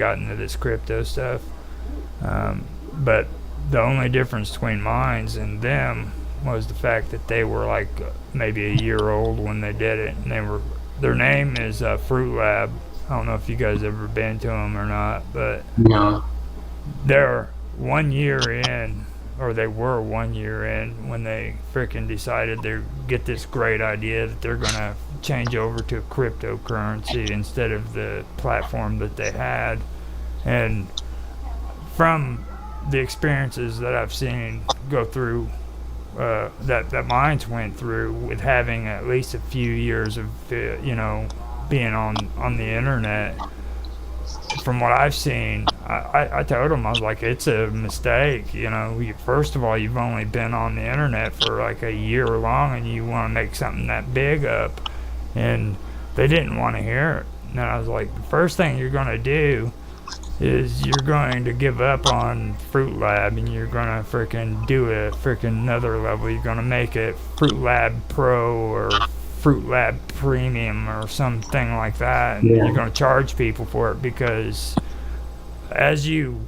got into this crypto stuff. But the only difference between mines and them was the fact that they were like maybe a year old when they did it, and their name is Fruit Lab. I don't know if you guys ever been to them or not, but No. they're 1 year in, or they were 1 year in when they freaking decided to get this great idea that they're gonna change over to cryptocurrency instead of the platform that they had. And from the experiences that I've seen go through, that mines went through with having at least a few years of being on the internet. From what I've seen, I told them, I was like, it's a mistake. First of all, you've only been on the internet for like a year long, and you want to make something that big up, and they didn't want to hear it. And I was like, the first thing you're going to do is you're going to give up on Fruit Lab, and you're going to freaking do a freaking another level. You're going to make it Fruit Lab Pro or Fruit Lab Premium or something like that, and Yeah. you're going to charge people for it, because as you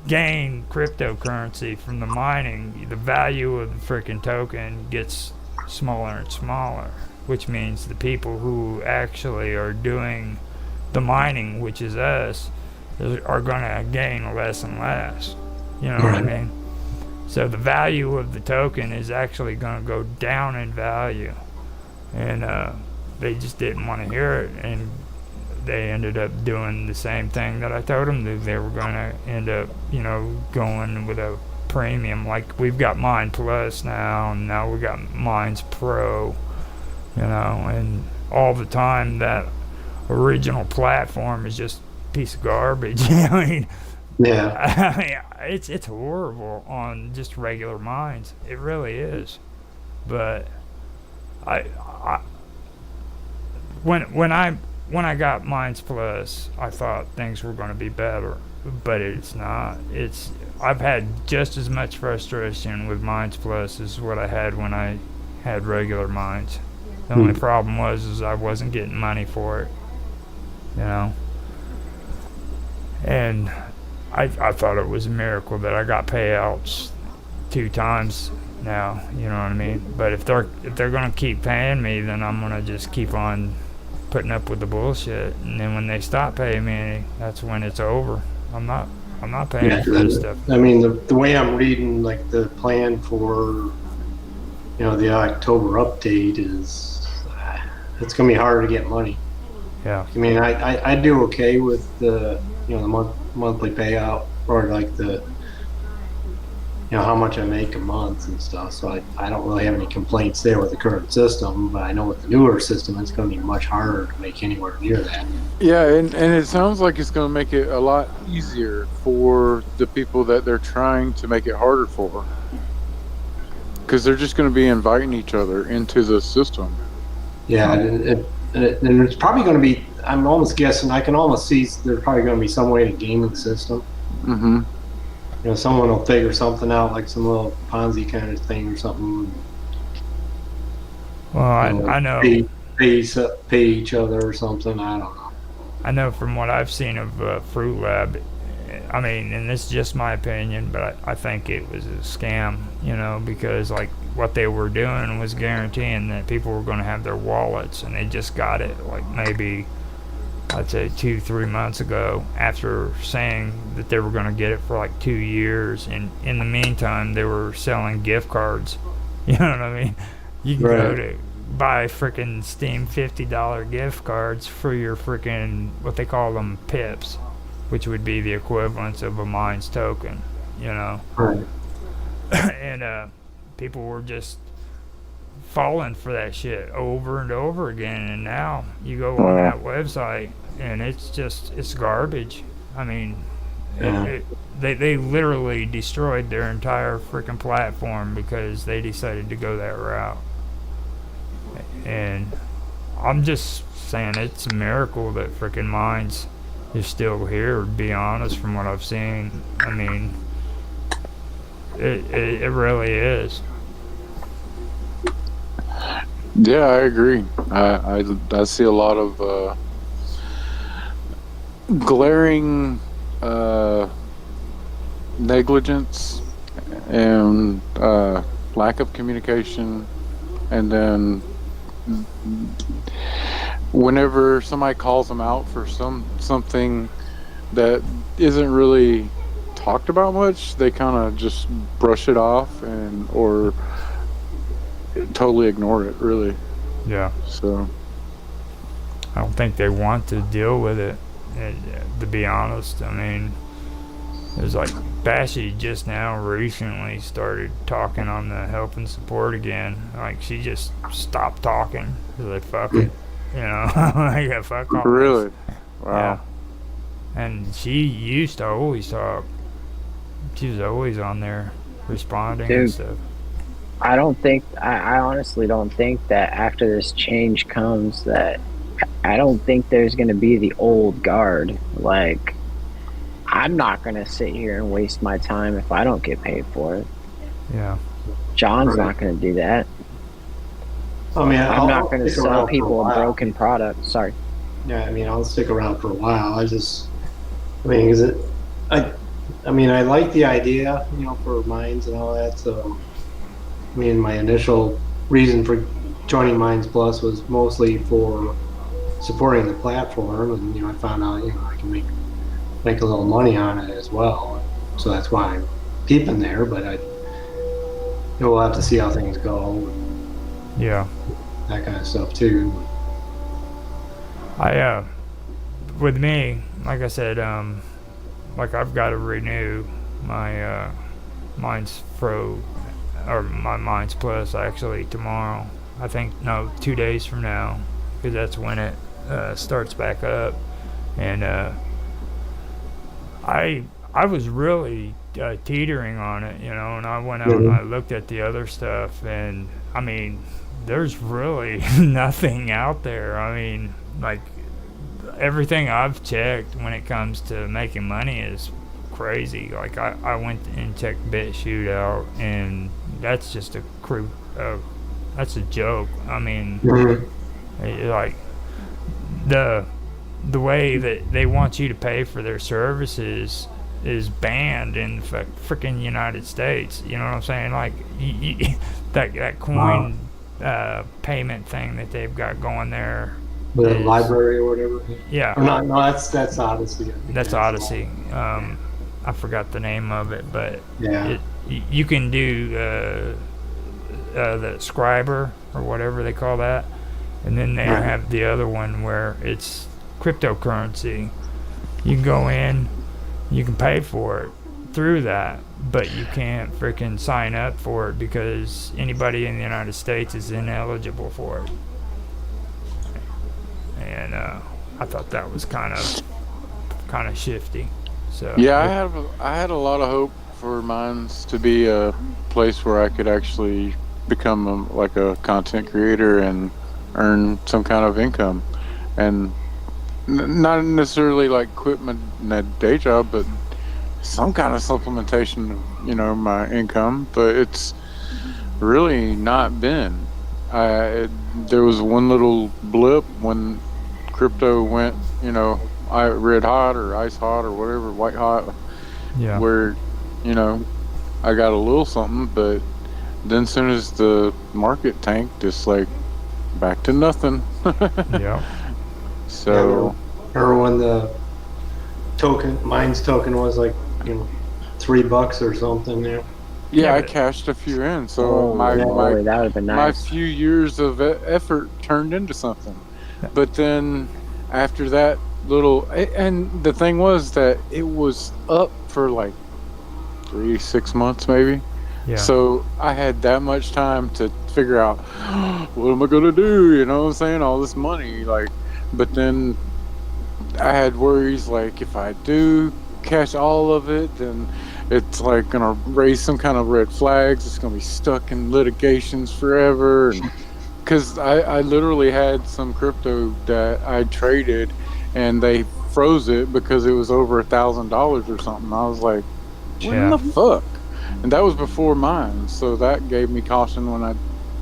gain cryptocurrency from the mining, the value of the freaking token gets smaller and smaller, which means the people who actually are doing the mining, which is us, are going to gain less and less. You know what I Right. mean? So the value of the token is actually going to go down in value. And they just didn't want to hear it. And they ended up doing the same thing that I told them that they were going to end up, going with a premium. Like we've got Mine Plus now, and now we got Mines Pro, and all the time that original platform is just piece of garbage. I mean, Yeah. it's horrible on just regular mines. It really is. But I when I got Mines Plus, I thought things were going to be better, but it's not. I've had just as much frustration with Mines Plus as what I had when I had regular mines. The only problem was is I wasn't getting money for it, you know. And I thought it was a miracle that I got payouts 2 times now. You know what I mean? But if they're gonna keep paying me, then I'm gonna just keep on putting up with the bullshit. And then when they stop paying me, that's when it's over. I'm not paying Yeah. for this stuff. I mean, the way I'm reading, like the plan for, the October update is, it's going to be harder to get money. Yeah. I mean, I do okay with the monthly payout, or like how much I make a month and stuff. So I don't really have any complaints there with the current system, but I know with the newer system, it's going to be much harder to make anywhere near that. Yeah, and it sounds like it's going to make it a lot easier for the people that they're trying to make it harder for. Because they're just going to be inviting each other into the system. Yeah, and it's probably going to be, I'm almost guessing, I can almost see there's probably going to be some way to game the system. Mm-hmm. Someone will figure something out, like some little Ponzi kind of thing or something. Well, I know. Pay each other or something. I don't know. I know from what I've seen of Fruit Lab. I mean, and this is just my opinion, but I think it was a scam, because like what they were doing was guaranteeing that people were going to have their wallets, and they just got it like maybe, I'd say 2-3 months ago, after saying that they were going to get it for like 2 years. And in the meantime, they were selling gift cards. You know what I mean? You can go to buy freaking Steam $50 gift cards for your freaking, what they call them, pips, which would be the equivalence of a Mines token, Right. And people were just falling for that shit over and over again. And now you go on that website, and it's garbage. I mean, they literally destroyed their entire freaking platform because they decided to go that route. And I'm just saying it's a miracle that freaking Mines is still here, to be honest, from what I've seen. I mean, it really is. Yeah, I agree. I see a lot of glaring uh, negligence and lack of communication, and then whenever somebody calls them out for something that isn't really talked about much, they kind of just brush it off or totally ignore it, really. Yeah. So I don't think they want to deal with it, to be honest. I mean, it was like Bashy just now recently started talking on the help and support again. Like, she just stopped talking. She's like, fuck it. You know, like, yeah, fuck all really, this. wow. Yeah. And she used to always talk. She was always on there responding and Dude. stuff. I don't think I honestly don't think that after this change comes that I don't think there's going to be the old guard. Like, I'm not going to sit here and waste my time if I don't get paid for it. Yeah. John's not going to do that. I mean, I'm not going to stick sell around for people a while. broken product. Sorry. Yeah, I mean, I'll stick around for a while. I mean, I like the idea, for mines and all that. So, I mean, my initial reason for joining Mines Plus was mostly for supporting the platform, and I found out I can make a little money on it as well. So that's why I'm keeping there. But we'll have to see how things go, Yeah. that kind of stuff too. With me, like I said, like, I've got to renew my Mines Pro, or my Mines Plus, actually tomorrow. I think, no, 2 days from now, because that's when it starts back up. And I was really teetering on it, and I went out and I looked at the other stuff, and I mean, there's really nothing out there. I mean, like, everything I've checked when it comes to making money is crazy. Like, I went and checked Bit Shootout, and that's just a that's a joke. I mean, like, the way that they want you to pay for their services is banned in the freaking United States. You know what I'm saying? Like, that coin payment thing that they've got going there. The library or whatever. Yeah. Or not, no, that's Odyssey. I think That's Odyssey. I forgot the name of it, but Yeah. you can do the Scriber or whatever they call that, and then they Right. have the other one where it's cryptocurrency. You can go in, you can pay for it through that, but you can't freaking sign up for it because anybody in the United States is ineligible for it. And I thought that was kind of shifty. So Yeah, I had a lot of hope for Mines to be a place where I could actually become like a content creator and earn some kind of income, and not necessarily like quit my day job, but some kind of supplementation of my income. But it's really not been. There was one little blip when crypto went, red hot or ice hot or whatever, white hot, yeah. where, I got a little something, but then as soon as the market tanked, it's like back to nothing. Yeah. So, Remember when the Mines token was like, $3 or something there? yeah, I but- cashed a few in. So my that would have been my nice. few years of effort turned into something. But then after that and the thing was that it was up for like 3-6 months maybe. Yeah. So I had that much time to figure out what am I gonna do, you know what I'm saying? All this money, like, but then I had worries like if I do cash all of it, then it's like gonna raise some kind of red flags. It's gonna be stuck in litigations forever. And because I literally had some crypto that I traded, and they froze it because it was over $1,000 or something. I was like, what in Yeah. the fuck? And that was before mine, so that gave me caution when I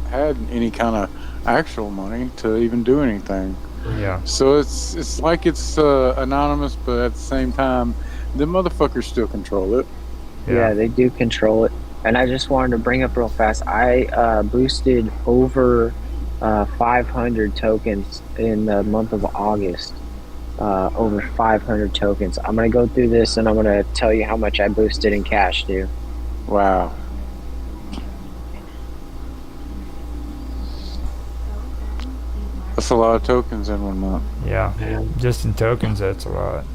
had any kind of actual money to even do anything. Yeah. So it's like it's anonymous, but at the same time, The motherfuckers still control it. Yeah, they do control it. And I just wanted to bring up real fast. I boosted over 500 tokens in the month of August. Over 500 tokens. I'm gonna go through this and I'm gonna tell you how much I boosted in cash, dude. Wow. That's a lot of tokens in 1 month. Yeah. Man. Just in tokens, that's a lot.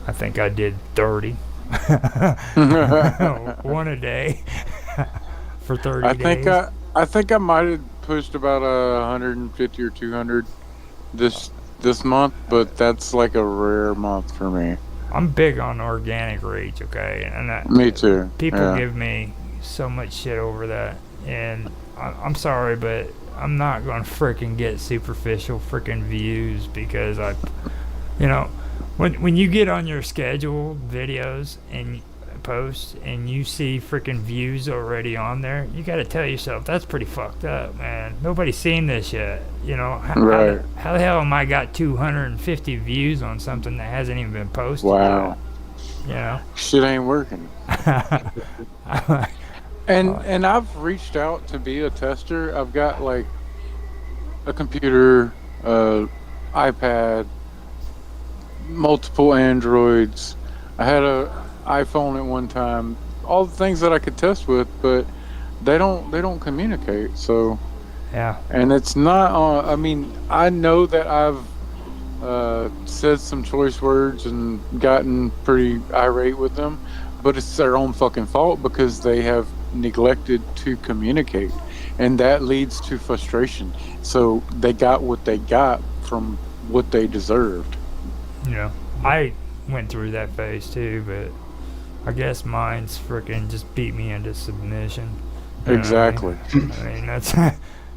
I think I did 30. One a day for 30 days. I think I might have pushed about 150 or 200 this month, but that's like a rare month for me. I'm big on organic reach, okay? And Me too. people Yeah. give me so much shit over that. And I'm sorry, but I'm not going to freaking get superficial freaking views because you know, when you get on your scheduled videos and posts and you see freaking views already on there, you got to tell yourself that's pretty fucked up, man. Nobody's seen this yet. You know, Right. how the hell am I got 250 views on something that hasn't even been posted Wow. yet? You know? Shit ain't working. And I've reached out to be a tester. I've got like a computer, iPad, multiple Androids. I had a iPhone at one time. All the things that I could test with, but they don't communicate. So, Yeah. and it's not on. I mean, I know that I've said some choice words and gotten pretty irate with them, but it's their own fucking fault because they have neglected to communicate, and that leads to frustration. So they got what they got from what they deserved. Yeah. I went through that phase too, but I guess mine's freaking just beat me into submission. You know what Exactly. I mean,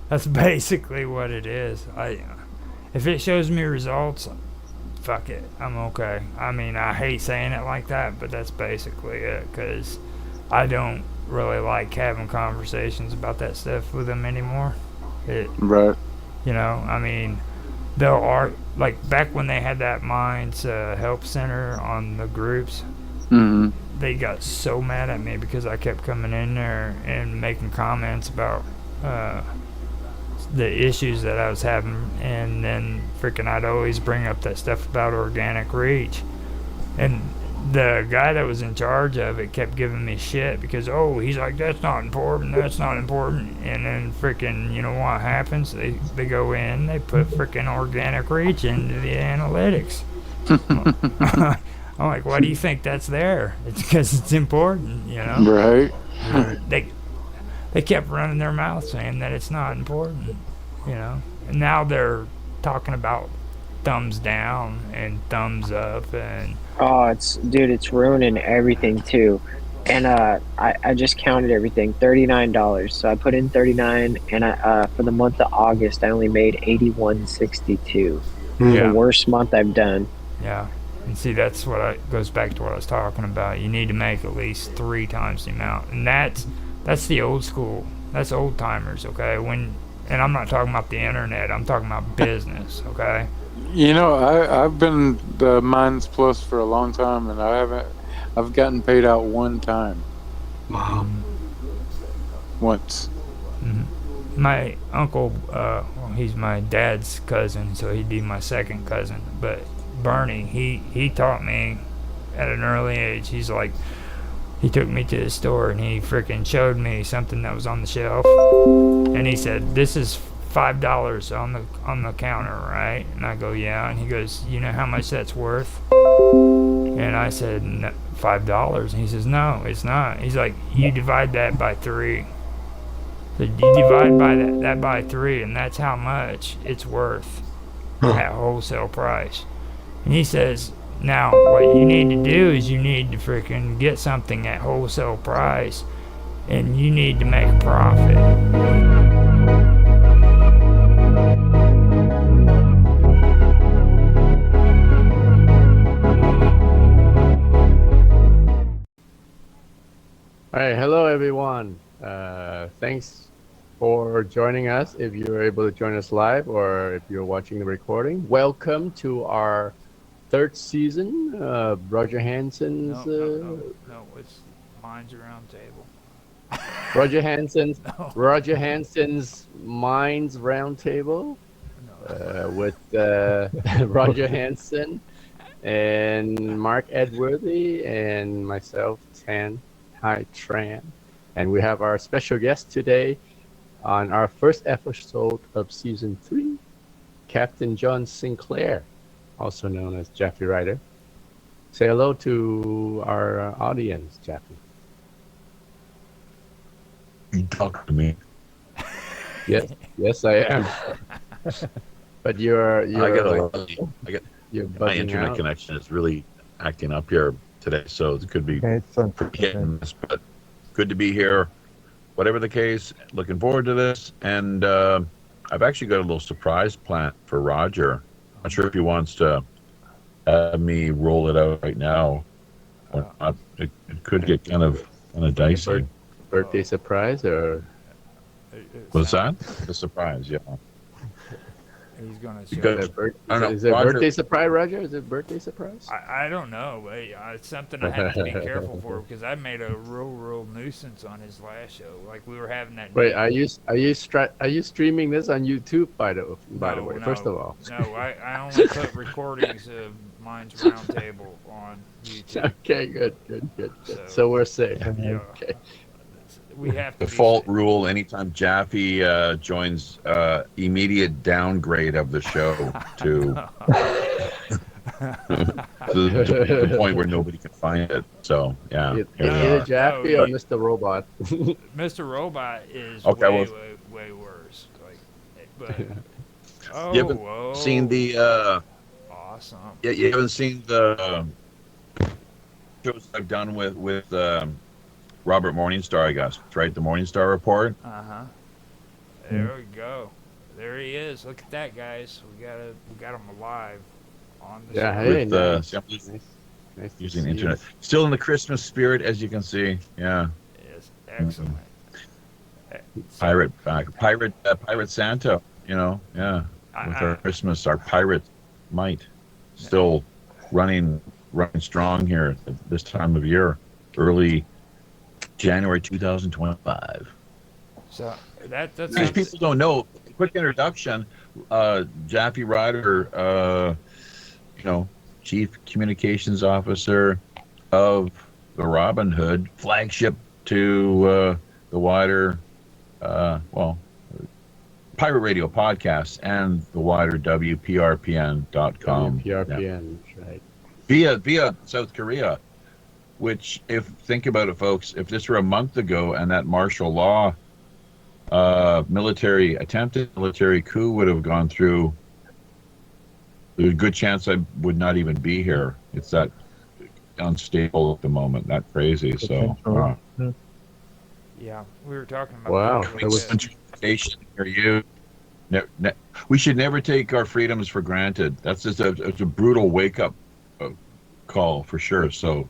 that's basically what it is. If it shows me results, fuck it, I'm okay. I mean, I hate saying it like that, but that's basically it. Cause I don't really like having conversations about that stuff with them anymore. Right. You know, I mean, like back when they had that Minds Help Center on the groups. Hmm. They got so mad at me because I kept coming in there and making comments about the issues that I was having, and then freaking I'd always bring up that stuff about organic reach, and the guy that was in charge of it kept giving me shit because he's like, that's not important, and then freaking, you know what happens, they go in, they put freaking organic reach into the analytics. I'm like, why do you think that's there? It's because it's important, you know. Right. They kept running their mouth saying that it's not important, you know. And now they're talking about thumbs down and thumbs up, and Oh, it's ruining everything too. And I just counted everything, $39. So I put in 39, and for the month of August, I only made 81.62. Yeah. The worst month I've done. yeah. And see, that's goes back to what I was talking about. You need to make at least 3 times the amount, and that's the old school. That's old timers, okay? And I'm not talking about the internet. I'm talking about business, okay? You know, I've been the Minds Plus for a long time, and I've gotten paid out one time. Wow. Once. Mm-hmm. My uncle, well, he's my dad's cousin, so he'd be my second cousin. But Bernie, he taught me at an early age. He's like, he took me to the store and he freaking showed me something that was on the shelf, and he said, "This is $5 on the counter, right?" And I go, "Yeah." And he goes, "You know how much that's worth?" And I said, no, $5. And he says, "No, it's not." He's like, "You divide that by 3." So you divide by that by 3, and that's how much it's worth at wholesale price. And he says, now what you need to do is you need to freaking get something at wholesale price, and you need to make a profit. All right, hello everyone. Thanks for joining us. If you're able to join us live or if you're watching the recording, welcome to our third season. Roger Hanson's. No. It's Minds Around Table. Roger Hanson's. No. Roger Hanson's Minds Roundtable No. with Roger Hanson and Mark Edworthy and myself, Tran. And we have our special guest today on our first episode of season 3, Captain John Sinclair, also known as Jaffe Ryder. Say hello to our audience, Jaffe. You talk to me. Yes, I am. But you're I got like, you're my buzzing internet out. connection is really acting up here today, so it could be It's hit and miss, but good to be here. Whatever the case, looking forward to this, and I've actually got a little surprise plan for Roger. Not sure if he wants to have me roll it out right now or not. It could get kind of dicey. Birthday surprise or What's that? The surprise, yeah. He's gonna You show. got- I don't know. is it Roger- birthday surprise, Roger? Is it birthday surprise? I don't know, but it's something I have to be careful for because I made a real nuisance on his last show. Like we were having that. Wait, are you streaming this on YouTube by the way? No, First of all, no, I only put recordings of Minds Roundtable on YouTube. okay, good. So- So we're safe. Yeah. Okay. We have to Default be, rule: anytime Jaffe joins, immediate downgrade of the show to the point where nobody can find it. So yeah, here we Either are. Jaffe No, or Mr. Robot. Mr. Robot is Okay, way worse. Like, but You haven't seen the awesome. you haven't seen the shows I've done with Robert Morningstar, I guess, right? The Morningstar Report. There we go. There he is. Look at that, guys. We got him alive on the Yeah, show. hey, With, nice. nice to using see internet. you. Still in the Christmas spirit, as you can see. Yeah, Yes, excellent. pirate Santa. You know, yeah. With our Christmas, our pirate might still running strong here at this time of year, early January 2025. So that's Because people don't know. Quick introduction: Jaffe Ryder, Chief Communications Officer of the Robin Hood flagship to the wider, Pirate Radio podcast and the wider WPRPN.com. PRPN, right? Via South Korea, which, if think about it, folks, if this were a month ago and that martial law attempted military coup would have gone through, there's a good chance I would not even be here. It's that unstable at the moment, that crazy. So yeah, we were talking about Wow. that a It was- little bit. we should never take our freedoms for granted. That's just it's a brutal wake up call for sure. So,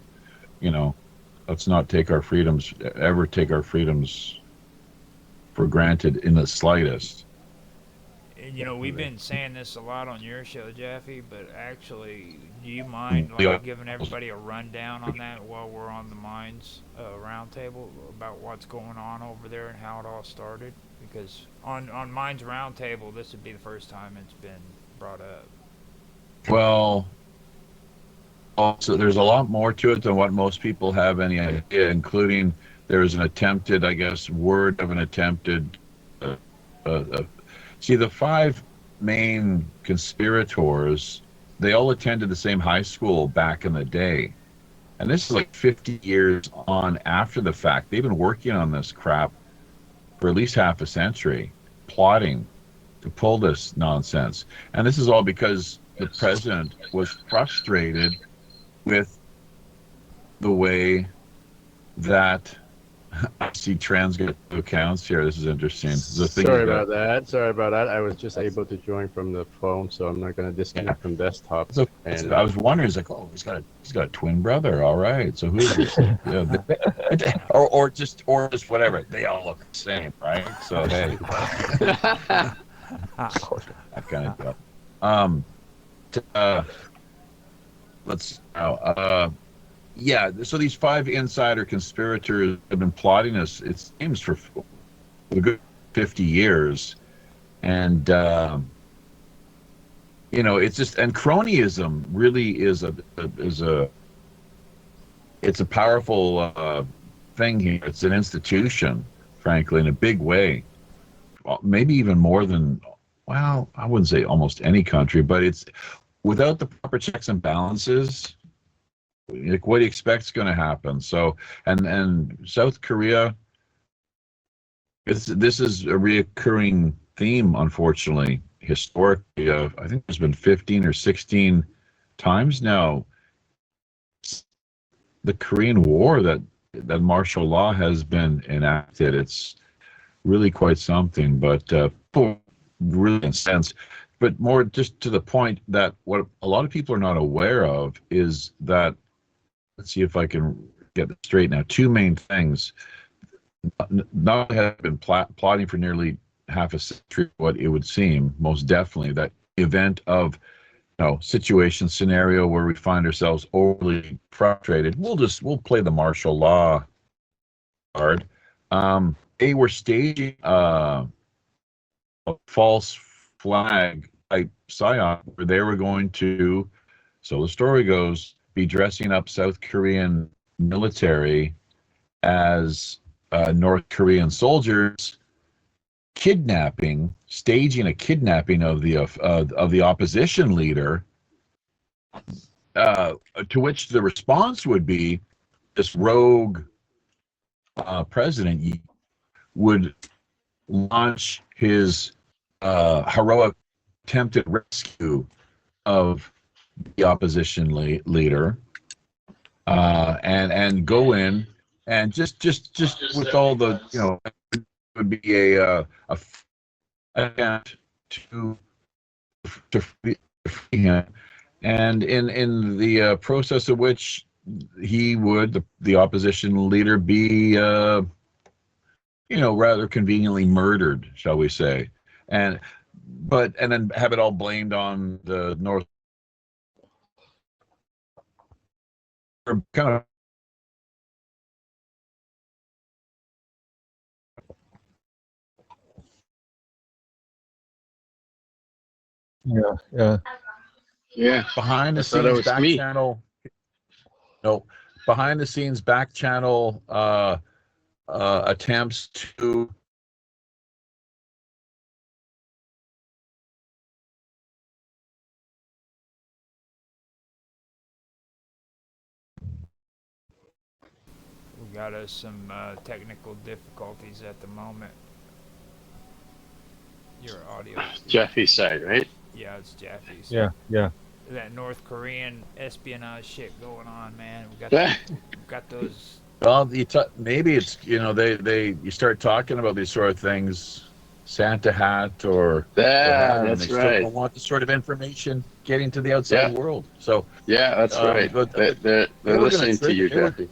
let's not take our freedoms for granted in the slightest. And, we've been saying this a lot on your show, Jaffe, but actually, do you mind giving everybody a rundown on that while we're on the Minds Roundtable about what's going on over there and how it all started? Because on Minds Roundtable, this would be the first time it's been brought up. Well, so there's a lot more to it than what most people have any idea, including there's an attempted, I guess, word of an attempted. See, the 5 main conspirators, they all attended the same high school back in the day. And this is like 50 years on after the fact. They've been working on this crap for at least half a century, plotting to pull this nonsense. And this is all because the president was frustrated with the way that I see transcript accounts here. This is interesting. The thing Sorry is about that. I was just able to join from the phone, so I'm not going to disconnect from desktop. So And I was wondering, it's like, oh, he's got a twin brother. All right, so who is this? or just whatever. They all look the same, right? So hey, that kind of deal. let's yeah. So these 5 insider conspirators have been plotting this. It seems for a good 50 years, and it's just, and cronyism really is a it's a powerful thing here. It's an institution, frankly, in a big way. Well, maybe even more than, well, I wouldn't say almost any country, but it's without the proper checks and balances. Like, what do you expect is going to happen? So, and South Korea, this is a reoccurring theme, unfortunately, historically. I think there's been 15 or 16 times now the Korean War that martial law has been enacted. It's really quite something, but really intense. But more just to the point that what a lot of people are not aware of is that, let's see if I can get this straight now, 2 main things. Not have been plotting for nearly half a century, what it would seem, most definitely, that event of situation scenario where we find ourselves overly frustrated, we'll play the martial law card. They were staging a false flag type psyop where they were going to, so the story goes, be dressing up South Korean military as North Korean soldiers, staging a kidnapping of the opposition leader, to which the response would be this rogue president would launch his heroic attempted rescue of the opposition leader, and go in and just with all the would be a attempt to free him, and in the process of which he would, the opposition leader, be rather conveniently murdered, shall we say, and then have it all blamed on the North, kind of. Yeah. Behind the scenes back channel. No, behind the scenes back channel attempts to We got us some technical difficulties at the moment. Your audio. Jeffy's side, right? Yeah, it's Jaffe's. Yeah. That North Korean espionage shit going on, man. We got those. Well, maybe it's you start talking about these sort of things, Santa hat or that's they right. Still don't want this sort of information getting to the outside world. So that's right. But, they're listening to you, Jeffy.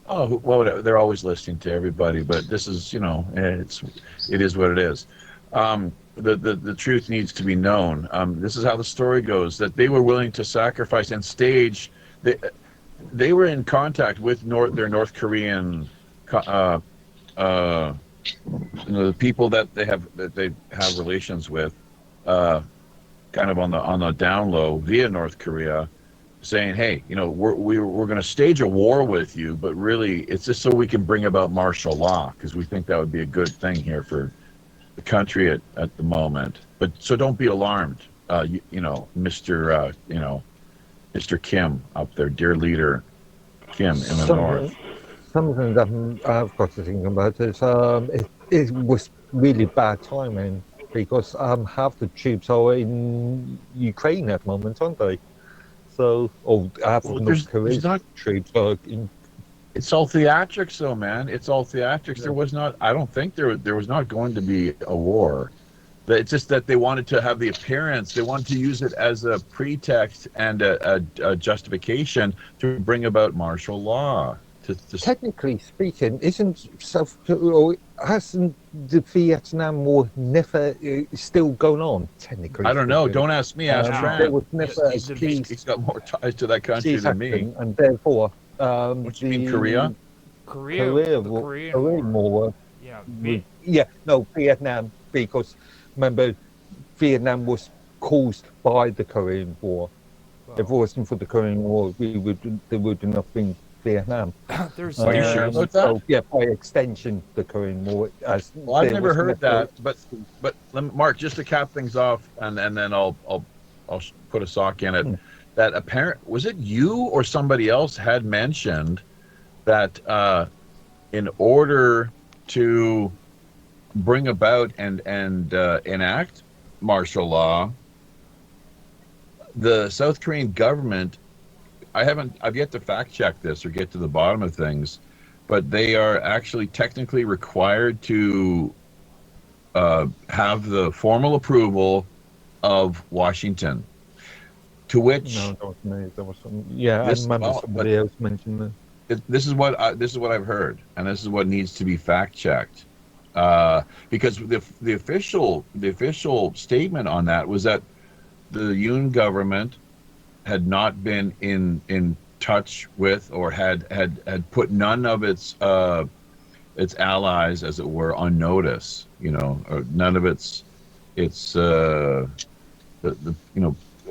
Oh well, they're always listening to everybody, but this is it is what it is. The truth needs to be known. This is how the story goes: that they were willing to sacrifice and stage. They were in contact with their North Korean, the people that they have relations with, kind of on the down low via North Korea, saying, hey, we're going to stage a war with you, but really it's just so we can bring about martial law, because we think that would be a good thing here for the country at the moment. But so don't be alarmed, Mr. Kim up there, dear leader Kim in the north. Something that I've got to think about is it was really bad timing, because half the troops are in Ukraine at the moment, aren't they? So, half of North Korea's troops are in. It's all theatrics, though, man. It's all theatrics. Yeah. There was not. I don't think there was not going to be a war. It's just that they wanted to have the appearance. They wanted to use it as a pretext and a justification to bring about martial law. Technically speaking, hasn't the Vietnam War never still going on? Technically, I don't know. speaking? Don't ask me. Ask No. There Tran. was never a He's peace, got more ties to that country than me. happened, and therefore, What you mean, Korea? The Korean War. Yeah, Vietnam, because remember, Vietnam was caused by the Korean War. If it well, wasn't for the Korean War, there would have not been Vietnam. there's Are you sure about that? So, yeah, by extension, the Korean War. Well, I've never heard that, but Mark, just to cap things off, and then I'll put a sock in it. That was it you or somebody else had mentioned that in order to bring about and enact martial law, the South Korean government, I've yet to fact check this or get to the bottom of things, but they are actually technically required to have the formal approval of Washington. To which No, that was me. I remember somebody else mentioned that. This is what I've heard, and this is what needs to be fact checked. Because the official statement on that was that the Yoon government had not been in touch with, or had put none of its allies, as it were, on notice. Or none of its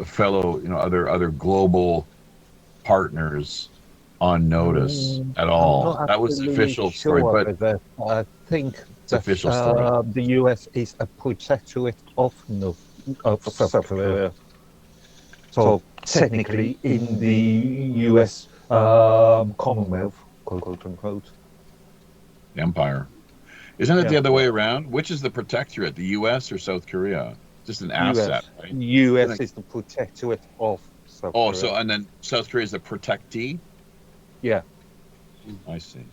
fellow other global partners on notice at all. That was the official story, but I think it's official story. The US is a protectorate of South Korea. So technically, in the US Commonwealth, quote unquote, empire. Isn't it the other way around? Which is the protectorate, the US or South Korea? Just an asset, right? US is the protectorate of South Korea. So and then South Korea is the protectee? Yeah. I see.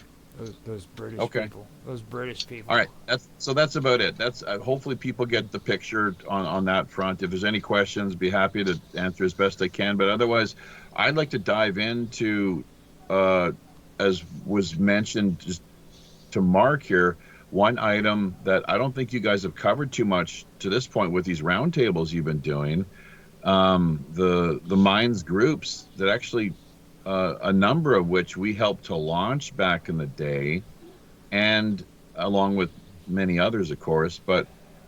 Those British people. Those British people. All right. That's about it. That's hopefully people get the picture on that front. If there's any questions, be happy to answer as best I can. But otherwise, I'd like to dive into, as was mentioned just to Mark here, one item that I don't think you guys have covered too much to this point with these roundtables you've been doing. The Minds groups that actually. A number of which we helped to launch back in the day, and along with many others, of course. But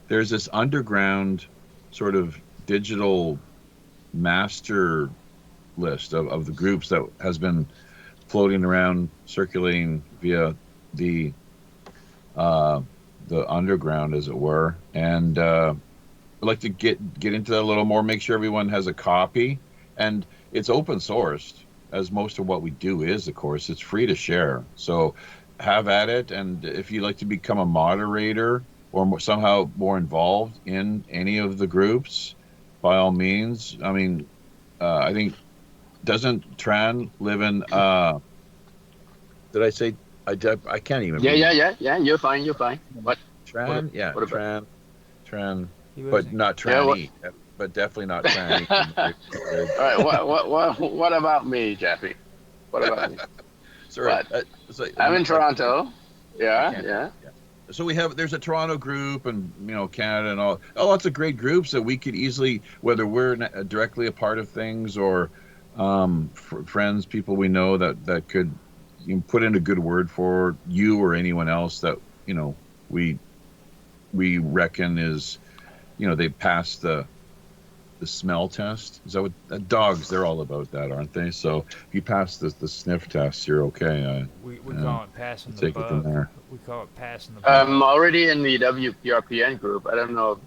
there's this underground sort of digital master list of the groups that has been floating around, circulating via the underground, as it were. And I'd like to get into that a little more, make sure everyone has a copy. And it's open sourced, as most of what we do is, of course. It's free to share. So have at it. And if you'd like to become a moderator or somehow more involved in any of the groups, by all means. I mean, I think, doesn't Tran live in, did I say, I can't even Yeah, you're fine. What? Tran? Yeah, what about? Tran, but not Tranny. But definitely not Tranny. All right, what about me, Jeffy? What about me? Sorry, I'm in Toronto. Yeah. So there's a Toronto group, and Canada and all. Lots of great groups that we could easily, whether we're directly a part of things or friends, people we know that could put in a good word for you or anyone else that we reckon is they passed the smell test. Is that what dogs? They're all about that, aren't they? So if you pass the sniff test, you're okay. We call it passing the take bug. It from there. We call it passing the bug. I'm already in the WPRPN group. I don't know if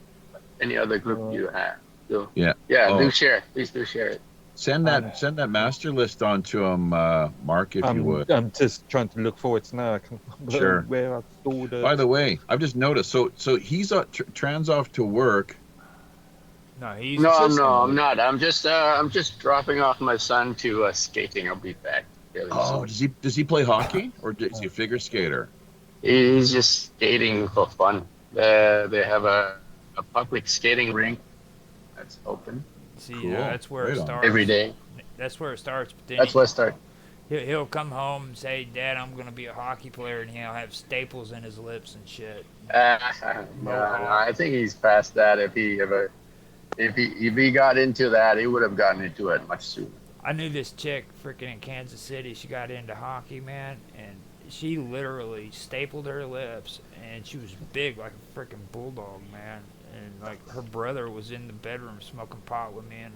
any other group you have. So, do share. Please do share it. Send that master list on to him, Mark, if you would. I'm just trying to look for it now. Sure. Where I stored it. By the way, I've just noticed. So he's Tran's off to work. No, I'm not. I'm just dropping off my son to skating. I'll be back. Does he play hockey or is he a figure skater? He's just skating for fun. They have a public skating rink that's open. See, cool. that's where it starts. Every day. That's where it starts. But then that's where it starts. He'll come home and say, "Dad, I'm gonna be a hockey player," and he'll have staples in his lips and shit. No, Mohawk. I think he's past that. If he got into that, he would have gotten into it much sooner. I knew this chick freaking in Kansas City. She got into hockey, man, and she literally stapled her lips, and she was big like a freaking bulldog, man. And like her brother was in the bedroom smoking pot with me and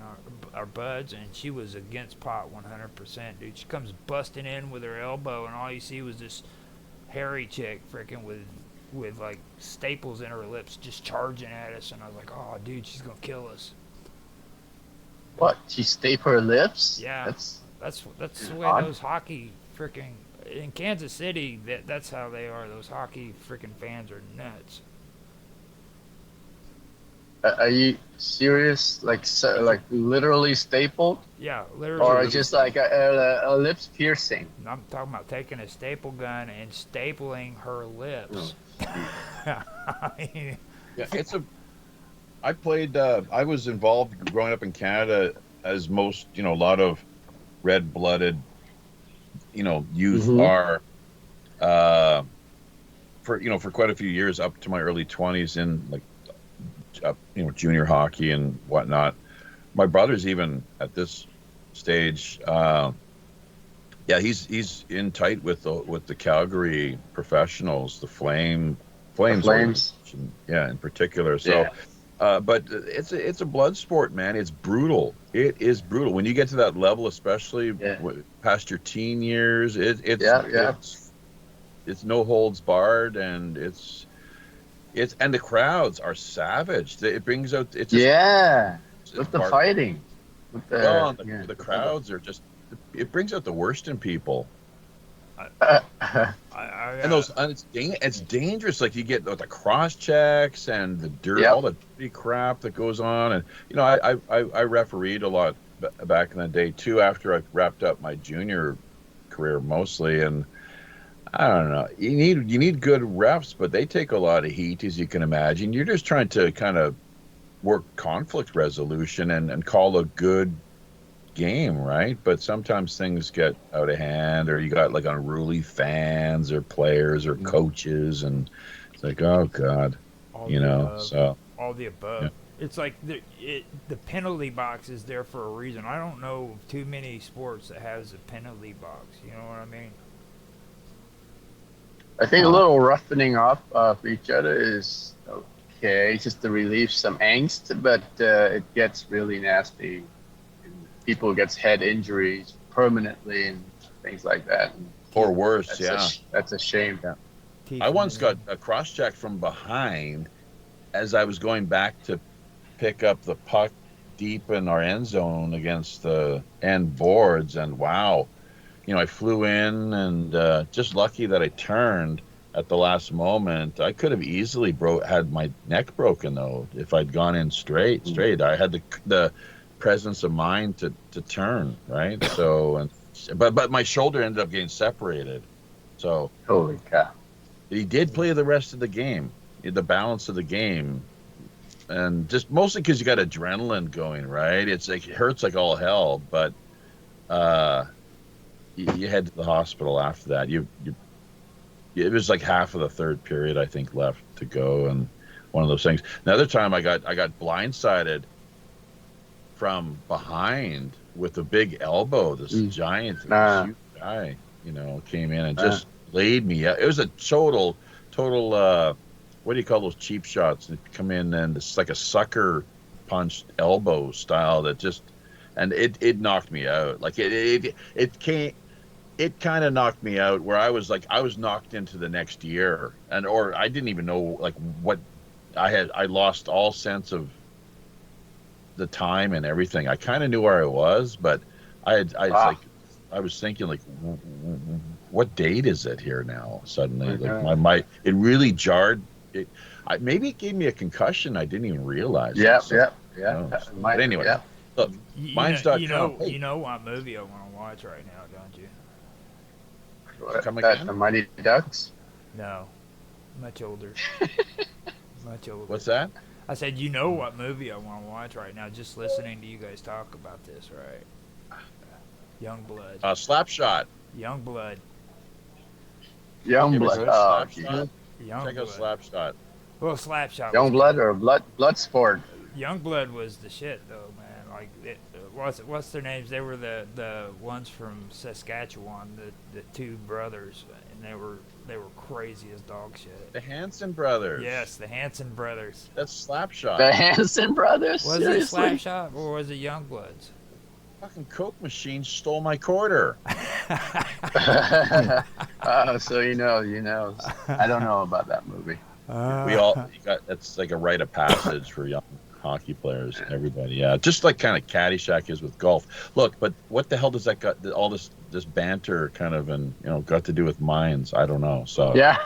our buds, and she was against pot 100%, dude. She comes busting in with her elbow, and all you see was this hairy chick freaking with like staples in her lips, just charging at us. And I was like, oh, dude, she's gonna kill us. What? She stapled her lips? Yeah. That's That's the way odd. those hockey freaking in Kansas City. That's how they are. Those hockey freaking fans are nuts. Are you serious? Like like literally stapled, Yeah, or literally. just like a lips piercing? I'm talking about taking a staple gun and stapling her lips. I mean, Yeah, it's a. I played. I was involved growing up in Canada, as most, a lot of red-blooded, youth Mhm. are. For quite a few years, up to my early 20s, in like, junior hockey and whatnot. My brother's even at this stage. Yeah, he's in tight with the Calgary professionals, the Flames Flames. organization, yeah, in particular. So, Yeah. but it's a blood sport, man. It's brutal. It is brutal when you get to that level, especially Yeah. past your teen years. Yeah. It's no holds barred, and and the crowds are savage. It brings out it's just Yeah. it's With the bar- fighting. With oh, the, the crowds are just, it brings out the worst in people. And it's dangerous. Like you get the cross checks and the dirt, Yep. all the dirty crap that goes on. And I refereed a lot back in the day too. After I wrapped up my junior career mostly, and I don't know, you need good refs, but they take a lot of heat, as you can imagine. You're just trying to kind of work conflict resolution and call a good game, right? But sometimes things get out of hand, or you got like unruly fans or players or coaches, and it's like, oh god, all the above. So All the above. Yeah. It's like the penalty box is there for a reason. I don't know of too many sports that has a penalty box. You know what I mean? I think a little roughening up of each other is okay, just to relieve some angst, but it gets really nasty. People gets head injuries permanently and things like that. And or worse, that's a shame. Yeah. Teeth I once in got a cross check from behind as I was going back to pick up the puck deep in our end zone against the end boards, and wow, I flew in, and just lucky that I turned at the last moment. I could have easily had my neck broken though if I'd gone in straight. I had the presence of mind to turn, right? So, but my shoulder ended up getting separated. So Holy cow! he did play the rest of the game, the balance of the game, and just mostly because you got adrenaline going, right? It's like, it hurts like all hell, but you head to the hospital after that. It was like half of the third period, I think, left to go, and one of those things. Another time I got blindsided from behind with a big elbow. This giant huge guy, came in and just laid me out. It was a total what do you call those cheap shots that come in, and it's like a sucker punch elbow style that just, and it knocked me out. Like it kind of knocked me out, where I was knocked into the next year, or I didn't even know like what I lost all sense of the time and everything. I kind of knew where I was, but I was thinking like, what date is it here now? Suddenly, like it really jarred. Maybe it gave me a concussion. I didn't even realize. Yeah. But anyway, look, mine's.com. You know what movie I want to watch right now, don't you? Come again? The Mighty Ducks. No, much older. Much older. What's that? I said, you know what movie I want to watch right now, just listening to you guys talk about this, right? Youngblood. Slapshot. Youngblood. Young You ever blood. see Oh, Slapshot? Check out Youngblood. Slapshot. Well, Slapshot was young blood or blood sport. Youngblood was the shit though, man. Like, what's their names? They were the ones from Saskatchewan, the two brothers, and they were crazy as dog shit. The Hanson brothers. Yes, the Hanson brothers. That's Slapshot. The Hanson brothers. Was Seriously? it Slapshot or was it Youngbloods? Fucking Coke machine stole my quarter. So you know. I don't know about that movie. We all that's like a rite of passage for young hockey players. Everybody, yeah, just like kind of Caddyshack is with golf. Look, but what the hell does that got all this banter kind of and got to do with mines? I don't know. So Yeah.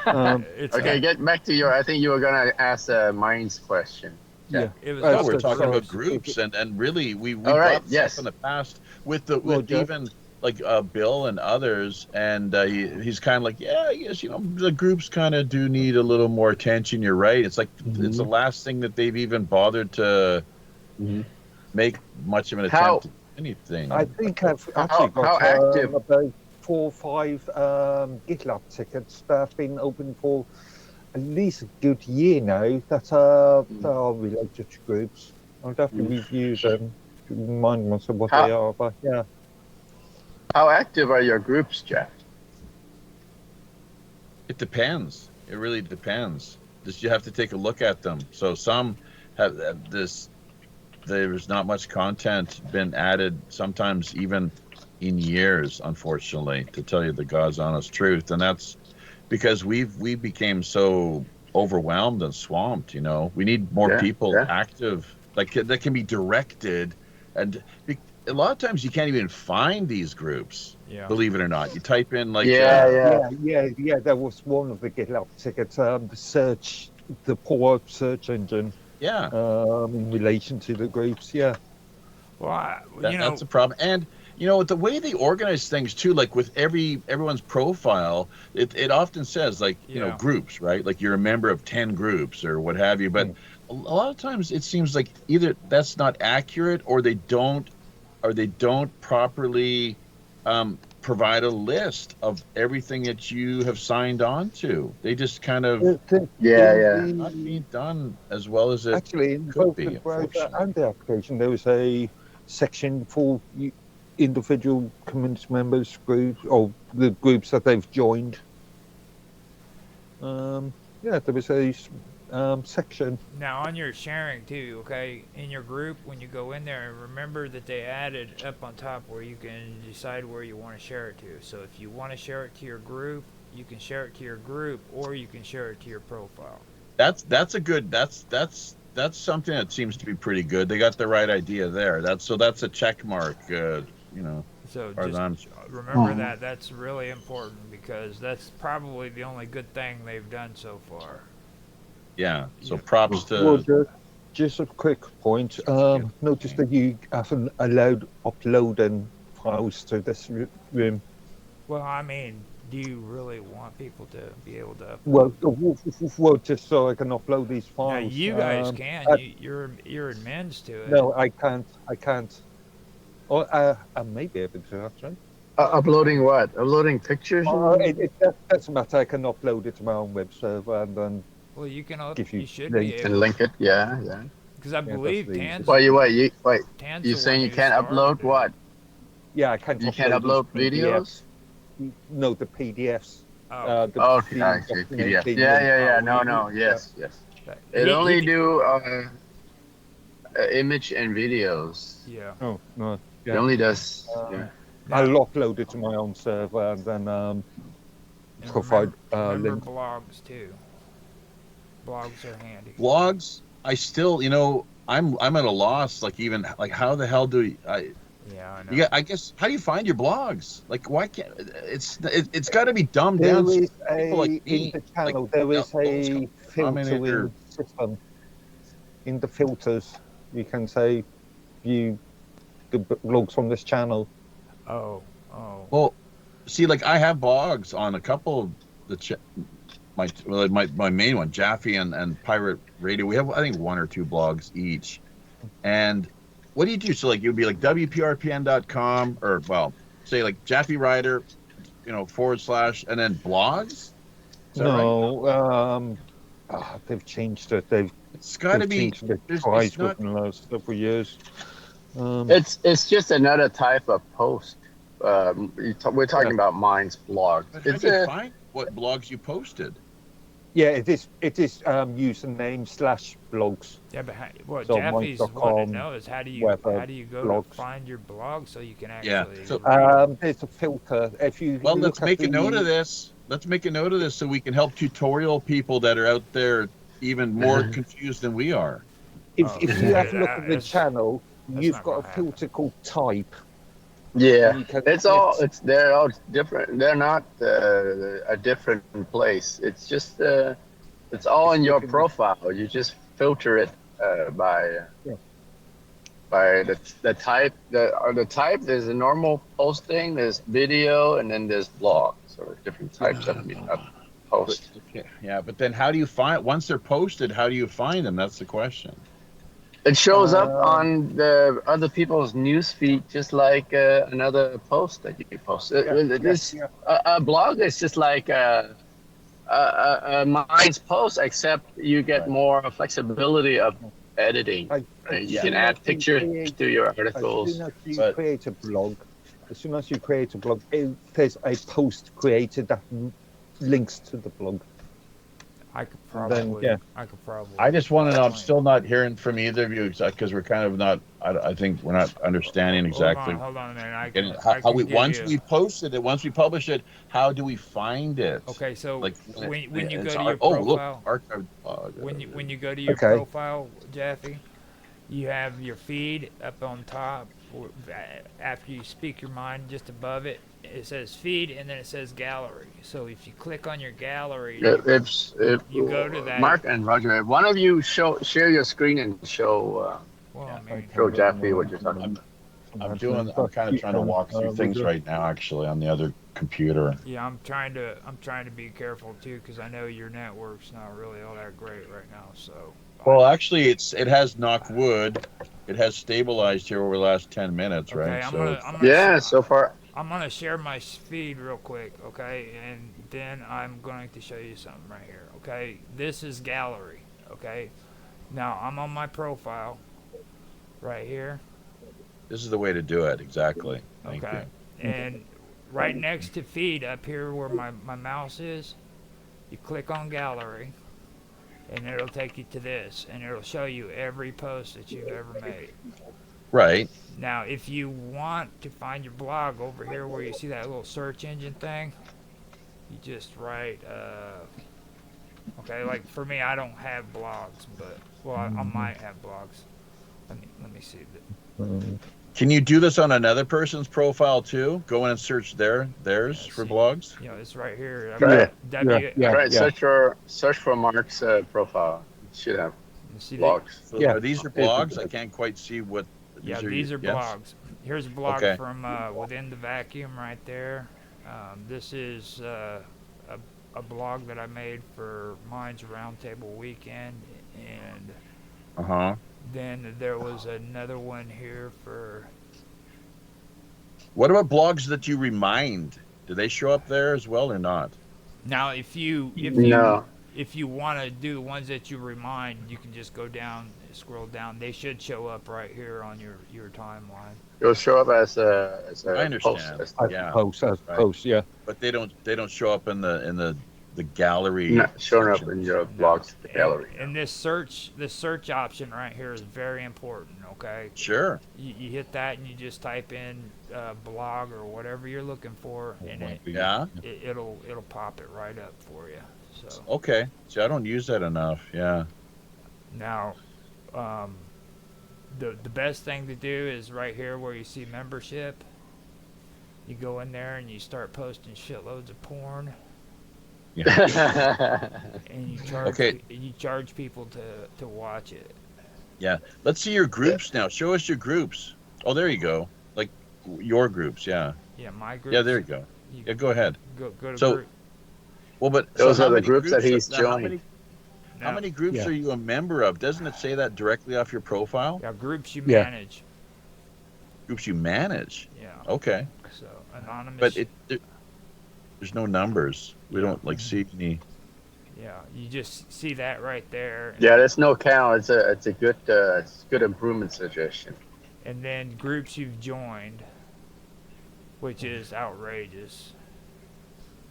Okay, Get back to your. I think you were gonna ask a mines question. Yeah. It was. no, we're so- talking so- about groups and really we All right, brought this yes. up in the past with Roger. even like Bill and others, and he's kind of like, yeah, I guess the groups kind of do need a little more attention. You're right. It's like it's the last thing that they've even bothered to make much of an How- attempt at anything. I think I've actually got how active- about 4 or 5 GitLab tickets that have been open for at least a good year now that are related to groups. I'll have to review them to remind myself what How- they are, but yeah. How active are your groups, Jeff? It depends. It really depends. Just you have to take a look at them. So some have this. There's not much content been added. Sometimes even in years, unfortunately, to tell you the God's honest truth, and that's because we became so overwhelmed and swamped. We need more people active, like that can be directed, and a lot of times you can't even find these groups. Yeah. Believe it or not, you type in like Yeah. That was one of the GitLab tickets. The poor search engine yeah. in relation to the groups. Yeah. Well, That's a problem. And the way they organize things too, like with everyone's profile, it often says like groups, right? Like you're a member of 10 groups or what have you. But a lot of times it seems like either that's not accurate or they don't properly provide a list of everything that you have signed on to. They just kind of not being done as well as it Actually, in could both be, the browser unfortunately. and the application, there was a section for individual community members groups or the groups that they've joined. There was a section. Now on your sharing too, okay, in your group when you go in there, remember that they added up on top where you can decide where you want to share it to. So if you want to share it to your group, you can share it to your group, or you can share it to your profile. That's something that seems to be pretty good. They got the right idea there. That's a check mark. So Or just them. remember that. That's really important because that's probably the only good thing they've done so far. Yeah. So props to. Roger, just a quick point. Notice that you haven't allowed uploading files to this room. Well, I mean, do you really want people to be able to upload? Well, just so I can upload these files. Now you guys can. uh, You're admins to it. No, I can't. Or I may be able to actually. Uploading what? Uploading pictures? It doesn't matter. I can upload it to my own web server and then. Well, you can. Give you You should links be And able. link it? Yeah. Because I believe that's the Tan's. Wait. Tan's You the saying one you who can't started upload it. what? Yeah, I can't. You can't upload these videos? PDFs. No, the PDFs. Oh, Okay, I see. PDF. Yeah. No. Yes. It only do image and videos. yeah. Oh no. It Yeah. only does. I'll upload it to my own server and then And provide remember links. blogs too. Blogs are handy. Blogs. I still, I'm at a loss. Like even like how the hell do I? Yeah, I know. I guess how do you find your blogs? Like why can't it's got to be dumbed There down. so is people like in me, the channel. like, There is those a Dominator. filtering system in the filters. You can say view the blogs on this channel. Oh. Well, see, like I have blogs on a couple of the my main one, Jaffe and Pirate Radio. We have I think 1 or 2 blogs each. And what do you do? So like you'd be like WPRPN.com or well, say like Jaffe Rider, / and then blogs. Is that right? No, they've changed it. It's got to They've be. changed it It's twice not. within the last several years. It's just another type of post. We're talking about Minds blog. But how It's do you a find what blogs you posted? Yeah, it is. It is username / blogs. Yeah, but what So Jaffe's wanting Minds.com, to know is how do you web go to blogs. find your blog so you can Yeah. actually So read it? There's a filter. If you well, look let's at make a note of this. Let's make a note of this so we can help tutorial people that are out there even more confused than we are. if you have a look at the channel, you've not got a gonna filter called type. Yeah, You can they're all different. They're not a different place. It's just it's all in your profile. You just filter it by the type. The type. There's a normal posting. There's video, and then there's blog. So there's different types of posts. Yeah, but then how do you find once they're posted? How do you find them? That's the question. It shows up on the other people's newsfeed, just like another post that you post. A blog is just like a Minds post, except you get more flexibility of editing. You can add pictures to your articles. As soon as you create a blog, there's a post created that links to the blog. I could probably. I just want to know. I'm still not hearing from either of you because we're kind of not. I think we're not understanding exactly. Hold on a minute. Once we posted it, once we publish it, how do we find it? Okay, so like when you go to your profile, when you go to your profile, Jaffe, you have your feed up on top. After you speak your mind, just above it, it says feed, and then it says gallery. So if you click on your gallery, if you go to that. Mark and Roger, if one of you share your screen and show show Jaffe what you're talking about. I'm kind of trying to walk through things right now, actually, on the other computer. Yeah, I'm trying to be careful too, because I know your network's not really all that great right now. So. Well, actually, it has knocked wood. It has stabilized here over the last 10 minutes, right? So far. I'm gonna share my feed real quick, okay, and then I'm going to show you something right here, okay. This is gallery, okay. Now I'm on my profile, right here. This is the way to do it, exactly. Thank you. And right next to feed, up here where my mouse is, you click on gallery, and it'll take you to this, and it'll show you every post that you've ever made. Right. Now, if you want to find your blog over here where you see that little search engine thing, you just write, okay, like for me, I don't have blogs, but, well, I might have blogs. Let me see. Can you do this on another person's profile too? Go in and search theirs for blogs? You know, it's right here. Search for Mark's profile. You should have blogs. So are these blogs? I can't quite see what. These are blogs. Here's a blog from Within the Vacuum right there. This is a blog that I made for Minds Roundtable Weekend, and then there was another one here for. What about blogs that you remind? Do they show up there as well or not? Now, if you want to do the ones that you remind, you can just go down, scroll down. They should show up right here on your timeline. It'll show up as a I understand. Post, yeah. But they don't show up in the gallery. Not showing up in your blogs, the gallery. And this search option right here is very important. Okay. Sure. You hit that and you just type in blog or whatever you're looking for, and it'll pop it right up for you. So. Okay. See, I don't use that enough. Yeah. Now, the best thing to do is right here where you see membership. You go in there and you start posting shitloads of porn. Yeah. And you charge people to watch it. Yeah. Let's see your groups now. Show us your groups. Oh, there you go. Like your groups. Yeah. Yeah, my groups. Yeah, there you go. Yeah, go ahead. Go to group. Well, but those are the groups that he's joined. How many groups are you a member of? Doesn't it say that directly off your profile? Yeah, groups you manage. Groups you manage. Yeah. Okay. So anonymous. But there's no numbers. We don't like see any. Yeah, you just see that right there. Yeah, there's no count. It's a good improvement suggestion. And then groups you've joined, which is outrageous.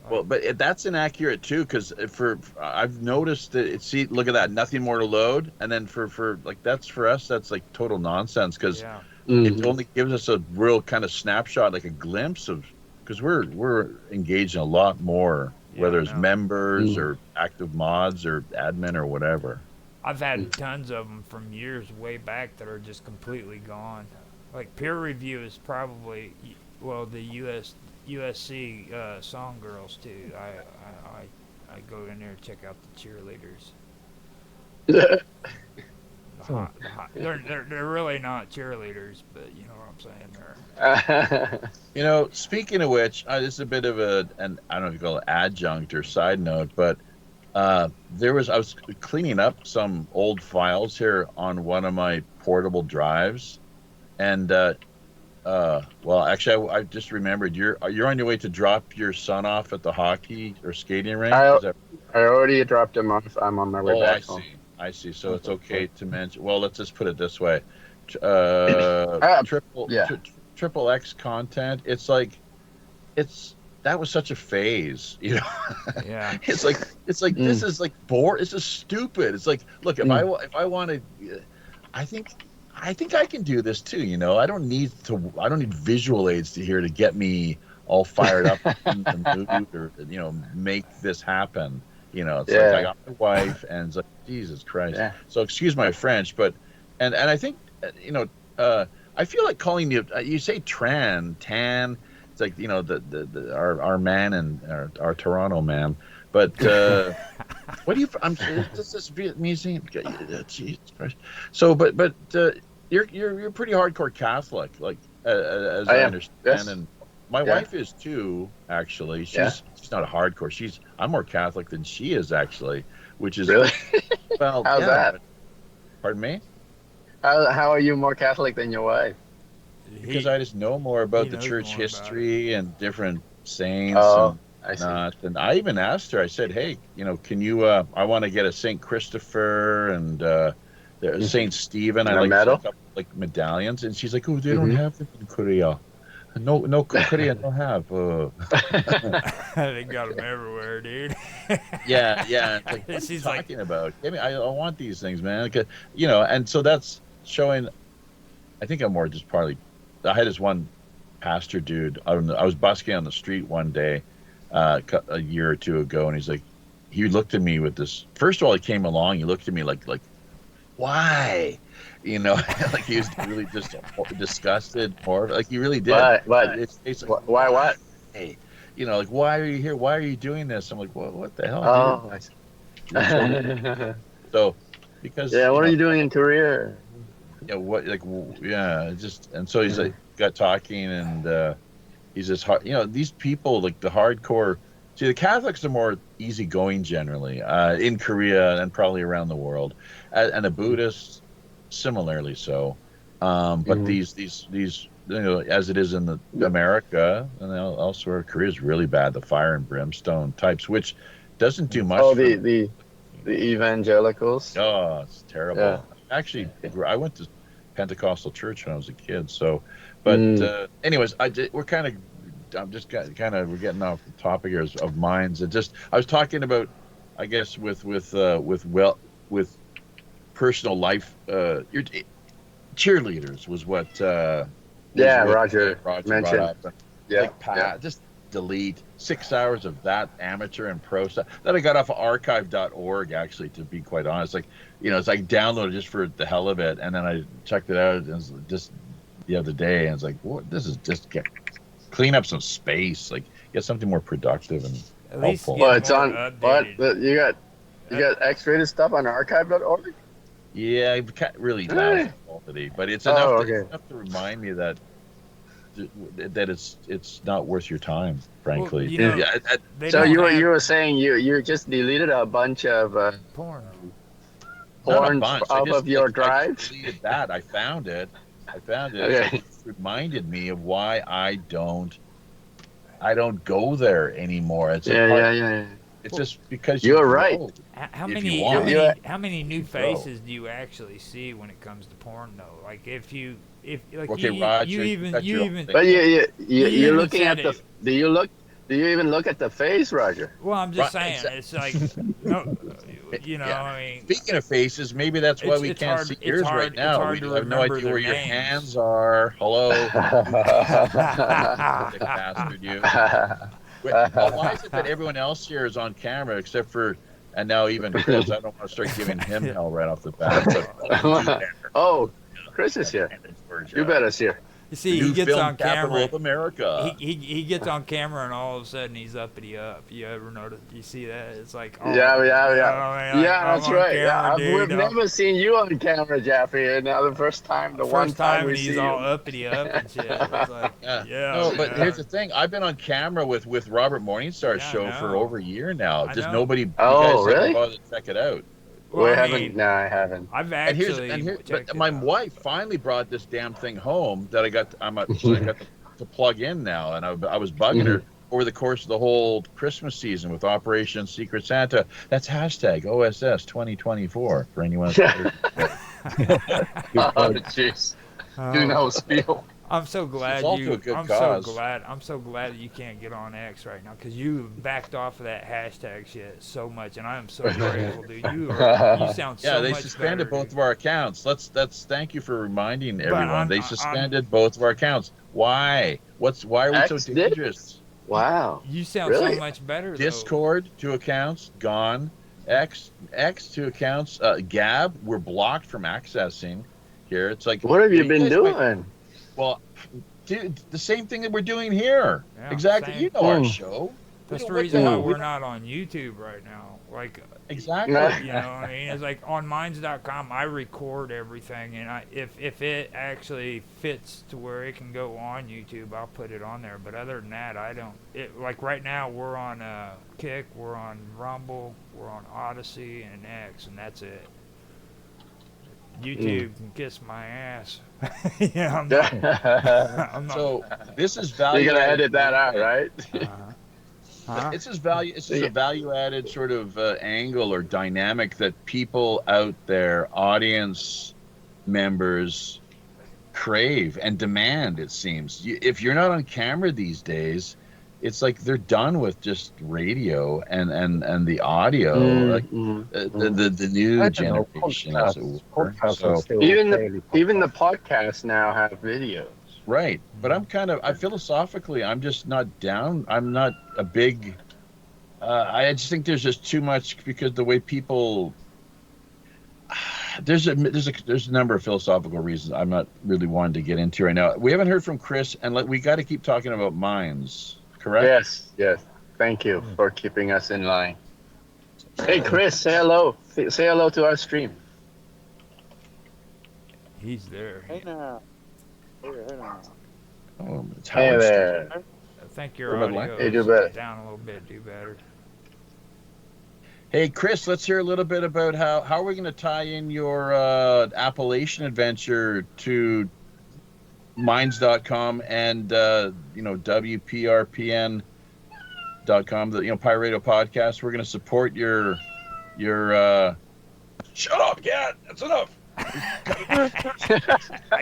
Well, but that's inaccurate too, because for I've noticed that see, look at that, nothing more to load, and then for like that's for us, that's like total nonsense because Yeah. it only gives us a real kind of snapshot, like a glimpse of, because we're engaged in a lot more, Yeah, whether I it's know. members or active mods or admin or whatever. I've had tons of them from years way back that are just completely gone. Like peer review is probably, well, the USC song girls too. I go in there and check out the cheerleaders. They're really not cheerleaders, but you know what I'm saying. You know, speaking of which, this is a bit of an I don't know if you call it adjunct or side note, but I was cleaning up some old files here on one of my portable drives, and well, actually, I just remembered you're on your way to drop your son off at the hockey or skating rink. I Is that... I already dropped him off. I'm on my way Oh, back home. I see. So it's okay to mention. Well, let's just put it this way: triple X content. It's like that was such a phase, you know. Yeah. It's like this is like bored. It's just stupid. It's like, look, if I wanted, I think I can do this too. You know, I don't need visual aids to get me all fired up in the mood or make this happen. You know, it's like I got my wife, and it's like, Jesus Christ. Yeah. So excuse my French, but and I think I feel like calling you say tan. It's like our man and our Toronto man. But what do you? I'm this Vietnamese. Jesus Christ. So, but you're pretty hardcore Catholic, like as I understand, yes. And my wife is too. Actually, she's not a hardcore. I'm more Catholic than she is actually, which is really well. How's that? Pardon me. How are you more Catholic than your wife? Because I just know more about the church history and different saints. Oh, I see. And I even asked her. I said, "Hey, can you? I want to get a Saint Christopher and Saint Stephen. I like medallions." And she's like, "Oh, they don't have them in Korea. No, Korea don't have." They got them everywhere, dude. Yeah. It's like, what are you talking about? I want these things, man. And so that's showing. I think I'm more just partly. I had this one pastor dude. I was busking on the street one day, a year or two ago, and he looked at me with this. First of all, he came along. He looked at me like, why? Like he was really just disgusted, or like he really did. What? It's like, why? What? Hey, like, why are you here? Why are you doing this? I'm like, what the hell? Oh, dude? So, because what are you doing in Korea? Yeah, and so he's like got talking, and he's just hard. These people like the hardcore. See, the Catholics are more easygoing generally in Korea and probably around the world, and the Buddhists similarly so. But these as it is in America and elsewhere, Korea is really bad. The fire and brimstone types, which doesn't do much. Oh, the evangelicals. Oh, it's terrible. Yeah. Actually, I went to Pentecostal church when I was a kid. So, but anyways, we're getting off the topic here of minds. I was talking about, I guess, with personal life. Your cheerleaders was what. Roger mentioned. Just delete 6 hours of that amateur and pro stuff that I got off of archive.org, actually, to be quite honest. Like, it's like downloaded just for the hell of it, and then I checked it out and just the other day, and it's like, what? This is just clean up some space, like get something more productive and helpful. Well, it's on updated. You got X-rated stuff on archive.org. Yeah, I can't really lousy quality, but it's enough to remind me that it's not worth your time, frankly. Well, so you were saying you just deleted a bunch of porn off of your drive. I deleted that. I found it. Okay. It reminded me of why I don't I don't go there anymore. It's Yeah. It's just because you You're grow. right. How If you many want. how many new grow. faces do you actually see when it comes to porn though? Like if like Okay, you Roger, even got you your own even thing. But you you're even looking said at the. it. Do you even look at the face, Roger? Well, I'm just Right, saying it's like no, Yeah. I mean Speaking of faces, maybe that's why we it's can't hard see it's yours right hard it's now. hard We to have no remember idea their where your names. hands are. Hello, sick bastard, you. Why is it that everyone else here is on camera except for, and now even Chris? I don't want to start giving him hell right off the bat. But you do better. Oh, Chris is here. You better's here. You The see, he new gets film on capital camera. of America. He gets on camera and all of a sudden he's uppity up. You ever notice? You see that? It's like Yeah. man, Yeah, I'm that's on right. camera, We've dude. never seen you on camera, Jeffy. And now the first time, the one First time time we and he's see all you. uppity up and shit. It's like No, but here's the thing. I've been on camera with Robert Morningstar's Yeah, I show know. for over a year now. I Just know. nobody. You Oh, guys really? haven't bothered to check it out. Well, We I haven't. mean, No, I haven't. I've And here's actually checked but it my out. wife finally brought this damn thing home that I got to plug in now, and I was bugging her over the course of the whole Christmas season with Operation Secret Santa. That's hashtag OSS 2024 for anyone. Oh, jeez. Do no spiel. I'm so glad It's also you. a good I'm cause. so glad that you can't get on X right now because you backed off of that hashtag shit so much, and I am so grateful, dude. You sound so Yeah, they much suspended better, both dude. of our accounts. Let's thank you for reminding But everyone. They suspended both of our accounts. Why? Why are we so X did? dangerous? Wow. You sound Really? so much better. Discord, 2 accounts gone. X 2 accounts. Gab, we're blocked from accessing. Here, it's like, What have you been guys doing? well, dude, the same thing that we're doing here. Yeah, exactly. same. You know our show. That's the What reason why hell? we're not on YouTube right now. Like, Exactly. you know what I mean? It's like on Minds.com, I record everything, and if it actually fits to where it can go on YouTube, I'll put it on there. But other than that, I don't. Like right now, we're on Kick, we're on Rumble, we're on Odyssey, and X, and that's it. YouTube can kiss my ass. Yeah, I'm not. I'm not. So this is value. You're gonna edit that out, right? It's just value. It's just a value-added sort of angle or dynamic that people out there, audience members, crave and demand. It seems if you're not on camera these days, it's like they're done with just radio and the audio, the new generation, as it were. So, even the podcasts now have videos. right, but I philosophically, I'm just not down. I'm not a big. I just think there's just too much because the way people. There's a number of philosophical reasons I'm not really wanting to get into right now. We haven't heard from Chris, and we got to keep talking about minds. Correct? Yes. Thank you for keeping us in line. Hey, Chris, say hello. Say hello to our stream. He's there. Hey now. Hey now. Oh, it's Hey Howard there. I think your What about audio Hey, do is better. down a little bit. Do better. Hey, Chris, let's hear a little bit about how are we going to tie in your Appalachian adventure to Minds.com and WPRPN.com, the Pirate Radio podcast. We're going to support your shut up, cat. That's enough. I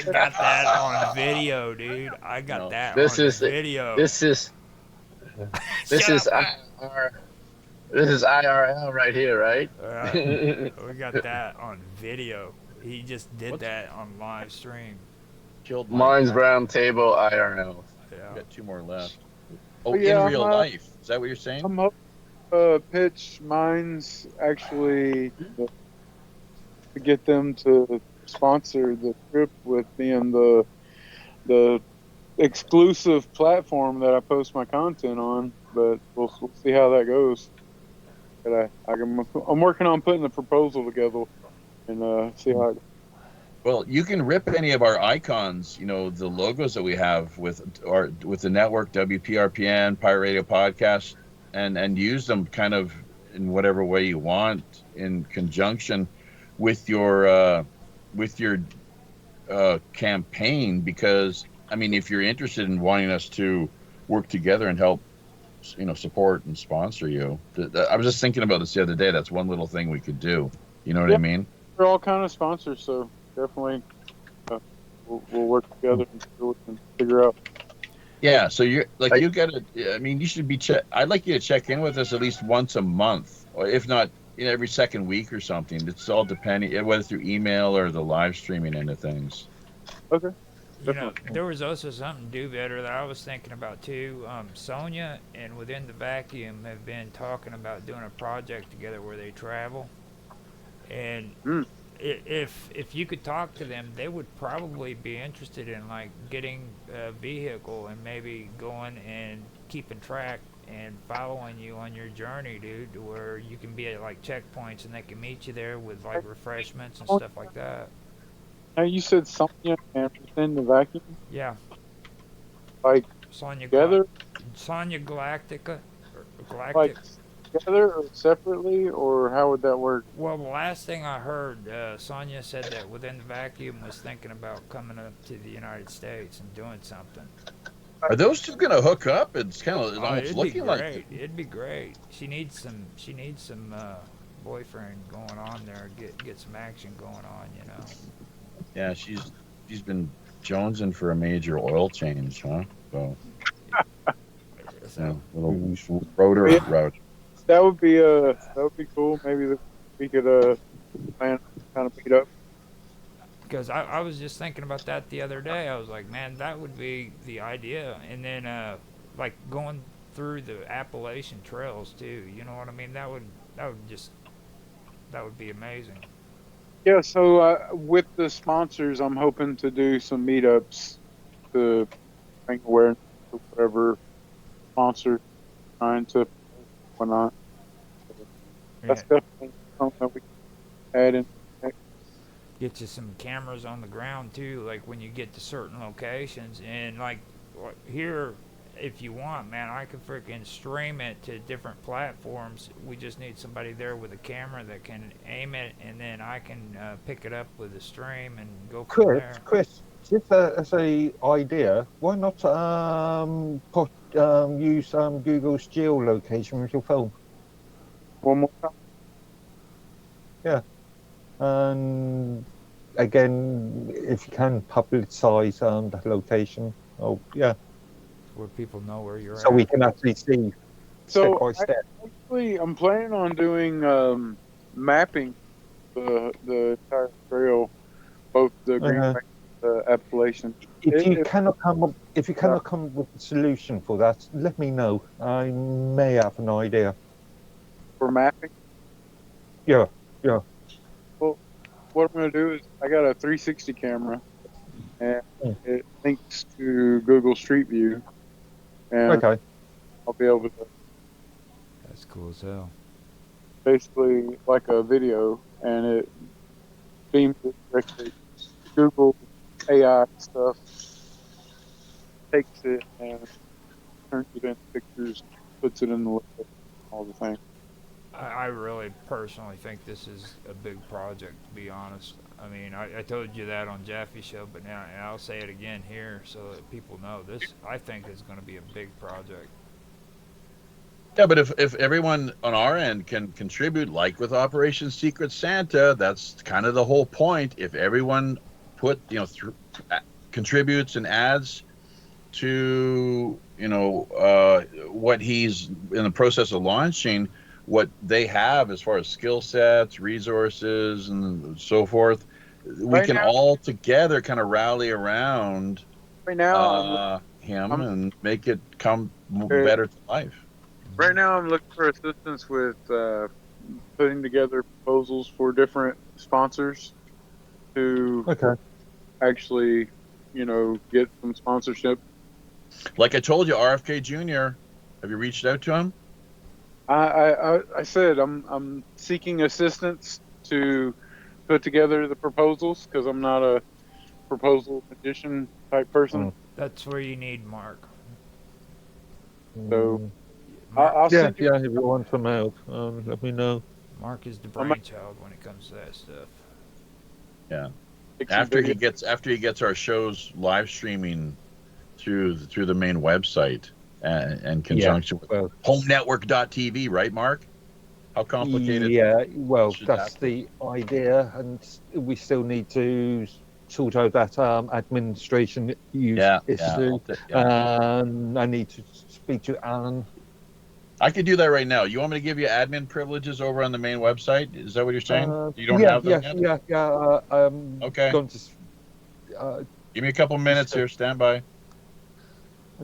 got that on video, dude. I got that This on is video. This is IR. This is IRL right here, right? We got that on video. He just did that on live stream. Killed Mine's round table IRL. Yeah. We got 2 more left. Oh, Yeah, in real life. Is that what you're saying? I'm hoping pitch Minds actually to get them to sponsor the trip with being the exclusive platform that I post my content on. But we'll see how that goes. But I'm working on putting the proposal together and see how it goes. Well, you can rip any of our icons, the logos that we have with the network, WPRPN, Pirate Radio Podcast, and use them kind of in whatever way you want in conjunction with your campaign. Because, I mean, if you're interested in wanting us to work together and help support and sponsor you. I was just thinking about this the other day. That's one little thing we could do. You know what I mean? We're all kind of sponsors, so definitely we'll work together and see what we can figure out. Yeah. So you gotta. I mean, you should be. I'd like you to check in with us at least once a month, or if not, every second week or something. It's all depending, whether through email or the live streaming end of things. Okay. You know, there was also something to do better that I was thinking about too. Sonia and Within the Vacuum have been talking about doing a project together where they travel, and if you could talk to them, they would probably be interested in like getting a vehicle and maybe going and keeping track and following you on your journey, dude, to where you can be at like checkpoints and they can meet you there with like refreshments and stuff like that. Now you said Sonya and Within the Vacuum, Yeah, like Sonya together, Sonya Galactica, or Galactic. like together or separately, or how would that work? Well, the last thing I heard, Sonya said that Within the Vacuum was thinking about coming up to the United States and doing something. Are those two gonna hook up? It's kind of almost It'd be looking great. like. It'd be great. She needs some. She needs some boyfriend going on there. Get some action going on. You know. Yeah, she's been jonesing for a major oil change, huh? So. So Little rotor route. That would be cool. Maybe we could plan kind of meet up. because I was just thinking about that the other day. I was like, man, that would be the idea. And then like going through the Appalachian trails too. You know what I mean? That would be amazing. Yeah. So with the sponsors, I'm hoping to do some meetups to bring awareness to whatever sponsor trying to whatnot. That's definitely something that we can add in. Get you some cameras on the ground too, like when you get to certain locations. And like here, if you want, man, I could freaking stream it to different platforms. We just need somebody there with a camera that can aim it, and then I can pick it up with the stream and go from there. Chris, just as a idea, why not use Google's geolocation with your phone? One more time. Yeah. And again, if you can publicize that location, yeah, Where people know where you're so at. we can actually see step by step. I'm planning on doing mapping the entire trail, both the Green Bank and the Appalachian. If you cannot come up with a solution for that, let me know. I may have an idea. For mapping. Yeah. Well, what I'm going to do is I got a 360 camera, and it links to Google Street View, and I'll be able to. That's cool as hell. Basically, like a video, and it beams it directly. Google AI stuff takes it and turns it into pictures, puts it in the list, all the things. I really personally think this is a big project, to be honest. I mean, I told you that on Jaffe's show, but now and I'll say it again here so that people know this. I think is going to be a big project. Yeah, but if everyone on our end can contribute, like with Operation Secret Santa, that's kind of the whole point. If everyone contributes and adds to what he's in the process of launching, what they have as far as skill sets, resources, and so forth, we can all together kind of rally around him and make it come better to life. Right now, I'm looking for assistance with putting together proposals for different sponsors to actually, get some sponsorship. Like I told you, RFK Jr., have you reached out to him? I said I'm seeking assistance to put together the proposals because I'm not a proposal magician type person. That's where you need Mark. So Mark, if you want some out, let me know. Mark is the brainchild when it comes to that stuff. Yeah. After he gets our shows live streaming through the main website, in conjunction with well, HomeNetwork.tv, right, Mark? How complicated yeah, well, should that's that be? the idea, and we still need to sort out that administration issue. And I need to speak to Alan. I could do that right now. You want me to give you admin privileges over on the main website? Is that what you're saying? You don't have them yet? I'm going to. Give me a couple minutes here. Stand by. I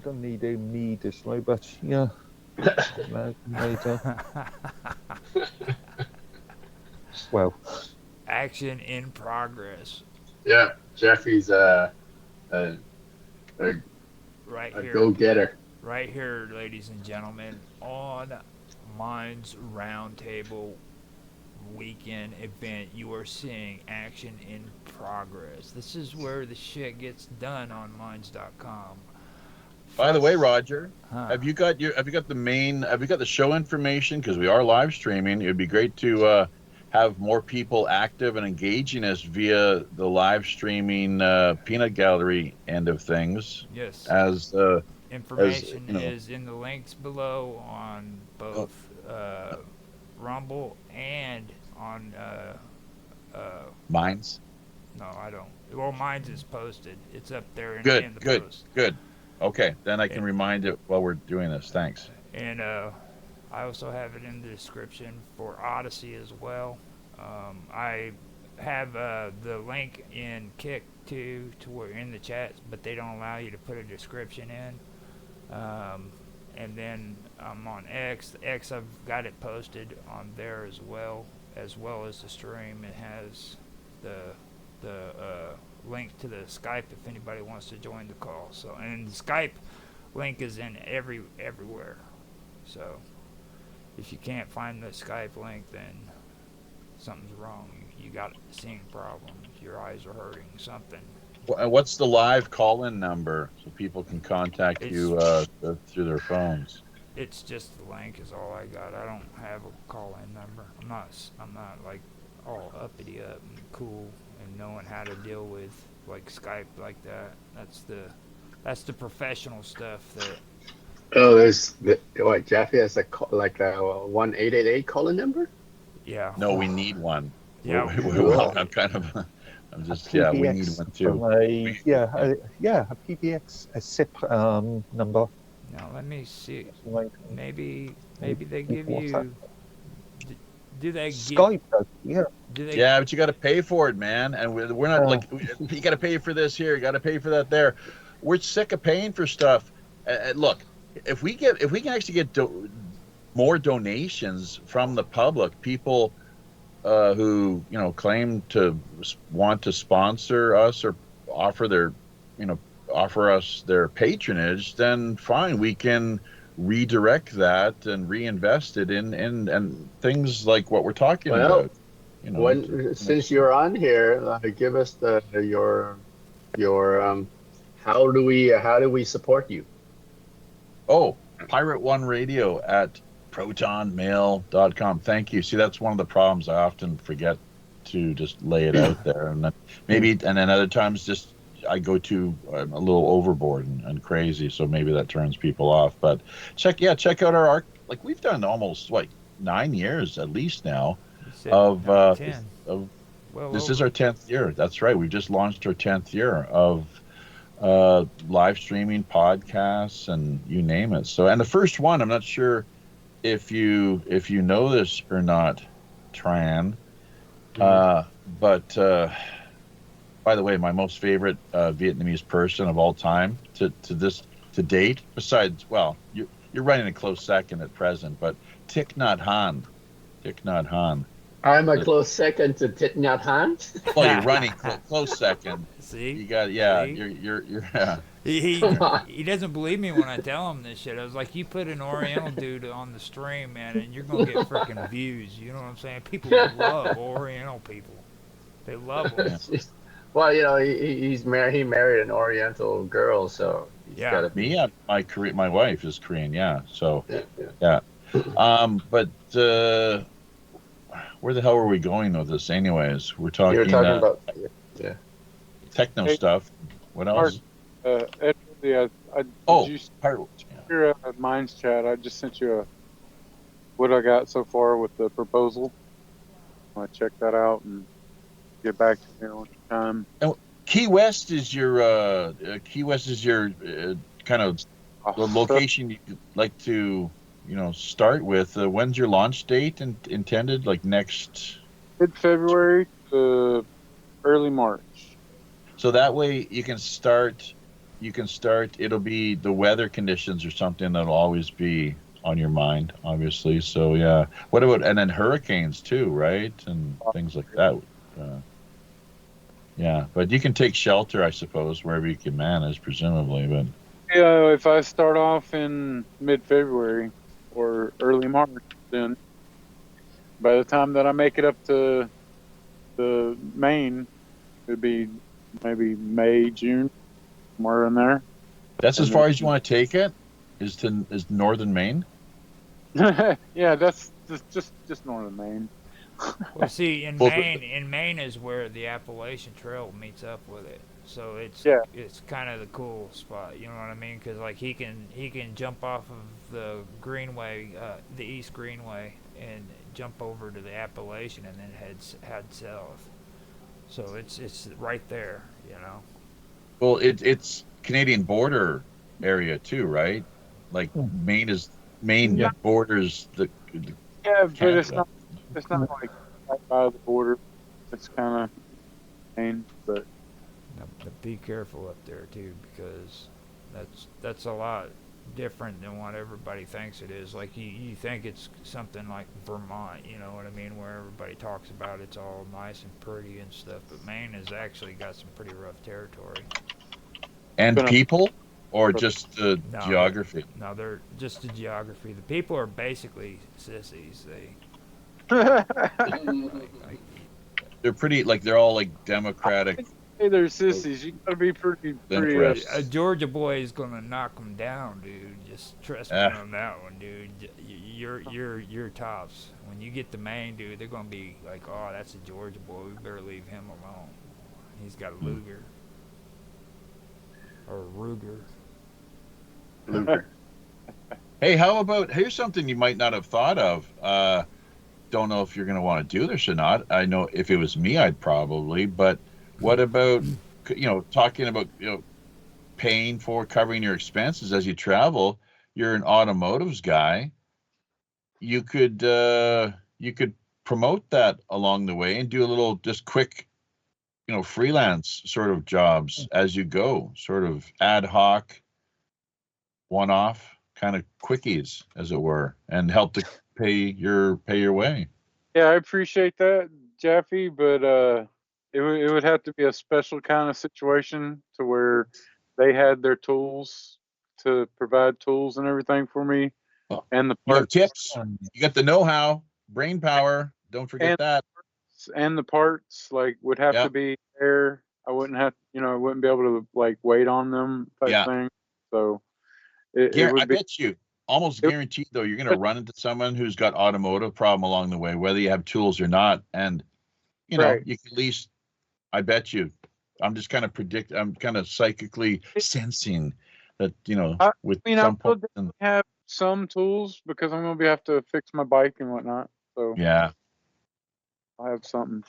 don't need a immediately, but yeah. Later. Well, Action in progress. Yeah, Jeffrey's a Right here. go-getter. Right here, ladies and gentlemen, on Minds Roundtable weekend event, you are seeing action in progress. This is where the shit gets done on Minds.com. By the way, Roger, have you got the show information? Because we are live streaming. It would be great to have more people active and engaging us via the live streaming peanut gallery end of things. Yes. Information is in the links below on both Rumble and on Minds. No, I don't. Well, Minds is posted. It's up there in the post. Good. Okay, then I can remind it while we're doing this. Thanks. And I also have it in the description for Odyssey as well. I have the link in Kick too, to where in the chat, but they don't allow you to put a description in. And then I'm on X. X, I've got it posted on there as well as the stream. It has the link to the Skype if anybody wants to join the call. So, and the Skype link is in everywhere. So, if you can't find the Skype link, then something's wrong. You got a seeing problem. Your eyes are hurting. Something. What's the live call-in number so people can contact you through their phones? It's just the link is all I got. I don't have a call-in number. I'm not like all uppity up and cool and knowing how to deal with like Skype like that. That's the professional stuff that. Oh, Jeffy has a 1-888 calling number? Yeah. No, we need one. Yeah. I'm just we need one too. A PBX a SIP number. Now let me see. Maybe they give you. Do they Skype? Yeah. Yeah, but you got to pay for it, man. And we're not like you got to pay for this here, you got to pay for that there. We're sick of paying for stuff. Look, if we can actually get more donations from the public, people who claim to want to sponsor us or offer us their patronage, then fine, we can redirect that and reinvest it in things like what we're talking about. Since you're on here, give us your how do we support you? Oh, Pirate One Radio at protonmail.com. Thank you. See, that's one of the problems. I often forget to just lay it out there, and then other times just I go to a little overboard and crazy, so maybe that turns people off. But check out our arc. Like, we've done almost 9 years at least now of 10. This is our 10th year. That's right. We just launched our 10th year of live streaming podcasts and you name it. So, and the first one, I'm not sure if you know this or not, Tran, but by the way, my most favorite Vietnamese person of all time to date, besides, well, you're running a close second at present, but Thich Nhat Hanh. I'm a close second to Thich Nhat Hanh. Well, you're running close second. See, you got See? You're. He doesn't believe me when I tell him this shit. I was like, you put an Oriental dude on the stream, man, and you're gonna get freaking views. You know what I'm saying? People love Oriental people. They love them. Well, he's married. He married an Oriental girl, so he's gotta be. My wife is Korean. Yeah. So yeah. But where the hell were we going with this? Anyways, we're talking. You're talking about techno stuff. What else? Pirate. your Minds chat. I just sent you what I got so far with the proposal. I check that out and get back to me on time. Key West is your kind of the location you'd like to start with. When's your launch date intended? Like next Mid-February to early March. So that way you can start. It'll be the weather conditions or something that'll always be on your mind, obviously. So yeah. What about and then hurricanes too, right? And things like that. Yeah, but you can take shelter, I suppose, wherever you can manage, presumably. But Yeah, if I start off in mid-February or early March, then by the time that I make it up to the Maine, it'd be maybe May, June, somewhere in there. that's as far as you want to take it. Is northern Maine? Yeah, that's just northern Maine. Well, see, in Maine is where the Appalachian Trail meets up with it. So it's kind of the cool spot, you know what I mean? Because like he can jump off of the Greenway, the East Greenway, and jump over to the Appalachian and then head south. So it's right there, you know. Well, it's Canadian border area too, right? Like Maine borders the Yeah, Canada. but it's not like right by the border. It's kind of Maine, but be careful up there too, because that's a lot different than what everybody thinks it is. Like you think it's something like Vermont, you know what I mean, where everybody talks about it's all nice and pretty and stuff, but Maine has actually got some pretty rough territory. And people, or just the geography? No, they're just the geography. The people are basically sissies. They're pretty, like they're all like democratic. Hey, they're sissies. You gotta be pretty. A Georgia boy is gonna knock them down, dude. Just trust me on that one, dude. You're tops. When you get to Maine, dude, they're gonna be like, oh, that's a Georgia boy. We better leave him alone. He's got a Luger or a Ruger. Hey, here's something you might not have thought of. Don't know if you're going to want to do this or not. I know if it was me, I'd probably. But what about, talking about, paying for covering your expenses as you travel? You're an automotives guy. You could promote that along the way and do a little just quick, freelance sort of jobs as you go, sort of ad hoc, one-off kind of quickies, as it were, and help to pay your way. Yeah, I appreciate that, Jeffy, but it would have to be a special kind of situation to where they had their tools to provide tools and everything for me, and the parts. You have tips. You got the know-how, brain power. Don't forget that. And the parts would have to be there. I wouldn't have, I wouldn't be able to wait on them type thing. So I bet you almost guaranteed though you're going to run into someone who's got automotive problem along the way, whether you have tools or not, and you can at least. I bet you. I'm just kind of I'm kind of psychically sensing that with some point. I have some tools because I'm going to have to fix my bike and whatnot. So yeah, I have something.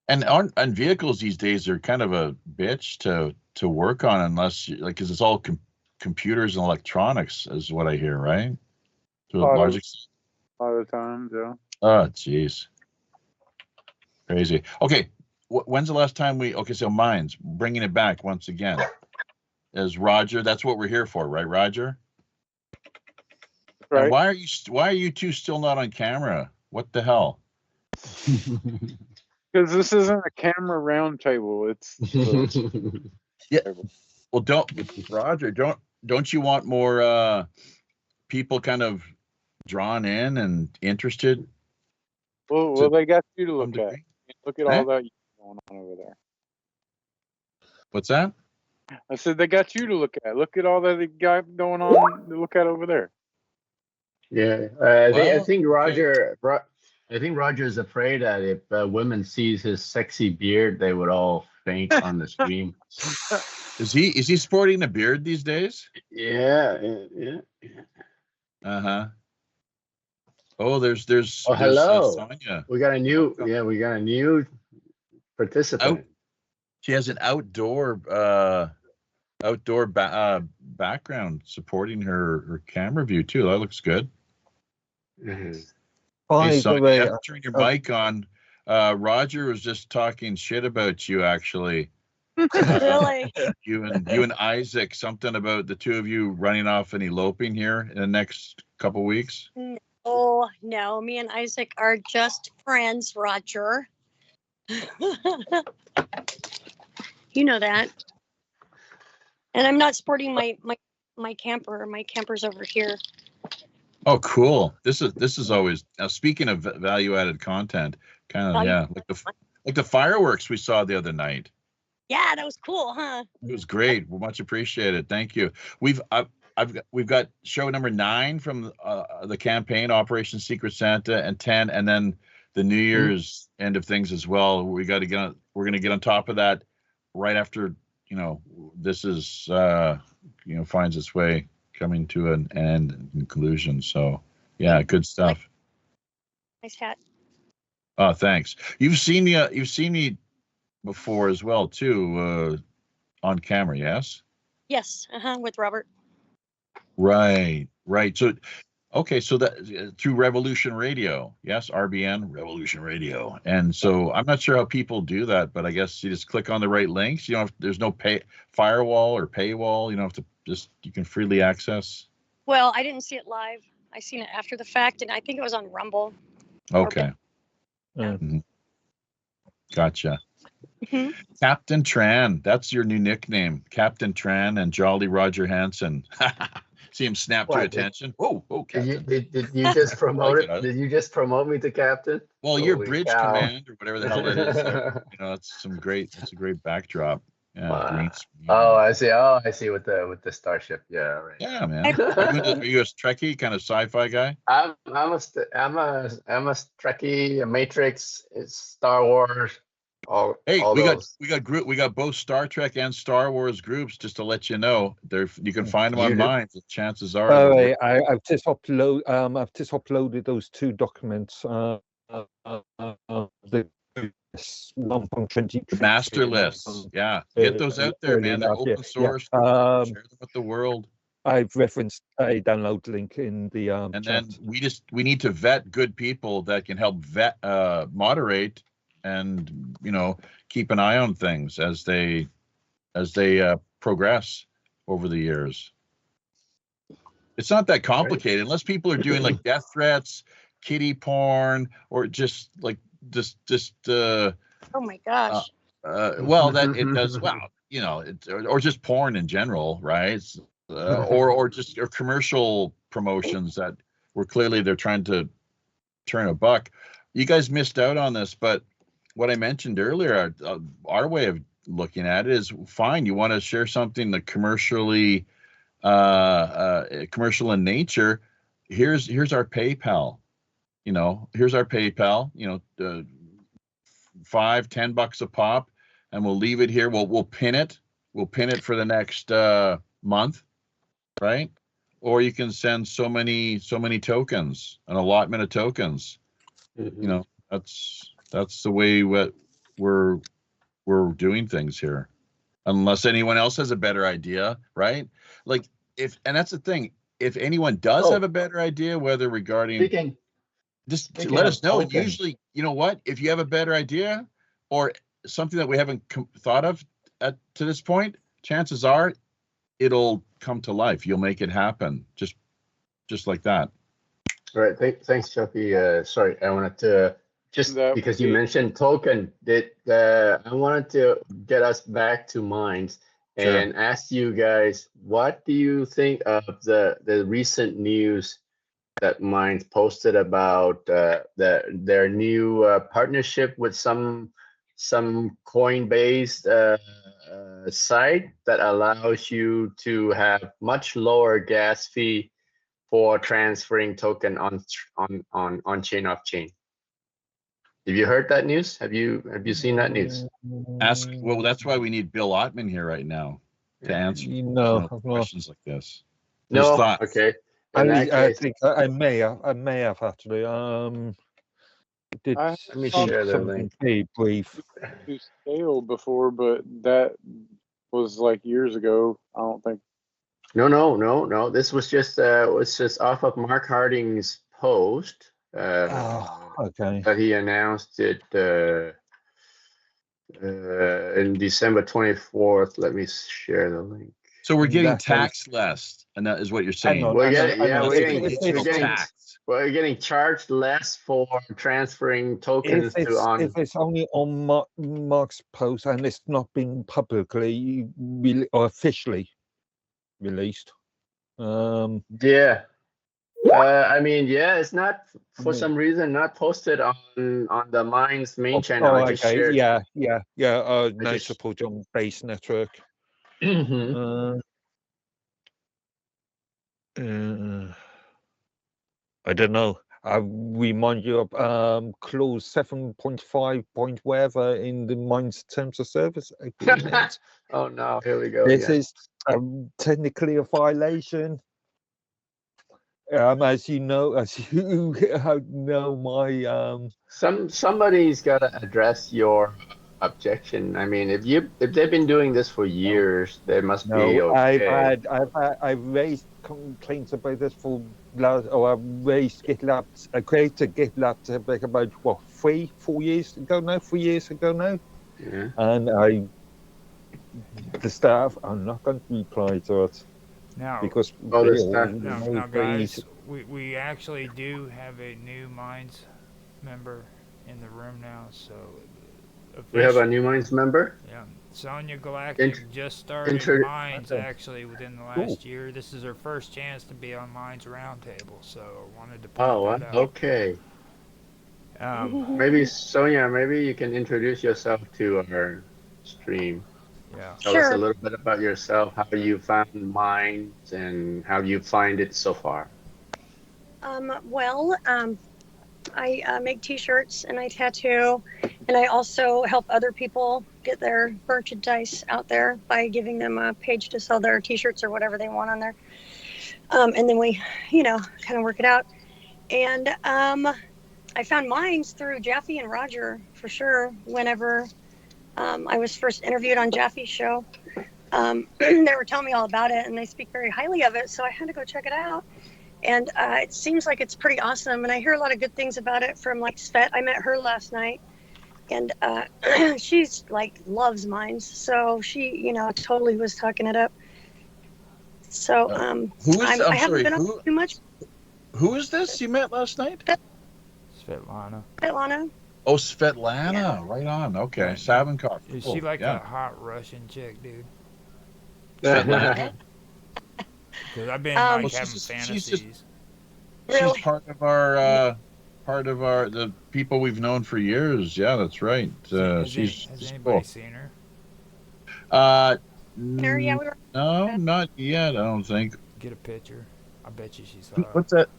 And vehicles these days are kind of a bitch to work on unless because it's all computers and electronics is what I hear, right? To a large extent. A lot of the times, yeah. Oh, jeez. Crazy. Okay, when's the last time so Minds, bringing it back once again. As Roger, that's what we're here for, right, Roger? Right. And why are you two still not on camera? What the hell? Because this isn't a camera round table. It's yeah. Well, Roger, don't you want more people kind of drawn in and interested? Well, they got you to look at. Look at all that going on over there. What's that? I said they got you to look at. Look at all that they got going on to look at over there. Yeah, I think Roger. I think Roger is afraid that if women sees his sexy beard, they would all faint on the screen. Is he sporting a beard these days? Yeah. Uh-huh. Oh, there's Oh, hello. Sonia. We got a new participant. She has an outdoor background supporting her camera view too. That looks good. Mhm. Hey, By the Sonia, way, you have to turn your mic on. Roger was just talking shit about you, actually. Really? You and Isaac, something about the two of you running off and eloping here in the next couple weeks. Oh, no. Me and Isaac are just friends, Roger. You know that. And I'm not sporting my camper. My camper's over here. Oh, cool! This is always now. Speaking of value-added content, kind of like the fireworks we saw the other night. Yeah, that was cool, huh? It was great. Well, much appreciated. Thank you. We've got show number 9 from the campaign, Operation Secret Santa, and 10, and then the New Year's end of things as well. We're going to get on top of that right after this is finds its way coming to an end and conclusion. So yeah, good stuff. Nice hat. Oh, thanks. You've seen me before as well too, on camera, yes? Yes, with Robert. Right. So okay, so that through Revolution Radio, yes, RBN Revolution Radio. And so I'm not sure how people do that, but I guess you just click on the right links. There's no firewall or paywall. You don't have to you can freely access. Well, I didn't see it live. I seen it after the fact, and I think it was on Rumble. Okay. Yeah. Mm-hmm. Gotcha. Mm-hmm. Captain Tran, that's your new nickname, Captain Tran and Jolly Roger Hanson. See him snap to attention. Whoa, Captain. Did you just promote like it? Did you just promote me to captain? Well, Holy you're bridge cow. command or whatever the hell it is. It's a great backdrop. Yeah. Wow. Green screen. Oh, I see. With the starship. Yeah, right. Yeah, man. Are you a Trekkie kind of sci-fi guy? I'm a Trekkie, a Matrix, it's Star Wars. All we got both Star Trek and Star Wars groups. Just to let you know, you can find them online. The chances are. I've just uploaded those 2 documents. The 1.20 master lists. Yeah, get those out there, man. They're open source. Share them with the world. I've referenced a download link in the and chat. then we need to vet good people that can help moderate and keep an eye on things as they progress over the years. It's not that complicated unless people are doing like death threats, kiddie porn, or just oh my gosh. Well, that it does or just porn in general, right? Or commercial promotions that were clearly they're trying to turn a buck. You guys missed out on this, but what I mentioned earlier, our way of looking at it is fine. You want to share something that commercially commercial in nature. Here's our PayPal. Here's our PayPal. $5-10 a pop, and we'll leave it here. We'll pin it. We'll pin it for the next month, right? Or you can send so many tokens, an allotment of tokens. Mm-hmm. That's the way we're doing things here. Unless anyone else has a better idea, right? And that's the thing. If anyone does have a better idea, whether regarding just let us know. And usually, you know what? If you have a better idea or something that we haven't thought of to this point, chances are it'll come to life. You'll make it happen, just like that. All right. Thanks, Chucky. Sorry, I wanted to because you mentioned token. I wanted to get us back to Minds and ask you guys, what do you think of the recent news that Minds posted about their new partnership with some coin-based site that allows you to have much lower gas fee for transferring token on chain off chain? Have you heard that news? Have you seen that news? Well, that's why we need Bill Ottman here right now. to answer No, no. questions like this. Just No. thought. Okay. In that I case, think I may have actually. Did I let me talked share the something link. very brief. to scale before, but that was like years ago. I don't think. No. This was just off of Mark Harding's post Oh, okay. that he announced it in December 24th. Let me share the link. So we're In getting that case, taxed less, and that is what you're hang saying. on, We're hang on, getting, hang yeah, on. Less digital tax. we're getting charged less for transferring tokens If it's only on Mark's post and it's not been publicly or officially released, yeah. I mean, yeah, it's not for some reason not posted on the Minds main channel. I just okay, shared. yeah. I No just. support on base network. Mhm. I don't know. I remind you of clause 7.5 point whatever in the Mines Terms of Service agreement. Oh no, here we go. This Yeah. is technically a violation. As you know my Somebody's got to address your objection. I mean, if they've been doing this for years, they must be no, okay. I've raised complaints about this for I've raised GitLab. I created GitLab about 4 years ago now. 3 years ago now, Yeah. and the staff are not going to reply to it Now, because the staff. now, guys, we actually do have a new Minds member in the room now, so We have a new Minds member. Yeah, Sonia Galactic just started Minds actually within the last year. This is her first chance to be on Minds Roundtable, so I wanted to point that out. Okay. Maybe Sonia, maybe you can introduce yourself to our stream. Yeah. Tell us a little bit about yourself, how you found Minds, and how you find it so far. Well, I make t-shirts and I tattoo, and I also help other people get their merchandise out there by giving them a page to sell their t-shirts or whatever they want on there. And then we, kind of work it out. And I found Minds through Jaffe and Roger for sure. Whenever I was first interviewed on Jaffe's show, they were telling me all about it, and they speak very highly of it. So I had to go check it out. And it seems like it's pretty awesome. And I hear a lot of good things about it from like Svet. I met her last night, and she's like loves Minds. So she, totally was talking it up. So I haven't been on too much. Who is this you met last night? Svetlana. Oh, Svetlana. Yeah. Right on. Okay. Savinkov. Is she like a hot Russian chick, dude? Svetlana. Because I've been having fantasies. She's part of our the people we've known for years. Yeah, that's right. Has anybody seen her? No, not yet. I don't think. Get a picture. I bet you she's hot. What's that?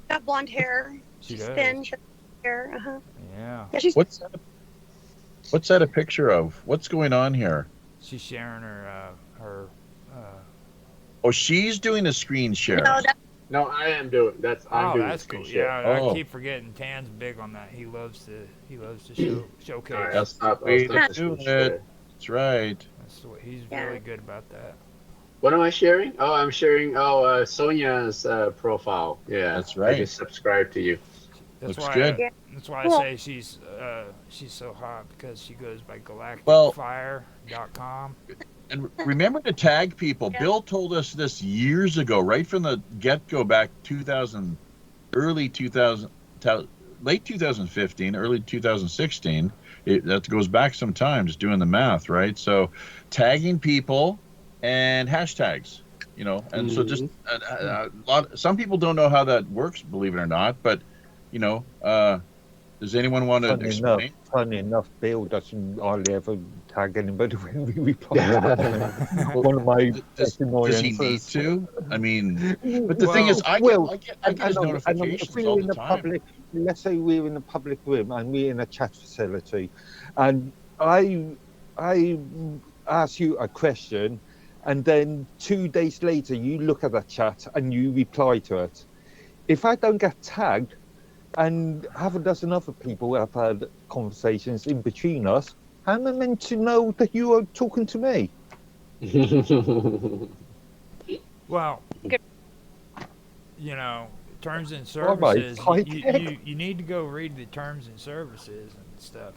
Got blonde hair. She's thin. She has hair. Yeah. She's. What's that a picture of? What's going on here? She's sharing her Oh, she's doing a screen share. No, I am doing. That's cool. Yeah, I keep forgetting. Tan's big on that. He loves to showcase. Right, I'll stop the share. That's right. He's really good about that. What am I sharing? Oh, I'm sharing. Sonia's profile. Yeah, that's right. I just subscribed to you. That's Looks good. That's why I say she's so hot, because she goes by galacticfire.com. And remember to tag people. Yeah. Bill told us this years ago, right from the get-go, back late 2015, early 2016. That goes back some time, just doing the math, right? So tagging people and hashtags, and so just some people don't know how that works, believe it or not, but does anyone want to explain? Funny enough, Bill doesn't hardly ever tag anybody when we reply. One of my does he need to? I mean, but the thing is, I get his notifications all the time. Let's say we're in a public room and we're in a chat facility, and I ask you a question, and then 2 days later you look at that chat and you reply to it. If I don't get tagged, and half a dozen other people have had conversations in between us, how am I meant to know that you are talking to me? Well, you know, terms and All right, services. You need to go read the terms and services and stuff,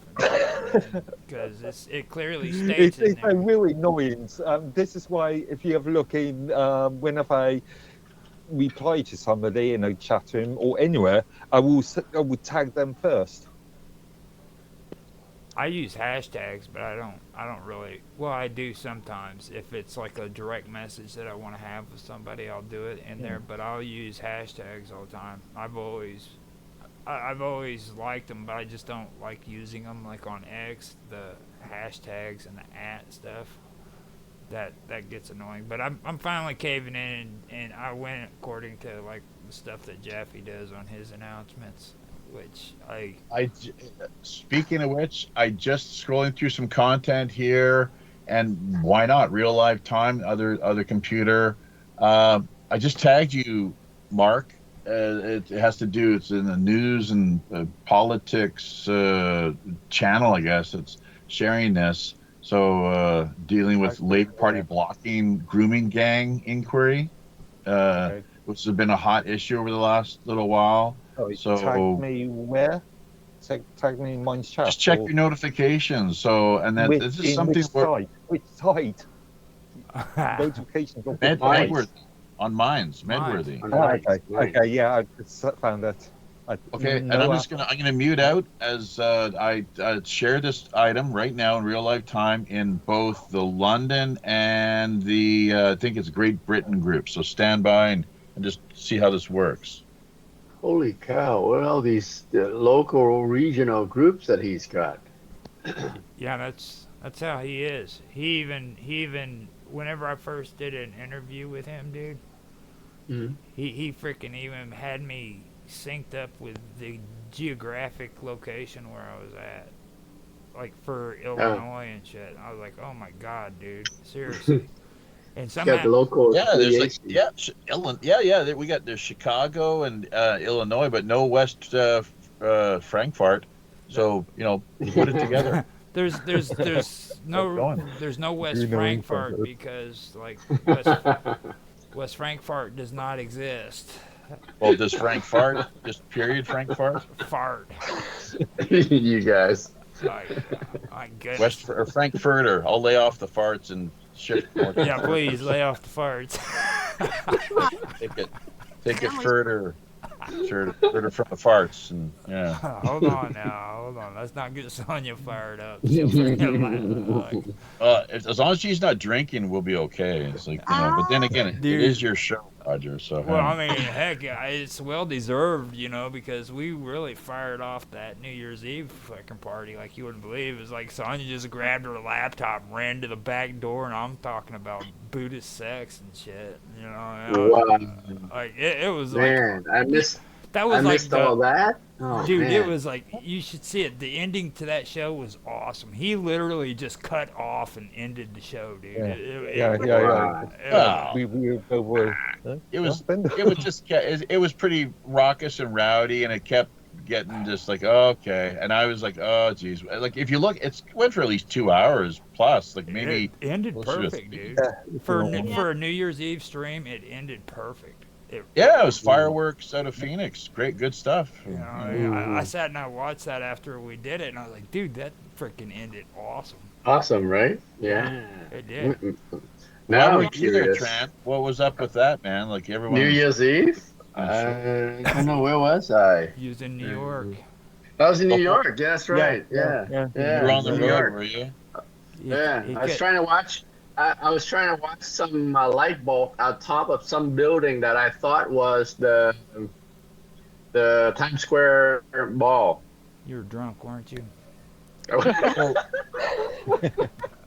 because it clearly states It's in a there. real annoyance. This is why, if you have a look in, whenever I reply to somebody in a chat room or anywhere, I will tag them first. I use hashtags, but I don't really. Well, I do sometimes. If it's like a direct message that I want to have with somebody, I'll do it in there. But I'll use hashtags all the time. I've always liked them, but I just don't like using them. Like on X, the hashtags and the @ stuff. That gets annoying. But I'm finally caving in, and I went according to like the stuff that Jaffe does on his announcements. Which speaking of which, I just scrolling through some content here, and why not real life time, other computer. I just tagged you, Mark. It has to do. It's in the news and politics channel, I guess. It's sharing this. So dealing with Labour Party blocking grooming gang inquiry, which has been a hot issue over the last little while. So tag me where? Tag me in Mine's chat. Just check your notifications. So, and then this is something which site? Notifications on Medworthy, on Mines, Medworthy. Okay, yeah, I found that. Okay, and I'm gonna mute out as I share this item right now in real life time in both the London and the I think it's Great Britain group. So stand by and just see how this works. Holy cow! What are all these local, regional groups that he's got? Yeah, that's how he is. He even whenever I first did an interview with him, dude, he freaking even had me synced up with the geographic location where I was at, like for Illinois and shit. I was like, oh my god, dude, seriously. And somehow, got local. There's like we got there's Chicago and Illinois, but no West Frankfurt. So put it together. there's no West Frankfurt because like West Frankfurt does not exist. Well, does Frank fart? Just period Frank fart? Fart. You guys. My goodness. Frankfurter. I'll lay off the farts and shift more. Yeah, please lay off the farts. Take it further. Further from the farts and yeah. Hold on. Let's not get Sonya fired up. As long as she's not drinking, we'll be okay. It's like but then again, it is your show, Roger. So well, I mean, heck, it's well deserved, because we really fired off that New Year's Eve fucking party like you wouldn't believe. It was like Sonya just grabbed her laptop, and ran to the back door, and I'm talking about Buddhist sex and shit. Wow. Like it was man, like I missed all that. Oh, dude, man. It was like you should see it. The ending to that show was awesome. He literally just cut off and ended the show, dude. It was pretty raucous and rowdy, and it kept getting just like okay, and I was like, oh geez, like if you look, it went for at least 2 hours plus, like maybe it ended perfect, dude. For a New Year's Eve stream, it ended perfect. It was fireworks out of Phoenix. Great, good stuff. I sat and I watched that after we did it, and I was like, dude, that freaking ended awesome. Awesome, right? Yeah. It did. Now I'm curious. What was up with that, man? Like everyone. New Year's Eve? I don't know, where was I? You was in New York. I was in New York. Yeah, that's right. Yeah. You were on the road, were you? Yeah. I was trying to watch. I was trying to watch some light bulb on top of some building that I thought was the Times Square Mall. You were drunk, weren't you?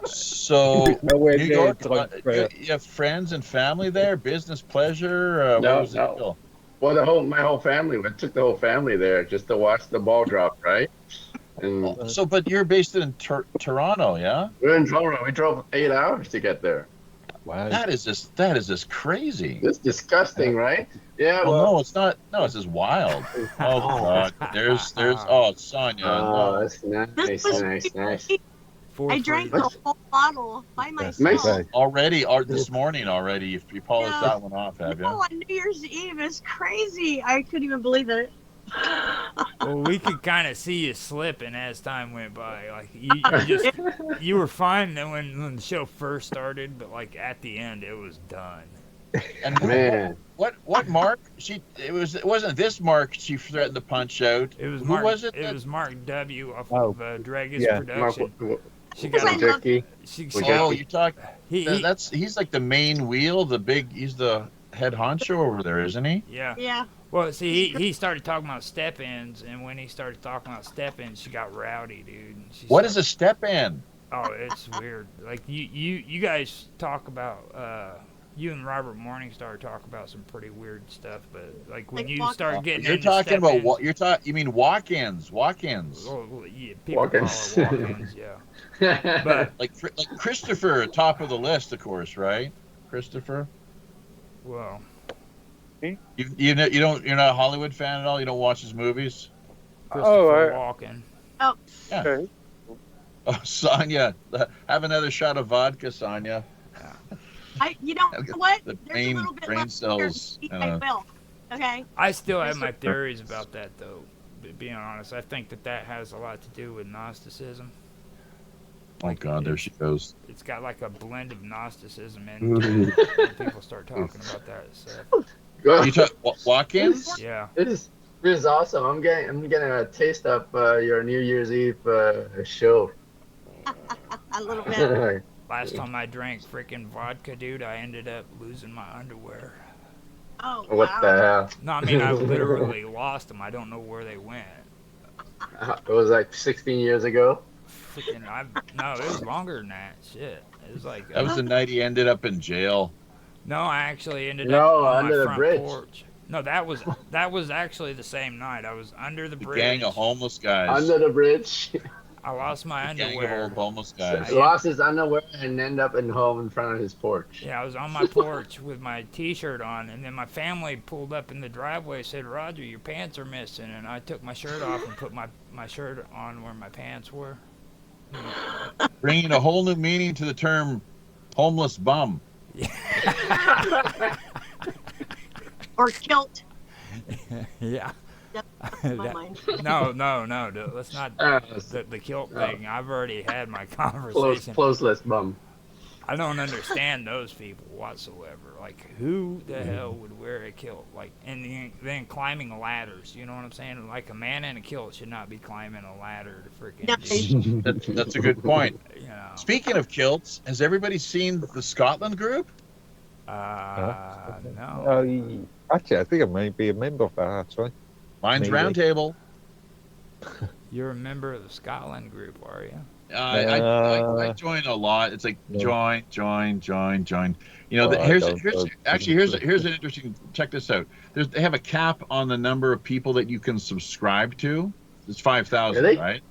So New York, you have friends and family there, business, pleasure. No, what was the deal? Well, my whole family. I took the whole family there just to watch the ball drop, right? And but you're based in Toronto, yeah? We're in Toronto. We drove 8 hours to get there. Wow. That is just crazy. It's disgusting, right? Yeah. Well, Well, no, it's not. No, it's just wild. Oh God, there's Sonya. oh, No, that's nice, This was nice. I drank free. the whole bottle by Nice. myself. already, this morning already. You polished Yeah. that one off, have you? No, on New Year's Eve is crazy. I couldn't even believe it. Well, we could kind of see you slipping as time went by. Like you were fine then when the show first started, but like at the end, it was done. And Man, what Mark? It wasn't this Mark she threatened to punch out. It was Who Mark. was it? It was Mark W. off Oh, of Dragus yeah. Mark, Production. She Because I got love Jackie. she, We she got- Oh, you talk. he He's like the main wheel, he's the head honcho over there, isn't he? yeah. Yeah. Well, see, he started talking about step-ins, and when he started talking about step-ins, she got rowdy, dude. What is a step in? Oh, it's weird. Like you guys talk about you and Robert Morningstar talk about some pretty weird stuff, but like when Like you walk- start getting You're into talking about step-ins- what? You mean walk-ins? Oh, well, yeah, people Walk-ins. call it walk-ins, yeah. But Like Christopher, top of the list, of course, right? Christopher. well, You're not a Hollywood fan at all. You don't watch his movies. Christopher Walken. Okay. Oh, Sonya, have another shot of vodka, Sonya. You know what? The There's a little bit brain left cells. here. I will. Okay. I still have my theories about that, though. Being honest, I think that has a lot to do with Gnosticism. Oh God, there she goes. It's got like a blend of Gnosticism in it when people start talking about that stuff. You talk walk-ins? Yeah. This is awesome. I'm getting a taste of your New Year's Eve show. A little bit. Last time I drank freaking vodka, dude, I ended up losing my underwear. Oh, What wow. the hell? No, I mean, I literally lost them. I don't know where they went. It was like 16 years ago. Freaking, no, it was longer than that. Shit. It was like, That was the night he ended up in jail. no, I actually ended No, up on under my the front bridge. porch. No, that was actually the same night. I was under the The bridge. gang of homeless guys. Under the bridge. I lost my Gang of underwear. old homeless guys. Lost his underwear and ended up in home in front of his porch. Yeah, I was on my porch with my T-shirt on, and then my family pulled up in the driveway, said, "Roger, your pants are missing," and I took my shirt off and put my shirt on where my pants were. Bringing a whole new meaning to the term homeless bum. Or kilt. Yeah. In my mind. No, dude, let's not the kilt thing. I've already had my conversation. Closeless bum. I don't understand those people whatsoever. Like, who the hell would wear a kilt? Like, and then climbing ladders. You know what I'm saying? Like, a man in a kilt should not be climbing a ladder to freaking. That's a good point. You know. Speaking of kilts, has everybody seen the Scotland group? No. Actually, I think I may be a member of that, actually. Mine's Maybe. Roundtable. You're a member of the Scotland group, are you? I join a lot. It's like join. You know, here's an interesting. Check this out. They have a cap on the number of people that you can subscribe to. It's 5,000, Really? right?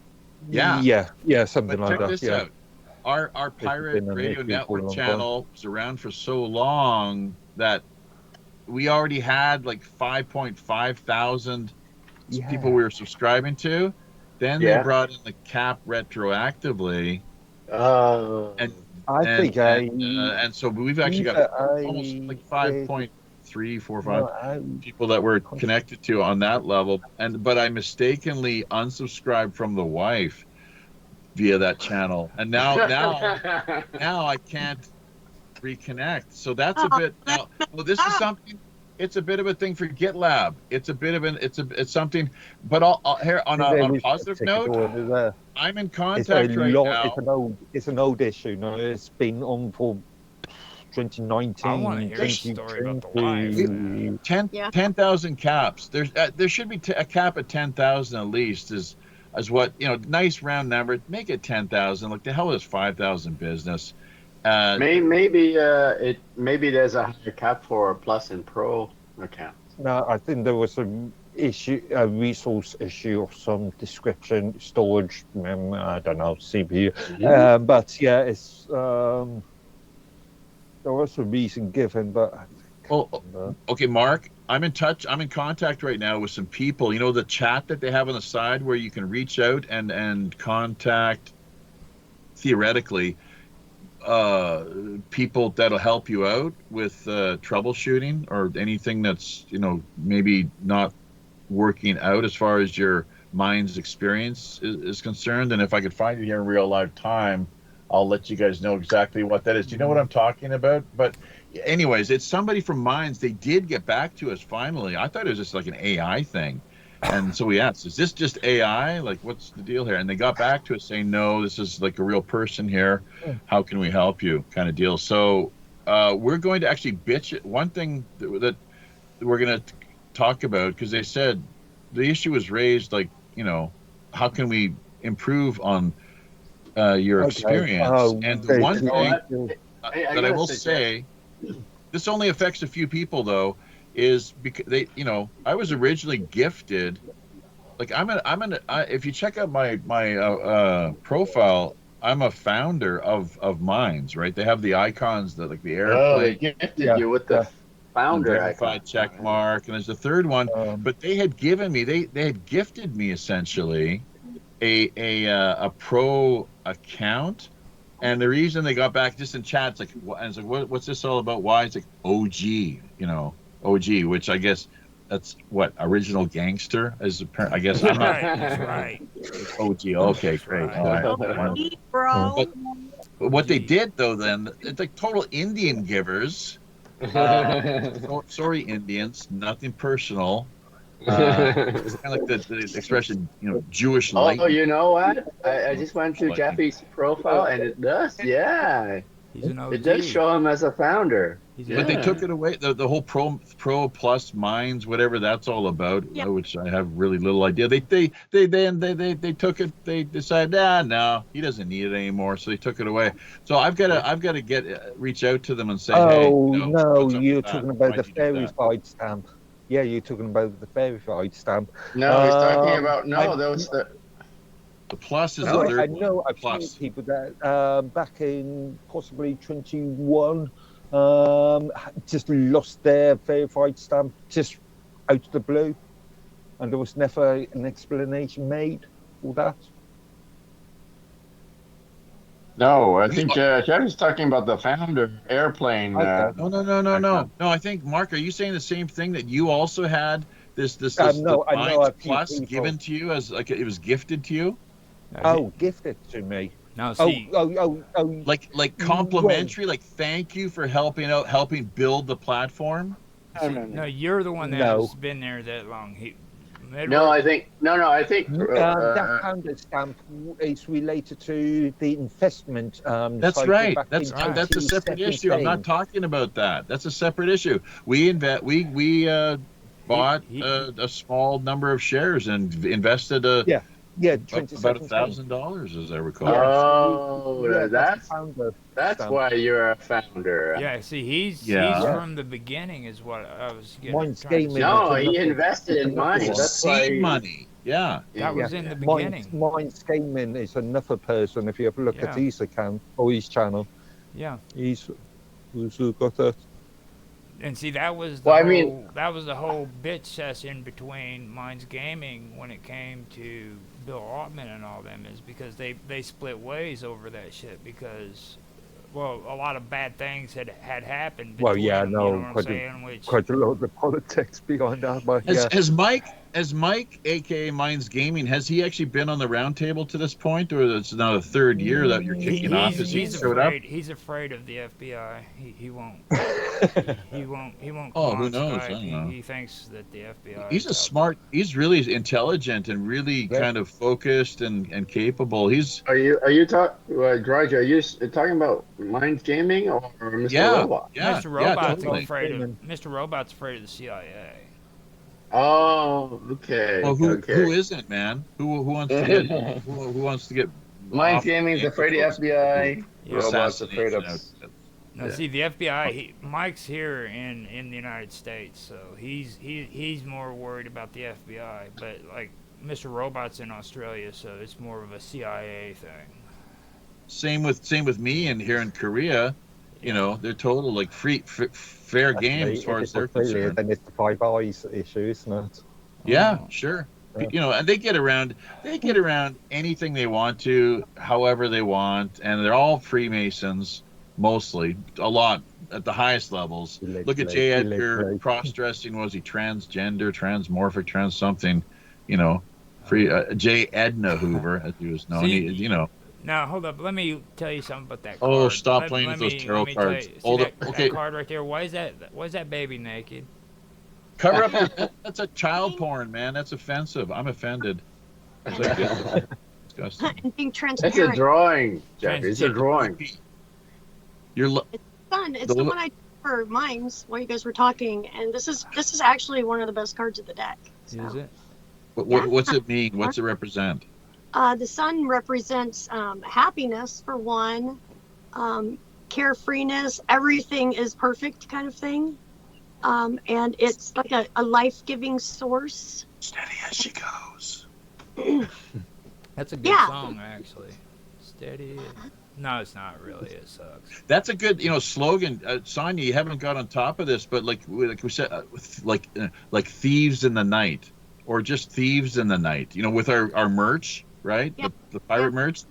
Yeah. Yeah, something But like check that. this Yeah. out. Our pirate been on radio YouTube for a network long channel was around for so long that we already had like 5.5 thousand people we were subscribing to. Then they brought in the cap retroactively, and so we've actually got almost like 5.3, 4, 5 people that we're connected to on that level. But I mistakenly unsubscribed from the wife via that channel, and now I can't reconnect. So that's a bit. Well, this is something. It's a bit of a thing for GitLab. It's a bit of it's something. But here on a positive note, I'm in contact right now. It's an old issue. No, it's been on for 2019. I want to hear a story about the wife. 10,000 caps. There should be a cap at 10,000 at least. Is what, you know, nice round number. Make it 10,000. Like, the hell is 5,000 business? Maybe there's a higher cap for Plus and Pro accounts. No, I think there was a resource issue of some description, storage, I don't know, CPU. But yeah, it's there was a reason given, but Well, okay, Mark, I'm in touch. I'm in contact right now with some people. You know the chat that they have on the side where you can reach out and contact theoretically people that'll help you out with troubleshooting or anything that's maybe not working out as far as your mind's experience is concerned. And if I could find it here in real live time, I'll let you guys know exactly what that is. Do you know what I'm talking about? But anyways, it's somebody from Minds. They did get back to us finally. I thought it was just like an AI thing. And so we asked, is this just AI? Like, what's the deal here? And they got back to us saying, no, this is like a real person here. How can we help you? Kind of deal. So we're going to actually bitch it. One thing that we're going to talk about, because they said the issue was raised, like, how can we improve on your experience? And the one thing that I will say, this only affects a few people though, is because they, I was originally gifted. Like if you check out my profile, I'm a founder of Minds, right? They have the icons that like the airplane. Oh, they gifted you with the founder verified check mark, and there's a third one. But they had given me, they had gifted me essentially a pro account. And the reason they got back just in chat, it's like, and it's like, what's this all about? Why? It's like OG, OG, which I guess that's what original gangster is. I guess I'm not. That's right. OG. Okay, great. Right. Bro. But what they did though, then it's like total Indian givers. Sorry, Indians. Nothing personal. It's kind of like the expression, Jewish light. Oh, you know what? I just went to Jeffy's profile, and it does. Yeah, he's an OG. It does show him as a founder. But they took it away. The whole pro plus Minds, whatever that's all about, which I have really little idea. They took it. They decided, no, he doesn't need it anymore, so they took it away. So I've got to reach out to them and say, hey, no, you're talking about the verified stamp. Yeah, you're talking about the verified stamp. No, he's talking about those the plus is the third. I know I've plus. seen people that back in possibly 21 just lost their verified stamp just out of the blue, and there was never an explanation made for that. No, I think Jeffy's talking about the founder airplane. No. No, I think, Mark, are you saying the same thing, that you also had this no, I know plus given to you as like it was gifted to you? Gifted to me. No, see. Like complimentary, like thank you for helping build the platform. No, you're the one that's been there that long. I think that kind of stamp is related to the investment. That's right. That's a separate issue. I'm not talking about that. That's a separate issue. We bought a small number of shares and invested about $1,000, as I recall. Oh, that's why you're a founder. Yeah, see, he's from the beginning, is what I was getting. No, he invested in Minds. That's seed money. Yeah, that was in the beginning. Minds Gaming is another person. If you have a look at his account or his channel, he's who got that. And see, that was the whole bitch session between Minds Gaming when it came to Bill Altman and all them, is because they split ways over that shit, because a lot of bad things had happened between, quite a lot of the politics behind that. But has Mike, aka Minds Gaming, has he actually been on the roundtable to this point, or it's now the third year that you're kicking off? He's afraid of the FBI. He won't. he won't. Oh, who knows? I don't know. He thinks that the FBI. He's he's really intelligent and really kind of focused and capable. Are you talking, Roger? Are you talking about Minds Gaming or Mr. Robot? Yeah, Mr. Robot's Mr. Robot's afraid of the CIA. Oh, okay. Well, who isn't, man? Who wants to get who wants to get? Minds Gaming's afraid of FBI. Robot's afraid of. Now, see, the FBI. Mike's here in the United States, so he's more worried about the FBI. But like Mr. Robot's in Australia, so it's more of a CIA thing. Same with me, and here in Korea, You know, they're total like fair game as Actually, far if as it's they're Australia, concerned. then it's the Five Eyes issue, isn't it? Yeah, Oh. sure. Yeah. You know, and they get around anything they want to, however they want, and they're all Freemasons, mostly, a lot at the highest levels. Look at J. Edgar, Allegedly. cross-dressing, was he transgender, transmorphic, trans something, you know, free J. Edna Hoover, as he was known. See, You know, now hold up. Let me tell you something about that oh, card. stop Let, playing let with those me tarot let me tell cards. you. See Hold up, that okay, card right there? Why is that baby naked? cover up. That's a child porn, man. That's offensive. I'm offended. It's like disgusting. And being It's a transparent. drawing, Trans- Jeffrey. It's a drawing. You're Fun. It's the one I did for mines while you guys were talking, and this is actually one of the best cards of the deck. So. Is it? what's it mean? What's it represent? The sun represents happiness for one, carefreeness. Everything is perfect, kind of thing, and it's like a life-giving source. Steady as she goes. That's a good Yeah. song, actually. Steady. No, it's not really. It sucks. That's a good, slogan. Sonia, you haven't got on top of this, but like we said, like thieves in the night, or just thieves in the night. You know, with our merch, right? Yeah. The pirate merch.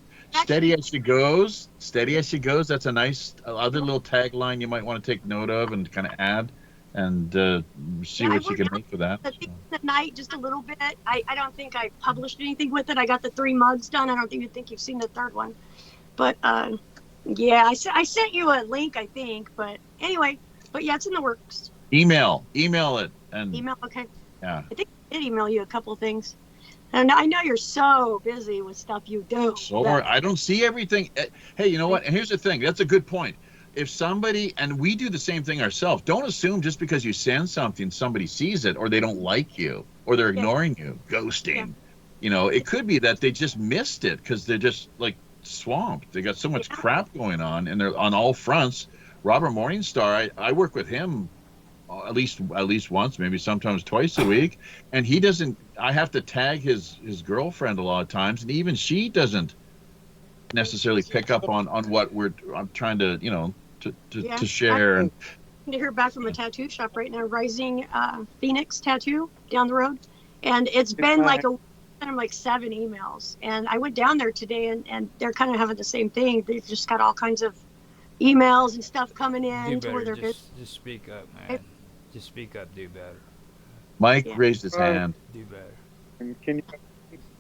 Steady as she goes. Steady as she goes. That's a nice other little tagline you might want to take note of and kind of add, and see what you can make for that. The Thief in the Night, just a little bit. I don't think I published anything with it. I got the 3 mugs done. I don't think you've seen the third one. But yeah, I sent you a link, I think. But anyway, yeah, it's in the works. Email it, and Email, okay. yeah. I think I did email you a couple of things. And I know you're so busy with stuff you do. I don't see everything. Hey, you know what? And here's the thing. That's a good point. If somebody, and we do the same thing ourselves, don't assume just because you send something, somebody sees it, or they don't like you, or they're ignoring you, ghosting. Yeah. You know, it could be that they just missed it because they're just like swamped. They got so much crap going on, and they're on all fronts. Robert Morningstar, I work with him at least once, maybe sometimes twice a week, and he doesn't. I have to tag his girlfriend a lot of times, and even she doesn't necessarily pick up on what I'm trying to to share. And I hear back from a tattoo shop right now, Rising Phoenix Tattoo down the road, and it's been like 7 emails, and I went down there today, and they're kind of having the same thing. They've just got all kinds of emails and stuff coming in Do to where better. they're Just speak up, man. Just speak up. Do better. Mike raised his hand. Do better. And can you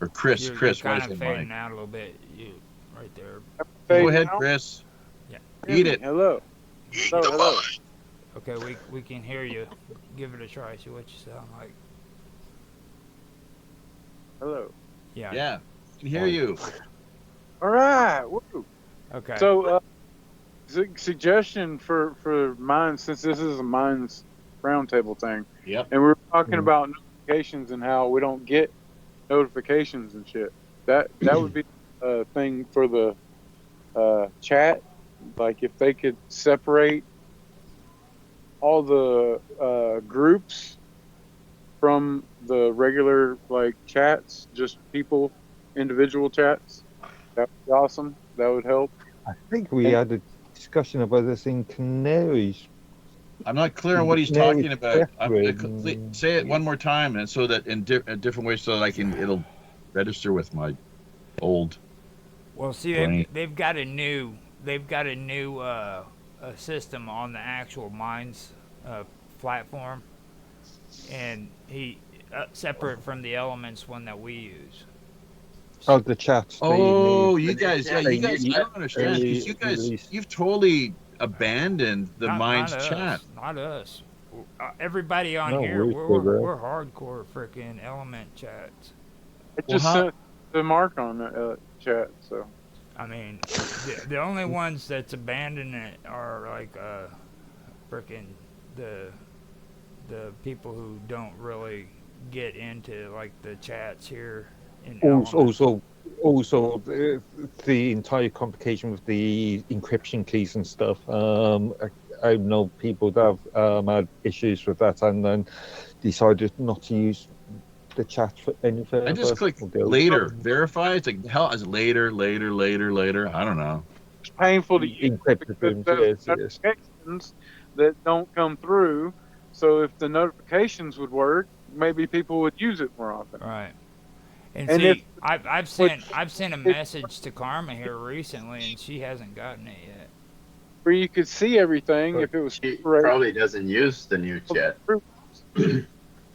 Or Chris. You're Chris, kind why of is it fading Mike? out a little bit. You right there. Go ahead, now? Chris. Yeah. Eat it. Hello. Hello. Okay, we can hear you. Give it a try. See what you sound like. Hello. Yeah. Yeah, I can hear you. All right. Woo. Okay. So, suggestion for mine, since this is a mine's roundtable thing. Yep. And we were talking about notifications and how we don't get notifications and shit. That would be a thing for the chat. Like if they could separate all the groups from the regular chats, just individual chats. That would be awesome. That would help. I think we had a discussion about this in Canaries. I'm not clear on what he's talking about. Say it one more time, and so that in a different way, so that it'll register with my old. Well, see, they've got a new system on the actual Minds platform, and he separate from the Elements one that we use. Oh, the chat. Oh, you guys! I don't understand. You've totally abandoned the Minds chat. Not us. Everybody on here, we're hardcore freaking Element chats. I just sent the mark on the chat, so. I mean, the only ones that's abandoning it are freaking the people who don't really get into the chats here. Also, the entire complication with the encryption keys and stuff. I know people that have had issues with that and then decided not to use the chat for any further. I just click later, verify. It's like hell. Is later. I don't know. it's painful to use encrypted because rooms. there's Yes, yes. notifications that don't come through. So if the notifications would work, maybe people would use it more often. Right. And And if see, I've sent a message to Karma here recently, and she hasn't gotten it yet. where you could see everything if it was He separated, probably doesn't use the new chat.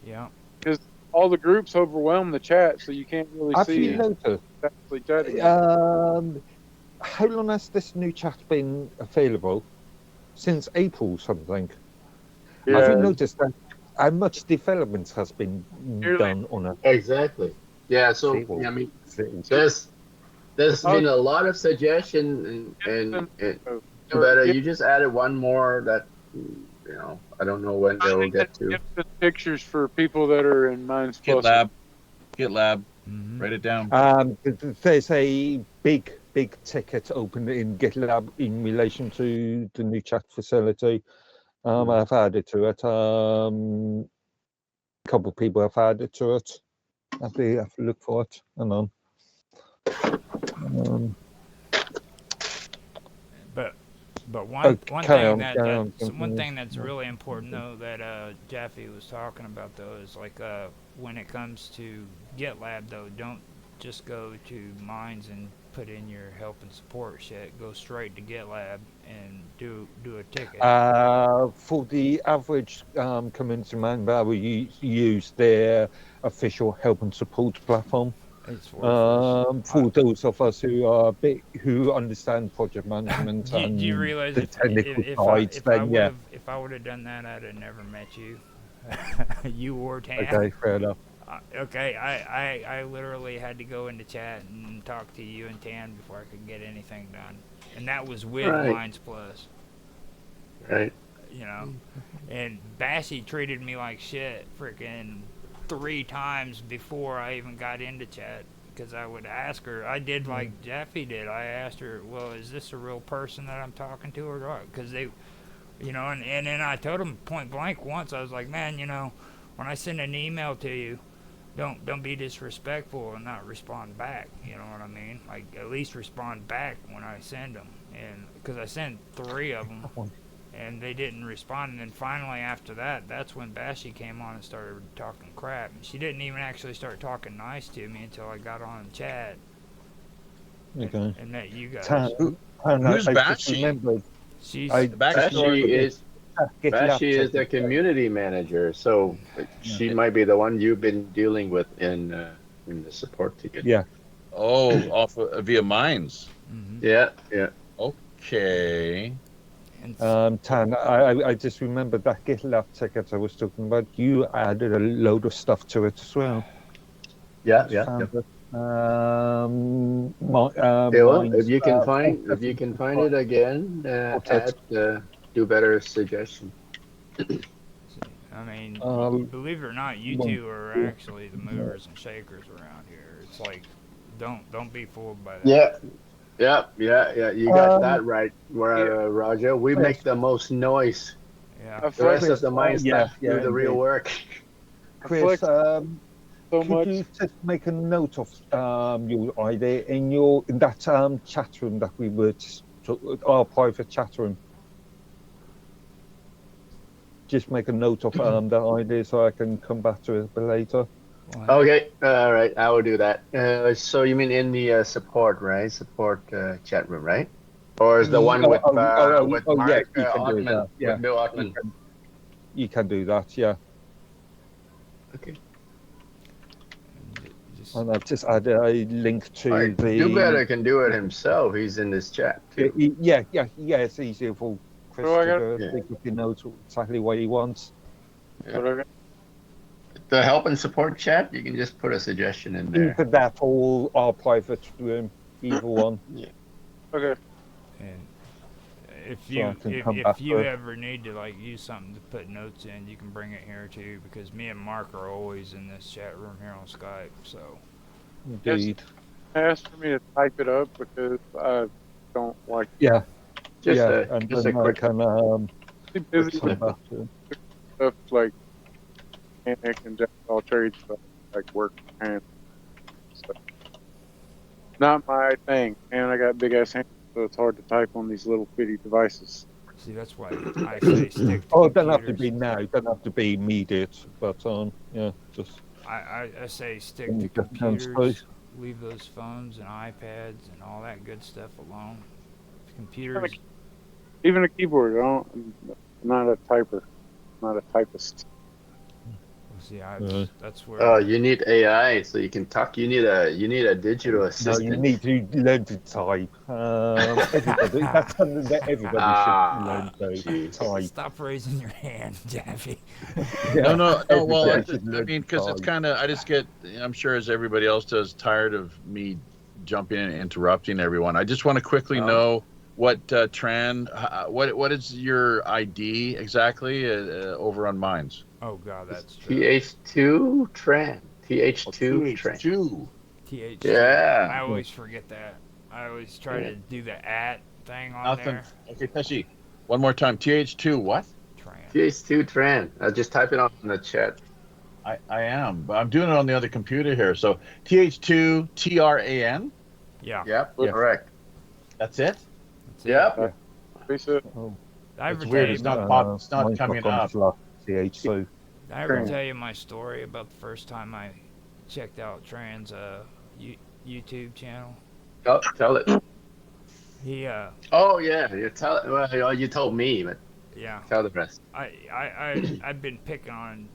Yeah. because all the groups overwhelm the chat, so you can't really Have see you noticed? actually chatting. How long has this new chat been available? Since April something. Have you Yeah, noticed that how much development has been done on it? Exactly. Yeah. So Zero. I mean, Zero. there's Oh, been a lot of suggestion and or better. get, You just added one more that I don't know when they'll get to. get the pictures for people that are in Minds Plus. GitLab. Mm-hmm. Write it down. There's a big ticket open in GitLab in relation to the new chat facility. I've added to it. A couple of people have added to it. Have to look for it. Hang on. But one Carry thing that's really important though that Jaffe was talking about though is like when it comes to GitLab though, don't just go to Minds and put in your help and support shit. Go straight to GitLab and do a ticket. For the average community member, we use their official help and support platform. It's worthless. For those of us who understand project management Do and you realize the technical sides, if I would have done that, I'd have never met you, you or Tan. Okay, fair enough. Okay, I literally had to go into chat and talk to you and Tan before I could get anything done, and that was with Right. Minds Plus. Right. You know, and Bashy treated me like shit, freaking 3 times before I even got into chat. Because I would ask her, I did like Jaffe did. I asked her, well, is this a real person that I'm talking to or what? Because they, and then I told them point blank once. I was like, man, when I send an email to you, don't be disrespectful and not respond back. You know what I mean? Like at least respond back when I send them. And because I sent 3 of them. And they didn't respond, and then finally after that, that's when Bashy came on and started talking crap. And she didn't even actually start talking nice to me until I got on the chat and met you guys. Who's Bashy? She's Bashy is the community manager, so she might be the one you've been dealing with in the support ticket. Yeah. Oh, via Minds. Mm-hmm. Yeah. Okay. Tan, I just remembered that GitLab ticket I was talking about. You added a load of stuff to it as well. Yeah. If you can find it again, do better suggestion. I mean, believe it or not, you two are actually the movers and shakers around here. It's like, don't be fooled by that. Yeah. You got that right, Roger. We make the most noise. Yeah. The rest of the mind staff do the real work. Chris, could you just make a note of your idea in that chat room that we were our private chat room? Just make a note of that idea so I can come back to it a bit later. Okay, all right, I will do that. So you mean in the support, right? Support chat room, right? Or is the one with Mark Ottman, with Bill Ottman? You can do that, yeah. Okay. And I've just added a link to the... Do better can do it himself. He's in this chat too. Yeah. It's easier for Chris to do it if he knows exactly what he wants. Yeah. The help and support chat, you can just put a suggestion in there. Either that or our private room, either one. Yeah. Okay. And if you ever need to use something to put notes in, you can bring it here too, because me and Mark are always in this chat room here on Skype. So. Indeed. Ask for me to type it up because I don't like. Yeah. Just a quick. Stuff like mechanic and jack of all trades stuff, like work hands stuff. Not my thing, and I got big ass hands. so it's hard to type on these little bitty devices. See, that's why I say stick to Oh, it doesn't have to computers. be now. It doesn't have to be immediate. But yeah, just I say stick when to you get downstairs. computers. Leave those phones and iPads and all that good stuff alone. Computers. Even a keyboard. I'm not a typer. I'm not a typist. See, that's where. Oh, you need AI so you can talk. You need a digital No, assistant. you need to learn to type. Everybody, that's something that everybody should learn to jeez. type. Stop raising your hand, Jeffy. Yeah, No. Well, everybody should learn I mean, to because it's type. kind of, I just get, I'm sure as everybody else does, tired of me jumping in and interrupting everyone. I just want to quickly know what Tran, what is your ID exactly over on Minds? Oh God, that's TH2 Tran. TH2 Tran. TH2. TH. Yeah. I always forget that. I always try to do the @ thing on Nothing. there. Okay, Pesci. One more time. TH2 what? Tran. TH2 Tran. I'll just type it on the chat. I am, but I'm doing it on the other computer here. So TH2 TRAN. Yeah. Yep. Yeah. Correct. That's it. That's it. Yep. I It's ever weird. tell It's you, not. It's not mine's coming got up. Gumslot TH2. did I ever tell you my story about the first time I checked out Tran's YouTube channel? Tell it. He Oh yeah. You tell it. Well, you told me, but yeah. tell the rest. I've been picking on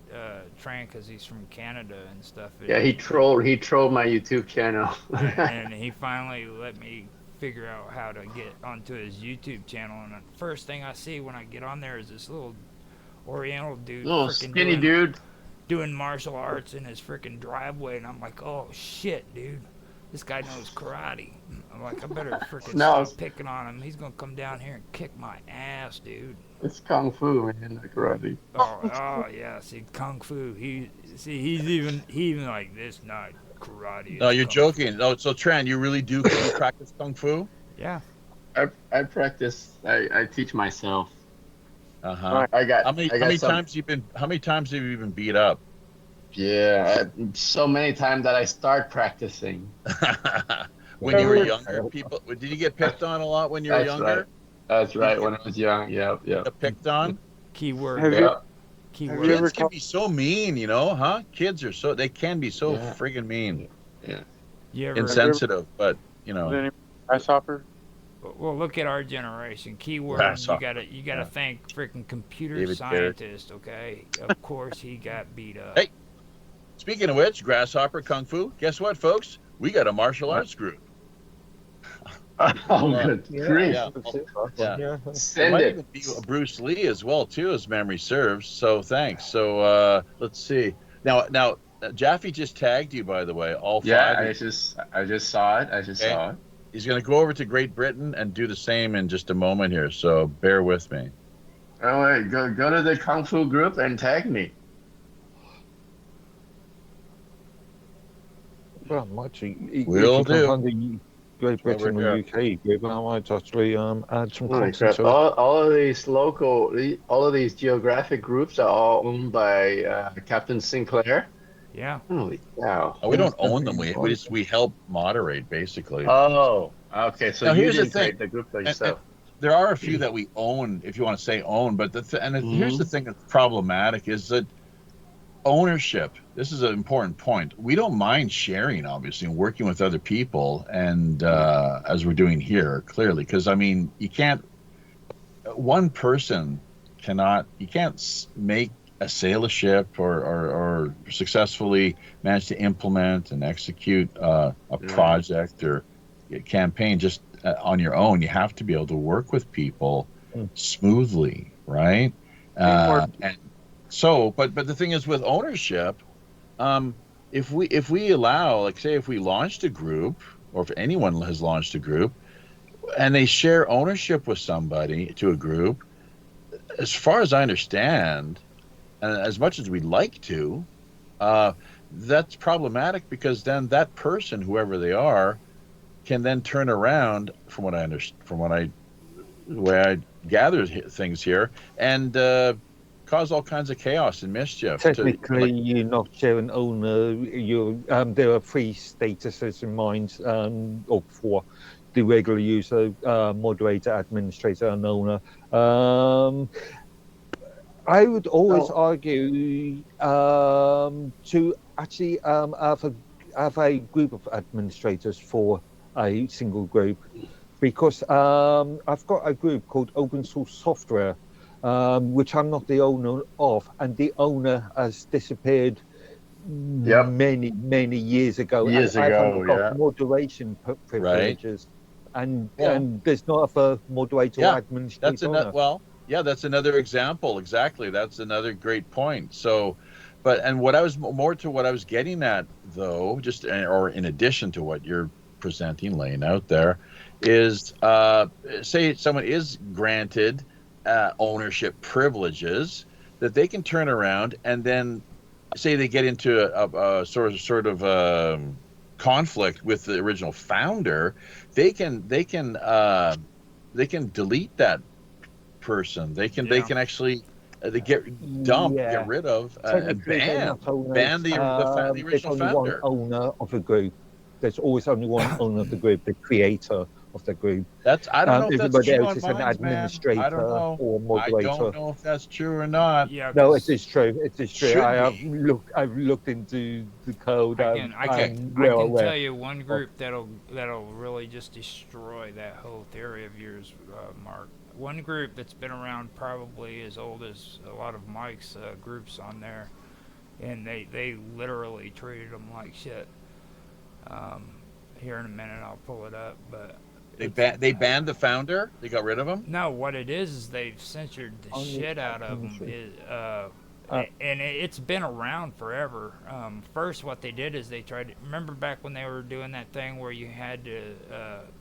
Tran because he's from Canada and stuff. Yeah, he trolled my YouTube channel. and he finally let me figure out how to get onto his YouTube channel. And the first thing I see when I get on there is this little Oriental dude, Little skinny dude. doing martial arts in his freaking driveway, and I'm like, oh shit, dude, this guy knows karate. I'm like, I better freaking stop picking on him. He's gonna come down here and kick my ass, dude. It's kung fu, man, like karate. Oh yeah, see, kung fu. He's even like this, not karate. No, you're joking. No, so Tran, you really do practice kung fu? Yeah. I practice. I teach myself. Uh-huh. I got. How many times have you been beat up? Yeah, so many times that I start practicing. When you were younger, people did you get picked on a lot when you were younger? Right. That's right. When I was young, yeah. Got picked on. Keyword. Kids can be so mean, huh? Kids are they can be so friggin' mean. Yeah. Insensitive, but Grasshopper. Well, look at our generation. Keyword. Grasshopper. You gotta thank freaking computer David scientist. Okay. Of course he got beat up. Hey, speaking of which, Grasshopper Kung Fu. Guess what, folks? We got a martial arts group. Oh, good grief! Yeah. Send might it. even be Bruce Lee as well, too, as memory serves. So thanks. So let's see. Now, Jaffe just tagged you, by the way. All five. Yeah, I just saw it. Saw it. He's going to go over to Great Britain and do the same in just a moment here. So bear with me. Oh wait, go to the Kung Fu group and tag me. Well, actually, Will do. Great Britain or UK group, I might actually add some content to it. All of these geographic groups are all owned by Captain Sinclair. Yeah. Holy cow! We don't own them. We help moderate, basically. Oh, okay. So now, you here's didn't the thing. create the group by yourself. There are a few that we own, if you want to say own, but here's the thing that's problematic is that ownership. This is an important point. We don't mind sharing, obviously, and working with other people, and as we're doing here, clearly, because I mean, you can't. One person you can't make sail a ship or successfully manage to implement and execute a project or a campaign just on your own. You have to be able to work with people smoothly, right? And so, but the thing is with ownership, if we allow, like say, if we launched a group, or if anyone has launched a group, and they share ownership with somebody to a group, as far as I understand, and as much as we'd like to, that's problematic because then that person, whoever they are, can then turn around, from what I understand, the way I gather things here, and cause all kinds of chaos and mischief. Technically, you're not sharing owner. There are 3 statuses in mind, or 4. the regular user, moderator, administrator, and owner. I would always argue to actually have a group of administrators for a single group, because I've got a group called Open Source Software, which I'm not the owner of, and the owner has disappeared many years ago. Years and I've ago, only got yeah. moderation privileges, and there's not a moderator or administrator owner. That's another example. Exactly, that's another great point. So, and what I was getting at, though, just or in addition to what you're presenting, laying out there, is say someone is granted ownership privileges, that they can turn around and then say they get into a sort of conflict with the original founder. They can delete that person. They can actually get rid of, ban the original there's only one founder. owner of a group. There's always only one owner of the group, the creator of the group. I don't know if that's everybody true else on is an Minds, man. administrator I don't know. or moderator. I don't know if that's true or not. Yeah, no, it is true. It is true. Should I've looked into the code. I can tell you one group that'll really just destroy that whole theory of yours, Mark. One group that's been around probably as old as a lot of Mike's groups on there, and they literally treated them like shit. Here in a minute, I'll pull it up, but they banned the founder. They got rid of him. No, what it is they've censored the shit out of them. And it's been around forever. First, what they did is they tried to, remember back when they were doing that thing where you had to,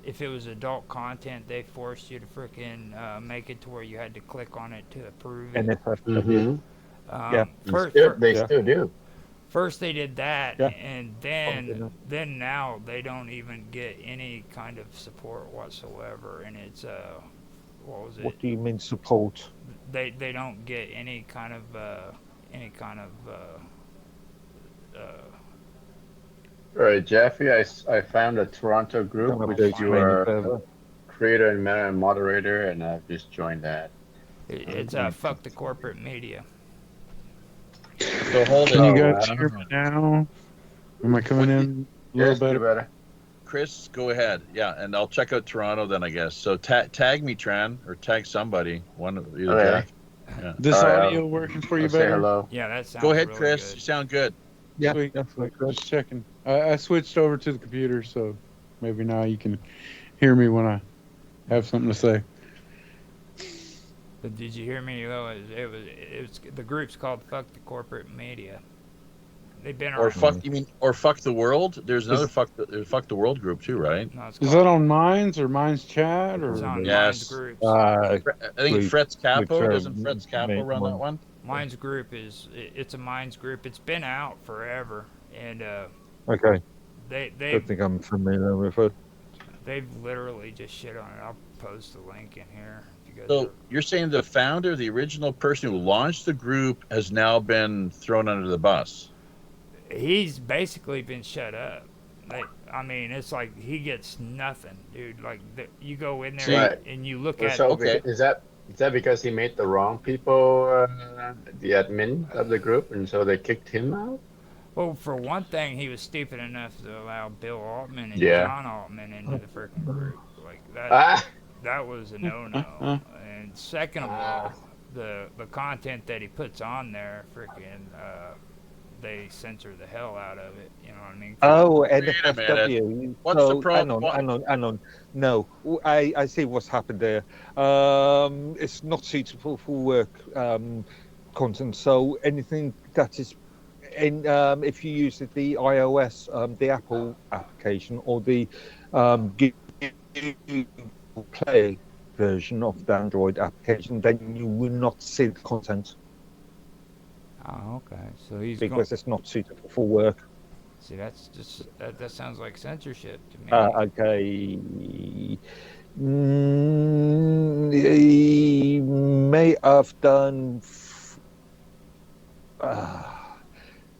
if it was adult content, they forced you to frickin' make it to where you had to click on it to approve it. They still do. First they did that, and then now they don't even get any kind of support whatsoever, and it's what was it? What do you mean support? They don't get any kind of All right, Jeffrey, I found a Toronto group which you are creator and moderator, and I've just joined that. It's fuck the corporate media. So hold it. Can you guys hear me now? Am I coming in a little better? Chris, go ahead. Yeah, and I'll check out Toronto then, I guess. So tag me, Tran, or tag somebody. One of either Jack. Yeah. This audio working for you better? Hello. Yeah, that sounds. Go ahead, really Chris. good. You sound good. Yeah, just checking. I switched over to the computer, so maybe now you can hear me when I have something to say. But did you hear me? Though it was the group's called "Fuck the Corporate Media." They've been around. Or fuck the world. There's another fuck the world group too, right? No, is that on Minds or Minds Chat or? It's on yes. Minds Groups. I think Fretz Capo doesn't Fretz Capo run that one. Minds Group it's a Minds Group. It's been out forever, and okay. They don't think I'm familiar with it. They've literally just shit on it. I'll post the link in here. So you're saying the founder, the original person who launched the group, has now been thrown under the bus? He's basically been shut up. I mean, it's like he gets nothing, dude. Like you go in there and you look at. Okay. Is that because he made the wrong people the admin of the group, and so they kicked him out? Well, for one thing, he was stupid enough to allow Bill Altman and John Altman into the freaking group. Like that. That was a no-no. And second of all, the content that he puts on there, freaking, they censor the hell out of it. You know what I mean? Oh, NFFW. What's the problem? Hang on. No, I see what's happened there. It's not suitable for work content. So anything that is, if you use the iOS, the Apple application, or the Google Play version of the Android application, then you will not see the content. Oh, okay. So he's because it's not suitable for work. See, that's just that sounds like censorship to me. Okay. He may have done.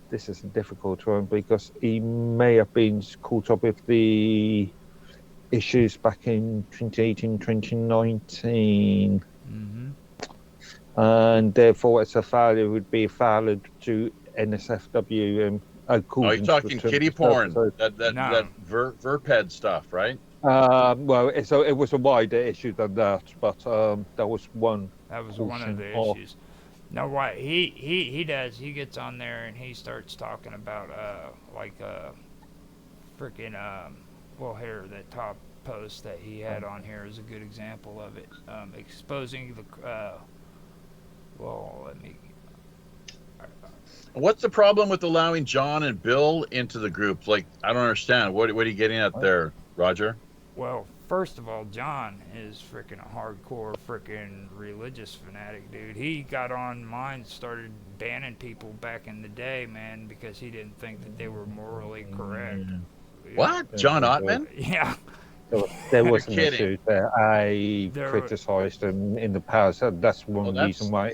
This is a difficult one because he may have been caught up with the issues back in 2018, 2019. Mm-hmm. And therefore, as a failure, would be a failure to NSFW. Oh, you're talking kitty porn, that No. verped stuff, right? Well, so it was a wider issue than that, but that was one. That was one of the of- issues. No, what he does, he gets on there and he starts talking about freaking well, here, that top post that he had on here is a good example of it, exposing the well, let me. What's the problem with allowing John and Bill into the group? Like, I don't understand. What are you getting at there, Roger? Well, first of all, John is freaking a hardcore freaking religious fanatic, dude. He got on mine, started banning people back in the day, man, because he didn't think that they were morally correct. What? John Ottman? Yeah. There was You're an kidding. issue that I criticized him in the past. And that's one reason why,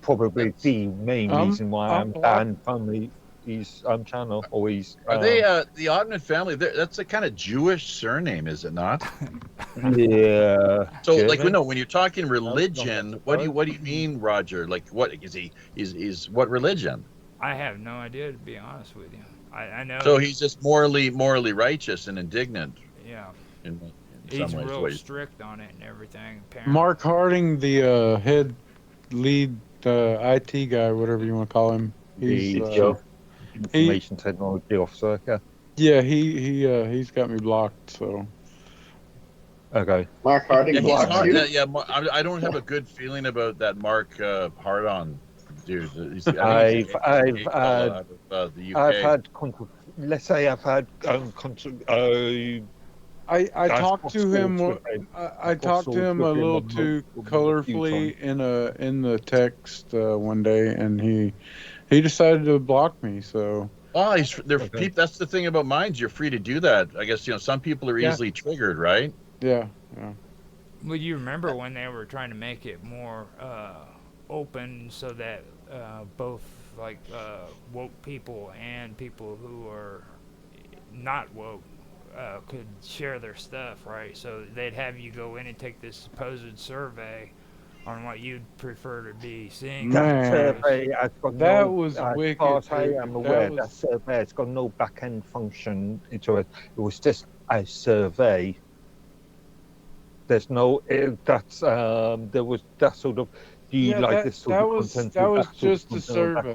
probably the main reason why I'm banned from his channel. Or his, Are they the Ottman family? That's a kind of Jewish surname, is it not? Yeah. So, German? like, when you're talking religion, what do you mean, Roger? Like, what is he? He's what religion? I have no idea, to be honest with you. I know. So he's just morally righteous and indignant. Yeah. In He's some ways, real strict on it and everything. Apparently. Mark Harding, the head lead IT guy, whatever you want to call him. He's information technology officer. Yeah. Yeah, he's got me blocked. So. Okay. Mark Harding blocked you. I don't have a good feeling about that Mark Hardon dude. I've had let's say I've had I talked to him. I talked to him a little too colorfully in the text one day, and he decided to block me. So. Oh, that's the thing about minds. You're free to do that. I guess some people are easily triggered, right? Yeah. Well, you remember when they were trying to make it more open so that both woke people and people who are not woke could share their stuff, right? So they'd have you go in and take this supposed survey on what you'd prefer to be seeing. That survey has got that was wicked. As far as I am aware, that survey has got no back-end function into it. It was just a survey. There's no that's there was that sort of this sort of content. That was just a survey.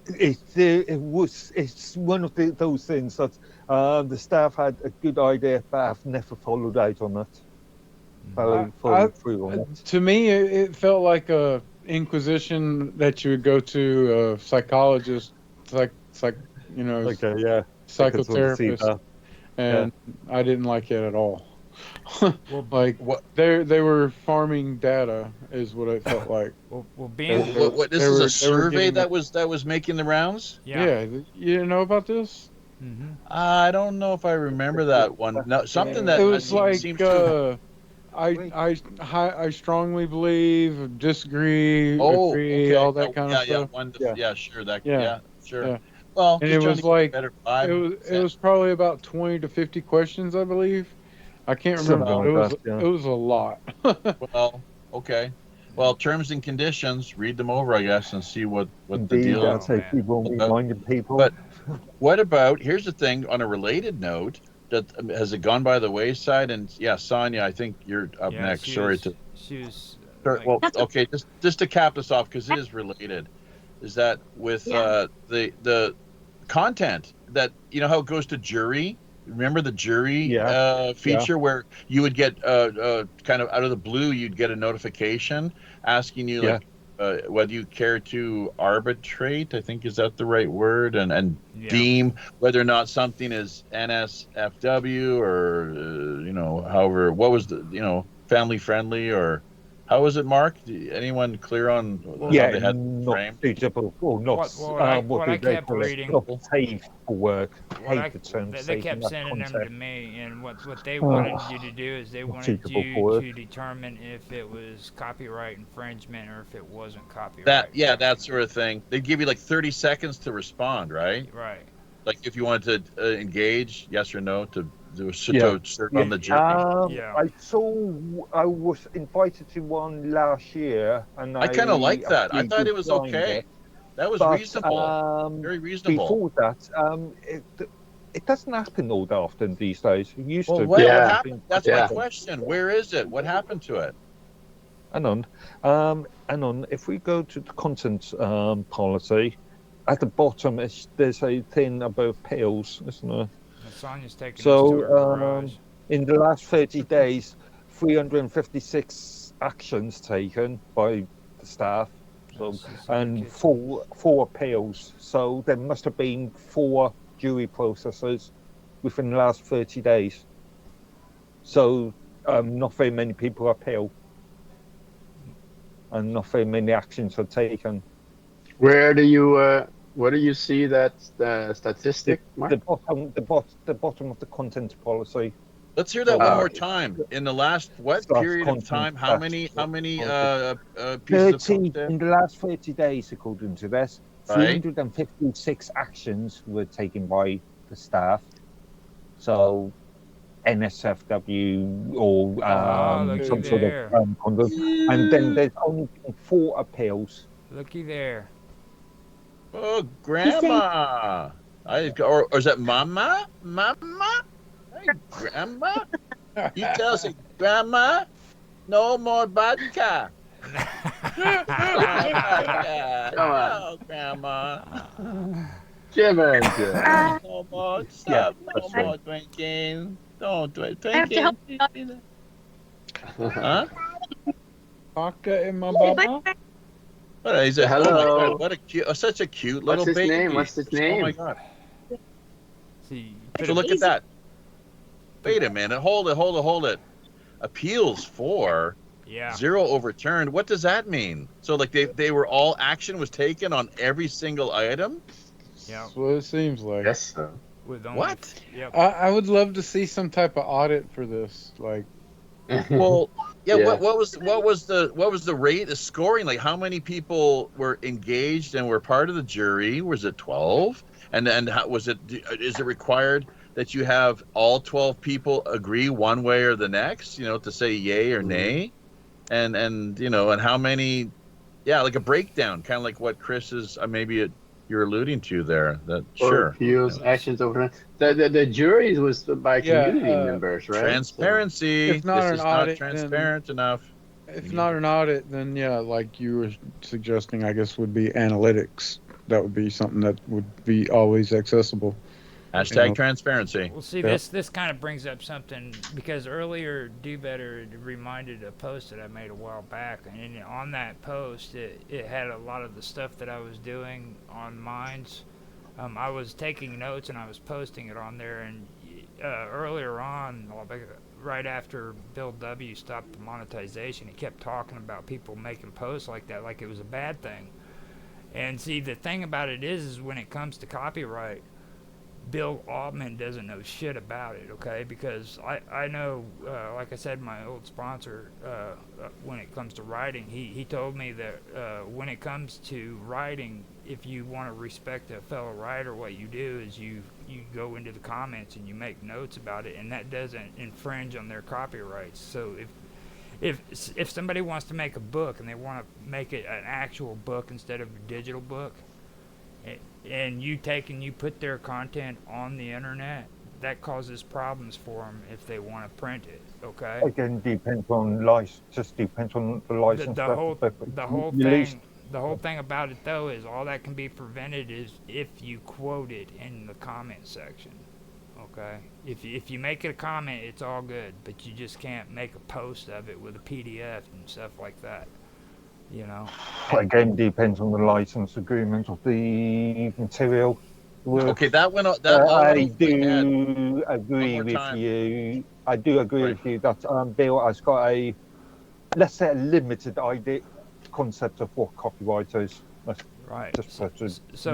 It's one of those things that the staff had a good idea, but I've never followed out on it. Followed through on it. To me, it felt like a inquisition that you would go to a psychologist, psychotherapist, and I didn't like it at all. They were farming data, is what it felt like. This is a survey that was making the rounds. Yeah, you didn't know about this? Mm-hmm. I don't know if I remember that one. No, something that it was seems to. I strongly believe, disagree, agree, okay. all that kind of stuff. Sure. Yeah. Well, and it was like it was probably about 20 to 50 questions, I believe. I can't remember. It was a lot. Well, okay. Well, terms and conditions. Read them over, I guess, and see what the deal is. But what about? Here's the thing. On a related note, that has it gone by the wayside? And Sonia, I think you're up next. Okay. Just to cap this off, because it is related. Is that with the content that how it goes to jury? Remember the jury feature where you would get kind of out of the blue, you'd get a notification asking you whether you care to arbitrate, I think is that the right word, and deem whether or not something is NSFW or however, what was the family friendly, or how was it, Mark? Anyone clear on how they had framed? Suitable or not. What I kept reading. Safe for work. They kept sending them to me, and what they wanted you to do is they wanted you to determine if it was copyright infringement or if it wasn't copyright. That sort of thing. They'd give you like 30 seconds to respond, right? Right. Like if you wanted to engage, yes or no, to Yeah. serve on the jury. Yeah. I was invited to one last year, and I kind of like I that. I actually thought it was declined okay. it. That was But reasonable. Very reasonable. before that, it doesn't happen all that often these days. It used Well, to. what Yeah. happened? That's my Yeah. question. Where is it? What happened to it? Hang on. If we go to the content policy, at the bottom there's a thing about pills, isn't there? Sonia's taking us to her So garage. in the last 30 days, 356 actions taken by the staff. So She's in the and kitchen. four appeals. So there must have been 4 jury processes within the last 30 days. So not very many people appeal, and not very many actions are taken. Where do you see that statistic, Mark? The bottom of the content policy. Let's hear that one Oh, more okay. time. In the last what Slash period of content time? How slash many policy. pieces of 30 content? in the last 30 days, according to this, Right. 356 actions were taken by the staff. So NSFW or looky some sort there. of conduct. And then there's only been 4 appeals. Looky there. Oh, grandma. Or is that mama? Mama? Hey, grandma? You tell us, grandma, no more vodka. Vodka. Come on. No, grandma. Jimmy. No more Yeah, stuff. No that's more right. drinking. Don't drink. I have to help. Huh? Vodka in my baba. What is it? Hello. Oh my God! What a cute, such a cute little What's his baby. name? What's his Oh my name? God! See, So look at that. Wait a minute. Hold it. Appeals 4, yeah. 0 overturned. What does that mean? So like they were all action was taken on every single item. Yeah. That's what it seems like. Yes, so. With only, What? Yep. I would love to see some type of audit for this. Like, Well, yeah. Yeah. What was the rate, the scoring? Like how many people were engaged and were part of the jury? Was it 12? And how was it? Is it required that you have all 12 people agree one way or the next? You know, to say yay or nay, and you know, and how many? Yeah, like a breakdown, kind of like what Chris is you're alluding to there. That Or sure. appeals, actions over. The juries was by community members, right? Transparency. If not This an is audit, not then- transparent enough. if not an audit, then yeah, like you were suggesting, I guess would be analytics. That would be something that would be always accessible. Hashtag You know. transparency. Well, see, Yep. this kind of brings up something because earlier Do Better reminded a post that I made a while back, and on that post, it had a lot of the stuff that I was doing on Minds. I was taking notes and I was posting it on there, and earlier on, right after Bill W. stopped the monetization, he kept talking about people making posts like that, like it was a bad thing. And see, the thing about it is when it comes to copyright, Bill Altman doesn't know shit about it, okay? Because I know, like I said, my old sponsor, when it comes to writing, he told me that when it comes to writing, if you want to respect a fellow writer, what you do is you go into the comments and you make notes about it, and that doesn't infringe on their copyrights. So if somebody wants to make a book and they want to make it an actual book instead of a digital book, and you put their content on the internet, that causes problems for them if they want to print it. Okay. Again, depends on license. Just depends on the license. The whole thing about it though is all that can be prevented is if you quote it in the comment section. Okay. If you make it a comment, it's all good, but you just can't make a post of it with a PDF and stuff like that. You know. Again, depends on the license agreement of the material. Okay, that went. I do agree with time. you. I do agree with you that Bill has got let's say, a limited idea concept of what copyright is. Right. So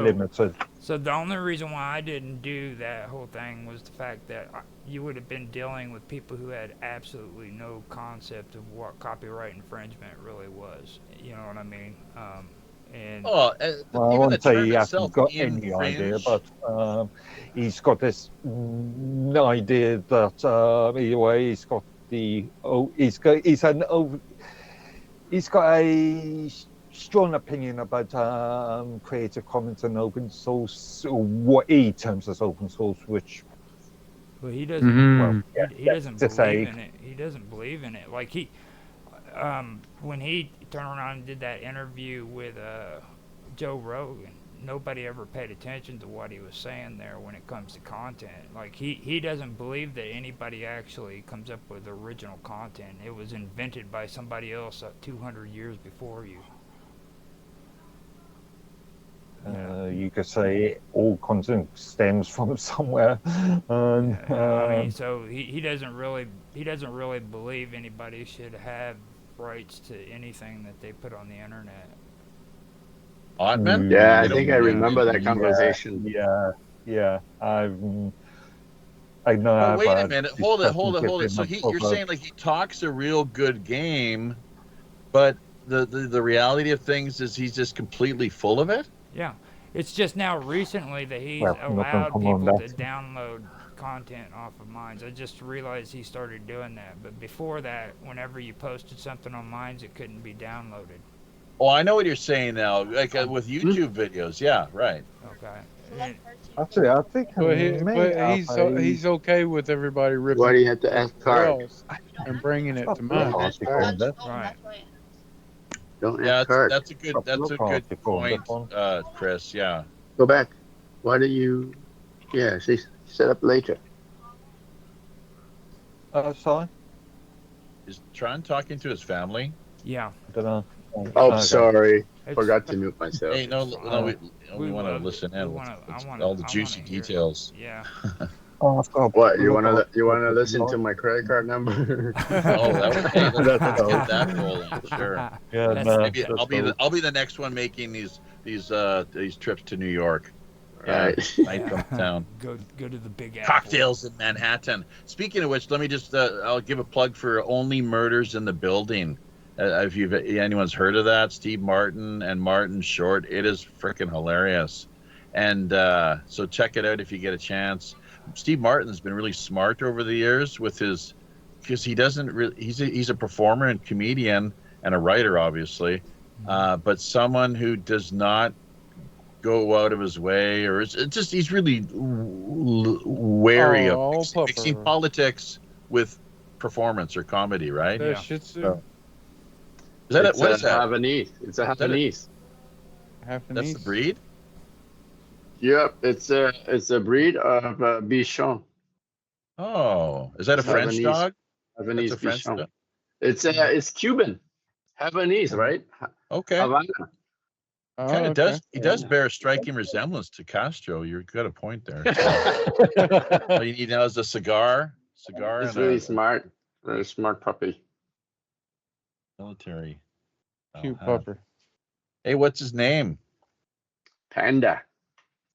limited. So the only reason why I didn't do that whole thing was the fact that you would have been dealing with people who had absolutely no concept of what copyright infringement really was. You know what I mean? And Oh, Well, I even the won't say term he itself, hasn't got any idea, infringe. but he's got this idea that anyway, he's got a strong opinion about Creative Commons and open source, or what he terms as open source, which well, he doesn't. Mm-hmm. He doesn't to believe say, in it. He doesn't believe in it. Like when he turned around and did that interview with Joe Rogan, nobody ever paid attention to what he was saying there when it comes to content. Like he doesn't believe that anybody actually comes up with original content. It was invented by somebody else 200 years before you. you could say all content stems from somewhere. And, I mean, so he doesn't really believe anybody should have rights to anything that they put on the internet. Ottman? Yeah, I They don't think I believe remember that in- conversation. Yeah. I know. Well, I've wait a had minute. Hold it. discussions with him So you're about- saying like he talks a real good game, but the reality of things is he's just completely full of it? Yeah, it's just now recently that he's Well, not gonna allowed come on people to that. download content off of Minds. I just realized he started doing that, but before that, whenever you posted something on Minds, it couldn't be downloaded. Oh, I know what you're saying now. Like with YouTube videos. Yeah, right. Okay. Actually, I think He's okay with everybody ripping Why do you have to ask everywhere Card? else and bringing it to Not mine. article on that. Right. Don't Yeah, ask Card. that's a good point, Chris. Yeah. Go back. Why do you? Yeah, she set up later. Sorry? Is Tron talking to his family? Yeah. I don't know. Oh, Okay. sorry. It's- Forgot to mute myself. Hey, no, we want to love it. listen in. We wanna- Let's- I wanna- all the I juicy wanna hear it. details. Yeah. Oh, I've got What you look wanna up- listen to my credit card number? Oh, that would, hey, let's That's get that rolling. Sure. Yeah, That's- no, Maybe that's I'll be the next one making these trips to New York. Right. Might come to town. Go to the Big Apple. Cocktails in Manhattan. Speaking of which, let me just I'll give a plug for Only Murders in the Building. If anyone's heard of that, Steve Martin and Martin Short, it is freaking hilarious. And so check it out if you get a chance. Steve Martin's been really smart over the years with his, because he doesn't really, he's a performer and comedian and a writer, obviously, but someone who does not go out of his way, or it's just he's really wary of mixing politics with performance or comedy, right? That Yeah. Shih Tzu? So- Is that what is that? Havanese. It's a Havanese. That's the breed? Yep, it's a breed of Bichon. Oh, is that a French Havanese. dog? Havanese That's a French Bichon. dog. It's Cuban. Havanese, right? Okay. Havana. Oh, Kind of okay. does. He does bear a striking resemblance to Castro. You've got a point there. All you need now is a cigar. Cigar It's and really a smart. Very smart puppy. military. Cute Uh-huh. pupper. Hey, what's his name? Panda.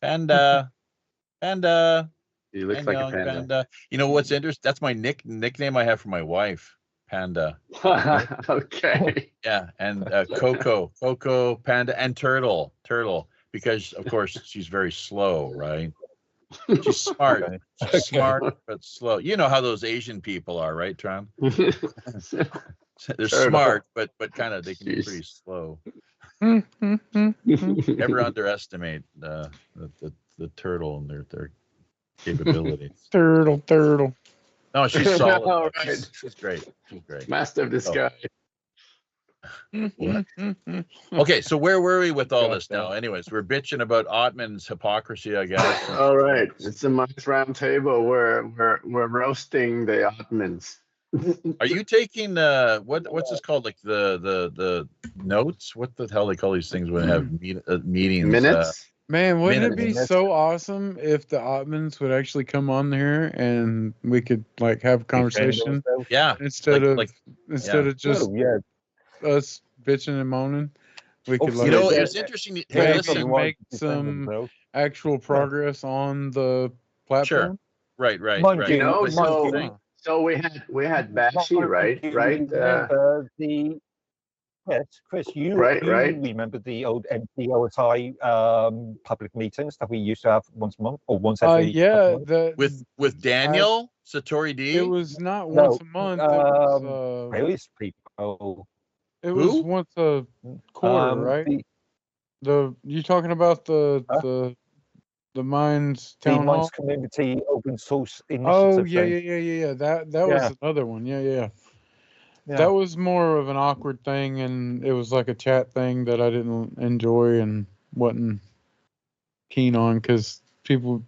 Panda. Panda. He looks And like a young panda. You know what's interesting? That's my nickname I have for my wife, Panda. Okay. Yeah, and Coco, Panda, and Turtle, because of course she's very slow, right? She's smart, Okay. she's smart but slow. You know how those Asian people are, right, Tron? They're Turtle. smart, but kind of they can be Jeez. pretty slow. Mm-hmm. Never underestimate the turtle and their capabilities. Turtle. No, she's solid. All She's, right. she's great. She's great. Master of the Oh. sky. Okay, so where were we with all this now? Anyways, we're bitching about Ottman's hypocrisy, I guess. All right. It's a nice round table where we're roasting the Ottomans. Are you taking what's this called? Like the notes? What the hell they call these things when they have meetings? Minutes? Man, wouldn't it be Minutes. so awesome if the Ottmans would actually come on here and we could like have a conversation Yeah, instead of yeah. just Oh, yeah. us bitching and moaning? We could Oh, like You know, Yeah. it's interesting. Hey, Maybe listen. make some actual progress on the platform. Right. Mind You know, But here's the so thing. we had Bashi, right? Remember Chris, you Right. remember the old MPOSI public meetings that we used to have once a month or once every Yeah, with Daniel Satori D. it was not No, once a month. various people. It was Who? once a quarter, right? You talking about the Mines The Town Hall? Mines Community Open Source Oh Initiative yeah, thing. yeah. That was another one. Yeah. Yeah. That was more of an awkward thing, and it was like a chat thing that I didn't enjoy and wasn't keen on because people.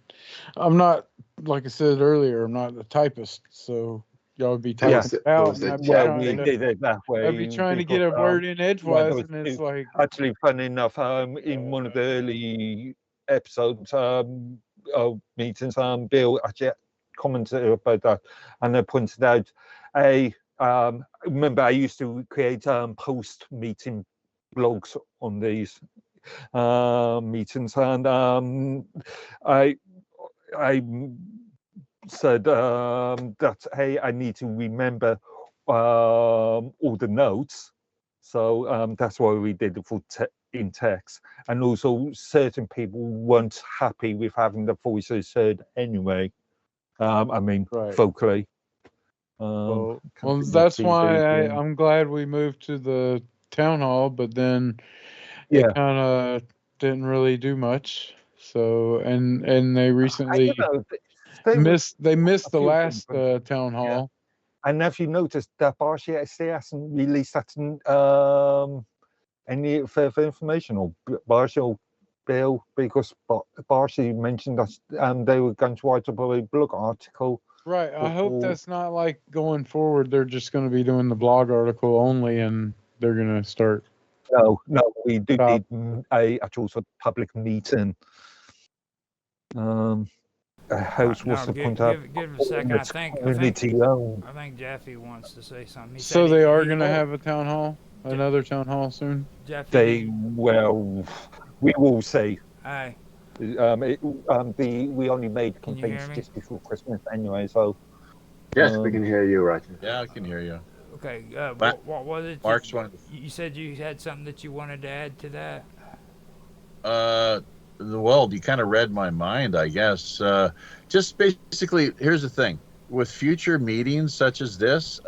I'm not, like I said earlier, I'm not a typist, so y'all would be typing Was it it out, was and a I'd be chat We trying thing? to did it that way get a because word in there edgewise, was and it's like, actually funny enough. In one of the early episodes of meetings, Bill actually commented about that, and I pointed out remember I used to create post-meeting blogs on these meetings, and I said that hey, I need to remember all the notes, so that's why we did it for in text. And also, certain people weren't happy with having the voices heard anyway. I mean, right. vocally. Well, compared to that's TV, why yeah. I'm glad we moved to the town hall, but then Yeah. it kind of didn't really do much. So, and they recently missed the last town hall. And have you noticed that Barshi still hasn't released that any further information, or Barshi or Bill, because Barshi mentioned that they were going to write up a blog article. Right. I hope that's not like going forward. They're just going to be doing the blog article only, and they're going to start. No, we do need a actual sort of public meeting. House was the point out. Give a second. I think Jeffy wants to say something. So they are going to have a town hall, another town hall soon. Jeffy, we will see. Aye. We only made complaints just before Christmas anyway, so. Yes, we can hear you, Roger. Yeah, I can hear you. Okay. What was it? Mark's you said you had something that you wanted to add to that. Well, you kind of read my mind, I guess. Just basically, here's the thing: with future meetings such as this,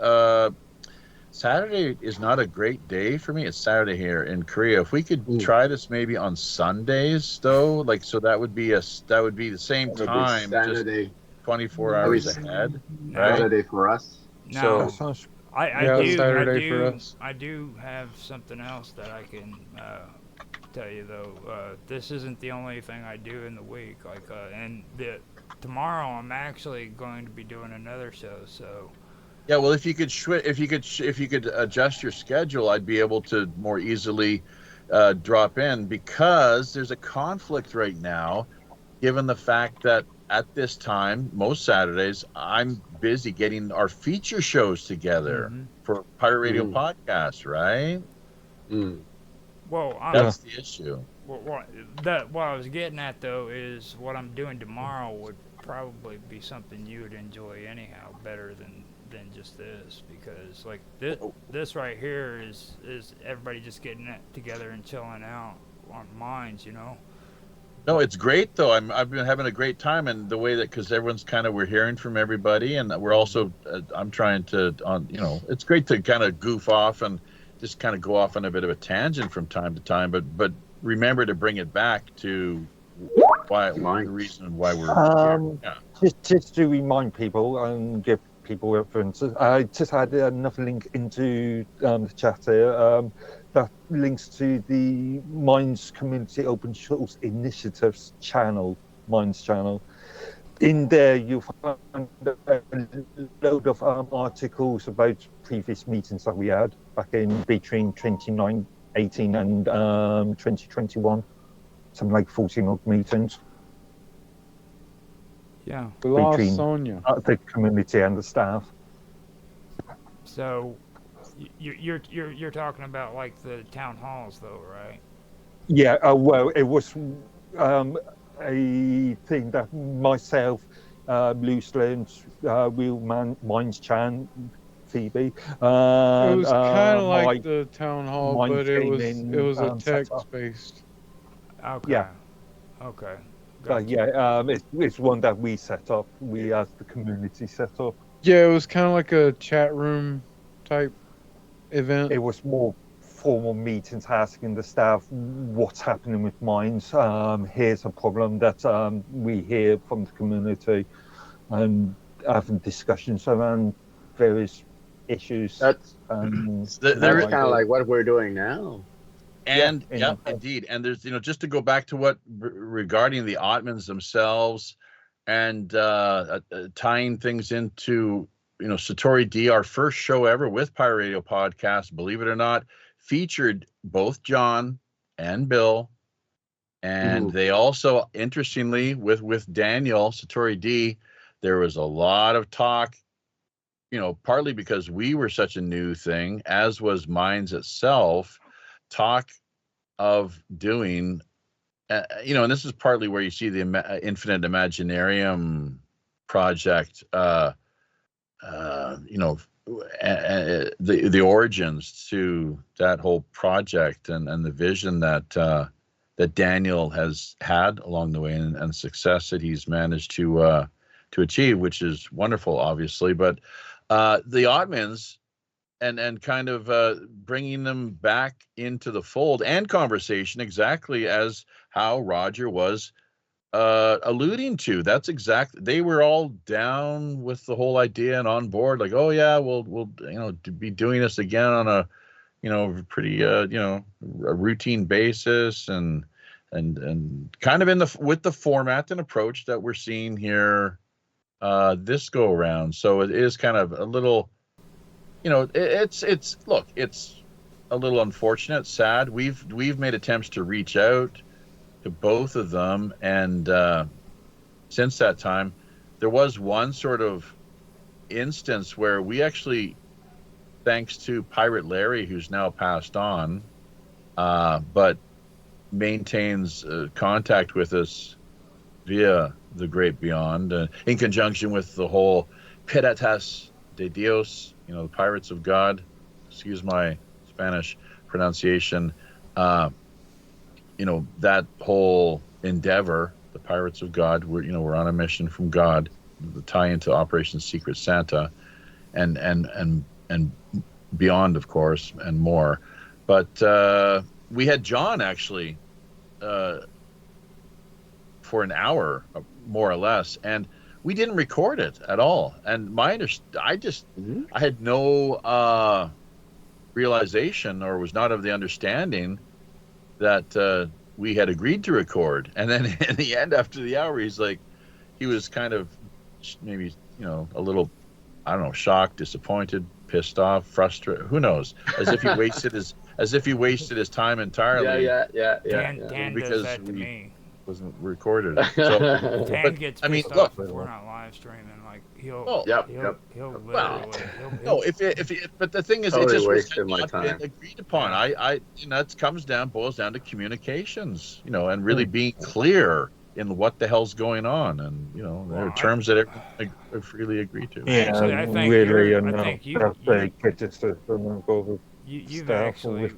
Saturday is not a great day for me. It's Saturday here in Korea. If we could try this maybe on Sundays, though, like so that would be the same time, Saturday, just 24 hours ahead. Right? Saturday for us. No, so I do have something else that I can tell you though. This isn't the only thing I do in the week. Like, tomorrow I'm actually going to be doing another show. So. Yeah, well, if you could adjust your schedule, I'd be able to more easily drop in, because there's a conflict right now, given the fact that at this time, most Saturdays, I'm busy getting our feature shows together for Pirate Radio Podcast, right? Well, that's the issue. What I was getting at though is what I'm doing tomorrow would probably be something you would enjoy anyhow, better than just this, because like this right here is everybody just getting it together and chilling out on Minds, you know. No, it's great though. I've been having a great time, and the way that, because everyone's we're hearing from everybody, and we're also I'm trying to it's great to kind of goof off and just kind of go off on a bit of a tangent from time to time, but remember to bring it back to the reason why we're here. Yeah. Just to remind people and give people references, I just had another link into the chat here that links to the Minds Community Open Source Initiatives channel, Minds channel. In there, you'll find a load of articles about previous meetings that we had back in between 2018 and 2021, something like 14 odd meetings. Yeah, between Sonia, the community and the staff. So, you're talking about like the town halls, though, right? Yeah. Well, it was a thing that myself, Loose Limbs, Real Minds Chan, TV. It was kind of like Mike, the town hall, mine but it came was in, a set up. text based. Okay. Yeah. Okay. But Gotcha. yeah, it's one that we set up. We as the community set up. Yeah, it was kind of like a chat room type event. It was more formal meetings asking the staff what's happening with mines. Here's a problem that we hear from the community, and having discussions around various issues. That's There kind of like what we're doing now. And yeah, indeed. And there's, just to go back to what regarding the Ottmans themselves and tying things into, Satori D, our first show ever with Pirate Radio Podcast, believe it or not, featured both John and Bill. And they also, interestingly, with Daniel, Satori D, there was a lot of talk, partly because we were such a new thing, as was Minds itself, talk of doing, and this is partly where you see the Infinite Imaginarium project, the origins to that whole project and the vision that Daniel has had along the way and success that he's managed to achieve, which is wonderful, obviously. But the Ottmans and kind of bringing them back into the fold and conversation, exactly as how Roger was alluding to. That's exactly, they were all down with the whole idea and on board, like, oh yeah, we'll be doing this again on a pretty a routine basis and kind of with the format and approach that we're seeing here this go around. So it is kind of a little, it's a little unfortunate, sad. We've made attempts to reach out to both of them, and since that time, there was one sort of instance where we actually, thanks to Pirate Larry, who's now passed on, but maintains contact with us via the Great Beyond, in conjunction with the whole Piratas de Dios, the Pirates of God, excuse my Spanish pronunciation, that whole endeavor, the Pirates of God, we're on a mission from God, the tie into Operation Secret Santa, and beyond, of course, and more. But we had John actually for an hour, more or less, and we didn't record it at all. And I had no realization, or was not of the understanding that we had agreed to record. And then in the end, after the hour, he was kind of maybe, a little, I don't know, shocked, disappointed, pissed off, frustrated, who knows, as if he wasted his time entirely. Yeah. Dan because does that to me. Wasn't recorded. So, Dan gets pissed off if we're not live streaming. Like he'll literally. But the thing is, totally it just wasted my not time. been agreed upon. That boils down to communications, and really being clear in what the hell's going on, and there are terms that everyone freely agree to. Yeah, Actually, I think you've actually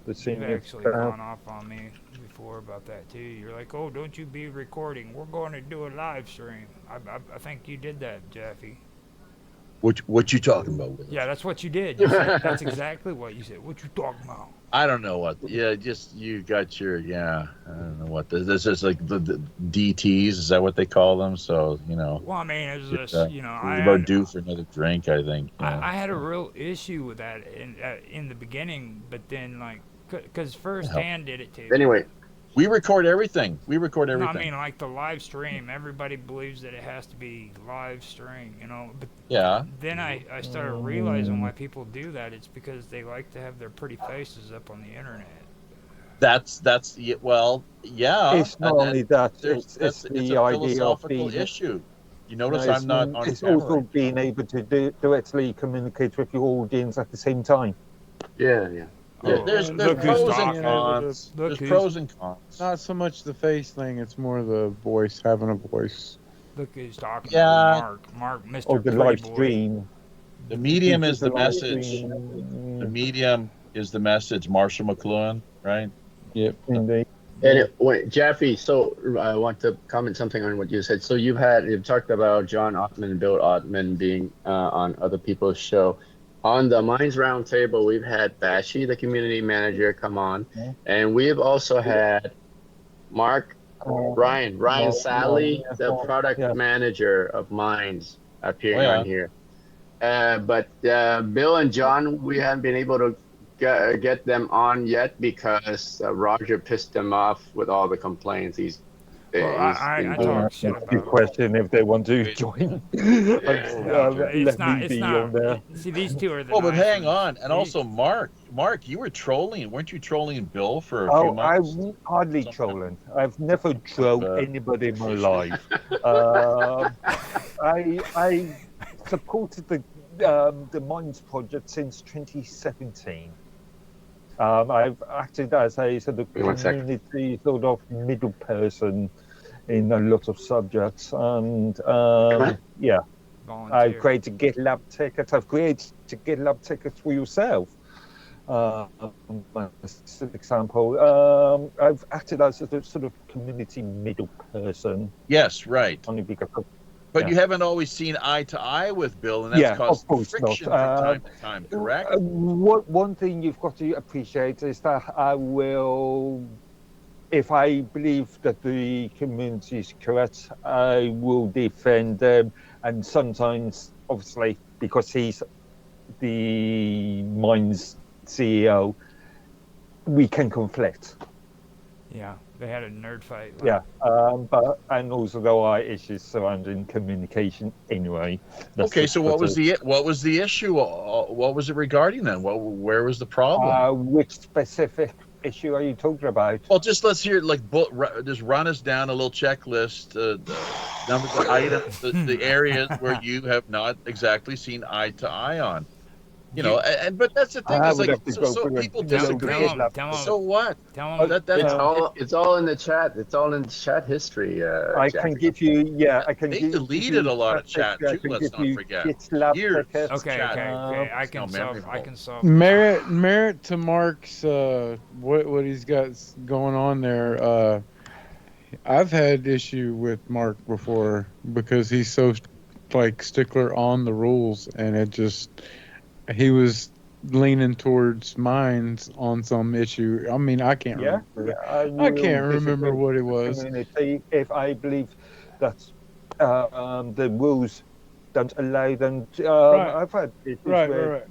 gone off on me before about that too. You're like, oh, don't you be recording? We're going to do a live stream. I think you did that, Jeffy. What you talking about? Yeah, that's what you did. You said, that's exactly what you said. What you talking about? I don't know what. Yeah, just you got your. Yeah, I don't know what this is, like the DTS. Is that what they call them? So Well, I mean, it's just I about due for another drink. I think. I had a real issue with that in the beginning, but then because first Dan did it too. Anyway, we record everything. No, I mean, like the live stream. Everybody believes that it has to be live stream, But yeah. Then I started realizing why people do that. It's because they like to have their pretty faces up on the internet. That's well, yeah. It's not only that. It's the a idea of philosophical being issue. You notice I'm not on It's camera. also being able to directly communicate with your audience at the same time. Yeah. There's pros and cons. There's pros and cons. Not so much the face thing; it's more the voice, having a voice. Look who's talking. Yeah. Mark, Mr. Or the Playboy. live stream. The medium is the Visualize message. in- The medium is the message. Marshall McLuhan, right? Yep. Indeed. And wait, Jeffy, so I want to comment something on what you said. So you've talked about John Ottman and Bill Ottman being on other people's show. On the Minds Roundtable, we've had Bashi, the community manager, come on, and we've also had Mark Ryan Sally, the product Yeah. manager of Minds, appearing Oh, yeah. on here. But Bill and John, we haven't been able to get them on yet because Roger pissed them off with all the complaints. He's I been doing. talk shit That's the about. question if they want to join. No, Let me be on there. See, these two are the. Oh, but nice hang ones. on, and also Mark, you were trolling, weren't you trolling Bill for a few Oh, months? I'm hardly trolling. I've never trolled anybody in my life. I supported the Minds Project since 2017. I've acted as a sort of community sort of middle person in a lot of subjects, and yeah, Volunteer. I've created GitLab tickets. I've created GitLab tickets for yourself. As an example, I've acted as a sort of community middle person. Yes, right. Only because of, But you haven't always seen eye to eye with Bill, and that's caused friction from time to time, correct? One thing you've got to appreciate is that I will, if I believe that the community is correct, I will defend them. And sometimes, obviously, because he's the Minds CEO, we can conflict. Yeah, they had a nerd fight. Yeah, and also there are issues surrounding communication anyway. Okay, so what was the issue? What was it regarding then? Where was the problem? Which specific issue are you talking about? Well, just let's hear just run us down a little checklist, the numbers of items, the areas where you have not exactly seen eye to eye on. You know, but that's the thing. It's like so people disagree. So what? Tell them it's all in the chat. It's all in the chat history. I can give you. I can. They deleted a lot of chat too. Let's not forget. Years. Okay. I can solve. Merit to Mark's what he's got going on there. I've had issue with Mark before because he's so like stickler on the rules, and it just. He was leaning towards Minds on some issue. I mean, I can't remember. I can't remember what it was. If I believe that the rules don't allow them to, I've had issues right.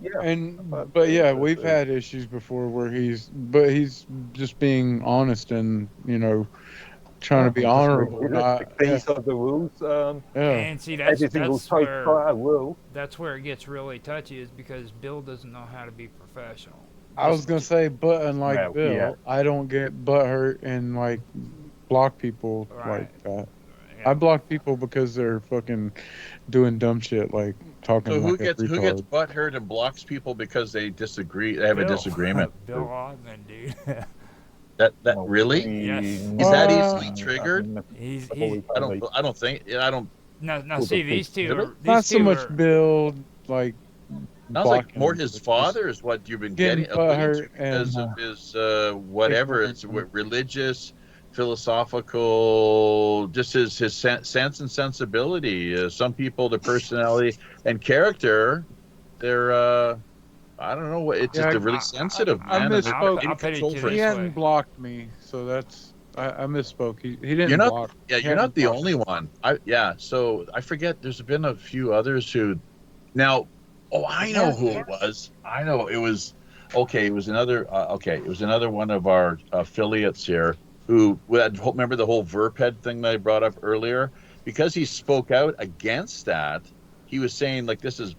Yeah, we've had issues before where he's just being honest and trying to be honorable. These are the rules. And see, that's where it gets really touchy, is because Bill doesn't know how to be professional. I was gonna say, but unlike Bill, I don't get butthurt and like block people like that. Yeah. I block people because they're fucking doing dumb shit like talking. So who gets butthurt and blocks people because they disagree? They have a disagreement. Bill Oddman, dude. That really? Yes. Is that easily triggered? He's I don't think. No. See, these two are not so much Bill like. Sounds like more his father is what you've been getting because of his whatever. It's religious, philosophical, just his sense and sensibility. Some people, their personality and character, they're. I don't know. It's just a really sensitive man. I misspoke. He hadn't blocked me, so that's. I misspoke. He didn't block. Yeah, you're not the only one. So I forget. There's been a few others who. Now, I know who it was. I know it was. Okay, it was another. It was another one of our affiliates here who. Remember the whole Verped thing that I brought up earlier? Because he spoke out against that, he was saying like this is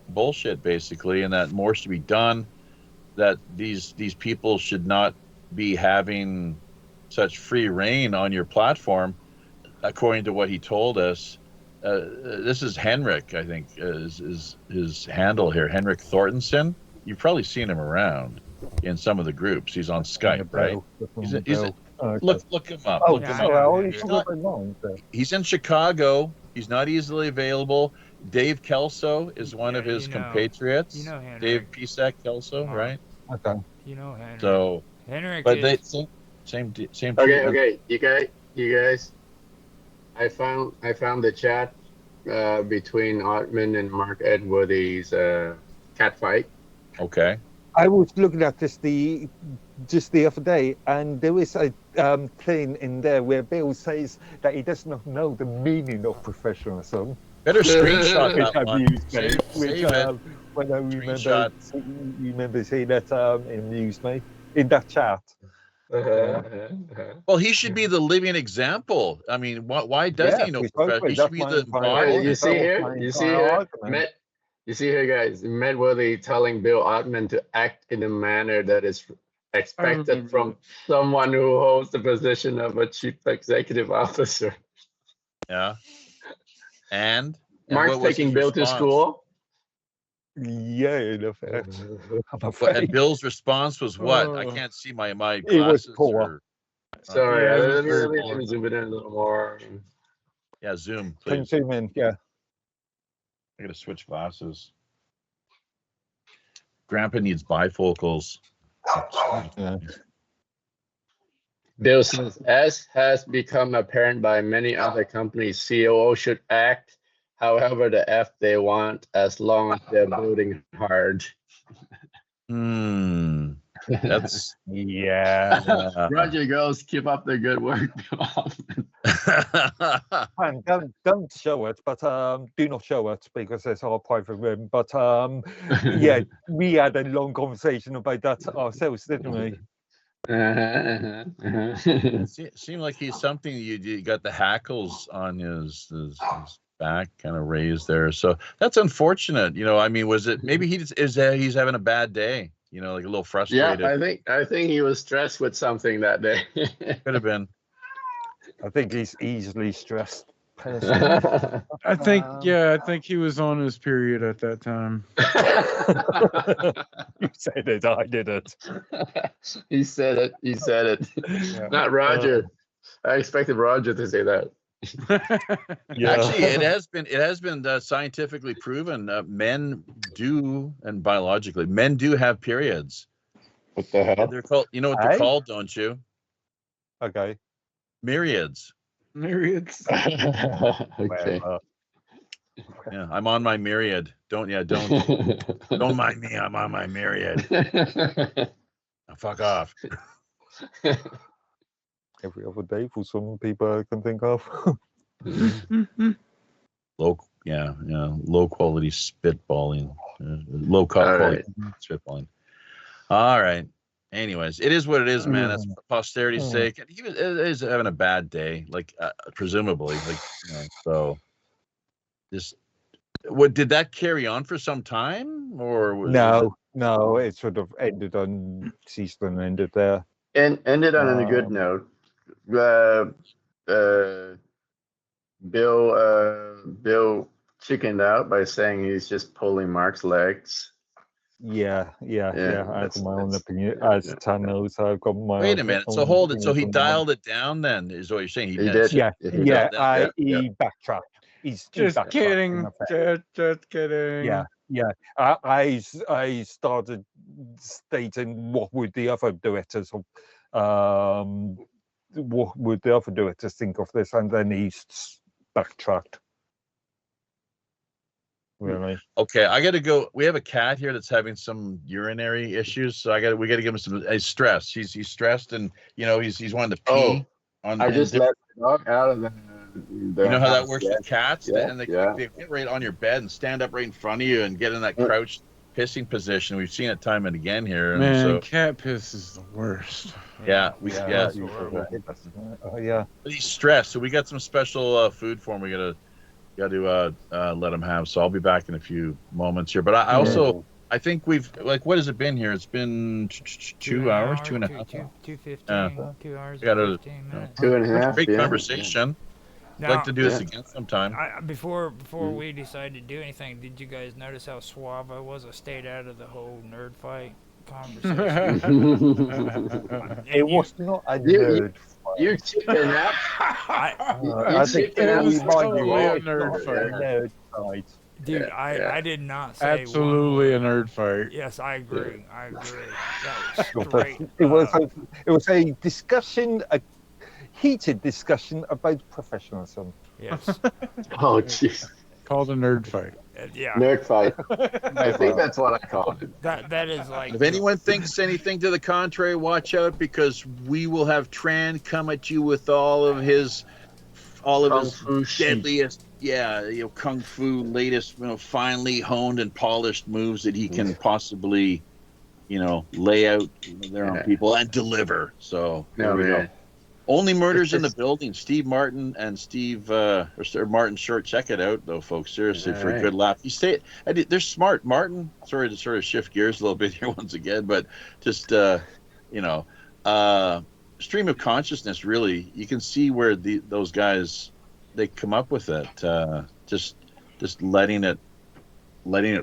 bullshit basically, and that more should be done, that these people should not be having such free reign on your platform, according to what he told us. This is Henrik, I think, is his handle here, Henrik Thorstensen. You've probably seen him around in some of the groups. He's on Skype, right? Look him up. He's in Chicago. He's not easily available. Dave Kelso is one of his compatriots. You know Henrik. Dave Pisak Kelso, Mark. right? Okay. You know Henrik. So, Henrik but is. they same Okay, treatment. okay, you guys. I found the chat between Ottman and Mark Edworthy's cat fight. Okay. I was looking at this just the other day, and there is a thing in there where Bill says that he does not know the meaning of professionalism. Better screenshot Which that one. amused me. Save it. When I Screenshot. remember seeing that, it amused me in that chat. Well, he should be the living example. I mean, why doesn't he know professional? He should be the embodiment. You see here, you see here, guys, Medworthy telling Bill Ottman to act in a manner that is expected from someone who holds the position of a chief executive officer. Yeah. And Mark's taking Bill to school. Yeah, in effect. And Bill's response was what? I can't see my glasses. It was poor. Sorry, let me zoom it in a little more. Yeah, zoom, Can please. zoom in, yeah. I gotta switch glasses. Grandpa needs bifocals. Yeah. Bill says, as has become apparent by many other companies, COO should act however the F they want, as long as they're building hard. That's yeah. Roger goes, keep up the good work. And don't show it, but do not show it because it's our private room. But yeah, we had a long conversation about that ourselves, didn't we? Seemed like he's something you got the hackles on his back kind of raised there, so that's unfortunate. I mean, was it maybe he's having a bad day, like a little frustrated? Yeah, I think he was stressed with something that day. Could have been. I think he's easily stressed person. I think he was on his period at that time. You said it, I did it. He said it. Yeah. Not Roger. I expected Roger to say that. Yeah. Actually, it has been scientifically proven. Men do, and biologically, men do have periods. What the hell? They're called. You know what they're called, don't you? Okay. Myriads. Okay. Yeah, I'm on my myriad. Don't mind me. I'm on my myriad. Fuck off. Every other day for some people I can think of. Low quality spitballing. Low quality spitballing. All right. Anyways, it is what it is, man. That's for posterity's sake. And he is having a bad day, presumably, so. Just what did that carry on for some time, or no, it sort of ended on season ended there. And ended on a good note. Bill chickened out by saying he's just pulling Mark's legs. Yeah. I have my own opinion. As Tan knows, I've got my. Wait a minute. So hold it. So he dialed it down. Then is what you're saying? He did. Yeah. He backtracked. He's just kidding. Just kidding. Yeah. I started stating what would the other directors think of this, and then he's backtracked. Really? Okay, I got to go. We have a cat here that's having some urinary issues, so we got to give him some. He's stressed. He's stressed, and he's wanting to pee. I just let the dog out of the. You know how that works with cats, and they get right on your bed and stand up right in front of you and get in that crouched pissing position. We've seen it time and again here. Man, cat piss is the worst. Yeah. Yeah. But he's stressed, so we got some special food for him. We got to let him have. So I'll be back in a few moments here. But I also, I think we've what has it been here? It's been 2 hours, 2.5. 2:15. 2 hours. We got 15 minutes. 2.5. Great conversation. I'd like to do this again sometime. Before we decide to do anything, did you guys notice how suave I was? I stayed out of the whole nerd fight conversation. It was not a nerd fight. You chicken out. I think it was totally a nerd fight. Dude, Yeah. I did not say Absolutely a one word. nerd fight. Yes, I agree. I agree. That was But straight it was up. it was a discussion, a heated discussion about professionalism. Yes. Oh, jeez. Called a nerd fight. Yeah. Nerd fight. I Nerd think fight. that's what I called it. That is like If anyone thinks anything to the contrary, watch out, because we will have Tran come at you with all of his Kung Fu shit. deadliest, kung fu latest, finely honed and polished moves that he can possibly, lay out there on people and deliver. So there we go. Only Murders in the Building. Steve Martin and Martin Short. Check it out, though, folks. Seriously, for a good laugh. You say it. They're smart. Martin. Sorry to sort of shift gears a little bit here once again, but just stream of consciousness. Really, you can see where those guys they come up with it. Just letting it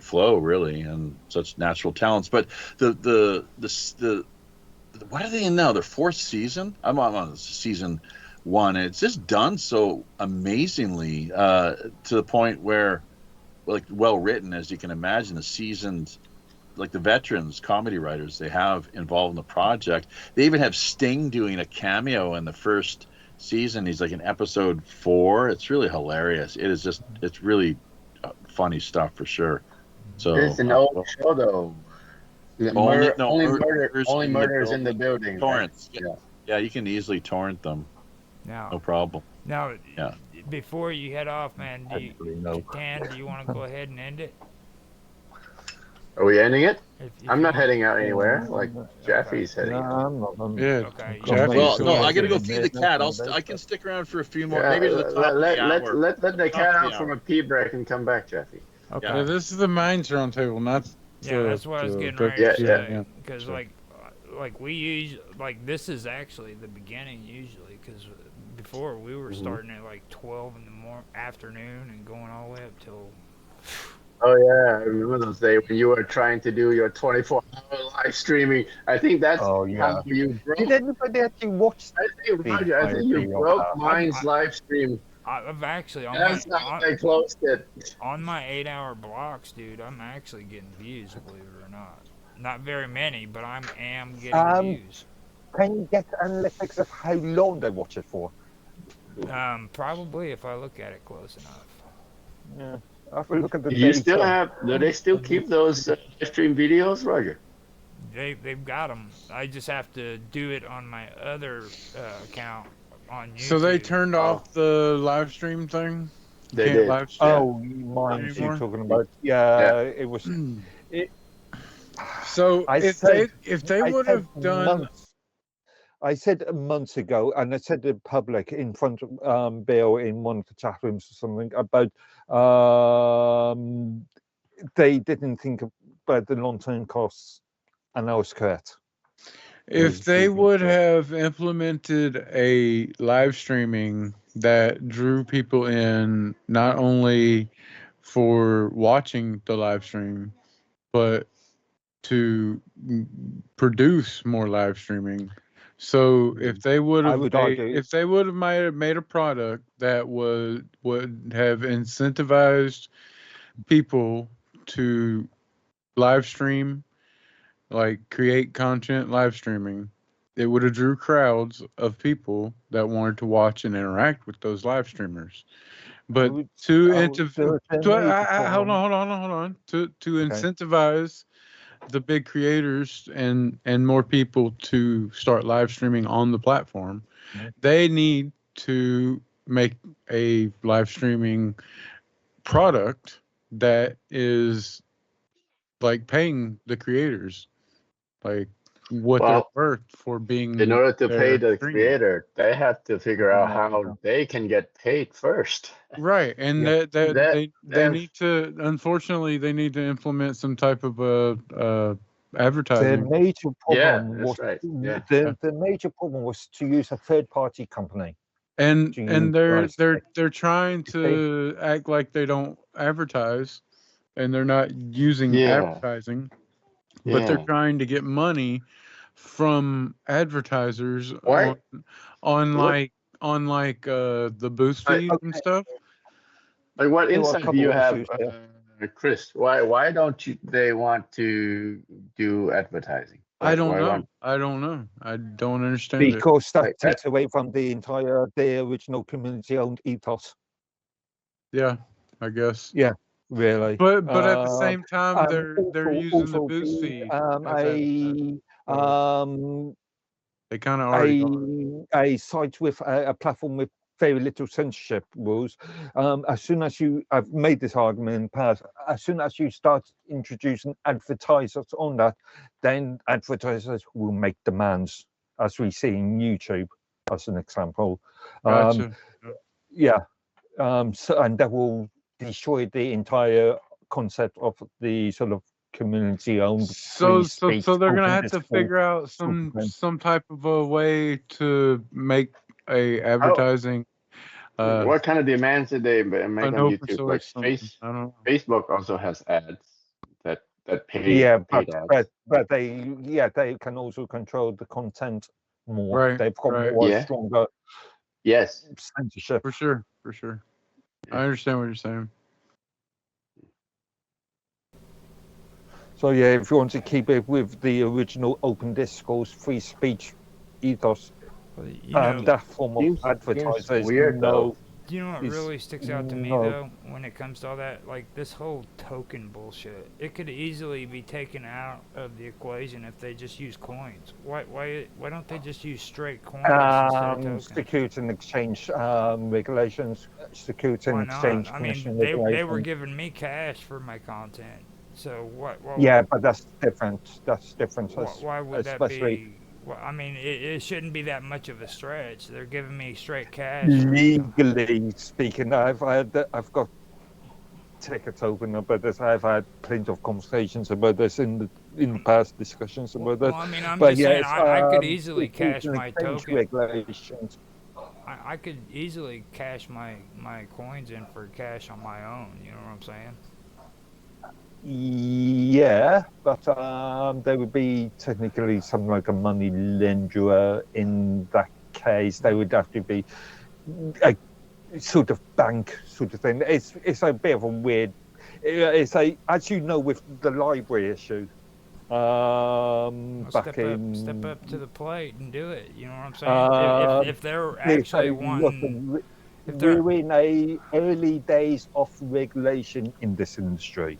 flow, really, and such natural talents. But the what are they in now? Their fourth season? I'm on season 1. It's just done so amazingly to the point where, like, well written, as you can imagine. The seasoned, like the veterans comedy writers they have involved in the project. They even have Sting doing a cameo in the first season. He's like in episode 4. It's really hilarious. It's really funny stuff for sure. So it's an old show, though. Only murders in the building. Torrents. Right? Yeah, you can easily torrent them. No problem. Now, before you head off, man, do you want to go ahead and end it? Are we ending it? If I'm not heading out anywhere. Like Jeffy's heading out. I'm not. Okay. Well, no, I got to go feed the cat. I can stick around for a few more. Maybe to the top of the hour. Let the cat out from a pee break and come back, Jeffy. Okay. Yeah, this is the Minds Roundtable, not. That's what I was getting ready to say. Because sure. like we use this is actually the beginning usually, because before we were starting at like 12 in the afternoon and going all the way up till. Oh yeah, I remember those days when you were trying to do your 24-hour live streaming. I think that's how you broke. Did anybody actually watch? Roger, I think you broke Mine's live stream. I've actually I closed it. On my 8-hour blocks, dude. I'm actually getting views, believe it or not. Not very many, but I am getting views. Can you get analytics of how long they watch it for? Probably if I look at it close enough. Yeah. Have a look at the do they still keep those live stream videos, Roger? They've got them. I just have to do it on my other account on YouTube. So they turned off the live stream thing? They did. Live stream Mine you're talking about. Yeah, it was. So if they would have done. I said months ago, and I said in public in front of Bill in one of the chat rooms or something about they didn't think about the long-term costs, and I was correct. If they would have implemented a live streaming that drew people in not only for watching the live stream, but to produce more live streaming. So if they would have made a product that would have incentivized people to live stream, like create content live streaming, it would have drew crowds of people that wanted to watch and interact with those live streamers. But to incentivize the big creators and more people to start live streaming on the platform, they need to make a live streaming product that is like paying the creators like what they're worth for being. In order to pay the creator, they have to figure out how they can get paid first. Right, and they need to. Unfortunately, they need to implement some type of advertising. The major problem was the major problem was to use a third-party company. And they're trying to act like they don't advertise, and they're not using advertising, but they're trying to get money from advertisers on the boost fees and stuff. Like what insight do you have, Chris, why don't they want to do advertising? I don't Why know. want I don't know. I don't understand it. Because that like takes away from the original community-owned ethos. Yeah, I guess. Yeah, really. But at the same time, they're using the Also boost be feed as advertising. So they kind of already are. a site with a platform with very little censorship rules. As soon as I've made this argument in the past, as soon as you start introducing advertisers on that, then advertisers will make demands, as we see in YouTube, as an example. Gotcha. Yeah, so, and that will destroy the entire concept of the sort of community-owned free speech. So they're gonna open have to discourse figure out sort of thing. some type of a way to make a advertising what kind of demands did they make an on open YouTube? Like source something. I don't know. Facebook also has ads that Yeah, paid ads. but they can also control the content more. Right, They've got right. more Yeah. stronger Yes. censorship. For sure. I understand what you're saying. So yeah, if you want to keep it with the original open discourse, free speech ethos, that form of advertiser is weird, though. Do you know what is really sticks out to me no. though when it comes to all that? Like this whole token bullshit. It could easily be taken out of the equation if they just use coins. Why don't they just use straight coins instead of tokens? Security and exchange regulations, security Why and not? exchange I commission mean, they were regulations. giving me cash for my content. So what? Yeah, but that's different. That's different. Why would that Especially be? Well, I mean, it shouldn't be that much of a stretch. They're giving me straight cash. legally speaking, I've got tickets open about this. I've had plenty of conversations about this in the past, discussions about this. Well, I mean, I'm But just saying, yes, I could easily security cash and my exchange token. regulations. I could easily cash my coins in for cash on my own. You know what I'm saying? Yeah, but there would be technically something like a money lender in that case. They would have to be a sort of bank sort of thing. It's a bit of a weird. It's as you know with the library issue. Well, Back step up to the plate and do it. You know what I'm saying? If they're actually wanting, we're in a early days of regulation in this industry.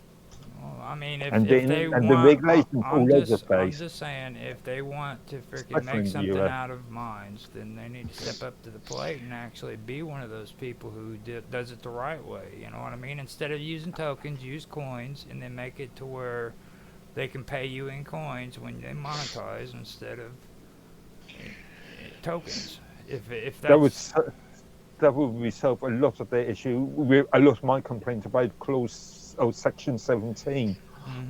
well, I mean, if And they the want, regulations all over the I'm place, just saying, if they want to freaking especially make in the something US. out of mines, then they need to step up to the plate and actually be one of those people who does it the right way. You know what I mean? Instead of using tokens, use coins, and then make it to where they can pay you in coins when they monetize instead of tokens. If that's that would resolve a lot of the issue. A lot of my complaints about Section 17,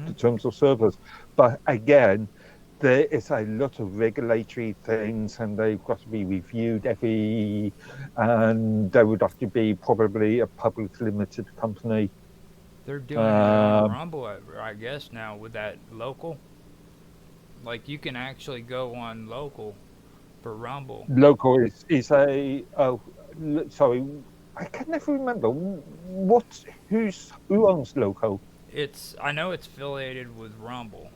the terms of service. But again, there is a lot of regulatory things, and they've got to be reviewed and there would have to be probably a public limited company. they're doing it on Rumble, I guess now with that local. Like you can actually go on local for Rumble. Local is sorry, I can never remember who owns Local. I know it's affiliated with Rumble,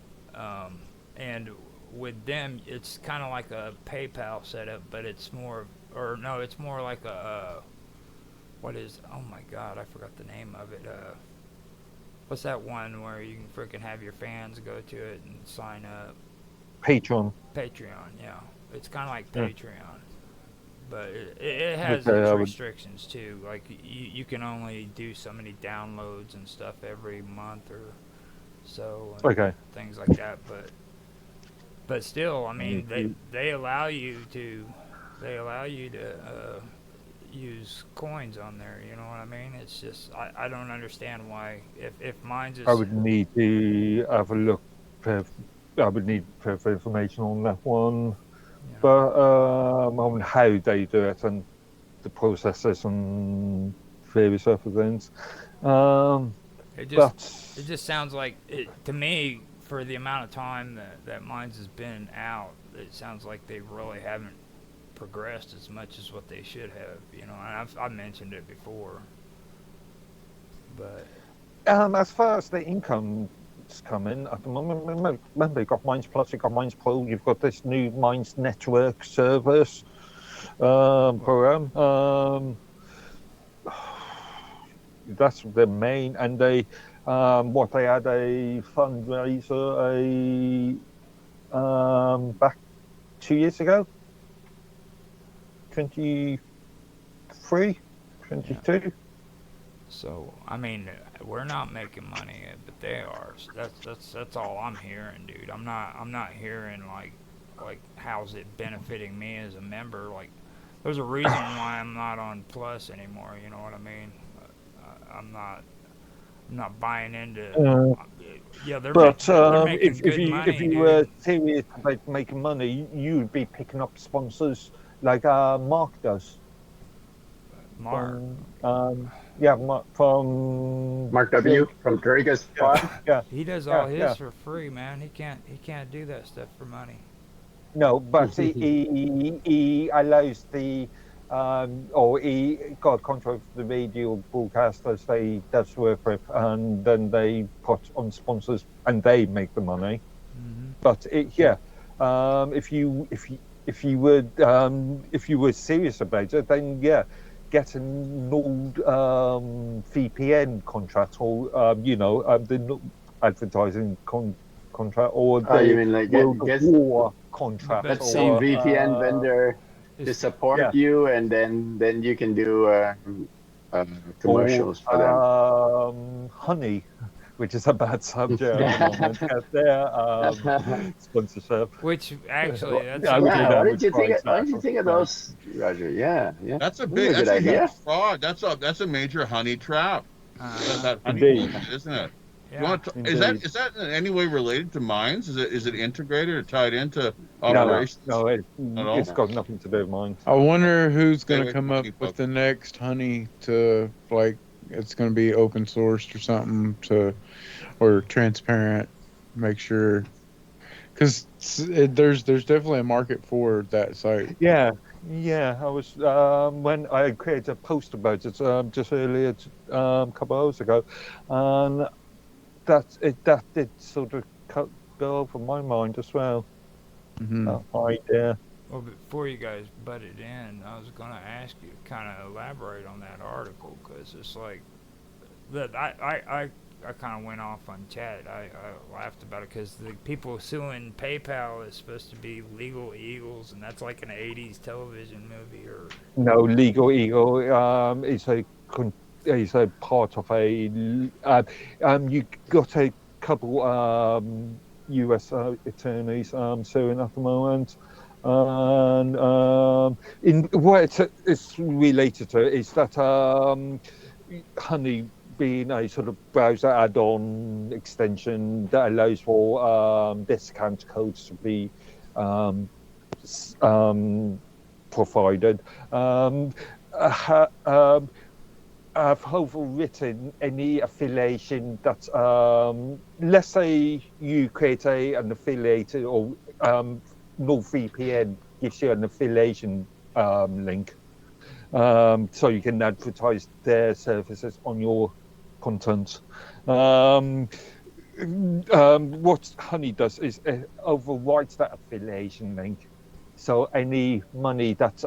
and with them it's kind of like a PayPal setup, but it's more it's more like a what is? Oh my God, I forgot the name of it. What's that one where you can freaking have your fans go to it and sign up? Patreon, yeah. It's kind of like Patreon, but it has its restrictions too. Like you can only do so many downloads and stuff every month or so. And things like that, but still, I mean, they allow you to use coins on there. You know what I mean? It's just I don't understand why if mine's is. I would need to have a look. I would need further information on that one, but on how they do it and the processes and various other things. It just sounds like to me, for the amount of time that mine's has been out, it sounds like they really haven't progressed as much as what they should have. You know, and I've mentioned it before, but As far as the income's coming at the moment, remember you've got Minds Plus, you've got Minds Pro, you've got this new Minds Network service program. That's the main, and they they had a fundraiser back 2 years ago, 23, 22. Yeah. So I mean, we're not making money, but they are. So that's all I'm hearing, dude. I'm not hearing like how's it benefiting me as a member. Like, there's a reason why I'm not on Plus anymore. You know what I mean? I'm not buying into. Uh, Yeah, But they're making if good if money, you were dude. serious about making money, you would be picking up sponsors like Mark does Mark. from Mark from Mark W. from Doriga's Farm. He does all his yeah. for free, man. He can't do that stuff for money. No, but he allows the or he got a contract with the radio broadcasters they does work with, and then they put on sponsors and they make the money. But if you would if you were serious about it, then get an old VPN contract or the advertising contract or Oh, you the mean like World of get War The contract get best some or VPN vendor to is support you, and then you can do commercials for them. Honey, which is a bad subject at the moment. Get their sponsorship. which actually I would do Yeah, that with what did you think of so. those, Roger? Yeah, That's a this is a good that's a huge idea. fraud. That's a major honey trap. That honey Indeed. bullshit, isn't it? You yeah. want to, is that in any way related to mines? Is it integrated or tied into operations? No, all? it's got nothing to do with mine. I wonder who's Stay going away to come from up honey, with folks. the next honey to like. It's going to be open sourced or something or transparent. Make sure, because there's definitely a market for that site. Yeah. I was when I created a post about it just earlier, a couple of hours ago, and that did sort of go over my mind as well. Idea. Well, before you guys butted in, I was gonna ask you to kind of elaborate on that article because it's like that. I kind of went off on chat. I laughed about it because the people suing PayPal is supposed to be legal eagles, and that's like an '80s television movie. Or No, Legal Eagle is a part of a you got a couple US attorneys suing at the moment, and in what it's related to is that Honey being a sort of browser add-on extension that allows for discount codes to be provided. I've overwritten any affiliation that, let's say you create an affiliate or NordVPN gives you an affiliation link, so you can advertise their services on your content. What Honey does is overwrites that affiliation link. So any money that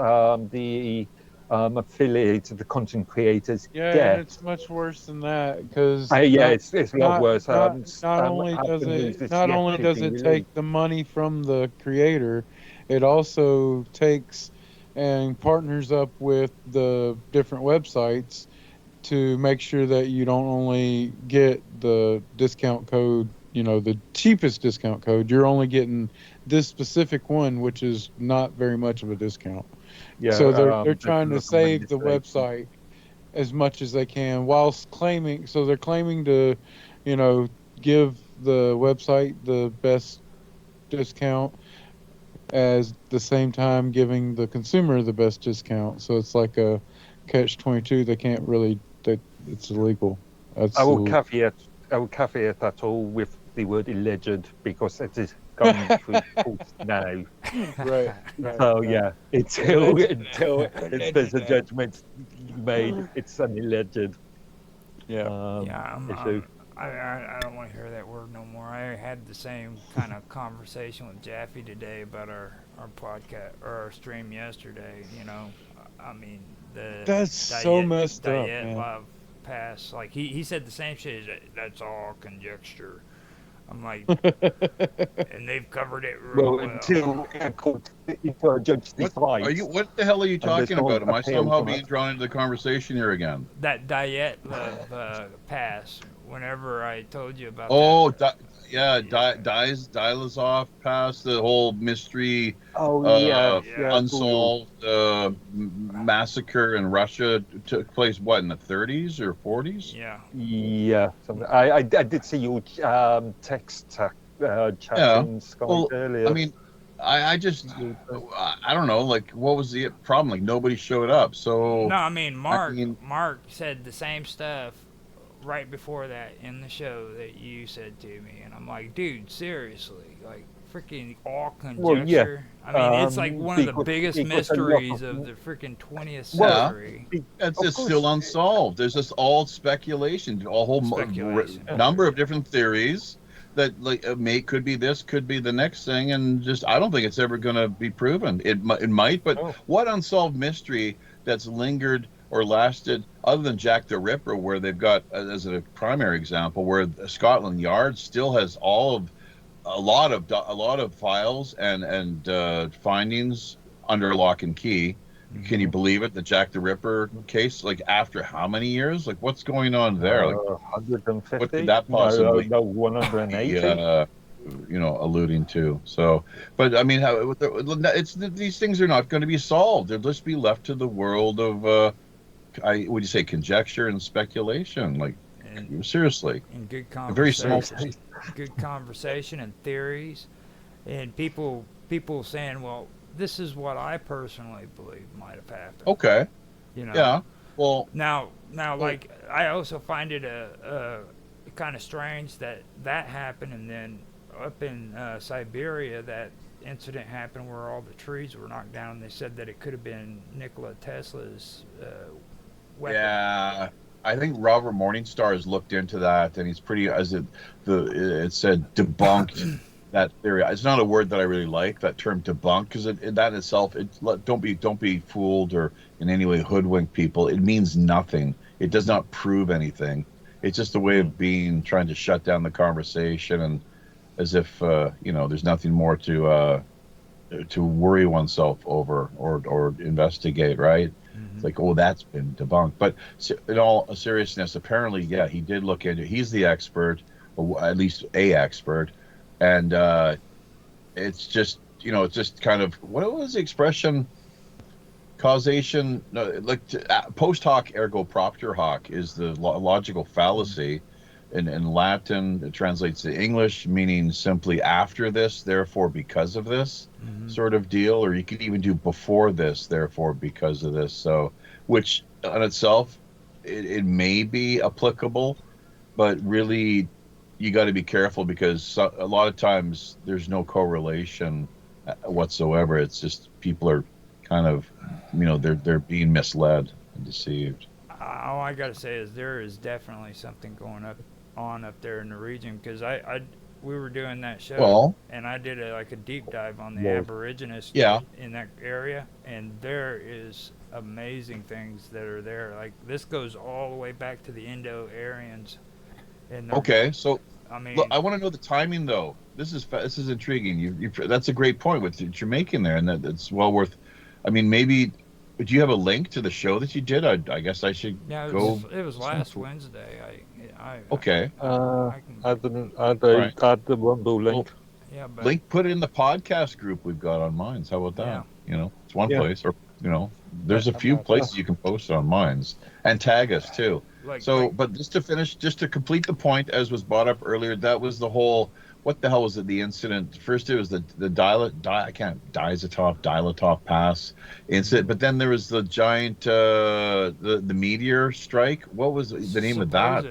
the affiliated, the content creators get. It's much worse than that because it's a lot worse. Not only does it take the money from the creator, it also takes and partners up with the different websites to make sure that you don't only get the discount code, the cheapest discount code. You're only getting this specific one, which is not very much of a discount. Yeah, so they're trying to save the website as much as they can, whilst claiming. So they're claiming to, give the website the best discount, as the same time giving the consumer the best discount. So it's like a catch-22. They can't really. It's illegal. I will caveat that all with the word alleged because it is going through courts now. Right. So until there's a judgment made, it's an alleged. issue. I don't want to hear that word no more. I had the same kind of conversation with Jaffe today about our podcast or our stream yesterday. You know, I mean the That's so messed up, Diet man. Love Pass. Like he said the same shit. That's all conjecture. I'm like, and they've covered it real Well, well. until a judge decides. What the hell are you and there's talking no about? Am I appeal somehow from being it. drawn into the conversation here again? That Diet Love Pass. Whenever I told you about Oh, that. Dilazov passed the whole mystery, Oh, yeah. unsolved massacre in Russia took place, what, in the 30s or 40s? Yeah. Yeah. I did see your text chatting Skype earlier. I mean, I don't know, like, what was the problem? Like, nobody showed up. So, No, I mean, Mark said the same stuff right before that in the show that you said to me, and I'm like, dude, seriously, like freaking all conjecture. Well, yeah. I mean, it's like one of the biggest mysteries of the freaking 20th century. It's just still unsolved. There's just all speculation, a whole number of different theories that could be this, could be the next thing, and just I don't think it's ever going to be proven. It might, but what unsolved mystery that's lingered or lasted, other than Jack the Ripper, where they've got, as a primary example, where Scotland Yard still has a lot of files and findings under lock and key. Can you believe it? The Jack the Ripper case, like after how many years? Like what's going on there? Like 150. What could that possibly? No, 180. Alluding to. So, but I mean, these things are not going to be solved. They'll just be left to the world of would you say conjecture and speculation? Like, seriously, and good very small. Good conversation and theories, and people saying, well, this is what I personally believe might have happened. Okay. You know. Yeah. Well. Now, like I also find it kind of strange that happened, and then up in Siberia that incident happened where all the trees were knocked down, and they said that it could have been Nikola Tesla's weapon. Yeah, I think Robert Morningstar has looked into that, and he's pretty, it said debunked that theory. It's not a word that I really like, that term debunk, because that itself, don't be fooled or in any way hoodwink people. It means nothing. It does not prove anything. It's just a way of trying to shut down the conversation, and as if there's nothing more to worry oneself over or investigate, right? It's like, oh, that's been debunked. But in all seriousness, apparently, yeah, he did look into it. He's the expert, or at least a expert, and it's just it's just kind of, what was the expression? Causation, post hoc ergo propter hoc is the logical fallacy. In Latin, it translates to English, meaning simply after this, therefore because of this sort of deal, or you could even do before this, therefore because of this. So, which on itself, it may be applicable, but really you got to be careful, because a lot of times there's no correlation whatsoever. It's just people are kind of, they're being misled and deceived. All I got to say is there is definitely something going on up there in the region, because we were doing that show, and I did a deep dive on the Aborigines in that area, and there is amazing things that are there. Like, this goes all the way back to the Indo-Aryans. Okay, so I mean, look, I want to know the timing though. This is intriguing. That's a great point that you're making there, and that's well worth. I mean, maybe. Do you have a link to the show that you did? I guess I should go. It was last Wednesday. Okay. Add the Rumble link. Yeah, but link, put it in the podcast group we've got on Minds. How about that? Yeah. It's one place, or there's a few places you can post on Minds and tag us too. But just to complete the point, as was brought up earlier, that was the whole. What the hell was it? The incident. First, it was the Dilatov Pass incident, but then there was the giant the meteor strike. What was the name of that?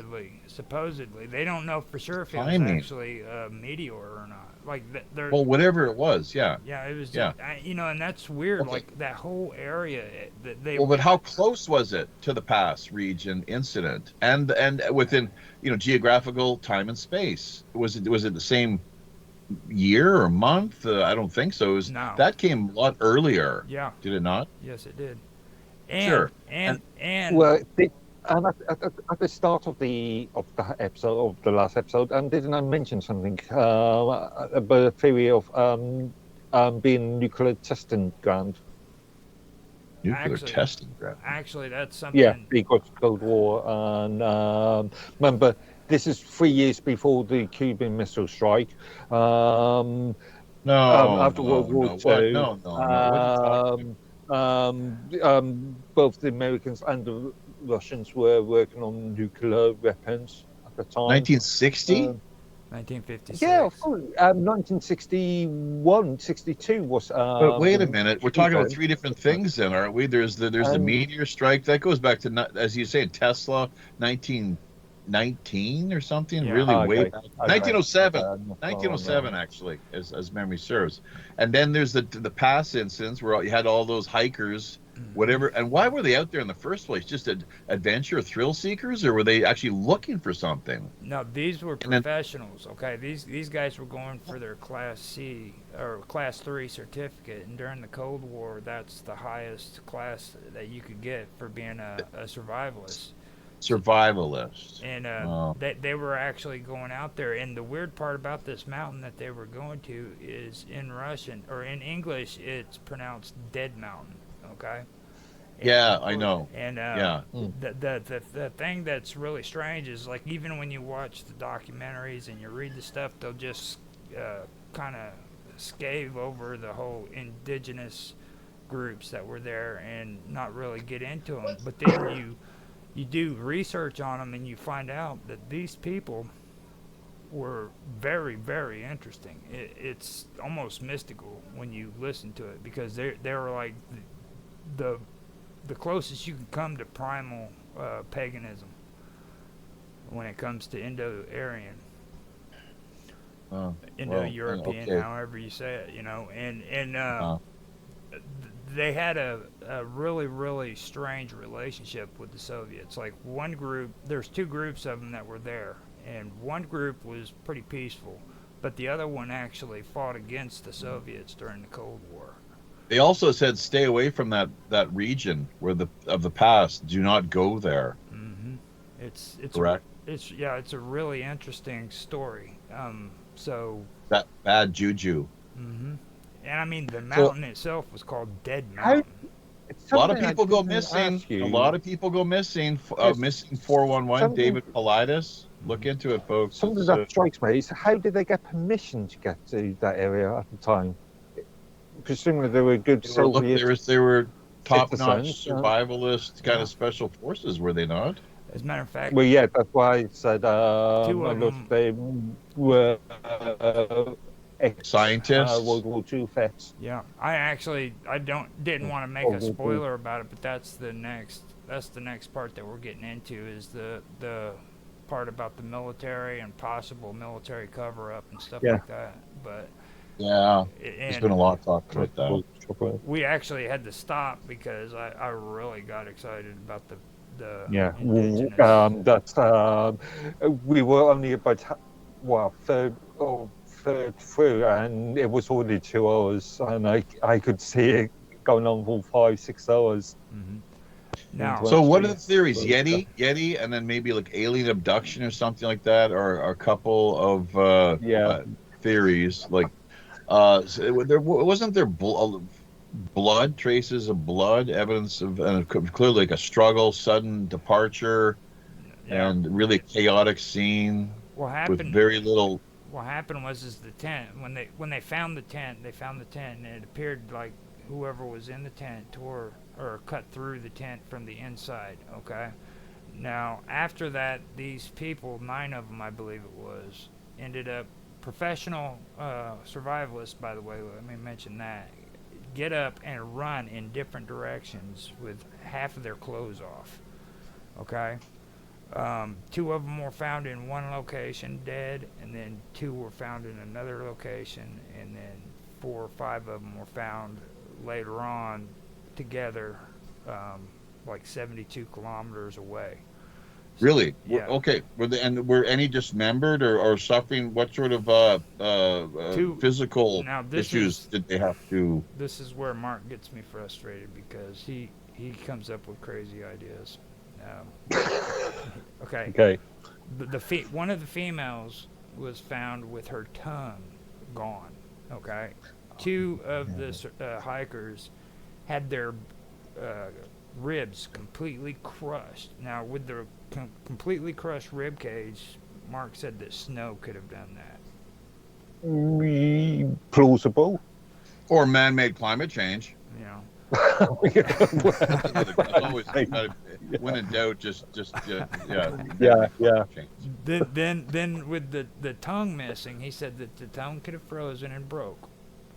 Supposedly, they don't know for sure if it was Timing. actually a meteor or not. Like they're Well, whatever it was, yeah. yeah, it was Yeah. and that's weird. Okay. Like that whole area that they Well, but how close was it to the past region incident, and within geographical time and space? Was it the same year or month? I don't think so. No. That came a lot earlier. Yeah. Did it not? Yes, it did. And Sure. and Well, and at the start of the episode of the last episode, didn't I mention something about the theory of being nuclear testing ground? Nuclear testing ground. Actually, that's something. Yeah, because Cold War, and remember, this is 3 years before the Cuban Missile Strike. No, after no, World War no, II. what? No. What are you talking Both the Americans and the Russians were working on nuclear weapons at the time. 1960? 1956. Yeah, of course. 1961, 62 was. But wait a minute, we're talking about three different things, then, aren't we? There's the meteor strike that goes back to, as you say, Tesla, 1919 or something. Yeah. Really way Okay. back. Okay. 1907. No 1907 problem. actually, as memory serves. And then there's the past instance where you had all those hikers, whatever. And why were they out there in the first place? Just adventure, thrill seekers, or were they actually looking for something? No, these were professionals. Okay, these guys were going for their Class C or Class 3 certificate, and during the Cold War, that's the highest class that you could get for being a survivalist. Survivalist. And they were actually going out there. And the weird part about this mountain that they were going to is in Russian, or in English, it's pronounced Dead Mountain. Okay. Yeah, I know. And the thing that's really strange is, like, even when you watch the documentaries and you read the stuff, they'll just kind of scave over the whole indigenous groups that were there and not really get into them. But then you do research on them and you find out that these people were very, very interesting. It's almost mystical when you listen to it, because they were like the closest you can come to primal paganism when it comes to Indo-Aryan, Indo-European, however you say it, and they had a really, really strange relationship with the Soviets. Like, one group, there's two groups of them that were there, and one group was pretty peaceful, but the other one actually fought against the Soviets during the Cold War. They also said stay away from that region of the past. Do not go there. Mm-hmm. It's correct. It's a really interesting story. So that bad juju. Mm-hmm. And I mean, the mountain itself was called Dead Mountain. A lot of people go missing. A lot of people go missing. Missing 411. David Paulides. Look into it, folks. Something that strikes me is, how did they get permission to get to that area at the time? Presumably they were good Soviet. They were top-notch survivalist kind of special forces, were they not? As a matter of fact. Well, yeah, that's why I said they were scientists, World War II vets. Yeah, I didn't want to make a spoiler about it, but that's the next part that we're getting into, is the part about the military and possible military cover-up and stuff like that. But yeah, there's been a lot of talk about that. We actually had to stop because I really got excited about the that's we were only about third through, and it was already 2 hours, and I could see it going on for 5-6 hours. Mm-hmm. Now, so what are the theories? Yeti, and then maybe like alien abduction or something like that, or a couple of theories. Like, wasn't there blood traces of blood, evidence of, and clearly like a struggle, sudden departure, and really chaotic scene with very little. What happened was the tent, when they found the tent, and it appeared like whoever was in the tent tore or cut through the tent from the inside. Okay. Now, after that, these people, 9 of them, I believe it was, ended up professional survivalists. By the way, let me mention that. Get up and run in different directions with half of their clothes off. Okay. Two of them were found in one location dead, and then two were found in another location, and then 4 or 5 of them were found later on together, like 72 kilometers away. So, Really? yeah. Okay. Were any dismembered or suffering? What sort of physical Now issues did they have to? this is where Mark gets me frustrated because he comes up with crazy ideas. Okay. Okay. One of the females was found with her tongue gone. Okay. Two of the hikers had their ribs completely crushed. Now, with the completely crushed rib cage, Mark said that snow could have done that. Plausible. Or man-made climate change. You know. When in doubt, just yeah. Then with the tongue missing, he said that the tongue could have frozen and broke.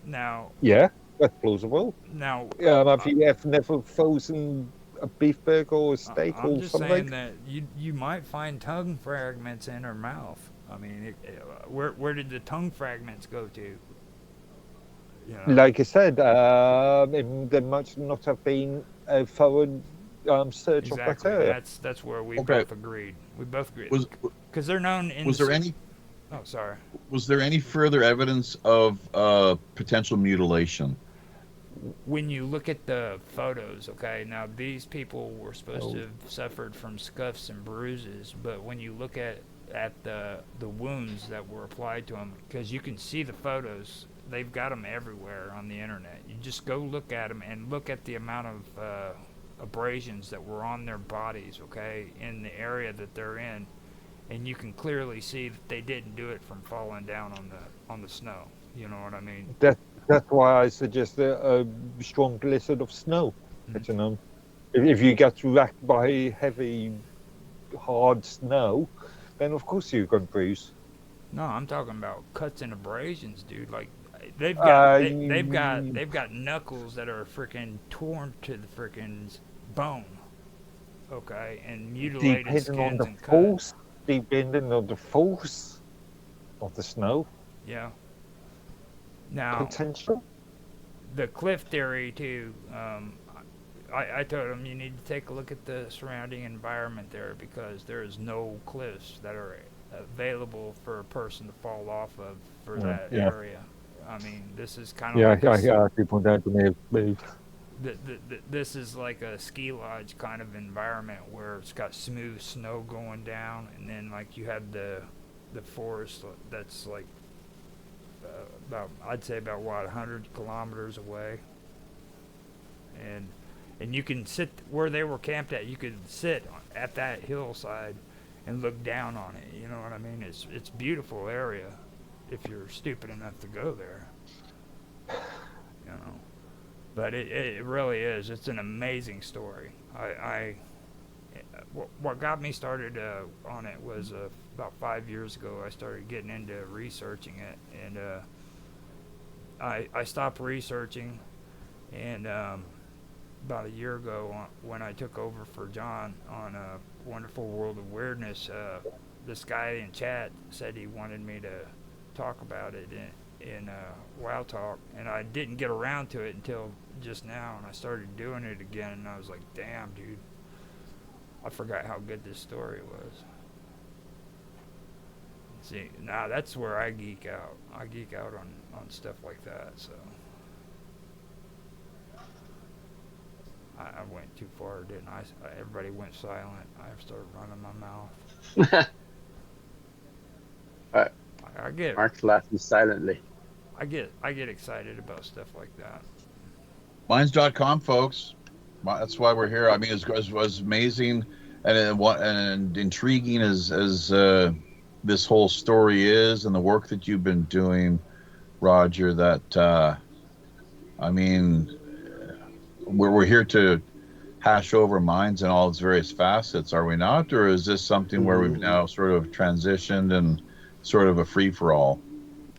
Now. Yeah, that's plausible. Now. Have you never frozen a beef burger or a steak I'm or just something? saying that you might find tongue fragments in her mouth. I mean, where did the tongue fragments go to? You know? Like I said, there must not have been a thorough search of that area. That's where we both agreed. We both agreed because they're known in. Was there any? Oh, sorry. Was there any further evidence of potential mutilation? When you look at the photos, okay, now these people were supposed to have suffered from scuffs and bruises, but when you look at the wounds that were applied to them, because you can see the photos, they've got them everywhere on the internet. You just go look at them and look at the amount of abrasions that were on their bodies, okay, in the area that they're in, and you can clearly see that they didn't do it from falling down on the snow. You know what I mean? That's why I suggest a strong blizzard of snow. You know, if you get racked by heavy, hard snow, then of course you're going to bruise. No, I'm talking about cuts and abrasions, dude. Like they've got knuckles that are freaking torn to the freaking bone. Okay, and mutilated skins and cuts. Depending on the force of the snow. Yeah. Now, potential. The cliff theory too. I told him you need to take a look at the surrounding environment there because there is no cliffs that are available for a person to fall off of for that area. I mean, this is kind of people that me. This is like a ski lodge kind of environment where it's got smooth snow going down, and then like you have the forest that's like I'd say about 100 kilometers away, and you can sit where they were camped at. You could sit at that hillside and look down on it. You know what I mean? It's a beautiful area if you're stupid enough to go there. You know. But it really is. It's an amazing story. What got me started on it was about 5 years ago. I started getting into researching it, and I stopped researching, and about a year ago when I took over for John on Wonderful World of Weirdness, this guy in chat said he wanted me to talk about it in WoW Talk, and I didn't get around to it until just now, and I started doing it again, and I was like, damn, dude, I forgot how good this story was. See, now that's where I geek out. I geek out on stuff like that, so. I went too far, didn't I? Everybody went silent. I started running my mouth. I get Mark's laughing silently. I get excited about stuff like that. Minds.com, folks. That's why we're here. I mean, as amazing and intriguing as this whole story is, and the work that you've been doing, Roger. That I mean, we're here to hash over minds and all its various facets, are we not? Or is this something where we've now sort of transitioned and sort of a free for all?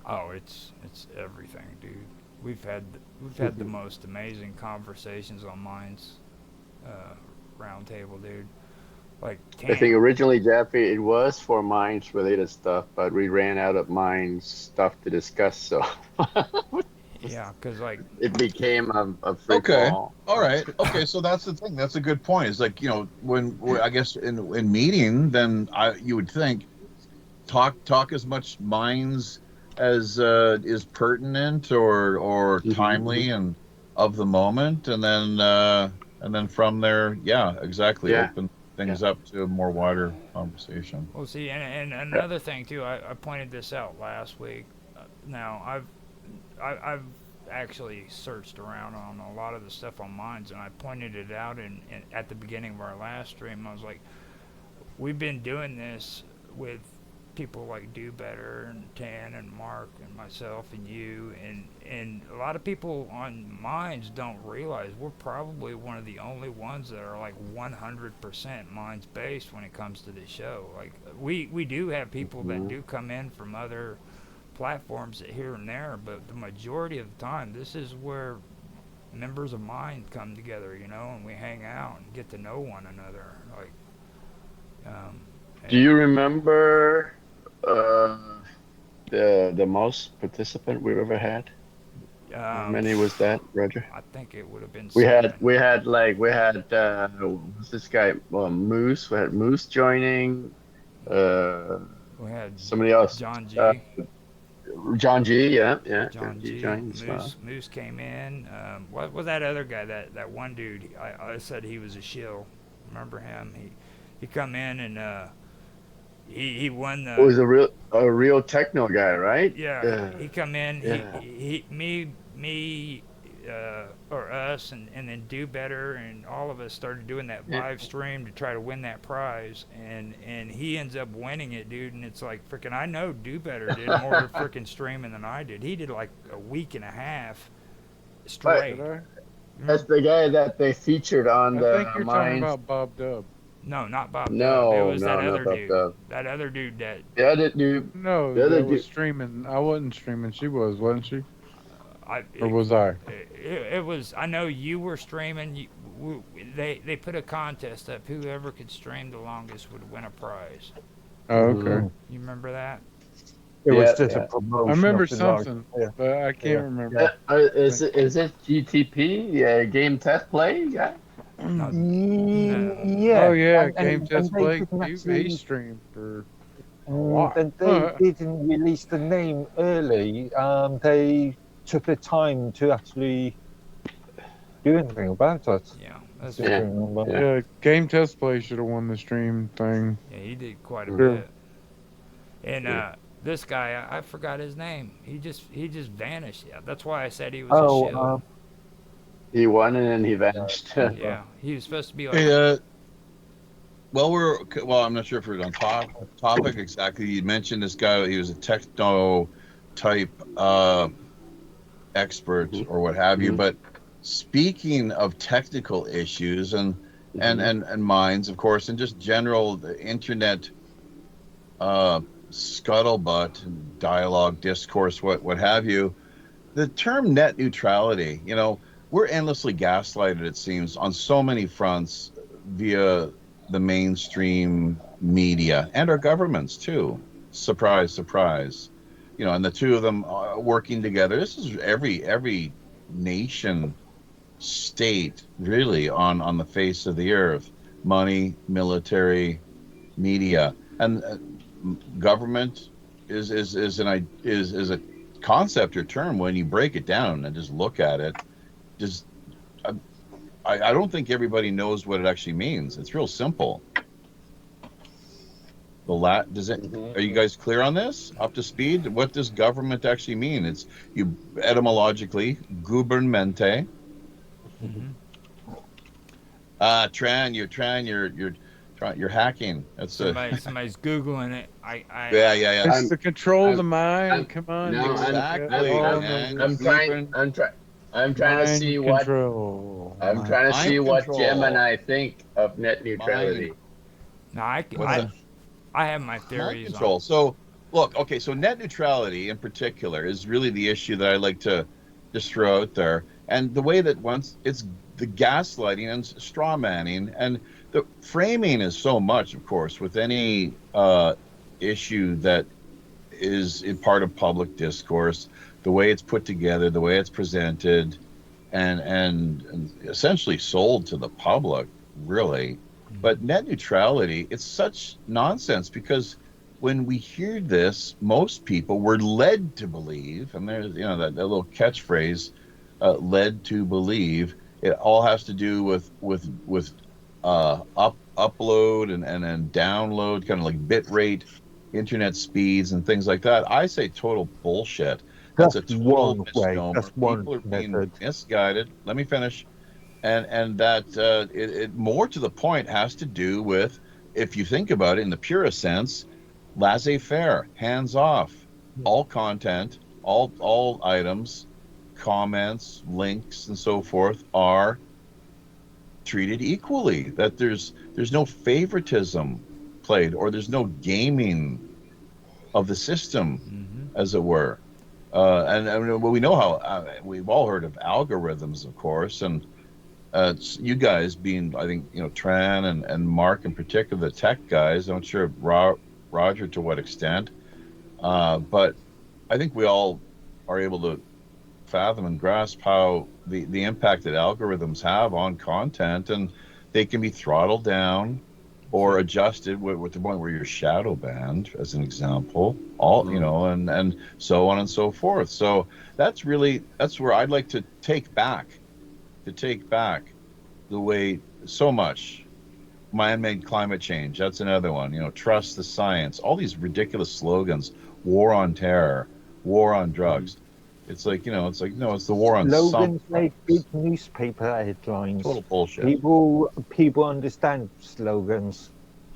Oh, it's everything, dude. We've had the most amazing conversations on Minds Roundtable, dude. like I think 10. originally, Jeffrey, it was for mines related stuff, but we ran out of mines stuff to discuss, so Yeah, because like it became a free for Okay. all. All right. Okay. So that's the thing. That's a good point. It's like, I guess in meeting, then you would think talk as much minds as is pertinent or Hmm. timely and of the moment, and then from there, yeah, exactly, Yeah, open yeah. things up to a more wider conversation. Well, see, and another thing too, I pointed this out last week. Now I've actually searched around on a lot of the stuff on mines, and I pointed it out in at the beginning of our last stream. I was like, we've been doing this with people like Do Better and Tan and Mark and myself and you and a lot of people on mines don't realize we're probably one of the only ones that are like 100% mines based when it comes to this show. Like we do have people that Mhm. do come in from other platforms here and there, but the majority of the time this is where members of mine come together, and we hang out and get to know one another. Like um, Do you remember uh, the most participant we've ever had? How Um, many was that, Roger? I think it would have been We had 7. we had like we had who's this guy? Moose. We had Moose joining. Uh, We had somebody else. John Uh, G. John G. Yeah, yeah. John John G G. joined as well. Moose came in. What was that other guy? That one dude. I said he was a shill. Remember him? He come in and he won It the. was a real techno guy, right? Yeah, Yeah, he come in. yeah. He me or us and then Do Better and all of us started doing that Yeah. live stream to try to win that prize and he ends up winning it, dude. And it's like freaking, I know Do Better did more freaking streaming than I did. He did like a week and a half But straight. Did I? that's the guy that they featured on I think the you're talking Minds. about Bob Dub. No, not Bob Dub. It No, was that no, not other Bob dude. Dub. That other dude that The other dude, No, the other that was dude. streaming. I wasn't streaming. She was, wasn't she? I Or was I? it was. I know you were streaming. They put a contest up. Whoever could stream the longest would win a prize. Oh, okay. Mhm. You remember that? It Yeah, was just a yeah. promotion I remember of the live. something, Yeah, but I can't yeah. remember. Is it GTP? Yeah, game test play. Yeah. No, no. Oh Yeah, yeah, and, Game and Test they Blake. didn't He actually, streamed for a lot. and they didn't release the name early. They took the time to actually do anything about it. Yeah, that's Just Yeah. remember. Yeah. Yeah, Game Test Play should have won the stream thing. yeah. He did quite a Mhm. bit. And Yeah. this guy, I forgot his name. He just vanished. Yeah, that's why I said he was a Oh, shill. He won and then he vanished. Yeah, he was supposed to be like. Hey, I'm not sure if we're on topic exactly. You mentioned this guy. He was a techno type expert Mhm. or what have you. Mhm. But speaking of technical issues Mhm. and minds, of course, and just general the internet scuttlebutt, dialogue, discourse, what have you. The term net neutrality, we're endlessly gaslighted, it seems, on so many fronts via the mainstream media and our governments too. Surprise, surprise. And the two of them working together. This is every nation state really on the face of the earth. Money, military, media, and government is a concept or term when you break it down and just look at it. Just I don't think everybody knows what it actually means. It's real simple. Mhm. Are you guys clear on this? Up to speed? What does government actually mean? It's you etymologically gubernmente. Mhm. You're hacking. That's Somebody's googling it. yeah. It's I'm, to control the I'm, I'm, mind. Come on, no, dude. Exactly, Oh, man. no. I'm trying to see Mind what control. I'm trying to see Mind what control. Jim and I think of net Mind neutrality. No, What's that? I have my Mind theories control. on. So, look, okay, so net neutrality in particular is really the issue that I like to just throw out there. And the way that the gaslighting and straw manning, and the framing is so much, of course, with any issue that is in part of public discourse, the way it's put together, the way it's presented, and essentially sold to the public, really. But net neutrality, it's such nonsense, because when we hear this, most people were led to believe, and there's that little catchphrase, led to believe. It all has to do with upload and then download, kind of like bit rate, internet speeds, and things like that. I say total bullshit. That's a total misnomer. That's one People are being method. misguided. Let me finish. And that it more to the point has to do with, if you think about it in the purest sense, laissez-faire, hands off. All content, all items, comments, links, and so forth are treated equally. That there's no favoritism played, or there's no gaming of the system, as it were. And we know how we've all heard of algorithms, of course, and you guys being, I think, Tran and Mark in particular, the tech guys. I'm not sure Roger to what extent, but I think we all are able to fathom and grasp how the impact that algorithms have on content, and they can be throttled down or adjusted with the point where you're shadow banned, as an example, and so on and so forth. So that's where I'd like to take back the way so much man-made climate change. That's another one. Trust the science. All these ridiculous slogans: war on terror, war on drugs. It's like, no, it's the war on slogans make big newspaper headlines. Total bullshit. People understand slogans.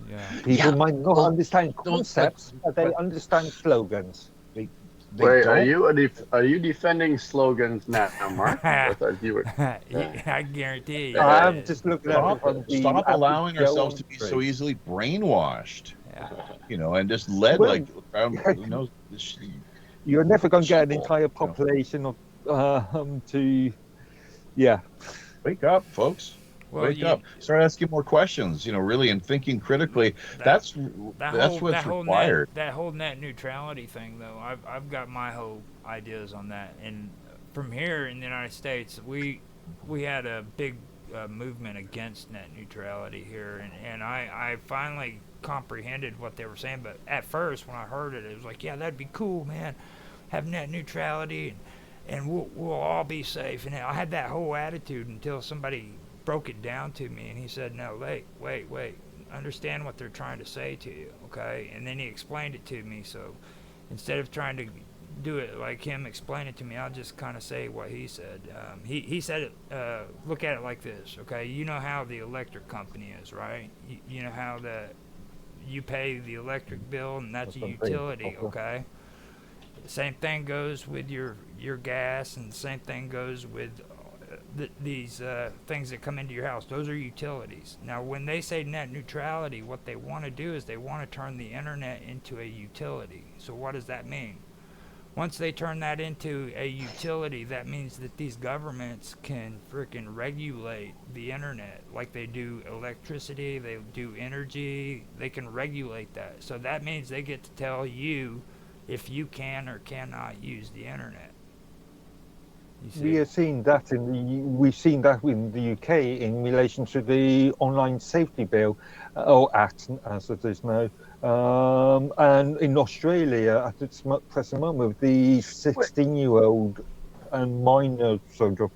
Yeah. People might not understand concepts, but they understand slogans. They Wait, don't. are you defending slogans now, Mark? I thought you were. I guarantee you. I'm just looking at it from the Stop allowing average ourselves to be Joe so easily brainwashed. Yeah. And just led You're never going to get an entire population of Wake up, folks. Wake up. Start asking more questions, really, and thinking critically. That's what's required. That whole net neutrality thing, though, I've got my whole ideas on that. And from here in the United States, we had a big movement against net neutrality here, and I finally comprehended what they were saying. But at first, when I heard it, it was like, yeah, that'd be cool, man, have net neutrality, and we'll all be safe. And I had that whole attitude until somebody broke it down to me, and he said, no, wait, understand what they're trying to say to you, okay? And then he explained it to me. So instead of trying to do it like him explain it to me, I'll just kind of say what he said. He said it, look at it like this, okay? You know how the electric company is, right? You know how you pay the electric bill, and that's a utility, okay? Same thing goes with your gas, and the same thing goes with these things that come into your house. Those are utilities. Now, when they say net neutrality, what they want to do is they want to turn the internet into a utility. So what does that mean? Once they turn that into a utility, that means that these governments can frickin' regulate the internet like they do electricity, they do energy, they can regulate that. So that means they get to tell you if you can or cannot use the internet. We have seen that we've seen that in the UK in relation to the online safety bill, or act as it is now, and in Australia at its present moment with the 16-year-old and minor sort of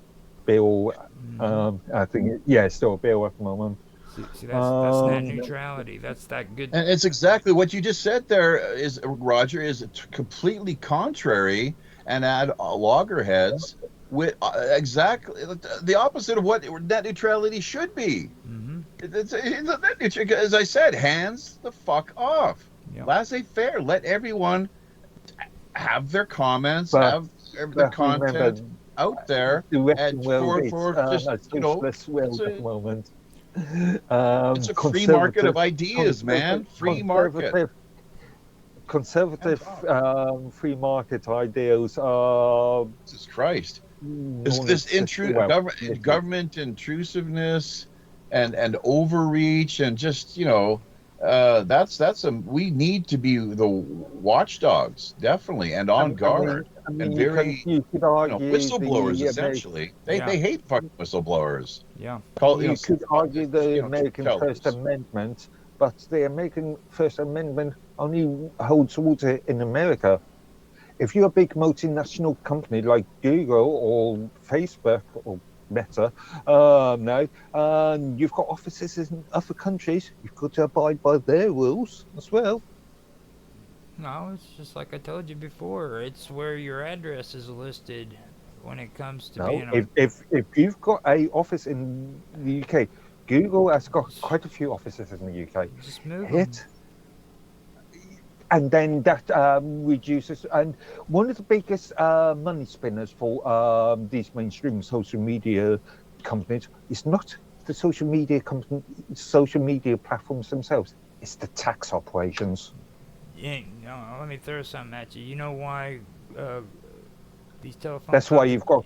bill. I think still a bill at the moment. See, that's net neutrality. That's that good. And it's exactly what you just said there, is Roger, is completely contrary and at loggerheads with exactly the opposite of what net neutrality should be. It's, as I said, hands the fuck off. Yep. Laissez-faire. Let everyone have their comments, have the content out there. And for just at the moment. It's a free market of ideas, man. Free market. conservative free market ideals are Jesus Christ. This non-existent. Well, literally. government intrusiveness and overreach and just we need to be the watchdogs, definitely, and on guard, and very you could argue whistleblowers the essentially. They Yeah. hate fucking whistleblowers. Yeah. You could argue the American tellers. First Amendment, but the American First Amendment only holds water in America. If you're a big multinational company like Google or Facebook or Meta, you've got offices in other countries, you've got to abide by their rules as well. No, it's just like I told you before. It's where your address is listed when it comes to being a... if you've got a office in the UK, Google has got quite a few offices in the UK. Just move Hit. And then that reduces. And one of the biggest money spinners for these mainstream social media companies is not the social media platforms themselves. It's the tax operations. Yeah, no, let me throw something at you. You know why these telephone... That's why you've got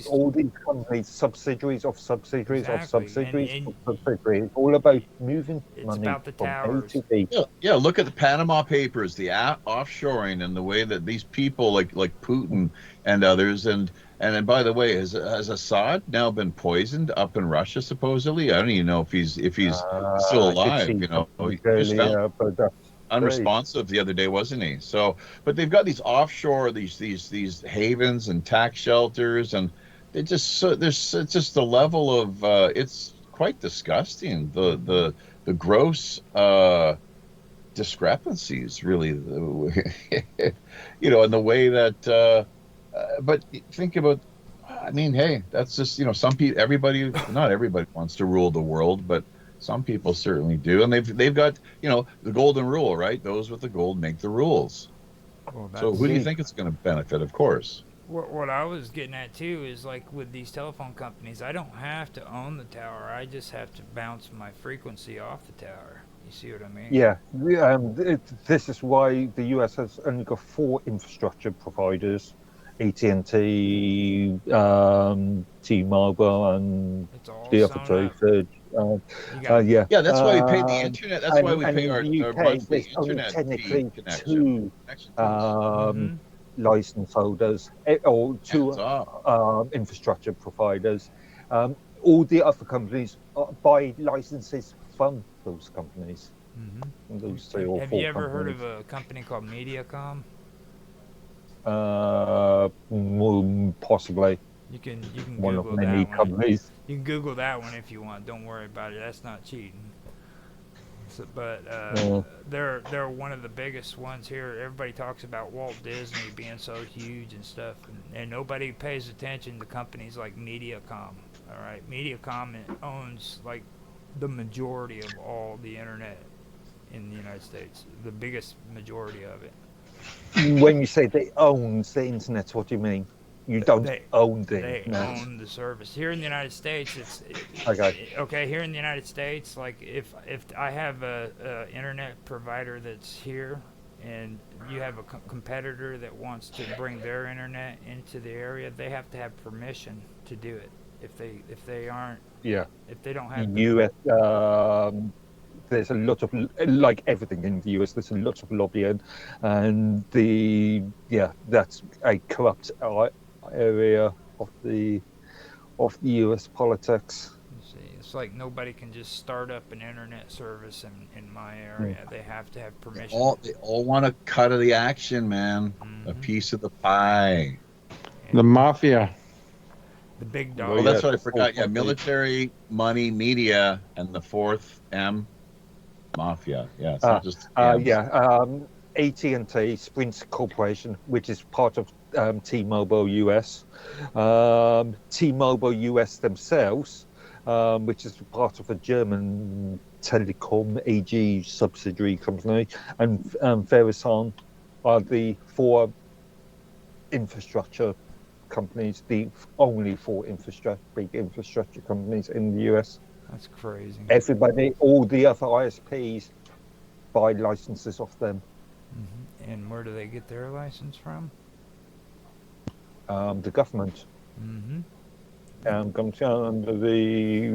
all these companies, subsidiaries of subsidiaries of Exactly. subsidiaries of subsidiaries. All about moving It's money about the from towers. A to B. Yeah, look at the Panama Papers, the offshoring, and the way that these people like Putin and others, and then, by the way, has Assad now been poisoned up in Russia supposedly? I don't even know if he's still alive. He just found unresponsive the other day, wasn't he? So, but they've got these offshore, these havens and tax shelters, and they just there's just the level of it's quite disgusting. The gross discrepancies, really, in the way that. But think about. I mean, hey, that's just some people. Not everybody wants to rule the world, but some people certainly do, and they've got the golden rule, right? Those with the gold make the rules. Well, so who do you think it's going to benefit? Of course. What I was getting at too is, like, with these telephone companies, I don't have to own the tower. I just have to bounce my frequency off the tower. You see what I mean? Yeah. This is why the US has only got 4 infrastructure providers: AT&T, T-Mobile, and the other 2. Yeah, that's why we pay the internet. That's why we pay our monthly internet technically fee connection. 2 license holders or 2 infrastructure providers. All the other companies buy licenses from those companies. Those 3 or 4 Have you ever heard of a company called MediaCom? Possibly. You can one Google of many that one. companies. You can Google that one if you want. Don't worry about it. That's not cheating. So, but they're one of the biggest ones here. Everybody talks about Walt Disney being so huge and stuff, and nobody pays attention to companies like MediaCom. All right, MediaCom owns like the majority of all the internet in the United States. The biggest majority of it. When you say they own the internet, what do you mean? You don't own the internet. They own the service. Here in the United States, okay. Here in the United States, like if I have a internet provider that's here, and you have a competitor that wants to bring their internet into the area, they have to have permission to do it. If they aren't, if they don't have US, there's a lot of, like everything in the US, there's a lot of lobbying, and that's a corrupt area of the US politics. See, it's like nobody can just start up an internet service in my area. They have to have permission. They all want a cut of the action, man. A piece of the pie. The mafia. The big dog. Well, that's what I forgot. Yeah, military, money, media, and the 4th M, mafia. Yeah, it's not just AT&T, Sprint Corporation, which is part of T-Mobile US. T-Mobile US themselves, which is part of a German telecom AG subsidiary company, and Verizon are the 4 infrastructure companies, the only 4 big infrastructure companies in the US. That's crazy. Everybody, all the other ISPs buy licenses off them. And where do they get their license from? The government comes under the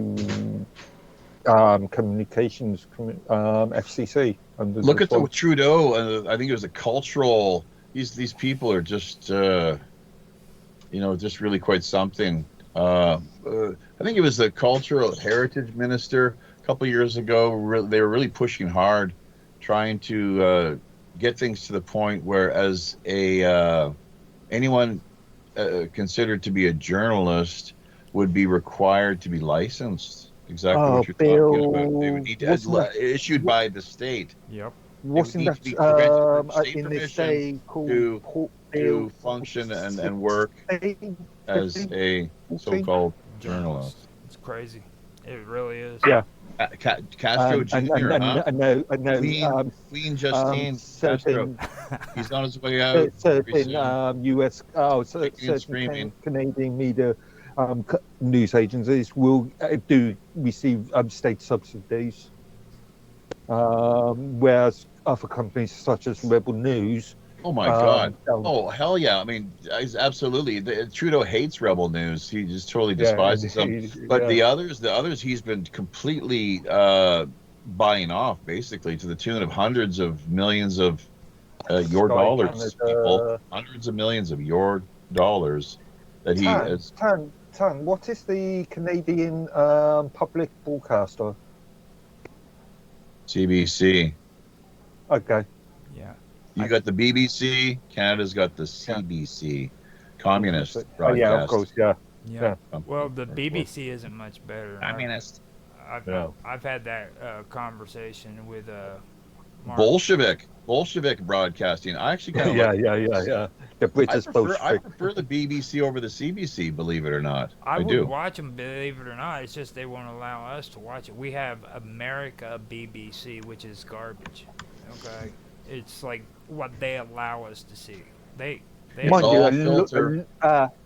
communications FCC. Look at the Trudeau. I think it was a cultural. These people are just just really quite something. I think it was the cultural heritage minister a couple of years ago. They were really pushing hard, trying to get things to the point where, as anyone considered to be a journalist would be required to be licensed. Exactly what you're talking about. They would need issued by the state. Yep. Wasn't that state in this permission day called to function and work as a so-called journalist? It's crazy. It really is. Yeah. Castro Jr., huh? I know. Queen Justine Castro. He's on his way out. Certain U.S. certain Canadian media news agencies will do receive state subsidies, whereas other companies such as Rebel News. Oh my God! Oh hell yeah! I mean, absolutely. Trudeau hates Rebel News. He just totally despises them. But the others, he's been completely buying off, basically, to the tune of hundreds of millions of your dollars, people. Hundreds of millions of your dollars that he has. Tan, what is the Canadian public broadcaster? CBC. Okay. Yeah. You got the BBC. Canada's got the CBC, communist broadcast. Yeah, of course. Yeah. Well, the BBC isn't much better. Communist. I've had that conversation with Mark. Bolshevik broadcasting. I actually kind of yeah. The British Bolshevik. I prefer the BBC over the CBC. Believe it or not, I would do watch them. Believe it or not, it's just they won't allow us to watch it. We have America BBC, which is garbage. Okay, it's like what they allow us to see. Mind you,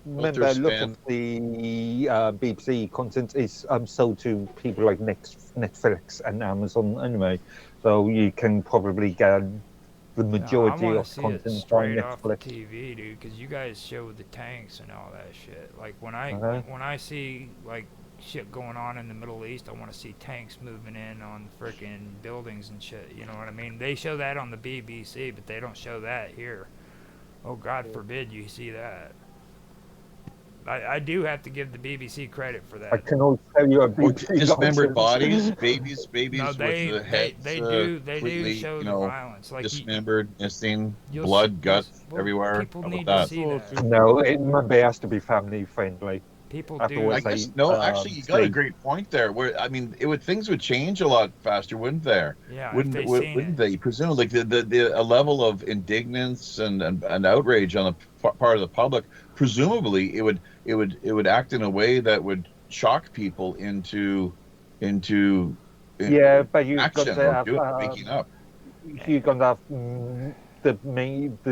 remember, a lot of the BBC content is sold to people like Netflix and Amazon anyway, so you can probably get the majority of content on straight off the Netflix. TV, dude, because you guys show the tanks and all that shit. Like when I see like shit going on in the Middle East, I want to see tanks moving in on freaking buildings and shit. You know what I mean? They show that on the BBC, but they don't show that here. Oh, God forbid you see that. I do have to give the BBC credit for that. I can also tell you a BBC dismembered bodies, babies no, with the heads they do show the violence. Like dismembered, missing, blood, guts everywhere. People need to see that. No, it has to be family friendly. People do. I guess, actually, you got a great point there. Where I mean, things would change a lot faster, wouldn't there? Yeah, wouldn't they? Presumably, a level of indignance and outrage on the part of the public. Presumably, it would act in a way that would shock people into but you've action got to have waking up. You're going to have the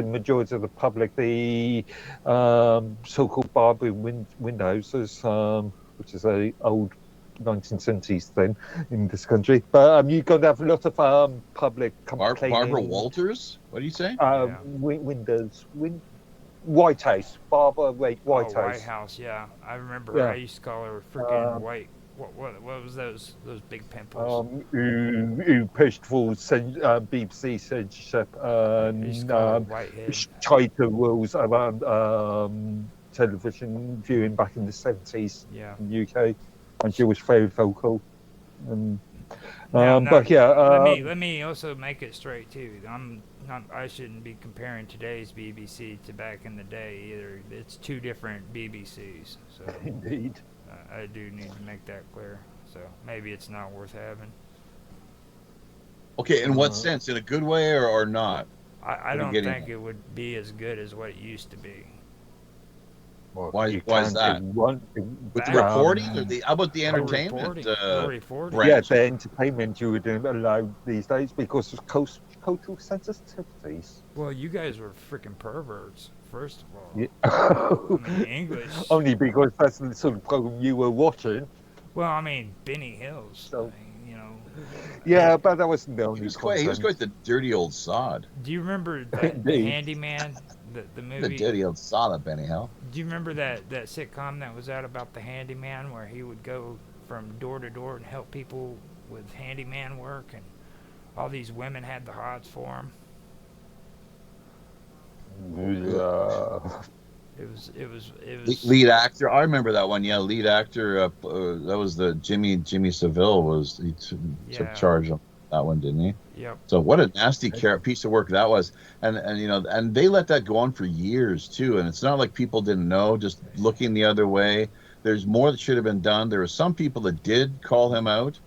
majority of the public, the so-called Barbary Windhouses, which is a old 1970s thing in this country. But you're going to have a lot of public complaining. Barbara Walters? What do you say? White House. Barbara White House. White House, yeah. I remember I used to call her freaking white. What was those big pimples? Who pushed for BBC censorship and tighter rules around television viewing back in the 70s in the UK, and she was very vocal. Let me also make it straight too. I shouldn't be comparing today's BBC to back in the day either. It's two different BBCs. So indeed. I do need to make that clear. So maybe it's not worth having. Okay, in what sense? In a good way or not? I don't think it would be as good as what it used to be. Well, why is that? With the reporting? How about the entertainment? Yeah, the entertainment you would allow these days because of cultural sensitivities. Well, you guys were freaking perverts, first of all. Yeah. I mean, English. Only because that's the sort of program you were watching. Well, I mean, Benny Hills. So, you know. Yeah, but that wasn't the He only was quite the dirty old sod. Do you remember that the Indeed. Handyman, the The movie? dirty old sod, Benny Hill. Do you remember that sitcom that was out about the handyman where he would go from door to door and help people with handyman work, and all these women had the hots for him? It was Lead actor. I remember that one. Yeah, lead actor. That was the Jimmy Seville. He took charge of that one, didn't he? Yep. So what a nasty piece of work that was, and you know, and they let that go on for years too. And it's not like people didn't know, just looking the other way. There's more that should have been done. There were some people that did call him out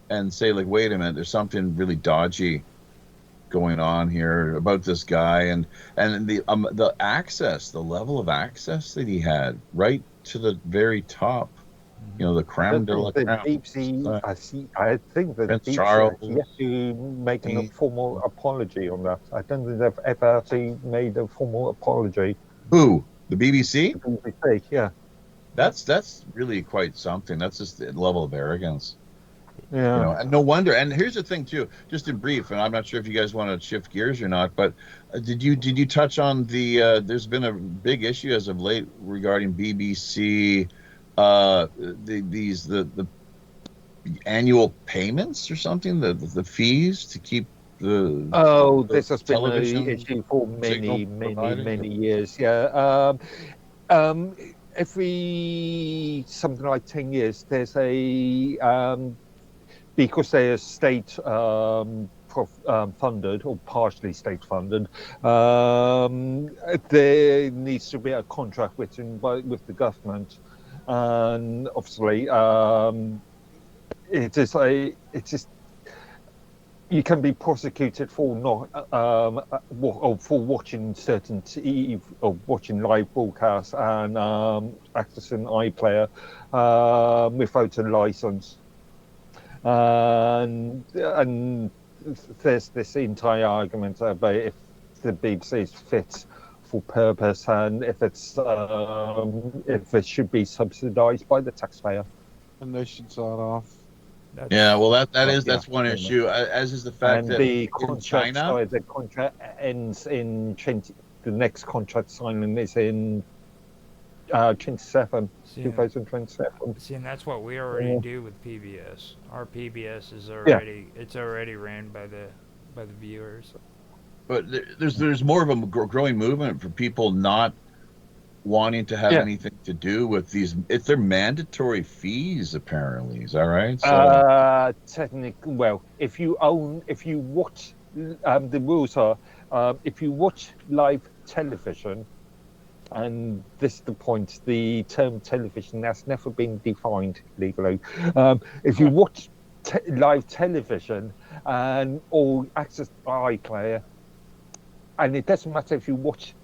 and say, like, wait a minute, there's something really dodgy going on here about this guy, and the access, the level of access that he had right to the very top, you know, the creme de la creme. Deep Sea, I think that Prince Deep Charles Sea has to make a formal apology on that. I don't think they've ever actually made a formal apology. Who? The BBC? The BBC, yeah. That's really quite something. That's just the level of arrogance. Yeah. You know, and no wonder. And here's the thing too, just in brief, and I'm not sure if you guys want to shift gears or not, but did you touch on the there's been a big issue as of late regarding BBC the annual payments or something, the fees to keep the this has been an issue for many years. Yeah. Every something like 10 years, there's a because they are state funded or partially state funded, there needs to be a contract written with the government, and obviously it is you can be prosecuted for not for watching certain TV or watching live broadcasts and accessing iPlayer without a license. And there's this entire argument about if the BBC is fit for purpose and if it should be subsidised by the taxpayer, and they should saw it off. Yeah, well, that's one issue. As is the fact and that the in China, the contract ends in the next contract signing is in 2027. See, and that's what we already do with PBS. Our PBS is already it's already ran by the viewers. But there's more of a growing movement for people not wanting to have anything to do with these. They're mandatory fees, apparently. Is that right? So, technically, well, if you watch, the rules are, if you watch live television, and this is the point, the term television has never been defined legally. If you watch live television or access iPlayer, and it doesn't matter if you watch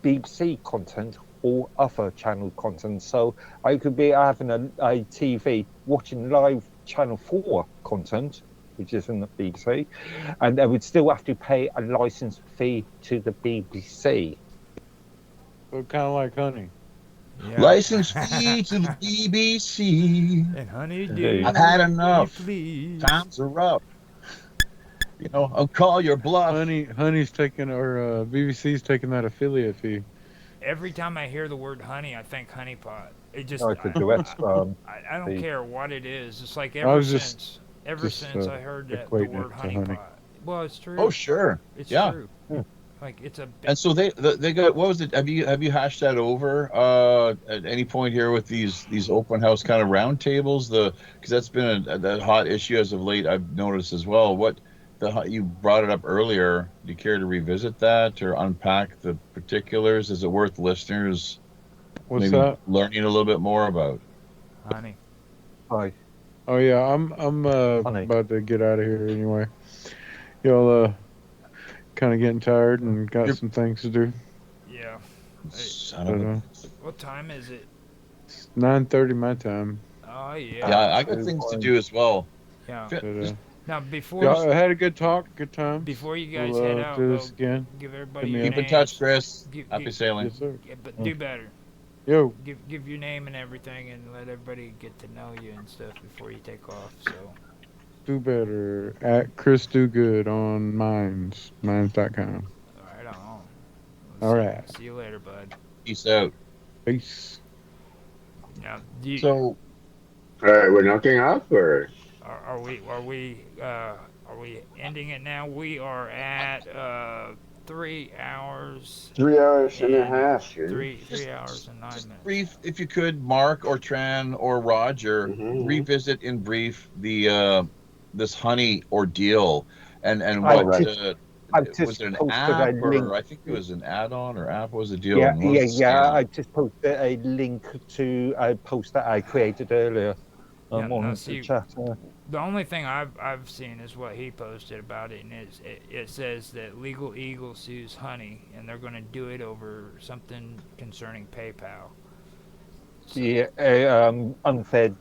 BBC content or other channel content. So I could be having a TV watching live Channel 4 content, which isn't the BBC, and I would still have to pay a license fee to the BBC. So kind of like honey. Yeah. License fee to the BBC. And honey, do I've had enough. Please. Times are rough. You know, I'll call your bluff. Honey's taking, or BBC's taking that affiliate fee. Every time I hear the word honey, I think honey pot. It just I don't care what it is. It's like ever since I heard that the word honey pot. Well, it's true. Oh, sure. It's true. Like it's a. And so they got, what was it? Have you hashed that over at any point here with these open house kind of round tables? Because that's been a hot issue as of late. I've noticed as well. You brought it up earlier. Do you care to revisit that or unpack the particulars? Is it worth listeners learning a little bit more about? Honey. Hi. Oh yeah, I'm about to get out of here anyway. Y'all kind of getting tired and got some things to do. Yeah. What time is it? It's 9:30 my time. Oh yeah. Yeah, I got things to do as well. Yeah. Now, before I had a good talk, good time. Before you guys head out, do this again. Give everybody your Keep in touch, Chris. Happy sailing. Yes, sir. Yeah, but do better. Yo. Give your name and everything, and let everybody get to know you and stuff before you take off. So. Do better at Chris Do Good on Minds.com. Right on. All right. See you later, bud. Peace out. Peace. Now, do you, So All right, we're knocking off, or are we ending it now? We are at 3 hours 3 hours and a and half here. 3 hours and nine just minutes. brief, if you could, Mark or Tran or Roger, Mm-hmm. revisit in brief the this honey ordeal and I All what right. just I've was just it an posted app a link. or I think it was an add-on or app? What was the deal Yeah, and what yeah, was the yeah. scam? I just posted a link to a post that I created earlier Yeah, no, on the see, chat. the only thing I've seen is what he posted about it, and it says that Legal Eagle sues Honey, and they're going to do it over something concerning PayPal. So, Yeah, unfair.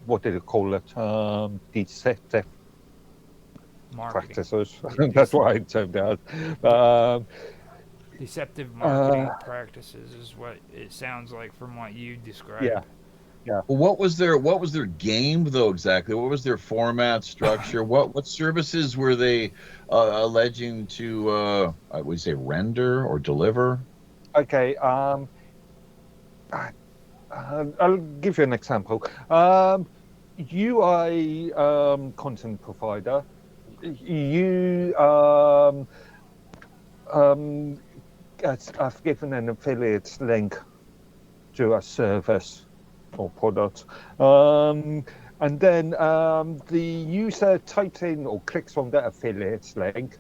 What did it call it? Deceptive marketing. practices. That's what I termed it as. Deceptive Uh, marketing practices is what it sounds like from what you yeah, described. yeah. Well, what was their game though exactly? What was their format structure? What services were they alleging to I would say render or deliver? Okay. I'll give you an example. You are a content provider. You um, I've given an affiliate link to a service or product. And then the user types in or clicks on that affiliate link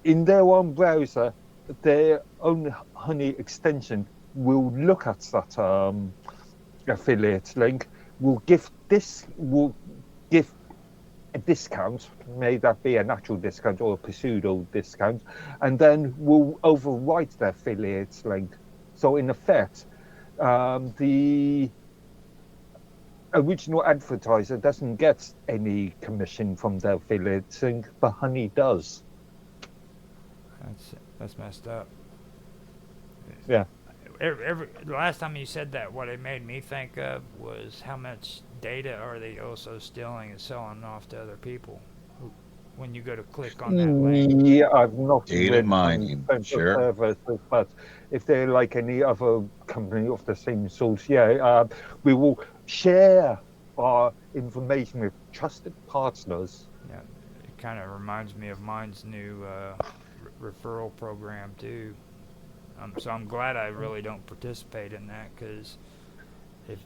in their own browser. Their own Honey extension will look at that affiliate link. Will give a discount, may that be an actual discount or a pseudo discount, and then will overwrite the affiliate link. So in effect, the original advertiser doesn't get any commission from the affiliate link, but Honey does. That's messed up. Yeah. The last time you said that, what it made me think of was how much data are they also stealing and selling off to other people when you go to click on that link. Yeah, I've not Data read Honey's mining, terms of sure. services, but if they're like any other company of the same sort, yeah, we will share our information with trusted partners. Yeah, it kind of reminds me of mine's new referral program too. So I'm glad I really don't participate in that because if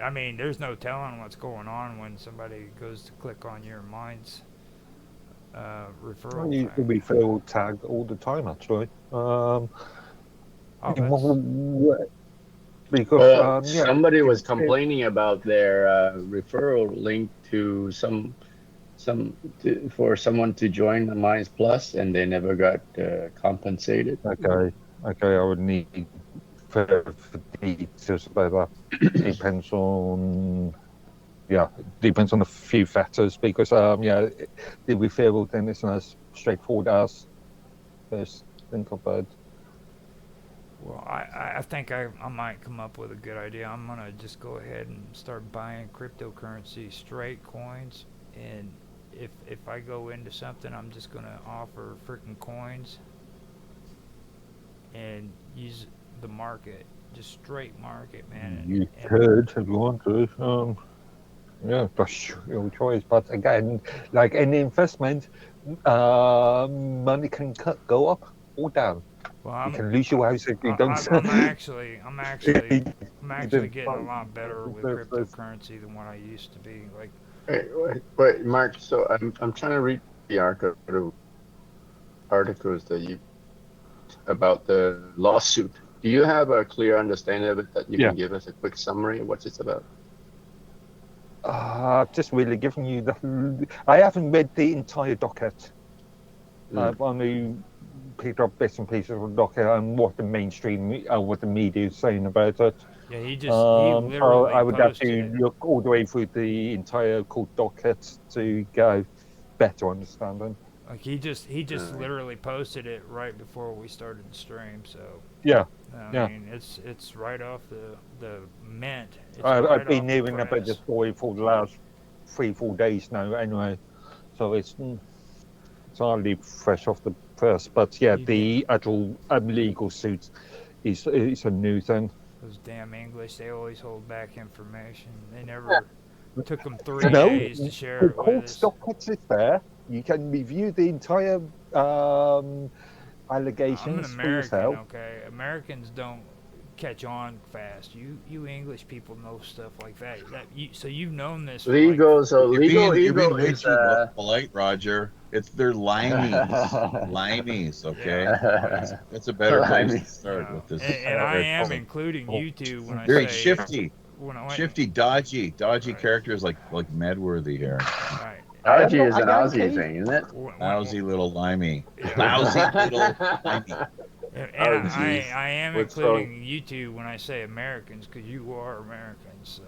I mean, there's no telling what's going on when somebody goes to click on your mine's I referral use the thing. referral tag all the time, actually. Oh, that's Because, yeah, somebody was it, complaining about their referral link to for someone to join the Minds Plus, and they never got compensated. okay, I would need further details about that. Depends on a few factors because, yeah, the referral then isn't as straightforward as first think about. well. I think I might come up with a good idea. I'm gonna just go ahead and start buying cryptocurrency straight coins, and if I go into something, I'm just gonna offer freaking coins and use the market, just straight market, man. You And could if you want to. Yeah, that's your choice. But again, like any investment, money can go up or down. well, You can lose your house if you don't. I'm actually getting a lot better with cryptocurrency than what I used to be. Like, Wait, Mark. So I'm trying to read the articles that you about the lawsuit. Do you have a clear understanding of it that you Yeah. can give us a quick summary of what it's about? Just really giving you the. I haven't read the entire docket. I've only picked up bits and pieces of the docket and what the mainstream, what the media is saying about it. yeah, he So literally I would have posted to it. look all the way through the entire court docket to get a better understanding. Like he just Alright. literally posted it right before we started the stream. So Yeah, I yeah. mean, it's right off the mint. It's I've right been off the hearing about this press. story for the last 3-4 days now anyway, so it's hardly fresh off the press. But yeah, the actual legal suit is a new thing. Those damn English, they always hold back information. They never took them 3 No, days to share the it with court us. docket is there. You can review the entire allegations I'm an for American, yourself. okay? Americans don't catch on fast. You English people know stuff like that. So you've known this for like... Legal You're being ego way is too polite, Roger. They're limeys. Limeys, okay? Yeah. That's a better place to Limeys. start with this. And I am including you two when I Very say... shifty. When I went, Shifty, dodgy characters like Medworthy here. right. Dodgy is an Aussie thing, isn't it? Lousy little limey. Lousy little limey. And I am including you two when I say Americans, because you are Americans. So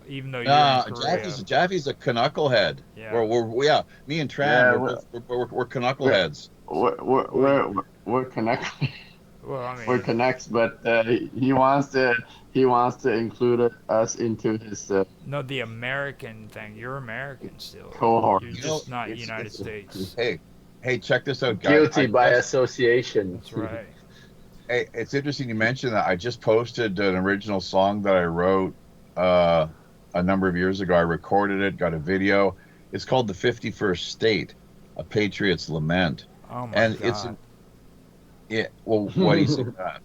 even though you're in Korea, Jaffe's a knucklehead. Yeah. Me and Tran, we're knuckleheads. We're connected. Well, I mean, we're connects, but he wants to include us into his. No, the American thing. You're American still. Cohort. You're just not United States. Hey, check this out, guys. Guilty by association. That's right. Hey, it's interesting you mentioned that. I just posted an original song that I wrote a number of years ago. I recorded it, got a video. It's called "The 51st State: A Patriot's Lament." Oh my God. Well, why do you say that?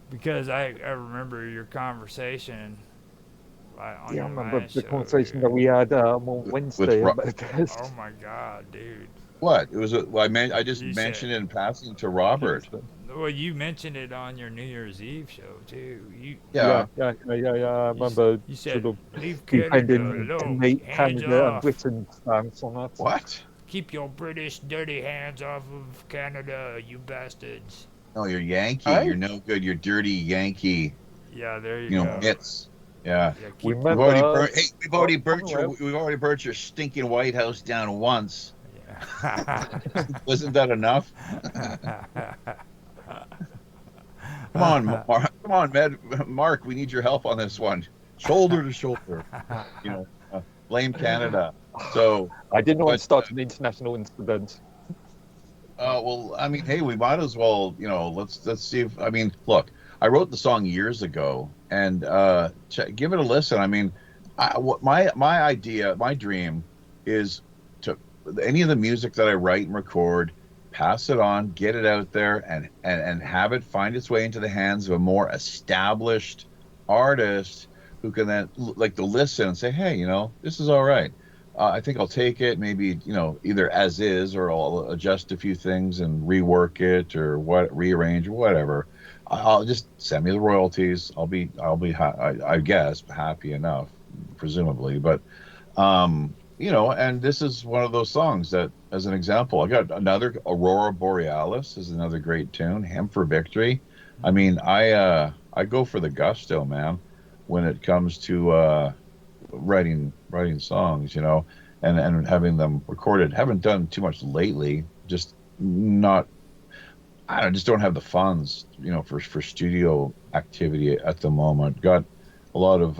Because I remember your conversation. On Yeah, I your remember last the show, conversation that we had on Wednesday about this. Oh my God, dude. What? It was. I just mentioned it in passing to Robert. Well, you mentioned it on your New Year's Eve show too. Yeah. I remember you said, sort of leave Canada alone. Hands Canada off. and Britain stance on that. What? Keep your British dirty hands off of Canada, you bastards. No, you're Yankee. You're no good. You're dirty Yankee. Yeah, there you go. Mitts. Yeah. We've already burnt your stinking White House down once. Yeah. Wasn't that enough? Come on, Mark. We need your help on this one. Shoulder to shoulder. Blame Canada. So I didn't want to start an international incident. Well, I mean, hey, we might as well, let's see if, look, I wrote the song years ago, and give it a listen. I mean, my idea, my dream is to any of the music that I write and record, pass it on, get it out there, and have it find its way into the hands of a more established artist who can then to listen and say, hey, this is all right. I think I'll take it, maybe, either as is, or I'll adjust a few things and rework it, or rearrange, or whatever. I'll just send me the royalties. I'll be, I guess, happy enough, presumably. But, and this is one of those songs that, as an example, I got another Aurora Borealis is another great tune. Hymn for Victory. I mean, I go for the gusto, man, when it comes to writing songs, and having them recorded. Haven't done too much lately. Just not. Just don't have the funds, for studio activity at the moment. Got a lot of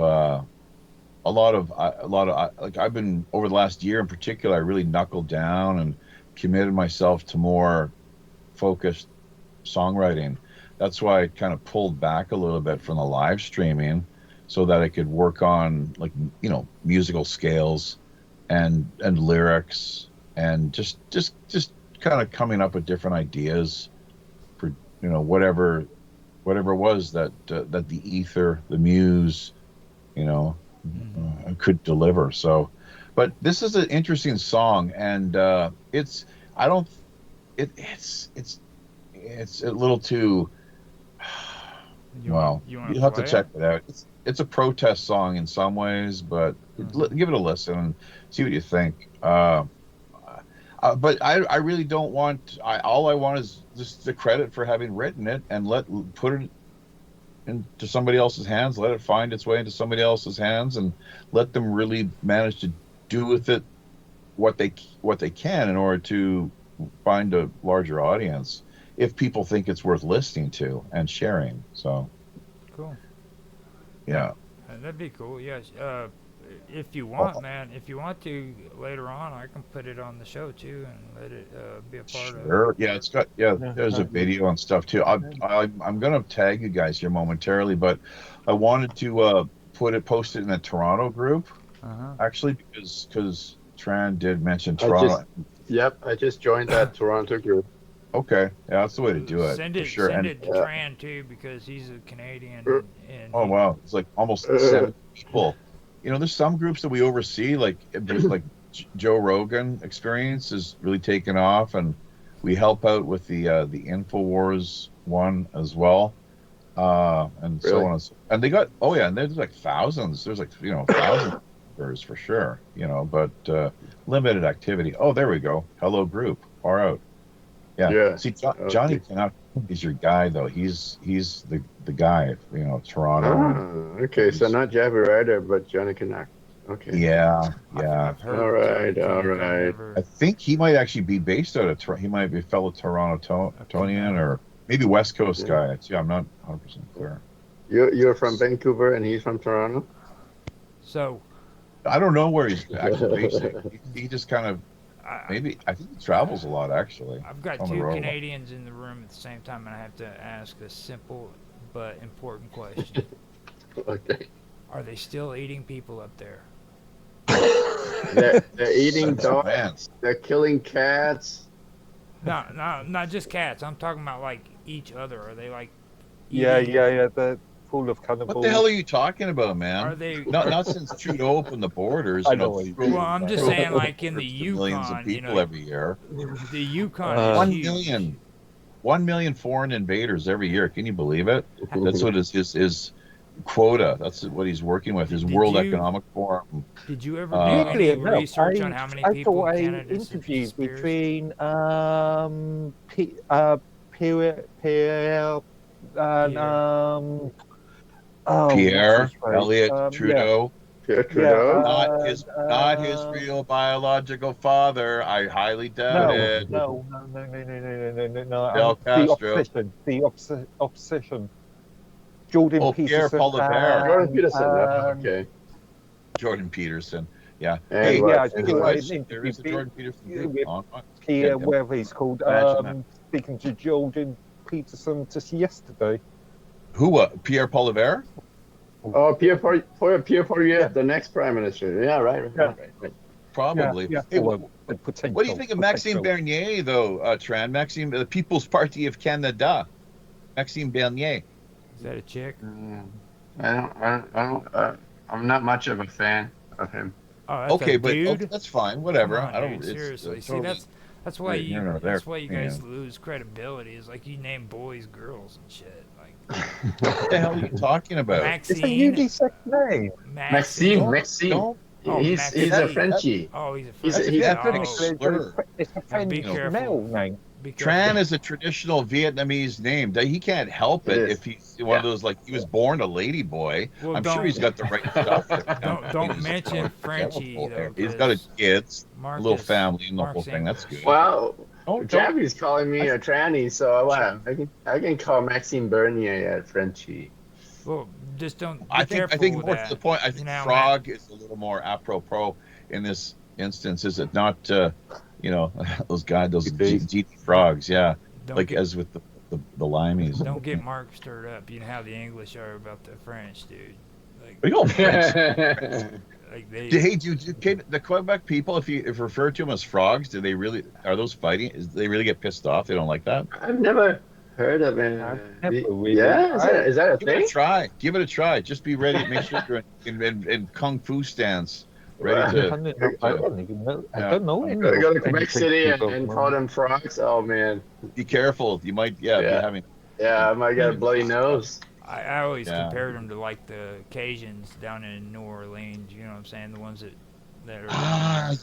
like I've been over the last year in particular. I really knuckled down and committed myself to more focused songwriting. That's why I kind of pulled back a little bit from the live streaming, so that I could work on musical scales and lyrics, and just kind of coming up with different ideas for whatever it was that the ether, the muse, could deliver. So, but this is an interesting song, and it's a little too. You'll have to check it out. It's a protest song in some ways, but give it a listen and see what you think. But I really don't want. All I want is just the credit for having written it, and put it into somebody else's hands. Let it find its way into somebody else's hands, and let them really manage to do with it what they can in order to find a larger audience, if people think it's worth listening to and sharing. So cool. Yeah. That'd be cool. Yes. if you want, man, if you want to later on, I can put it on the show too and let it be a part of it. Sure. Yeah, it's got there's a video and stuff too. I'm gonna tag you guys here momentarily, but I wanted to post it in the Toronto group actually because Tran did mention Toronto. I just joined that Toronto group. Okay, yeah, that's the way to do it. Send for it, sure. send it to Tran too because he's a Canadian. And oh wow, it's like almost 7 people. You know, there's some groups that we oversee, like there's like Joe Rogan Experience is really taken off, and we help out with the InfoWars one as well, and so on. And they got and there's like thousands. There's like thousands members for sure. But limited activity. Oh, there we go. Hello group. Far out. Yeah. See, Johnny Canuck is your guy though. He's the guy. Toronto. Okay, so not Jabby Ryder, but Johnny Canuck. Okay. Yeah. I've heard all right. I think he might actually be based out of Toronto. He might be a fellow Torontonian or maybe West Coast guy. I'm not 100% clear. You're from Vancouver and he's from Toronto? So I don't know where he's actually based. He just kind of I think he travels a lot actually. I've got 2 Canadians in the room at the same time, and I have to ask a simple but important question. Okay. Are they still eating people up there? They're eating dogs. They're killing cats. No, not just cats. I'm talking about like each other. Are they like? Yeah. They're full of cannibals. What the hell are you talking about, man? Are they? Not since Trudeau opened the borders. I know. Well, I'm just saying, like in the Yukon, millions of people every year. The Yukon is 1 million foreign invaders every year. Can you believe it? That's what his quota. That's what he's working with. His World Economic Forum. Did you ever do any research on how many people in Canada? Interviews between Pierre Elliott Trudeau. Pierre Trudeau. Not his real biological father. I highly doubt it. No. Del Castro. The obsession. Jordan Peterson. Pierre Poilievre. Jordan Peterson. Okay. Jordan Peterson. Yeah. Hey, I think there is a Jordan Peterson on. Pierre, whatever he's called. Speaking to Jordan Peterson just yesterday. Who? Pierre Poilievre? Oh, Pierre Poilievre, the next prime minister. Yeah, right. Probably. Yeah. Hey, what do you think of Maxime Bernier, though, Tran? Maxime, the People's Party of Canada. Maxime Bernier. Is that a chick? I'm not much of a fan of him. Oh, but that's fine. Whatever. On, I don't. Seriously. See, that's why that's why you guys lose credibility. Is like you name boys girls and shit. Like what the hell are you talking about? Maxine. It's a unisex name. Maxime. He's a Frenchie. Oh, he's a Frenchie. It's a French male name. Tran is a traditional Vietnamese name. He can't help it if he's one of those, like, he was born a lady boy. Well, I'm sure he's got the right stuff. Don't mention Frenchie, though. He's got a kids, a little family, and the whole thing. That's good. Well, Jabby's calling me a tranny, so I can call Maxime Bernier a Frenchie. Well, just don't. I think more to the point. I think frog is a little more apropos in this instance. Is it not? Those guys, those GT frogs, yeah. As with the limeys. Don't get Mark stirred up. You know how the English are about the French, dude. Hey, dude, the Quebec people, if you refer to them as frogs, are those fighting? They really get pissed off? They don't like that? I've never heard of it. Is that a thing? Give it a try. Just be ready. Make sure you're in kung fu stance. Ready to. I don't even know. I don't know. Go to Quebec City and call them frogs. Oh man! Be careful. You might, be having. Yeah, I might get a bloody nose. I always compared them to like the Cajuns down in New Orleans. You know what I'm saying? The ones that are.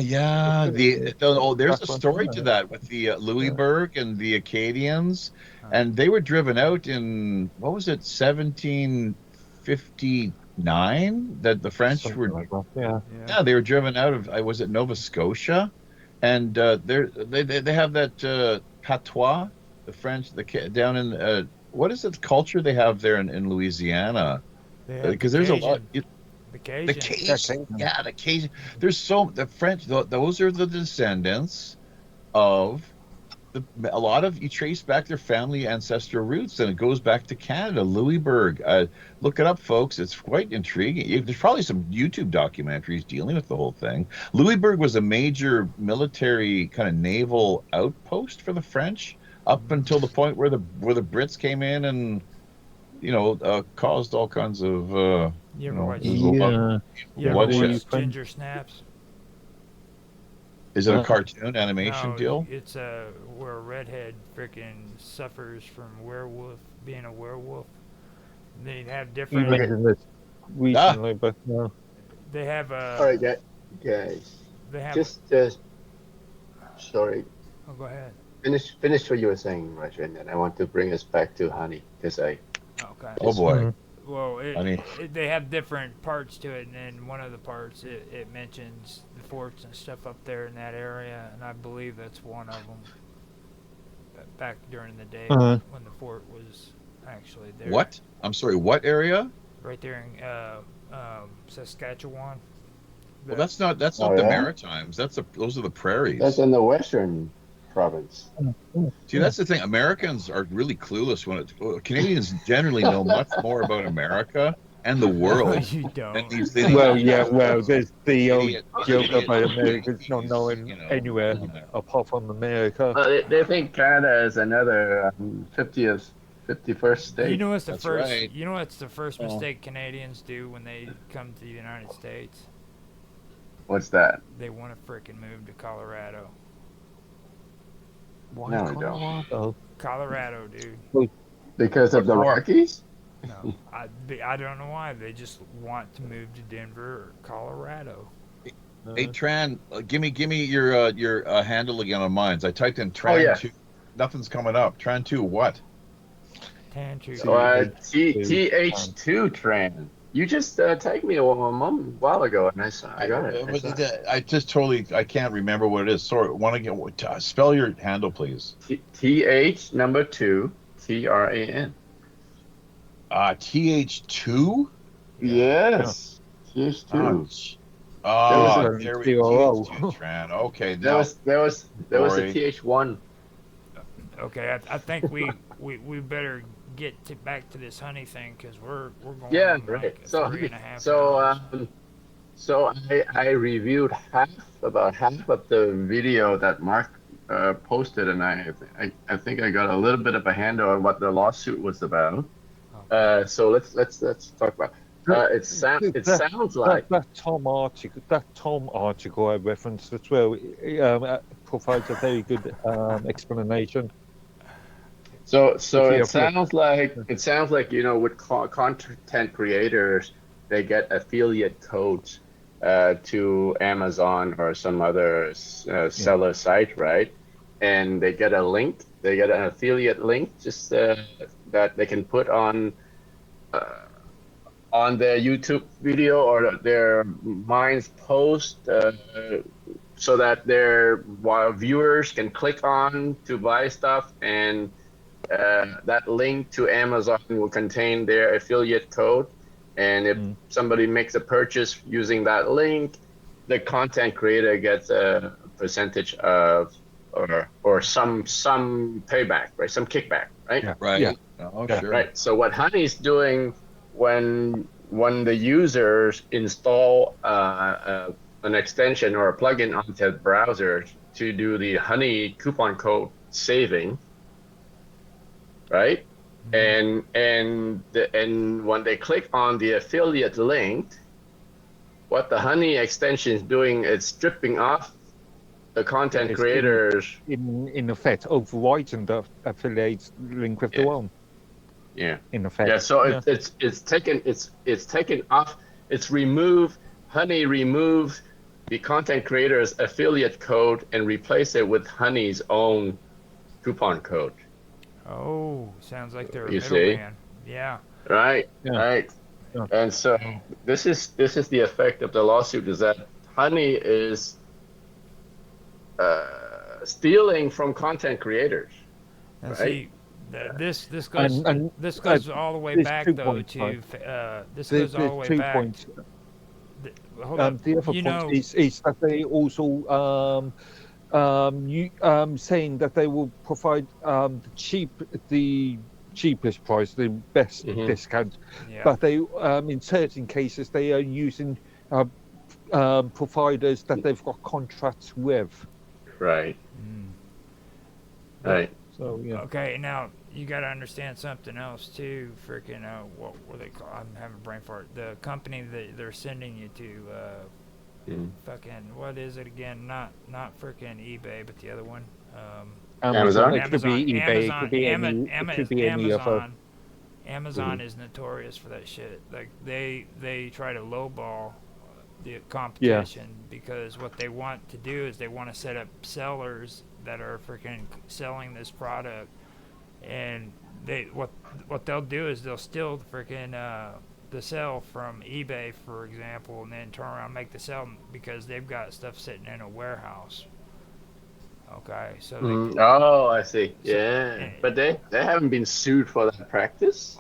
Yeah. There's a story to that with the Louisbourg and the Acadians, and they were driven out in 1759. That the French they were driven out of was it Nova Scotia, and they have that patois, the French down in what is it culture they have there in Louisiana, because there's a lot The The Cajun. Cajun, yeah, the Cajun. The French. Those are the descendants of a lot of, you trace back their family ancestral roots, and it goes back to Canada, Louisbourg. Look it up, folks. It's quite intriguing. There's probably some YouTube documentaries dealing with the whole thing. Louisbourg was a major military kind of naval outpost for the French up until the point where the Brits came in and caused all kinds of You ever watch? there's a lot of You ever bloodshed. watch Ginger Snaps? Is it a cartoon animation No, deal? it's where a redhead freaking suffers from being a werewolf. They have You different. mentioned this recently, but no. They have All right, guys. They have. Just sorry. Oh, go ahead. Finish what you were saying, Roger, and then I want to bring us back to honey because I. Okay. Oh boy. Well, Honey. they have different parts to it, and then one of the parts it mentions the forts and stuff up there in that area, and I believe that's one of them. Back during the day when the fort was actually there. What? I'm sorry. What area? Right there in Saskatchewan. Well, that's not the Maritimes. Those are the prairies. That's in the western province. See, that's the thing. Americans are really clueless Canadians generally know much more about America and the world. You don't. Than these things. There's the old joke about Americans not knowing anywhere apart from America. They think Canada is another 51st state. You know what's the That's first? right. You know what's the first mistake Canadians do when they come to the United States? What's that? They want to frickin' move to Colorado. Why No, we don't. Oh, Colorado, dude. Because of the Rockies? No, I don't know why. They just want to move to Denver or Colorado. Hey, Tran, give me your handle again on mine. I typed in Tran 2. Nothing's coming up. Tran 2 what? Tantu. TH2 Tran. You just tagged me a while ago, and I got it. I just I can't remember what it is. Sorry, spell your handle, please. TH number 2 TRAN. TH2? Yes. TH2. There we go. Tran. Okay. There was a TH1. Okay, I think we better get back to this honey thing because we're going. Yeah, on right. like 3.5 hours. So I reviewed about half of the video that Mark posted, and I think I got a little bit of a handle on what the lawsuit was about. So let's talk about. It sounds like that Tom article I referenced as well provides a very good explanation. So it sounds like with content creators, they get affiliate codes to Amazon or some other seller site, right? And they get a link. They get an affiliate link just that they can put on their YouTube video or their Minds post, so that their viewers can click on to buy stuff, and that link to Amazon will contain their affiliate code. And if somebody makes a purchase using that link, the content creator gets a percentage of or some payback, right? Some kickback, right? Yeah. Right. Yeah. Oh, Yeah. sure. Right. So what Honey's doing when the users install an extension or a plugin onto the browser to do the Honey coupon code saving, right? And when they click on the affiliate link, what the Honey extension is doing is stripping off the content creators. In effect, overwriting the affiliate link with the one. Yeah. In effect. Yeah. So it's taken off. It's removed. Honey removed the content creator's affiliate code and replace it with Honey's own coupon code. Oh, sounds like they're a You see? middleman. Yeah. Right. Yeah. Right. Yeah. And so this is the effect of the lawsuit, is that Honey is stealing from content creators. And Right. see, this goes And this goes all the way there's back 2 though points, to right? this goes all the way back. hold up. The other You point know, is that they also saying that they will provide the cheapest price, the best discount, yeah. but they in certain cases they are using providers that they've got contracts with. Right. But, Right. So yeah. okay, now you got to understand something else too. Freaking, what were they call? I'm having a brain fart. The company that they're sending you to, fucking, what is it again? Not freaking eBay, but the other one. Amazon? It could be eBay. It could be any other. Amazon is notorious for that shit. Like they try to lowball the competition because what they want to do is they want to set up sellers that are freaking selling this product, and what they'll do is they'll steal the freaking the sell from eBay, for example, and then turn around and make the sell because they've got stuff sitting in a warehouse. Okay, so oh, I see. So, Yeah, but they haven't been sued for that practice.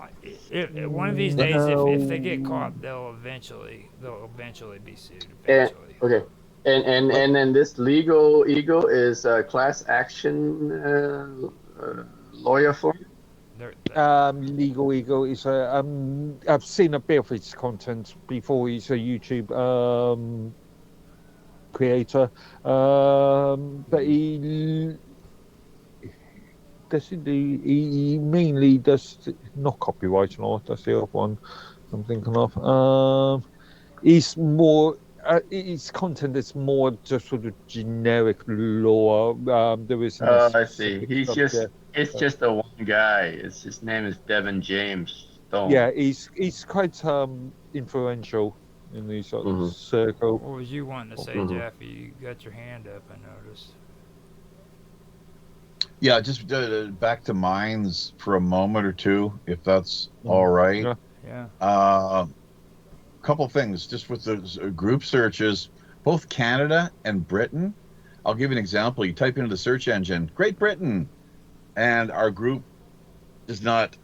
One of these days, if they get caught, they'll eventually be sued. Eventually. Okay. And then this legal ego is a class action lawyer firm. Legal Ego is I've seen a bit of his content before. He's a YouTube creator, but he mainly does not copyright law. That's the other one I'm thinking of. He's more. His content is more just sort of generic law. There isn't. I see. It's just the one guy. His name is Devin James Stone. Yeah, he's quite influential in these sort of circles. What was you wanting to say, Jeff? You got your hand up, I noticed. Yeah, just back to mines for a moment or two, if that's all right. Yeah. Couple things just with the group searches, both Canada and Britain. I'll give you an example. You type into the search engine Great Britain, and our group does not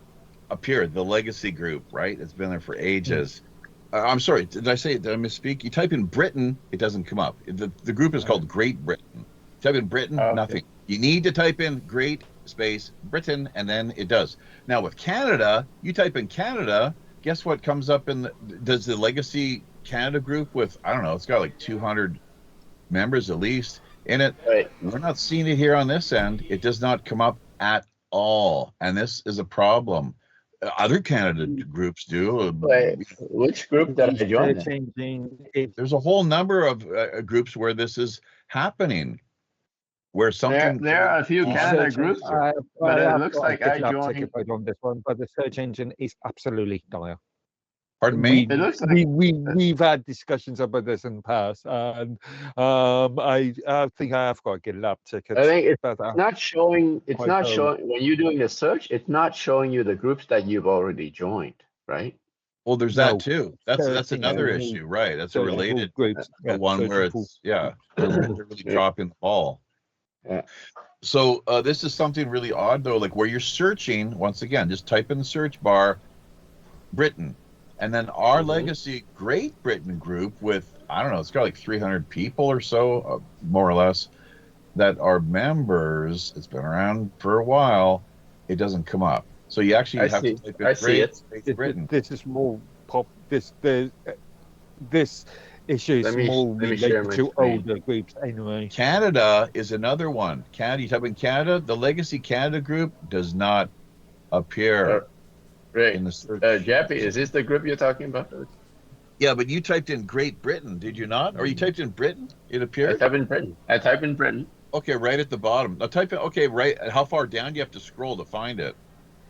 appear. The legacy group, right? It's been there for ages. I'm sorry, did I misspeak? You type in Britain, it doesn't come up. The group is called Great Britain. Type in Britain, nothing. You need to type in Great space Britain, and then it does. Now with Canada, you type in Canada, guess what comes up does the legacy Canada group with, I don't know, it's got like 200 members at least in it. Right. We're not seeing it here on this end. It does not come up at all. And this is a problem. Other Canada groups do. Which group that I joined? There's a whole number of groups where this is happening. Where something there are a few Canada groups, but it looks like I joined on this one. But the search engine is absolutely dire. Pardon me. It looks like we've had discussions about this in the past, and I think I have got to get a lap ticket. I think it's not showing. It's not showing when you're doing the search. It's not showing you the groups that you've already joined, right? Well, there's that too. That's another issue, right? That's a related one where it's they're really dropping the ball. Yeah. So this is something really odd though, like where you're searching, once again, just type in the search bar Britain, and then our legacy Great Britain group with, I don't know, it's got like 300 people or so, more or less, that are members. It's been around for a while. It doesn't come up. So you actually have to type in Great Britain. This is more pop. This issue is more related to older groups anyway. Canada is another one. Canada, you type in Canada, the Legacy Canada group does not appear in the search. Jappy, is this the group you're talking about? Yeah, but you typed in Great Britain, did you not? Or you typed in Britain? It appeared? I type in Britain. Okay, right at the bottom. Now type in, right, how far down do you have to scroll to find it?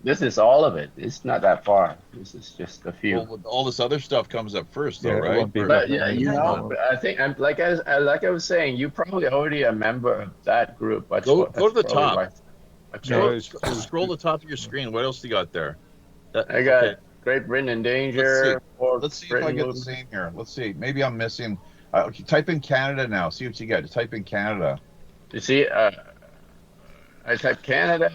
This is all of it. It's not that far. This is just a few. Well, all this other stuff comes up first, though, right? But I think I'm like I was saying, you probably already a member of that group. But go to the top. Scroll the top of your screen. What else do you got there? I got Great Britain in danger. Let's see if I get the same here. Let's see. Maybe I'm missing. Type in Canada now. See what you get. Just type in Canada. You see, I type Canada.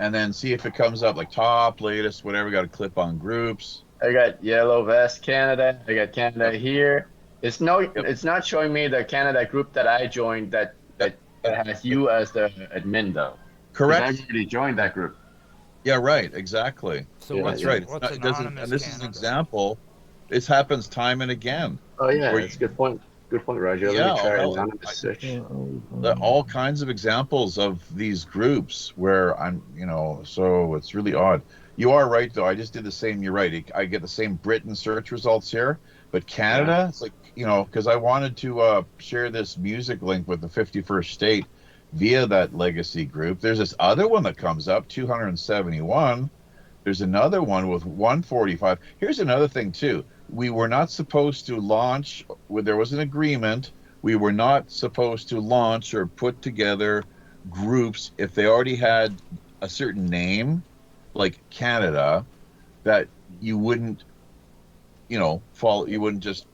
And then see if it comes up like top, latest, whatever. Got to clip on groups. I got Yellow Vest Canada. I got Canada here. It's not showing me the Canada group that I joined that has you as the admin though. Correct. I've already joined that group. Yeah, right. Exactly. So Yeah, what's That's right. what's It doesn't, anonymous and this is an Canada? example. This happens time and again. Oh yeah, Where that's a good point. Good point, Roger. Let Yeah, me try hell, anonymous search. all kinds of examples of these groups where so it's really odd. You are right, though. I just did the same. You're right. I get the same Britain search results here, but Canada, it's like, because I wanted to share this music link with the 51st state via that legacy group. There's this other one that comes up, 271. There's another one with 145. Here's another thing, too. We were not supposed to launch, there was an agreement. We were not supposed to launch or put together groups if they already had a certain name, like Canada, that you wouldn't, follow. You wouldn't just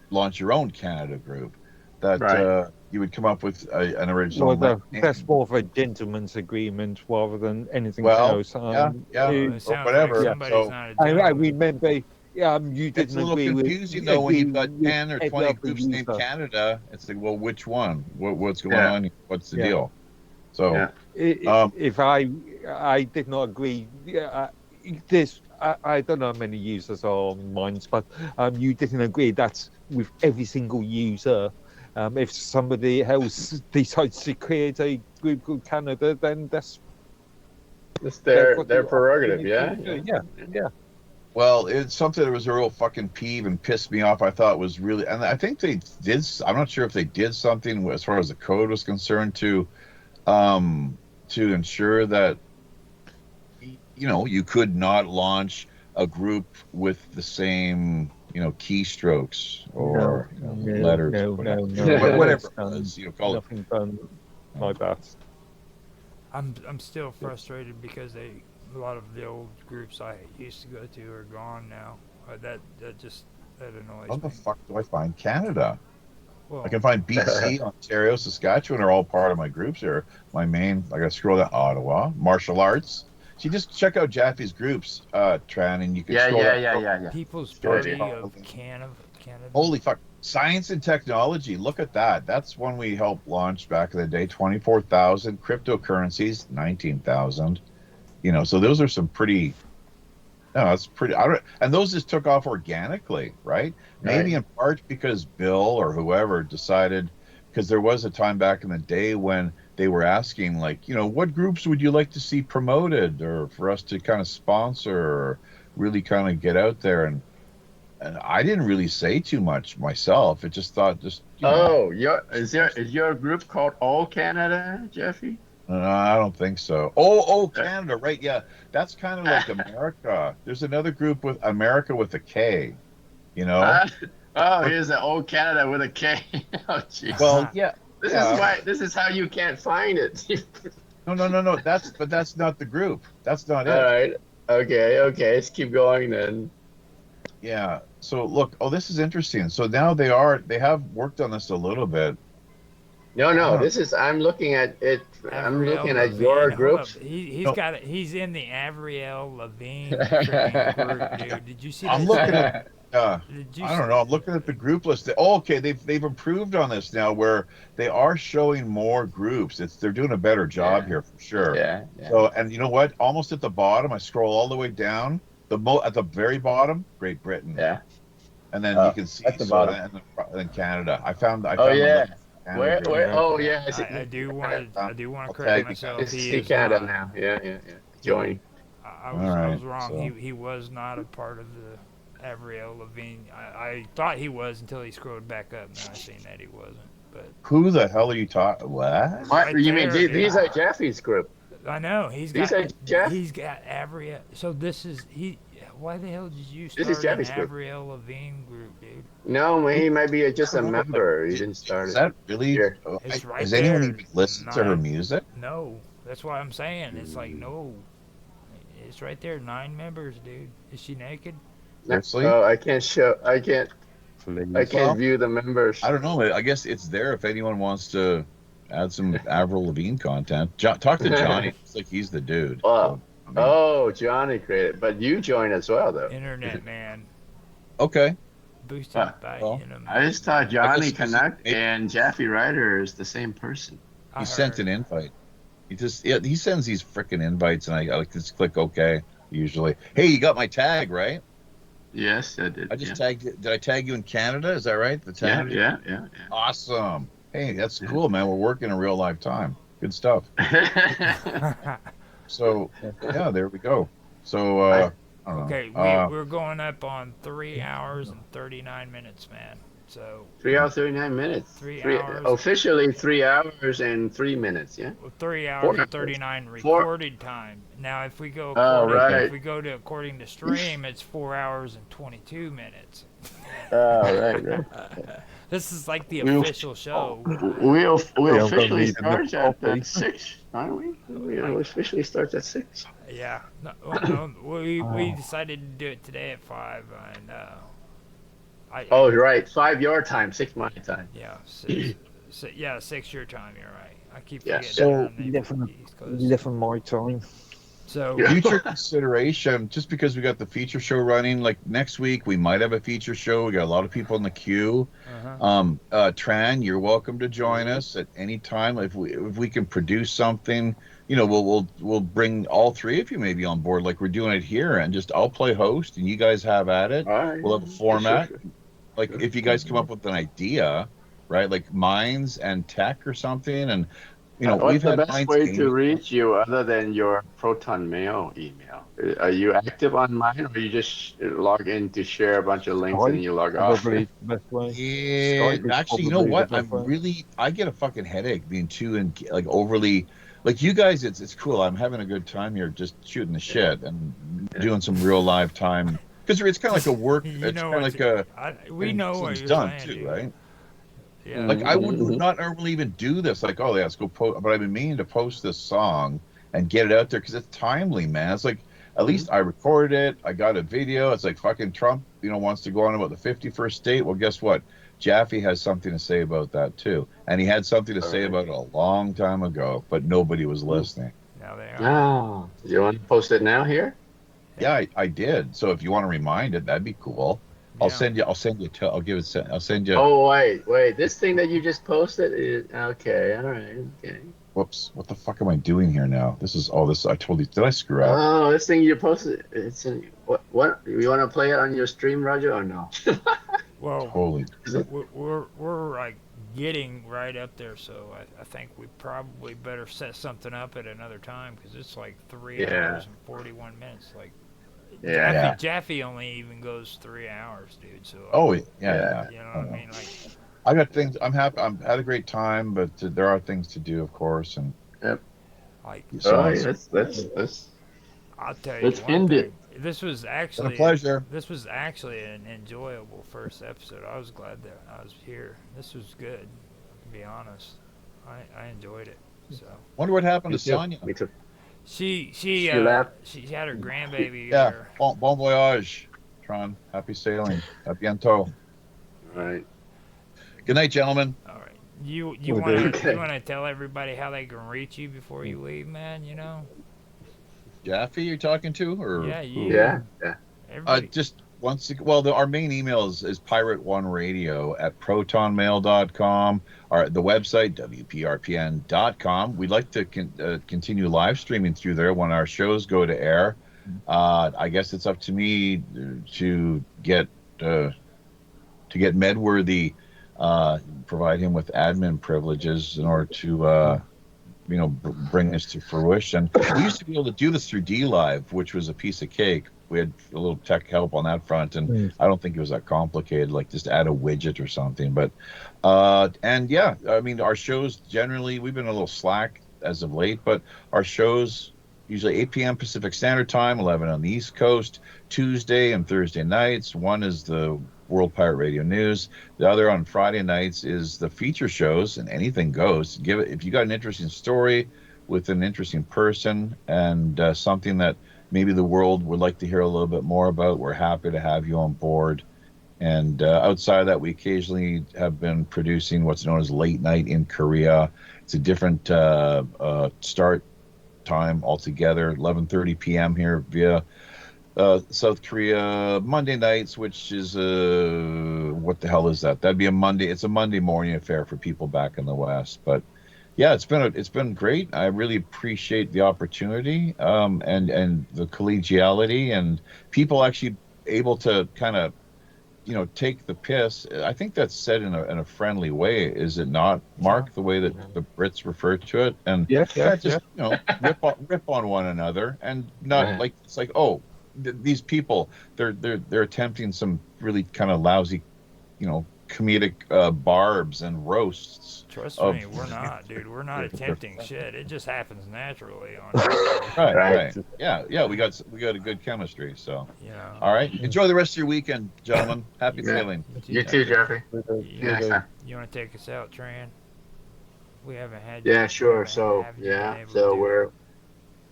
launch your own Canada group. That Right. You would come up with an original Well, name. that's more of a gentleman's agreement rather than anything Well, else. yeah, It sounds whatever. like Yeah. somebody's So not a I gentleman. remember you it's didn't a little agree with confusing though when you've got 10 or every 20 other groups named user. Canada. It's like, well, which one? What's going Yeah. on here? What's the Yeah. deal? So Yeah. If I did not agree, I don't know how many users are on Minds, but you didn't agree that's with every single user. If somebody else decides to create a group called Canada, then that's It's they've got their the prerogative. opportunity to Yeah. do it. Yeah. well, it's something that was a real fucking peeve and pissed me off. I thought was really, and I think they did. I'm not sure if they did something as far as the code was concerned to ensure that you could not launch a group with the same keystrokes or letters, No, whatever It's it was, call it. nothing done like that. I'm still frustrated because a lot of the old groups I used to go to are gone now. That annoys How me. the fuck do I find Canada? Well, I can find BC, Ontario, Saskatchewan are all part of my groups here. My main, I gotta scroll down, Ottawa, martial arts. So you just check out Jaffe's groups, Tran, and you can scroll down. Yeah. People's Sure. Party of Canada. Holy fuck. Science and technology. Look at that. That's one we helped launch back in the day. 24,000 cryptocurrencies, 19,000. So those are some pretty. No, that's pretty. And those just took off organically, right? Maybe in part because Bill or whoever decided, because there was a time back in the day when they were asking, like, what groups would you like to see promoted or for us to kind of sponsor or really kind of get out there. And I didn't really say too much myself. It just thought, Oh, is your group called All Canada, Jeffy? I don't think so. Oh, Canada, right? Yeah, that's kind of like America. There's another group with America with a K. Here's an All Canada with a K. Oh, jeez. Well, yeah. This is why. This is how you can't find it. No. That's not the group. That's not it. All right. Okay. Let's keep going then. Yeah. So look. Oh, this is interesting. So now they have worked on this a little bit. No. This is. I'm looking at it. I'm looking at your groups. He's in the Avril Lavigne freaking group, dude. Did you see that? I'm looking at. I don't know. I'm looking at the group list. Okay, they've improved on this now, where they are showing more groups. They're doing a better job here for sure. Yeah. So, and you know what? Almost at the bottom, I scroll all the way down. At the very bottom, Great Britain. Yeah. And then you can see at the bottom. And then Canada. I found. Yeah. Canada Where? Oh yeah. I do want to correct Okay, myself. It's He is Canada not. now. Yeah. Join. I All was right, wrong. so- He was not a part of the Avril Lavigne. I thought he was until he scrolled back up, and then I seen that he wasn't. But Who the hell are you talking? What? What? You mean there, these are Jeffy's group? I know he's These got are Jeff? he's got Avril. So this is he. Why the hell did you This is start an Jeffy's group. Avril Lavigne group, dude? No, he might be just a member. He didn't start Is it. that really? Here. It's right Has anyone there. even listened to her music? No, that's why I'm saying it's like no. It's right there. 9 members, dude. Is she naked? Seriously? Oh, I can't view the members. I don't know. I guess it's there if anyone wants to add some Avril Lavigne content. Talk to Johnny. It's like he's the dude. Oh. I mean, Oh, Johnny created, but you joined as well, though. Internet man. okay. boosted by I just thought Johnny Canuck and Jeffy Ryder is the same person. He sent an invite. He sends these freaking invites, and I like just click OK. Usually, hey, you got my tag right? Yes, I did. I just tagged. Did I tag you in Canada? Is that right? The tag? Yeah. Awesome. Hey, that's cool, man. We're working in real live time. Good stuff. So yeah, there we go. So I don't know. We're going up on 3 hours and 39 minutes, man. So 3 hours 39 minutes. 3 hours. Officially 3 hours and 3 minutes. Yeah. Well, 3 hours and 39 recorded time. Now, if we go according to stream, it's 4 hours and 22 minutes. Oh, right. This is like the official show. We officially start at 6, aren't we? We officially start at 6. Yeah. No, we decided to do it today at 5, and right. 5 your time, 6 my time. Yeah. 6 your time. You're right. I keep forgetting. So different my time. So future consideration, just because we got the feature show running, like next week we might have a feature show. We got a lot of people in the queue. Tran, you're welcome to join us at any time. If we can produce something, we'll bring all three of you maybe on board, like we're doing it here, and just I'll play host and you guys have at it. Right. We'll have a format. Like if you guys come up with an idea, right, like Minds and Tech or something, and what's the best way to reach you other than your Proton Mail email? Are you active on mine, or you just log in to share a bunch of links and you log off? Yeah, actually, you know what? I get a fucking headache being too and like overly. Like you guys, it's cool. I'm having a good time here, just shooting the shit and doing some real live time. Because it's kind of like a work. It's kind of like a. We know what you're done saying, too, right? Yeah. Like I would not normally even do this. Like, oh yeah, let's go post. But I've been meaning to post this song and get it out there because it's timely, man. It's like at least I recorded it. I got a video. It's like fucking Trump, wants to go on about the 51st state. Well, guess what? Jaffe has something to say about that too, and he had something to say about it a long time ago, but nobody was listening. Now they are. Oh, you want to post it now here? Yeah, I did. So if you want to remind it, that'd be cool. I'll send you. I'll send you. I'll send you. Oh wait! This thing that you just posted is okay. All right. Okay. Whoops! What the fuck am I doing here now? This is all this. I told you. Did I screw up? Oh, this thing you posted. It's what? You want to play it on your stream, Roger, or no? Well, totally. We're like getting right up there, so I think we probably better set something up at another time because it's like 3 hours and 41 minutes. Like. Yeah. Jaffe only even goes 3 hours, dude. So. Oh yeah. You know what I mean? Like. I got things. I'm happy. I'm had a great time, but there are things to do, of course, and. Yep. Like. So let's. I'll tell you. Let's end it. This was actually a pleasure. This was actually an enjoyable first episode. I was glad that I was here. This was good. To be honest, I enjoyed it. So. Wonder what happened to Sonia. Me too. She left. She had her grandbaby. Yeah. Bon voyage, Tron. Happy sailing. A bientôt. All right. Good night, gentlemen. All right. You want to tell everybody how they can reach you before you leave, man? Jaffe, you're talking to, or yeah, you. Yeah. Just once. Well, our main email is pirate1radio@protonmail.com. The website wprpn.com. We'd like to continue live streaming through there when our shows go to air. I guess it's up to me to get Medworthy, provide him with admin privileges in order to bring this to fruition. We used to be able to do this through DLive, which was a piece of cake. We had a little tech help on that front, and I don't think it was that complicated, like just add a widget or something. But, and yeah, I mean, our shows generally, we've been a little slack as of late, but our shows usually 8 p.m. Pacific Standard Time, 11 on the East Coast, Tuesday and Thursday nights. One is the World Pirate Radio News. The other on Friday nights is the feature shows, and anything goes. If you got an interesting story with an interesting person and something that maybe the world would like to hear a little bit more about, we're happy to have you on board. And outside of that, we occasionally have been producing what's known as Late Night in Korea. It's a different start time altogether, 11:30 p.m. here via South Korea Monday nights, which is what the hell is that? That'd be a Monday. It's a Monday morning affair for people back in the West. But yeah, it's been great. I really appreciate the opportunity, and the collegiality and people actually able to kind of take the piss. I think that's said in a friendly way, is it not, Mark? The way that the Brits refer to it, and just rip on one another, and not like it's like, oh, these people, they're attempting some really kind of lousy, comedic barbs and roasts. Trust me, we're not, dude. We're not attempting shit. It just happens naturally on right. Yeah. We got a good chemistry. So, all right. Enjoy the rest of your weekend, gentlemen. Happy sailing. You too, Jeffrey. You want to take us out, Tran? We haven't had. Yeah, sure. So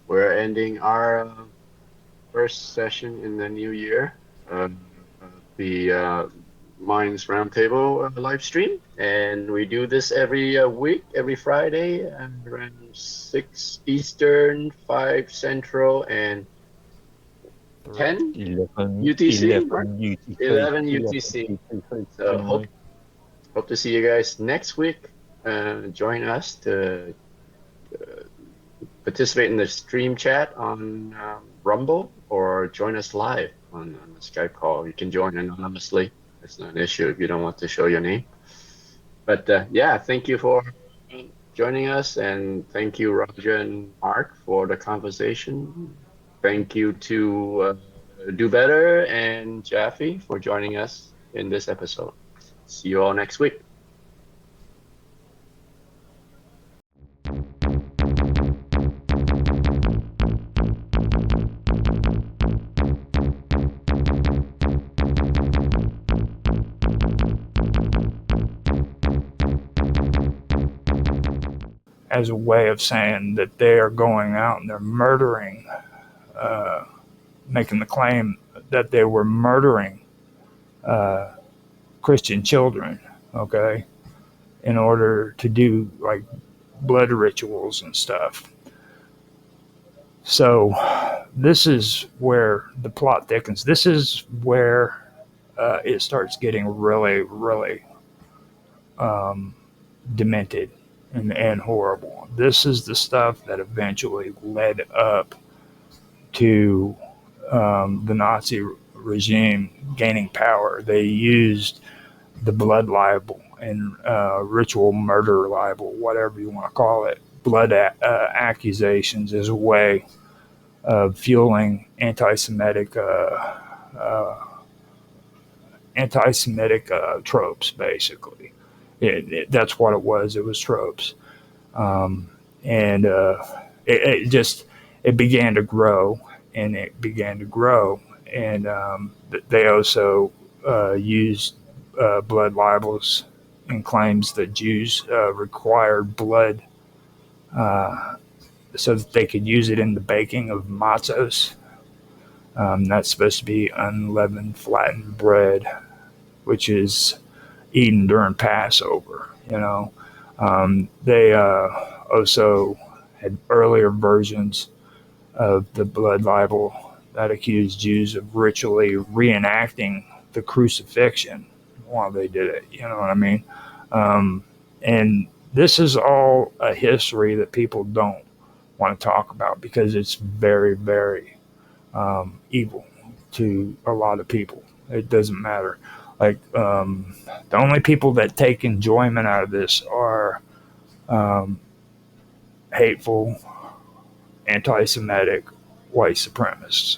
we're ending our first session in the new year. The Minds Roundtable live stream, and we do this every week, every Friday, around 6 Eastern, 5 Central, and 10 UTC. 11 UTC. So hope to see you guys next week. Join us to participate in the stream chat on Rumble, or join us live on the Skype call. You can join anonymously. It's not an issue if you don't want to show your name. But thank you for joining us, and thank you, Roger and Mark, for the conversation. Thank you to Do Better and Jaffe for joining us in this episode. See you all next week. As a way of saying that they are going out and they're murdering, making the claim that they were murdering Christian children, okay, in order to do like blood rituals and stuff. So this is where the plot thickens. This is where it starts getting really, really demented and horrible. This is the stuff that eventually led up to the Nazi regime gaining power. They used the blood libel and ritual murder libel, whatever you want to call it, blood accusations as a way of fueling anti-Semitic tropes, basically. That's what it was. It was tropes. And it began to grow, and it began to grow. And they also used blood libels and claims that Jews required blood so that they could use it in the baking of matzos. That's supposed to be unleavened, flattened bread, which is eaten during Passover. They also had earlier versions of the blood libel that accused Jews of ritually reenacting the crucifixion while they did it. You know what I mean? And this is all a history that people don't want to talk about because it's very, very evil to a lot of people. It doesn't matter. Like, the only people that take enjoyment out of this are hateful, anti-Semitic, white supremacists.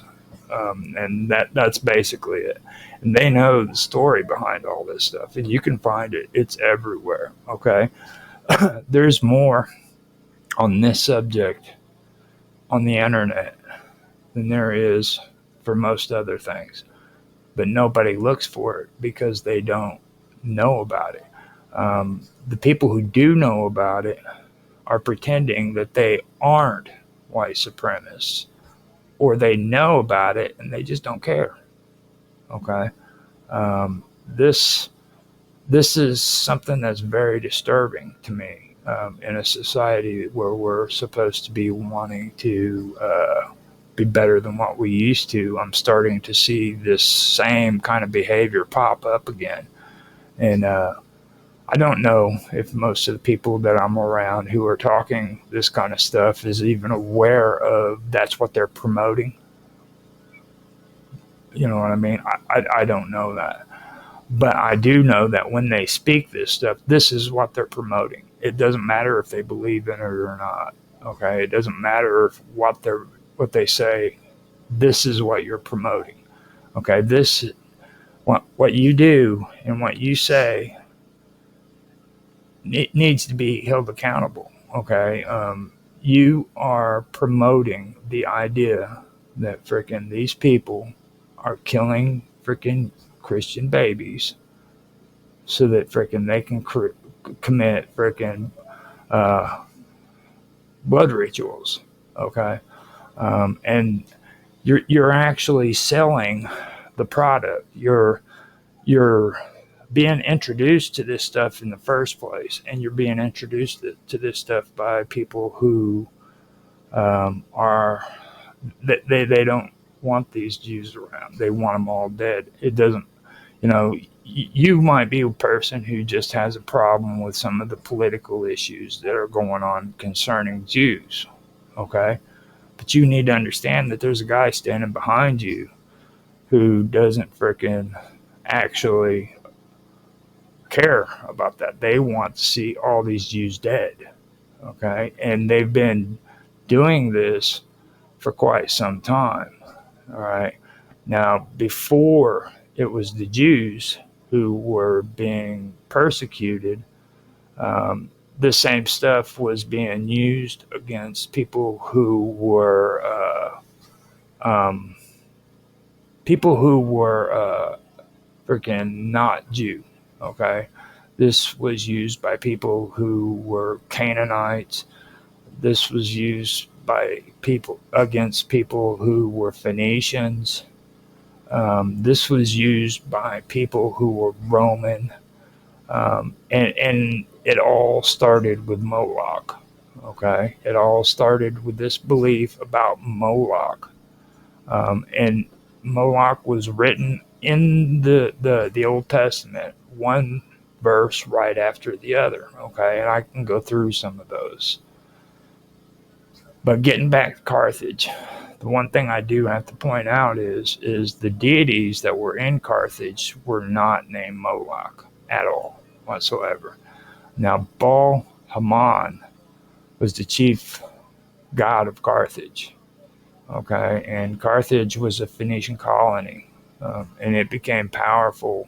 And that's basically it. And they know the story behind all this stuff. And you can find it. It's everywhere, okay? There's more on this subject on the internet than there is for most other things. But nobody looks for it because they don't know about it. The people who do know about it are pretending that they aren't white supremacists, or they know about it and they just don't care. Okay, this is something that's very disturbing to me in a society where we're supposed to be wanting to be better than what we used to, I'm starting to see this same kind of behavior pop up again. And I don't know if most of the people that I'm around who are talking this kind of stuff is even aware of that's what they're promoting. You know what I mean? I don't know that. But I do know that when they speak this stuff, this is what they're promoting. It doesn't matter if they believe in it or not. Okay? It doesn't matter if what they say. This is what you're promoting. Okay? This what you do and what you say needs to be held accountable. Okay? You are promoting the idea that frickin' these people are killing frickin' Christian babies so that frickin' they can commit frickin' uh, blood rituals. Okay? And you're actually selling the product. You're being introduced to this stuff in the first place, and you're being introduced to this stuff by people who are they don't want these Jews around. They want them all dead. It doesn't, you know. You might be a person who just has a problem with some of the political issues that are going on concerning Jews, okay? But you need to understand that there's a guy standing behind you who doesn't frickin' actually care about that. They want to see all these Jews dead, okay? And they've been doing this for quite some time, all right? Now, before it was the Jews who were being persecuted, the same stuff was being used against people who were freaking not Jew. Okay, this was used by people who were Canaanites. This was used by people against people who were Phoenicians. This was used by people who were Roman, and it all started with Moloch. Okay, it all started with this belief about Moloch, and Moloch was written in the Old Testament, one verse right after the other. Okay, and I can go through some of those. But getting back to Carthage, the one thing I do have to point out is the deities that were in Carthage were not named Moloch at all whatsoever. Now, Baal Haman was the chief god of Carthage. Okay, and Carthage was a Phoenician colony, and it became powerful.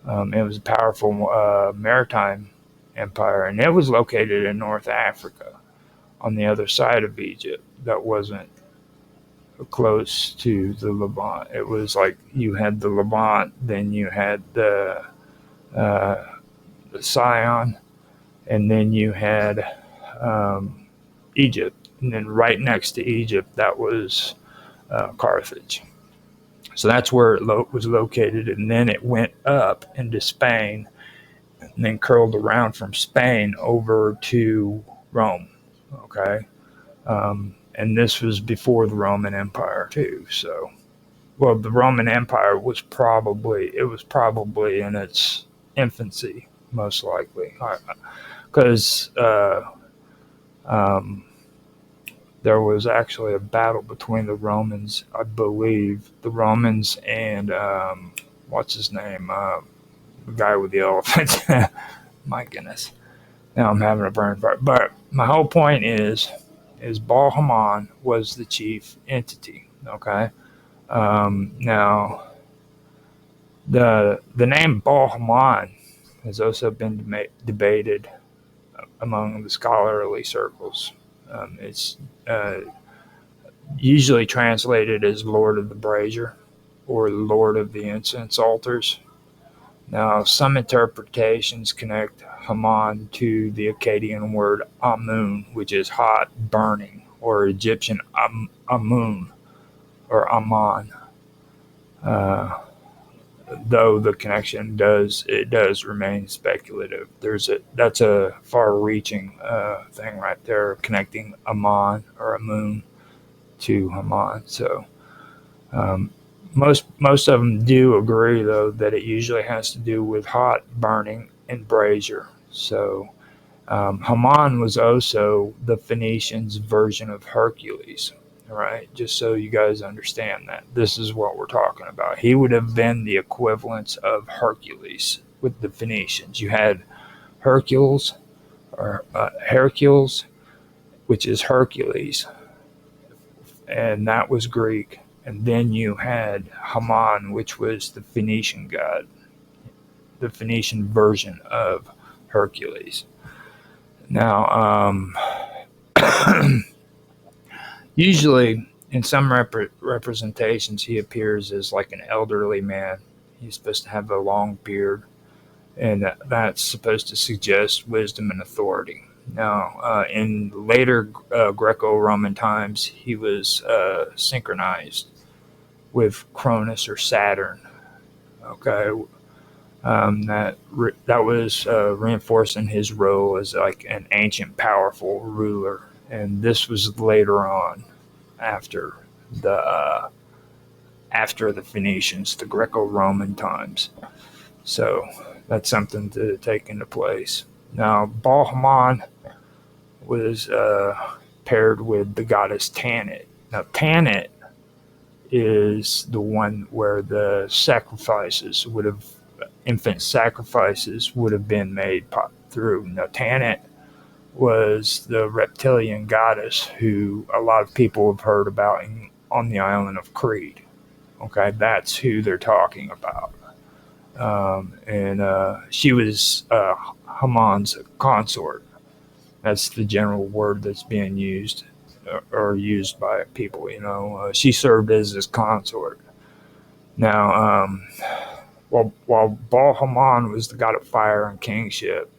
It was a powerful maritime empire, and it was located in North Africa on the other side of Egypt. That wasn't close to the Levant. It was like you had the Levant, then you had the Sion, and then you had Egypt. And then right next to Egypt, that was Carthage. So that's where it was located. And then it went up into Spain and then curled around from Spain over to Rome. Okay. And this was before the Roman Empire too. So, well, the Roman Empire was probably in its infancy, most likely, because there was actually a battle between the Romans, I believe, the Romans and what's his name, the guy with the elephant. My goodness, now I'm having a burn fart. But my whole point is Baal Haman was the chief entity. Okay, now the name Baal Haman has also been debated among the scholarly circles. It's usually translated as Lord of the Brazier or Lord of the Incense Altars. Now, some interpretations connect Haman to the Akkadian word Amun, which is hot, burning, or Egyptian Amun or Aman. Though the connection does remain speculative. That's a far-reaching thing right there, connecting Aman or Amun to Haman. So most of them do agree, though, that it usually has to do with hot burning and brazier. So Haman was also the Phoenicians' version of Hercules. All right, just so you guys understand that this is what we're talking about. He would have been the equivalent of Hercules with the Phoenicians. You had Hercules, or Hercules, which is Hercules, and that was Greek. And then you had Haman, which was the Phoenician god, the Phoenician version of Hercules. Now, usually in some representations, he appears as like an elderly man. He's supposed to have a long beard, and that's supposed to suggest wisdom and authority. Now, in later Greco-Roman times, he was synchronized with Cronus or Saturn. Okay, that was reinforcing his role as like an ancient, powerful ruler, and this was later on, after the Phoenicians, the Greco-Roman times. So that's something to take into place. Now, Baal Haman was paired with the goddess Tanit. Now, Tanit is the one where the infant sacrifices would have been made through. Now, Tanit was the reptilian goddess who a lot of people have heard about on the island of Crete. Okay, that's who they're talking about. And she was Haman's consort. That's the general word that's being used or used by people. She served as his consort. Now, while Baal Haman was the god of fire and kingship,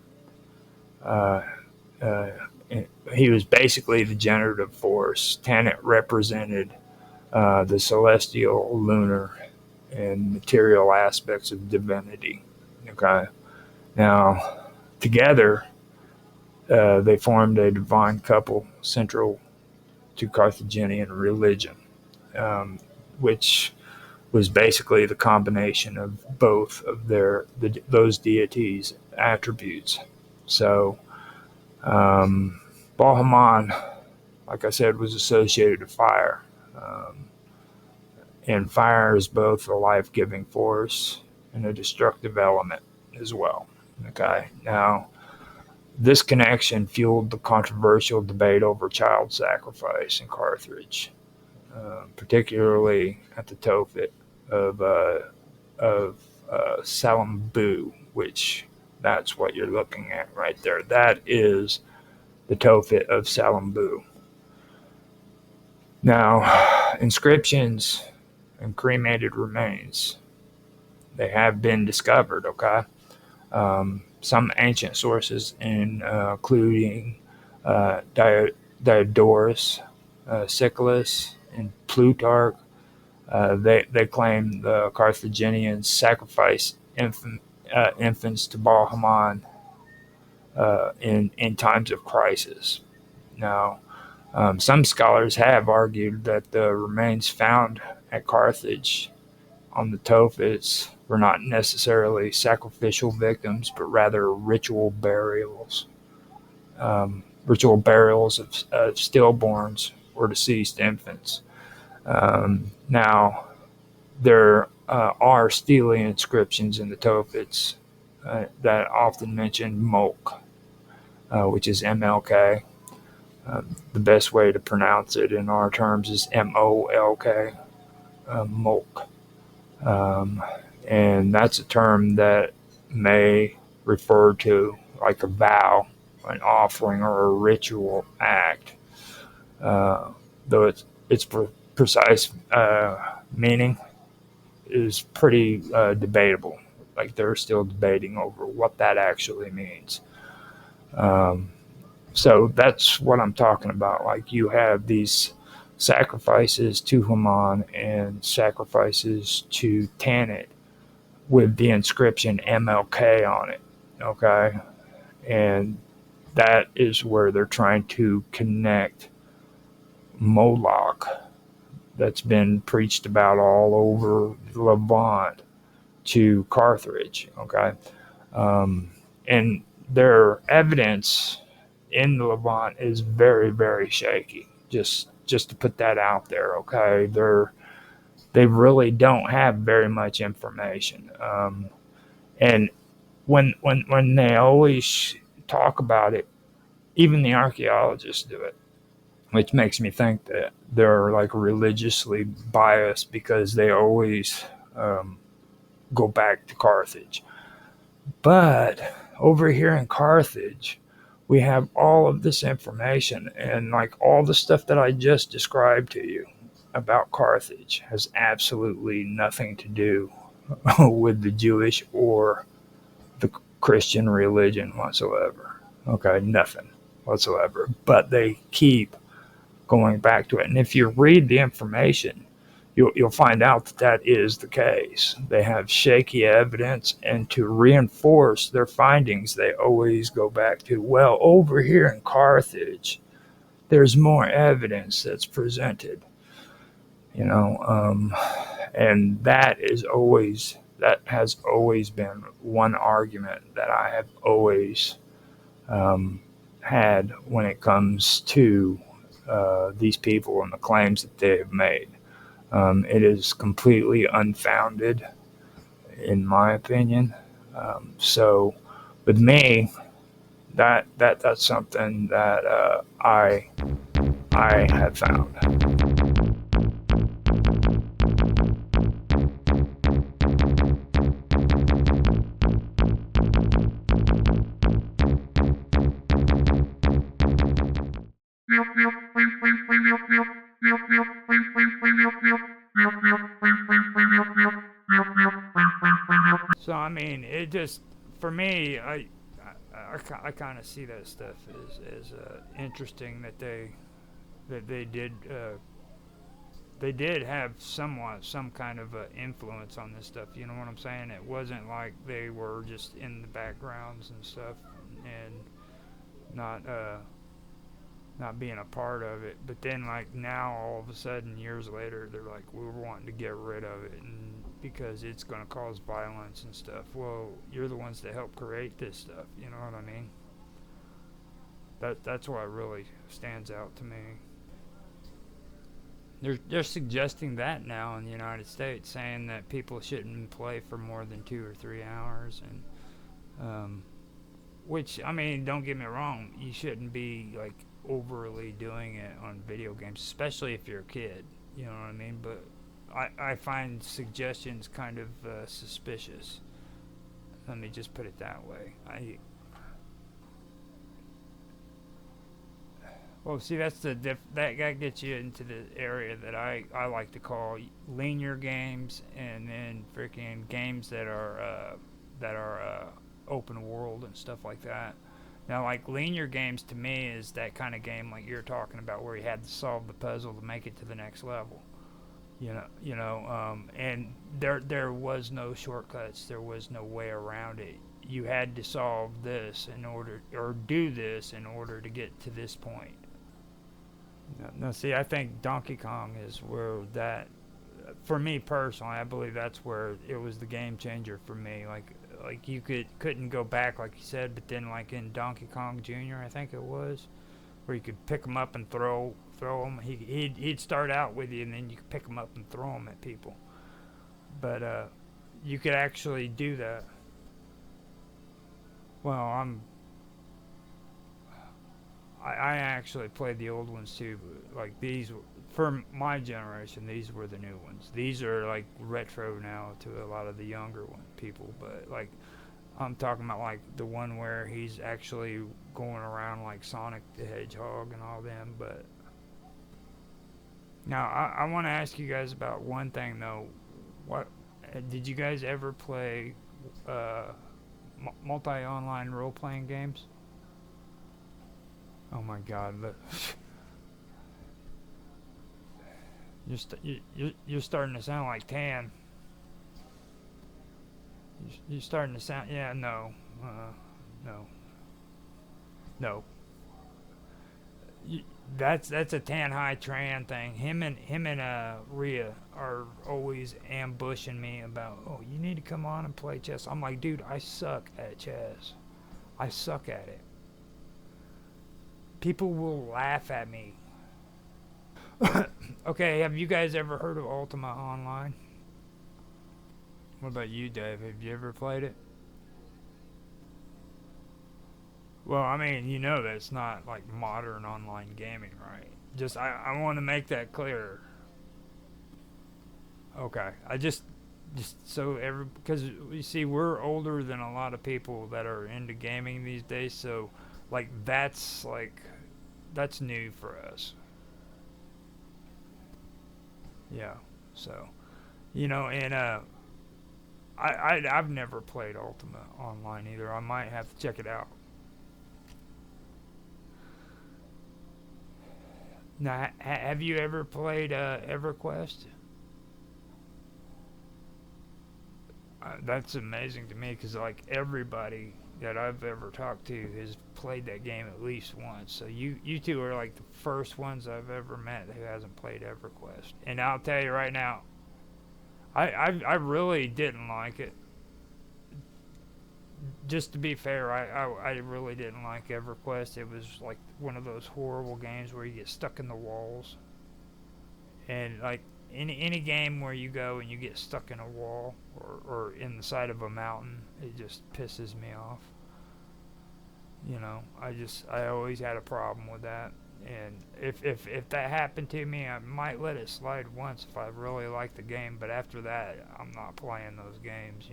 he was basically the generative force. Tanit represented the celestial, lunar, and material aspects of divinity. Okay, now together they formed a divine couple central to Carthaginian religion, which was basically the combination of both of those deities' attributes. So Baal Haman, like I said, was associated with fire. And fire is both a life-giving force and a destructive element as well. Okay, now this connection fueled the controversial debate over child sacrifice in Carthage, particularly at the Tophet of Salammbô, which that's what you're looking at right there. That is the Tophet of Salammbô. Now, inscriptions and cremated remains, they have been discovered, okay? Some ancient sources, including Diodorus, Siculus, and Plutarch, they claim the Carthaginians sacrificed infants to Baal Haman in times of crisis. Now, some scholars have argued that the remains found at Carthage on the Tophets were not necessarily sacrificial victims, but rather ritual burials of stillborns or deceased infants. Now, there are stele inscriptions in the Tophets that often mention Molk, which is MLK. The best way to pronounce it in our terms is MOLK, Molk. And that's a term that may refer to like a vow, an offering, or a ritual act. Though its precise meaning is pretty debatable. Like they're still debating over what that actually means. So that's what I'm talking about. Like you have these sacrifices to Haman and sacrifices to Tanit with the inscription MLK on it. Okay. And that is where they're trying to connect Moloch that's been preached about all over Levant to Carthage. Okay, and their evidence in the Levant is very, very shaky. Just to put that out there. Okay, they really don't have very much information. And when they always talk about it, even the archaeologists do it, which makes me think that they're like religiously biased because they always um, go back to Carthage. But over here in Carthage, we have all of this information, and like all the stuff that I just described to you about Carthage has absolutely nothing to do with the Jewish or the Christian religion whatsoever. Okay, nothing whatsoever. But they keep going back to it. And if you read the information, you'll find out that that is the case. They have shaky evidence, and to reinforce their findings, they always go back to, well, over here in Carthage, there's more evidence that's presented, you know, and that has always been one argument that I have always had when it comes to these people and the claims that they have made. It is completely unfounded, in my opinion. So, with me, that's something that I have found. So I mean, it just for me, I kind of see that stuff as interesting that they did they did have some kind of influence on this stuff. You know what I'm saying? It wasn't like they were just in the backgrounds and stuff and not not being a part of it. But then like now all of a sudden years later they're like we're wanting to get rid of it and because it's going to cause violence and stuff. Well, you're the ones that helped create this stuff. You know what I mean? That's what really stands out to me. They're suggesting that now in the United States, saying that people shouldn't play for more than 2 or 3 hours, and which I mean, don't get me wrong, you shouldn't be like overly doing it on video games, especially if you're a kid. You know what I mean? But I find suggestions kind of suspicious. Let me just put it that way. Well, see, that's that gets you into the area that I like to call linear games, and then freaking games that are open world and stuff like that. Now, like linear games to me is that kind of game like you're talking about, where you had to solve the puzzle to make it to the next level. And there was no shortcuts. There was no way around it. You had to solve this in order, or do this in order to get to this point. Now, see, I think Donkey Kong is where that, for me personally, I believe that's where it was the game changer for me. Like you couldn't go back, like you said, but then like in Donkey Kong Jr., I think it was, where you could pick them up and throw them. He'd start out with you, and then you could pick them up and throw them at people. But you could actually do that. Well, I actually played the old ones too. Like these, for my generation, these were the new ones. These are like retro now to a lot of the younger people. But like, I'm talking about like the one where he's actually going around like Sonic the Hedgehog and all them. But now I want to ask you guys about one thing though. What did you guys ever play multi-online role-playing games? Oh my God! Look. You're starting to sound like Tan. You're starting to sound, yeah, no, no. That's a Tan Hai Tran thing. Him and Rhea are always ambushing me about, oh, you need to come on and play chess. I'm like, dude, I suck at chess. I suck at it. People will laugh at me. Okay, have you guys ever heard of Ultima Online? What about you, Dave? Have you ever played it? Well, I mean, you know that it's not like modern online gaming, right? Just I want to make that clear. Okay, I just so every because you see we're older than a lot of people that are into gaming these days, so that's new for us. Yeah, so and I've never played Ultima Online either. I might have to check it out. Now, have you ever played EverQuest? That's amazing to me because like everybody that I've ever talked to has played that game at least once. So you two are like the first ones I've ever met who hasn't played EverQuest. And I'll tell you right now, I really didn't like it. Just to be fair, I really didn't like EverQuest. It was like one of those horrible games where you get stuck in the walls. And like any game where you go and you get stuck in a wall or in the side of a mountain, it just pisses me off. I always had a problem with that. And if that happened to me, I might let it slide once if I really like the game. But after that, I'm not playing those games.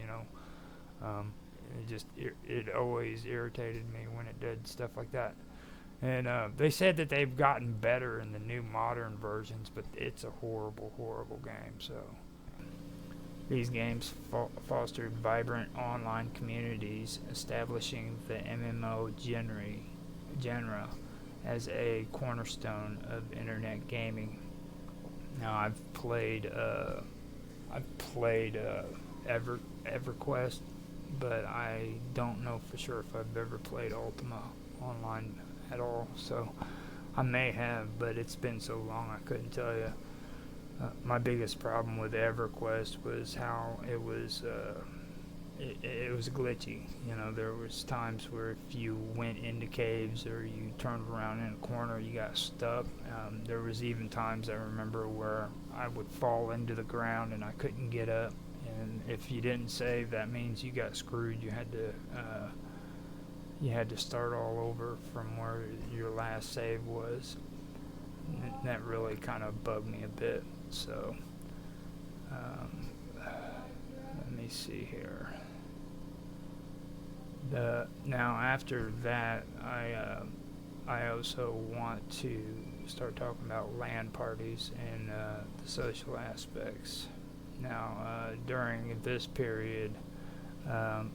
It always irritated me when it did stuff like that. And they said that they've gotten better in the new modern versions, but it's a horrible, horrible game. So these games fostered vibrant online communities, establishing the MMO genre as a cornerstone of internet gaming. Now EverQuest, but I don't know for sure if I've ever played Ultima Online at all. So I may have, but it's been so long I couldn't tell you. My biggest problem with EverQuest was how it was glitchy. There was times where if you went into caves or you turned around in a corner, you got stuck. There was even times I remember where I would fall into the ground and I couldn't get up. And if you didn't save, that means you got screwed. You had to start all over from where your last save was. And that really kind of bugged me a bit. So let me see here. Now after that, I also want to start talking about LAN parties and the social aspects. Now during this period,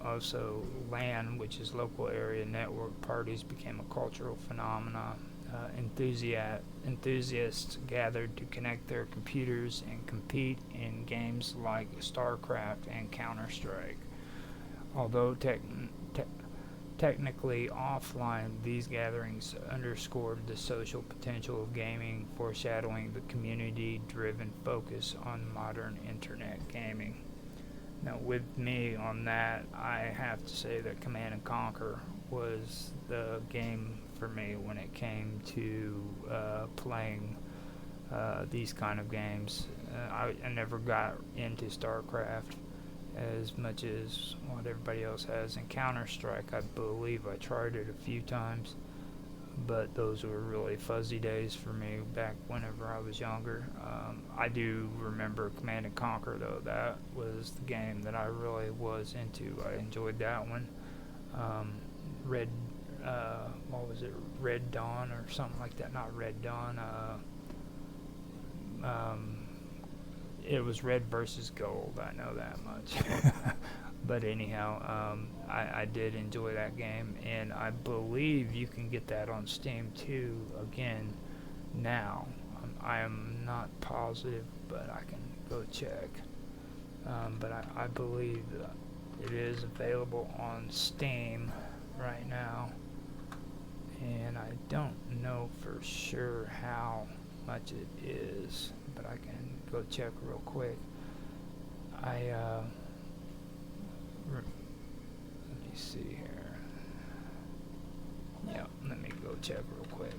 also LAN, which is local area network parties, became a cultural phenomenon. Enthusiasts gathered to connect their computers and compete in games like StarCraft and Counter-Strike. Although technically offline, these gatherings underscored the social potential of gaming, foreshadowing the community-driven focus on modern internet gaming. Now, with me on that, I have to say that Command and Conquer was the game for me when it came to playing these kind of games. I never got into StarCraft as much as what everybody else has. In Counter-Strike, I believe I tried it a few times, but those were really fuzzy days for me back whenever I was younger. I do remember Command and Conquer, though. That was the game that I really was into. I enjoyed that one. What was it? Red Dawn or something like that. Not Red Dawn. It was Red versus Gold. I know that much. But anyhow, I did enjoy that game, and I believe you can get that on Steam too. Again, now I am not positive, but I can go check. But I believe that it is available on Steam right now, and I don't know for sure how much it is, but I can go check real quick. Let me see here. Yeah, let me go check real quick.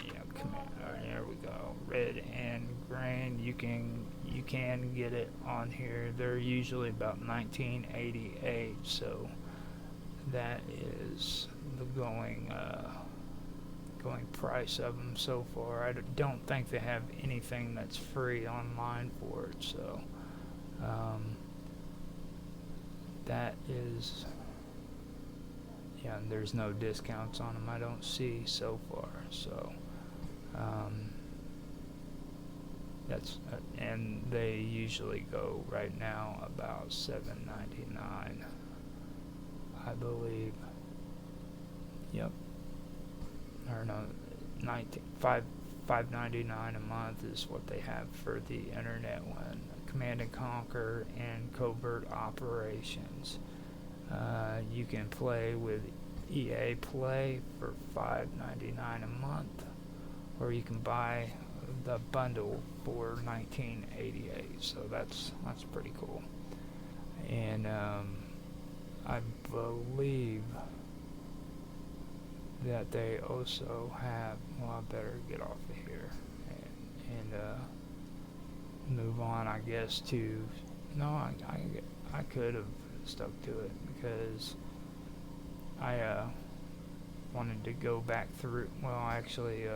Yeah, come here. There we go. Red and green. You can get it on here. They're usually about 1988, so that is the going price of them so far. I don't think they have anything that's free online for it, so that is, yeah, and there's no discounts on them I don't see so far, so that's and they usually go right now about $7.99, I believe. Yep. Or no, $5.99 a month is what they have for the internet one. Command and Conquer and Covert Operations. You can play with EA Play for $5.99 a month, or you can buy the bundle for $19.88. So that's pretty cool. And I believe that they also have, well, I better get off of here and move on, I guess, to, no, I could have stuck to it because I wanted to go back through, well, actually,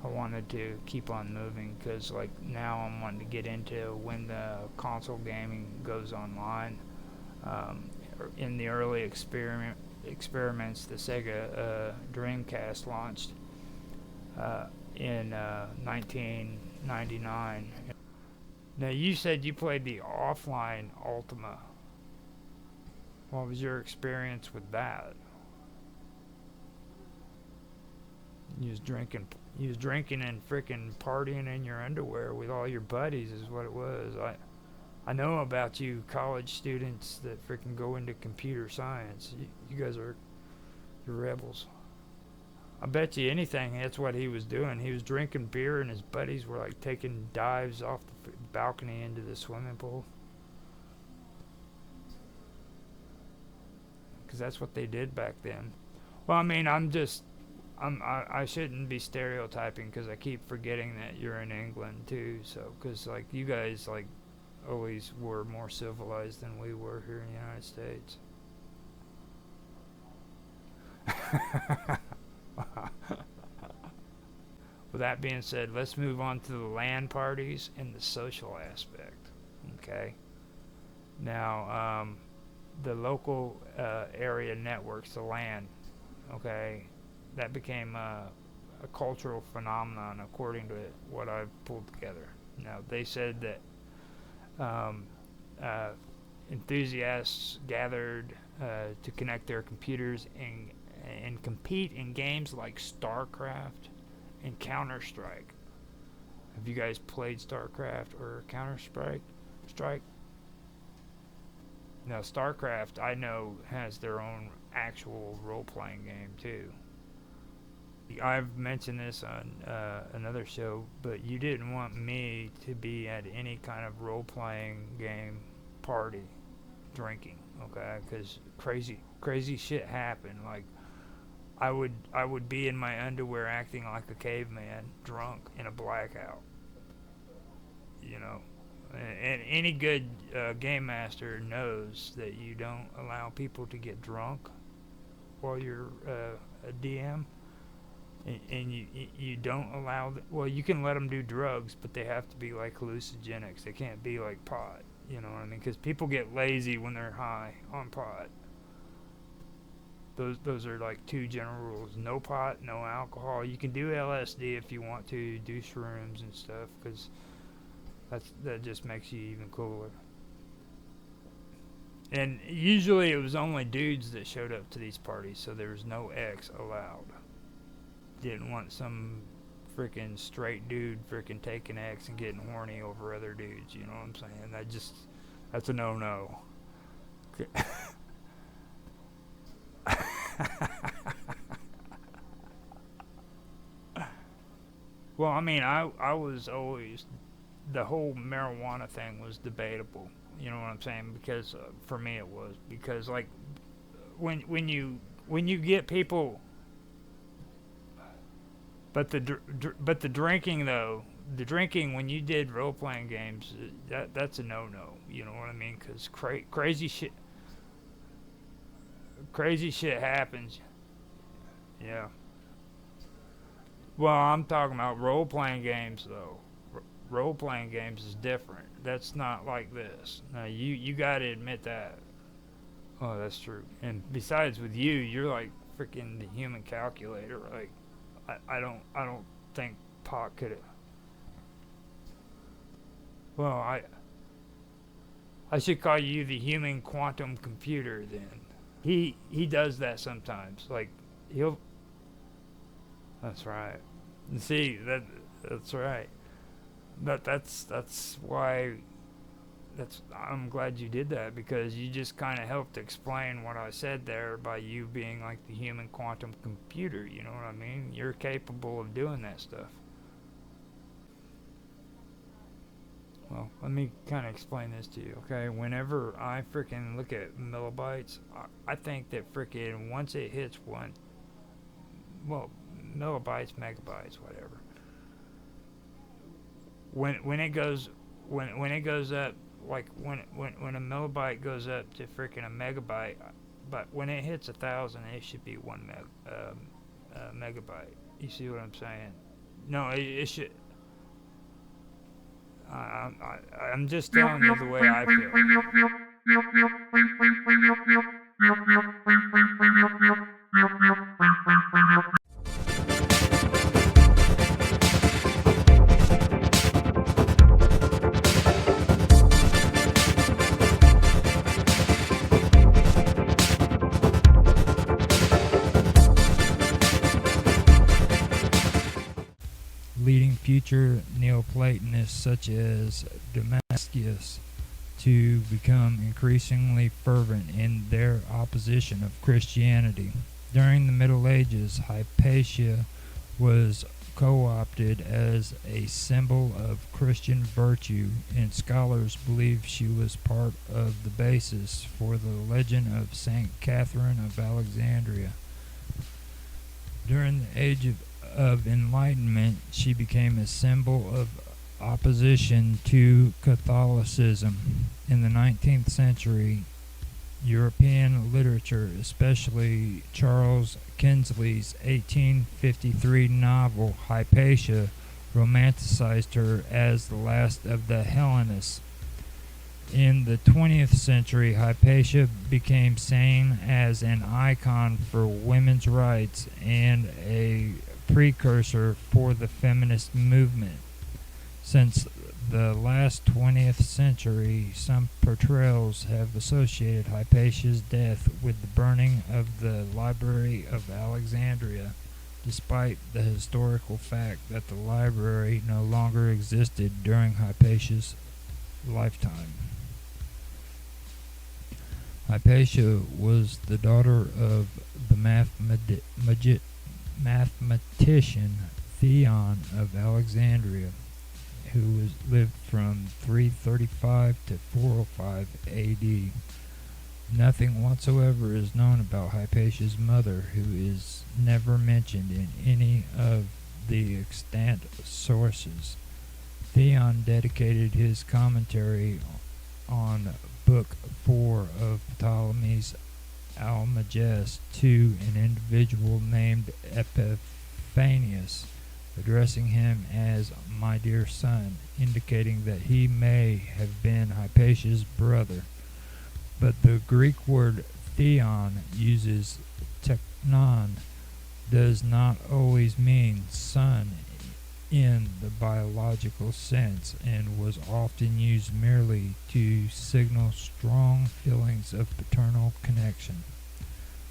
I wanted to keep on moving because, like, now I'm wanting to get into when the console gaming goes online. In the early experiments, the Sega Dreamcast launched in 1999. Now, you said you played the offline Ultima. What was your experience with that? You was drinking and frickin' partying in your underwear with all your buddies is what it was. I know about you college students that frickin' go into computer science. You guys are, you're rebels. I bet you anything that's what he was doing. He was drinking beer and his buddies were like taking dives off the balcony into the swimming pool. Because that's what they did back then. Well, I mean, I shouldn't be stereotyping because I keep forgetting that you're in England too. So, because like you guys like always were more civilized than we were here in the United States. With that being said, let's move on to the LAN parties and the social aspect. Okay. Now, the local area networks, the LAN, okay, that became a cultural phenomenon according to what I've pulled together. Now, they said that enthusiasts gathered to connect their computers and compete in games like StarCraft and Counter-Strike. Have you guys played StarCraft or Counter-Strike? Now, StarCraft, I know, has their own actual role-playing game, too. I've mentioned this on another show, but you didn't want me to be at any kind of role-playing game party drinking, okay? Because crazy shit happened. Like, I would be in my underwear acting like a caveman, drunk in a blackout. You know, and any good game master knows that you don't allow people to get drunk while you're a DM, and you don't allow. Well, you can let them do drugs, but they have to be like hallucinogenics. They can't be like pot. You know what I mean? Because people get lazy when they're high on pot. Those are like two general rules: no pot, no alcohol. You can do LSD if you want to, do shrooms and stuff, because that just makes you even cooler. And usually it was only dudes that showed up to these parties, so there was no X allowed. Didn't want some freaking straight dude freaking taking X and getting horny over other dudes. You know what I'm saying? That's a no-no. I mean, I was always, the whole marijuana thing was debatable. You know what I'm saying? Because for me it was, because like when you get people, but the drinking though, the drinking when you did role playing games, that's a no no. You know what I mean? Because crazy shit happens. Yeah. Well, I'm talking about role playing games though. Role playing games is different. That's not like this. Now you got to admit that. Oh, that's true. And besides, with you, you're like freaking the human calculator. Like, I don't think Pac could have. Well, I should call you the human quantum computer then. He does that sometimes. Like, he'll. That's right. See that's right. But that's why. I'm glad you did that, because you just kind of helped explain what I said there by you being like the human quantum computer. You know what I mean? You're capable of doing that stuff. Well, let me kind of explain this to you, okay? Whenever I freaking look at millibytes, I think that freaking once it hits one, well, millibytes, megabytes, whatever. When it goes when it goes up, like when a millibyte goes up to freaking a megabyte, but when it hits 1,000, it should be megabyte. You see what I'm saying? No, it should. I'm just telling you the way I feel. Leading future Neoplatonists such as Damascus to become increasingly fervent in their opposition of Christianity. During the Middle Ages, Hypatia was co-opted as a symbol of Christian virtue, and scholars believe she was part of the basis for the legend of Saint Catherine of Alexandria. During the Age of Enlightenment, she became a symbol of opposition to Catholicism. In the 19th century, European literature, especially Charles Kingsley's 1853 novel Hypatia, romanticized her as the last of the Hellenists. In the 20th century, Hypatia became seen as an icon for women's rights and a precursor for the feminist movement. Since the last 20th century, some portrayals have associated Hypatia's death with the burning of the Library of Alexandria, despite the historical fact that the library no longer existed during Hypatia's lifetime. Hypatia was the daughter of the mathematician Theon of Alexandria, who lived from 335 to 405 AD. Nothing whatsoever is known about Hypatia's mother, who is never mentioned in any of the extant sources. Theon dedicated his commentary on Book 4 of Ptolemy's Almagest to an individual named Epiphanius, addressing him as "my dear son," indicating that he may have been Hypatia's brother. But the Greek word theon uses teknon does not always mean son in the biological sense, and was often used merely to signal strong feelings of paternal connection.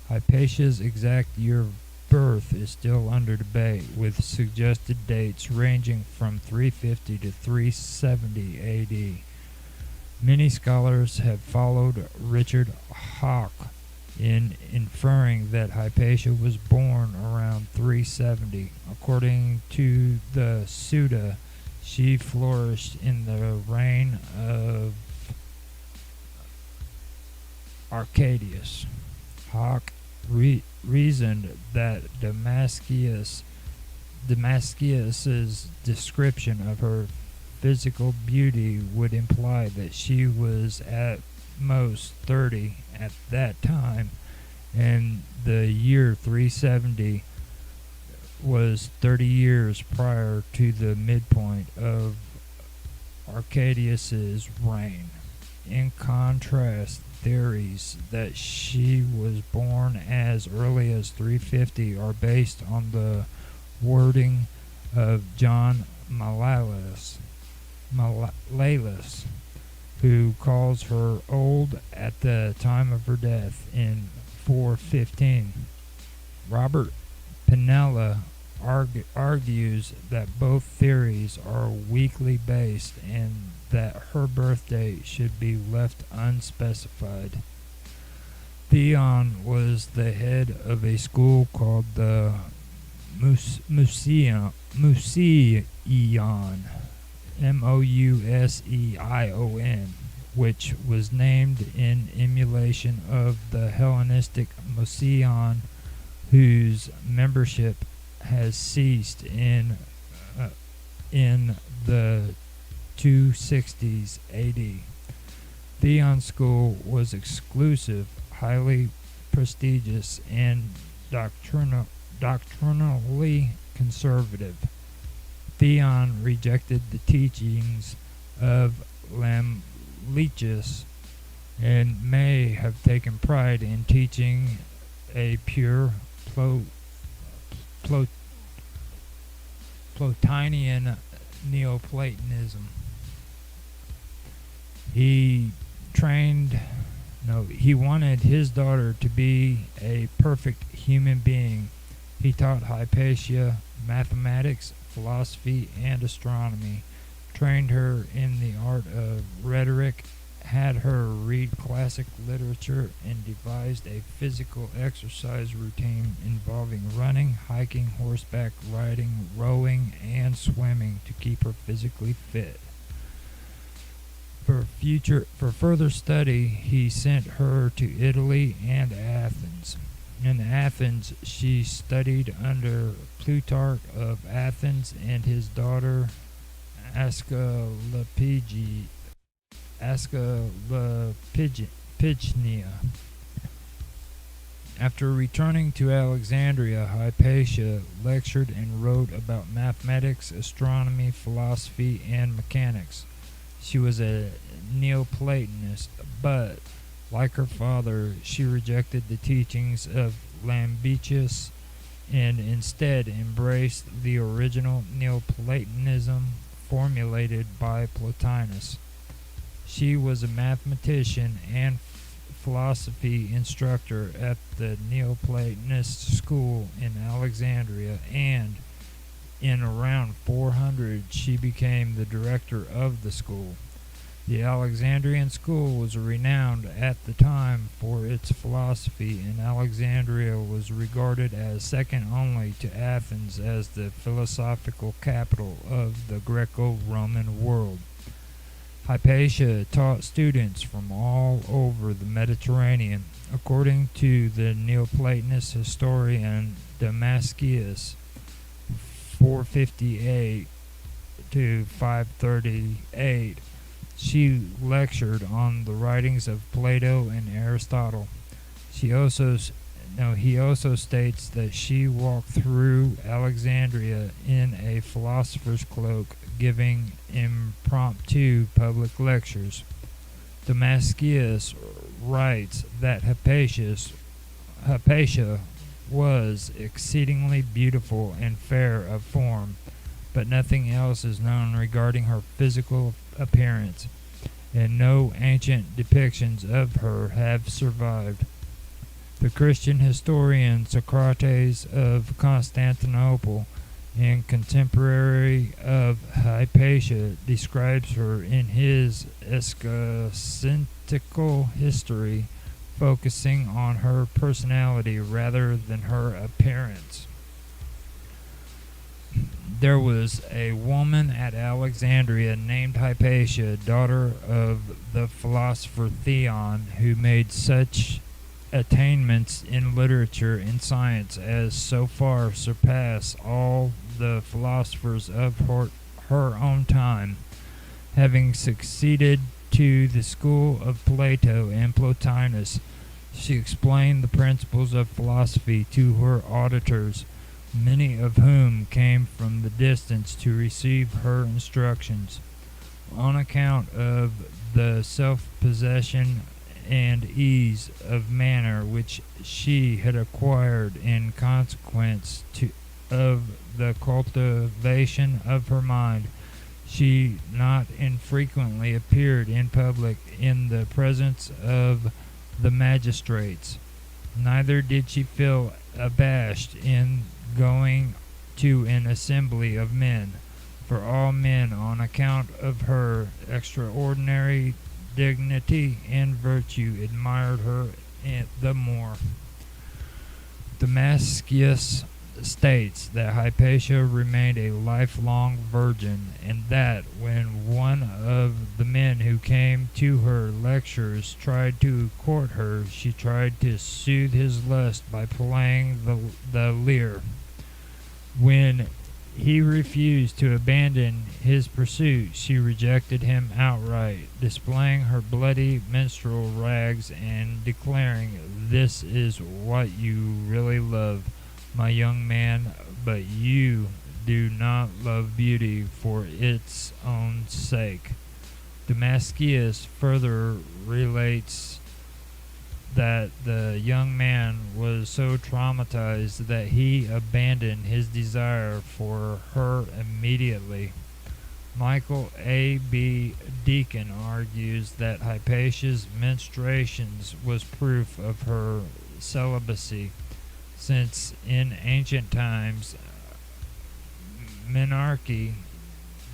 Hypatia's exact year of birth is still under debate, with suggested dates ranging from 350 to 370 AD. Many scholars have followed Richard Hawk in inferring that Hypatia was born around 370. According to the Suda, she flourished in the reign of Arcadius. Hawke reasoned that Damascius's description of her physical beauty would imply that she was at most 30 at that time, and the year 370 was 30 years prior to the midpoint of Arcadius's reign. In contrast, theories that she was born as early as 350 are based on the wording of John Malalas, who calls her old at the time of her death in 415. Robert Pinella argues that both theories are weakly based and that her birth date should be left unspecified. Theon was the head of a school called the Museion, Mousseion, which was named in emulation of the Hellenistic Museion, whose membership has ceased in the 260s AD. Theon's school was exclusive, highly prestigious, and doctrinally conservative. Theon rejected the teachings of Lamlichus and may have taken pride in teaching a pure Plotinian Neoplatonism. He wanted his daughter to be a perfect human being. He taught Hypatia mathematics, philosophy, and astronomy, trained her in the art of rhetoric, had her read classic literature, and devised a physical exercise routine involving running, hiking, horseback riding, rowing, and swimming to keep her physically fit. For further study, he sent her to Italy and Athens. In Athens, she studied under Plutarch of Athens and his daughter Asclepignia. After returning to Alexandria, Hypatia lectured and wrote about mathematics, astronomy, philosophy, and mechanics. She was a Neoplatonist, but, like her father, she rejected the teachings of Lambichus and instead embraced the original Neoplatonism formulated by Plotinus. She was a mathematician and philosophy instructor at the Neoplatonist school in Alexandria, and in around 400 she became the director of the school. The Alexandrian school was renowned at the time for its philosophy, and Alexandria was regarded as second only to Athens as the philosophical capital of the Greco-Roman world. Hypatia taught students from all over the Mediterranean. According to the Neoplatonist historian Damascius, 458 to 538, she lectured on the writings of Plato and Aristotle. He also states that she walked through Alexandria in a philosopher's cloak, giving impromptu public lectures. Damascius writes that Hypatia was exceedingly beautiful and fair of form, but nothing else is known regarding her physical appearance, and no ancient depictions of her have survived. The Christian historian Socrates of Constantinople, and contemporary of Hypatia, describes her in his eschatological history focusing on her personality rather than her appearance. There was a woman at Alexandria named Hypatia, daughter of the philosopher Theon, who made such attainments in literature and science as so far surpass all the philosophers of her own time, having succeeded to the school of Plato and Plotinus. She explained the principles of philosophy to her auditors, many of whom came from the distance to receive her instructions. On account of the self-possession and ease of manner which she had acquired in consequence of the cultivation of her mind, she not infrequently appeared in public in the presence of the magistrates. Neither did she feel abashed in going to an assembly of men, for all men, on account of her extraordinary dignity and virtue, admired her the more. Damascus states that Hypatia remained a lifelong virgin, and that when one of the men who came to her lectures tried to court her, she tried to soothe his lust by playing the lyre. When he refused to abandon his pursuit, she rejected him outright, displaying her bloody menstrual rags and declaring, "This is what you really love, my young man, but you do not love beauty for its own sake." Damascus further relates that the young man was so traumatized that he abandoned his desire for her immediately. Michael A. B. Deacon argues that Hypatia's menstruations was proof of her celibacy, since in ancient times monarchy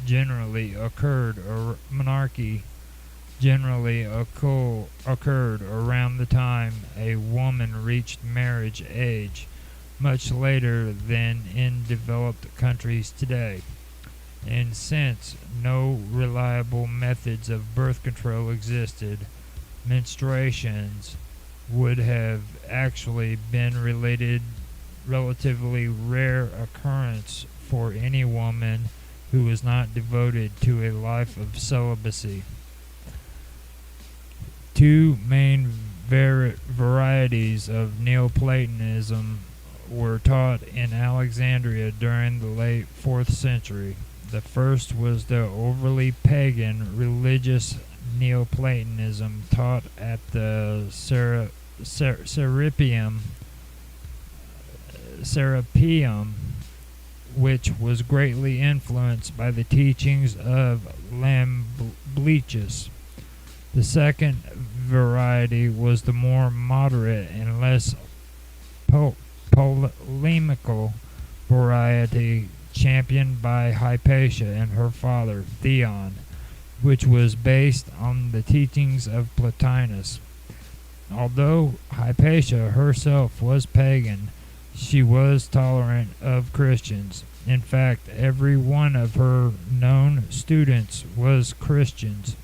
generally occurred around the time a woman reached marriage age, much later than in developed countries today. And since no reliable methods of birth control existed, menstruations would have actually been relatively rare occurrence for any woman who was not devoted to a life of celibacy. Two main varieties of Neoplatonism were taught in Alexandria during the late 4th century. The first was the overly pagan religious Neoplatonism taught at the Serapeum, which was greatly influenced by the teachings of Lamblichus. The second variety was the more moderate and less polemical variety championed by Hypatia and her father, Theon, which was based on the teachings of Plotinus. Although Hypatia herself was pagan, she was tolerant of Christians. In fact, every one of her known students was Christians.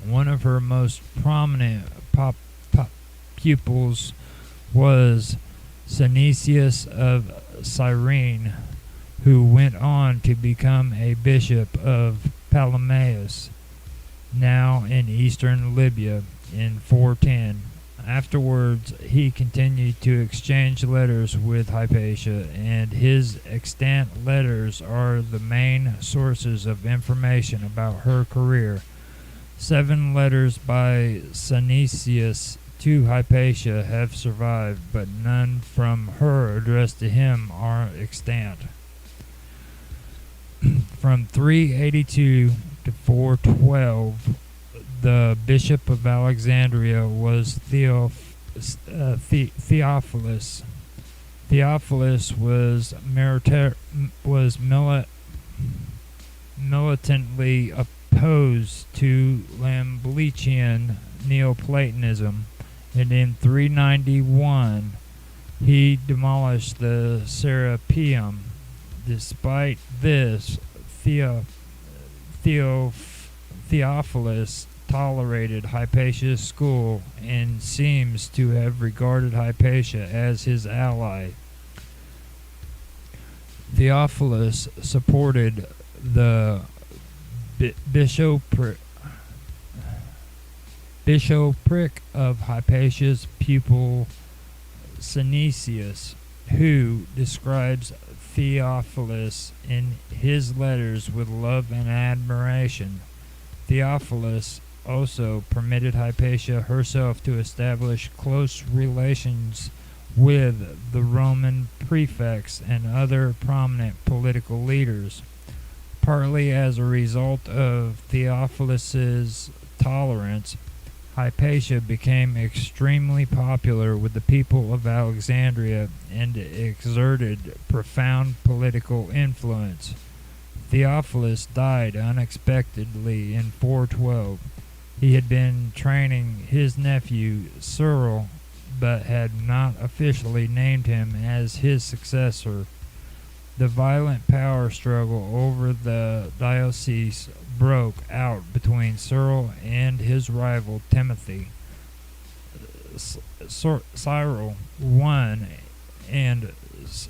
One of her most prominent pupils was Synesius of Cyrene, who went on to become a bishop of Ptolemais, now in eastern Libya, in 410. Afterwards, he continued to exchange letters with Hypatia, and his extant letters are the main sources of information about her career. 7 letters by Synesius to Hypatia have survived, but none from her addressed to him are extant. From 382 to 412, the Bishop of Alexandria was Theophilus. Theophilus was militantly opposed to Lamblichian Neoplatonism and in 391 he demolished the Serapeum. Despite this, Theophilus tolerated Hypatia's school and seems to have regarded Hypatia as his ally. Theophilus supported the bishopric of Hypatia's pupil Synesius, who describes Theophilus in his letters with love and admiration. Theophilus also permitted Hypatia herself to establish close relations with the Roman prefects and other prominent political leaders. Partly as a result of Theophilus's tolerance, Hypatia became extremely popular with the people of Alexandria and exerted profound political influence. Theophilus died unexpectedly in 412. He had been training his nephew Cyril, but had not officially named him as his successor. The violent power struggle over the diocese broke out between Cyril and his rival Timothy. Cyril won and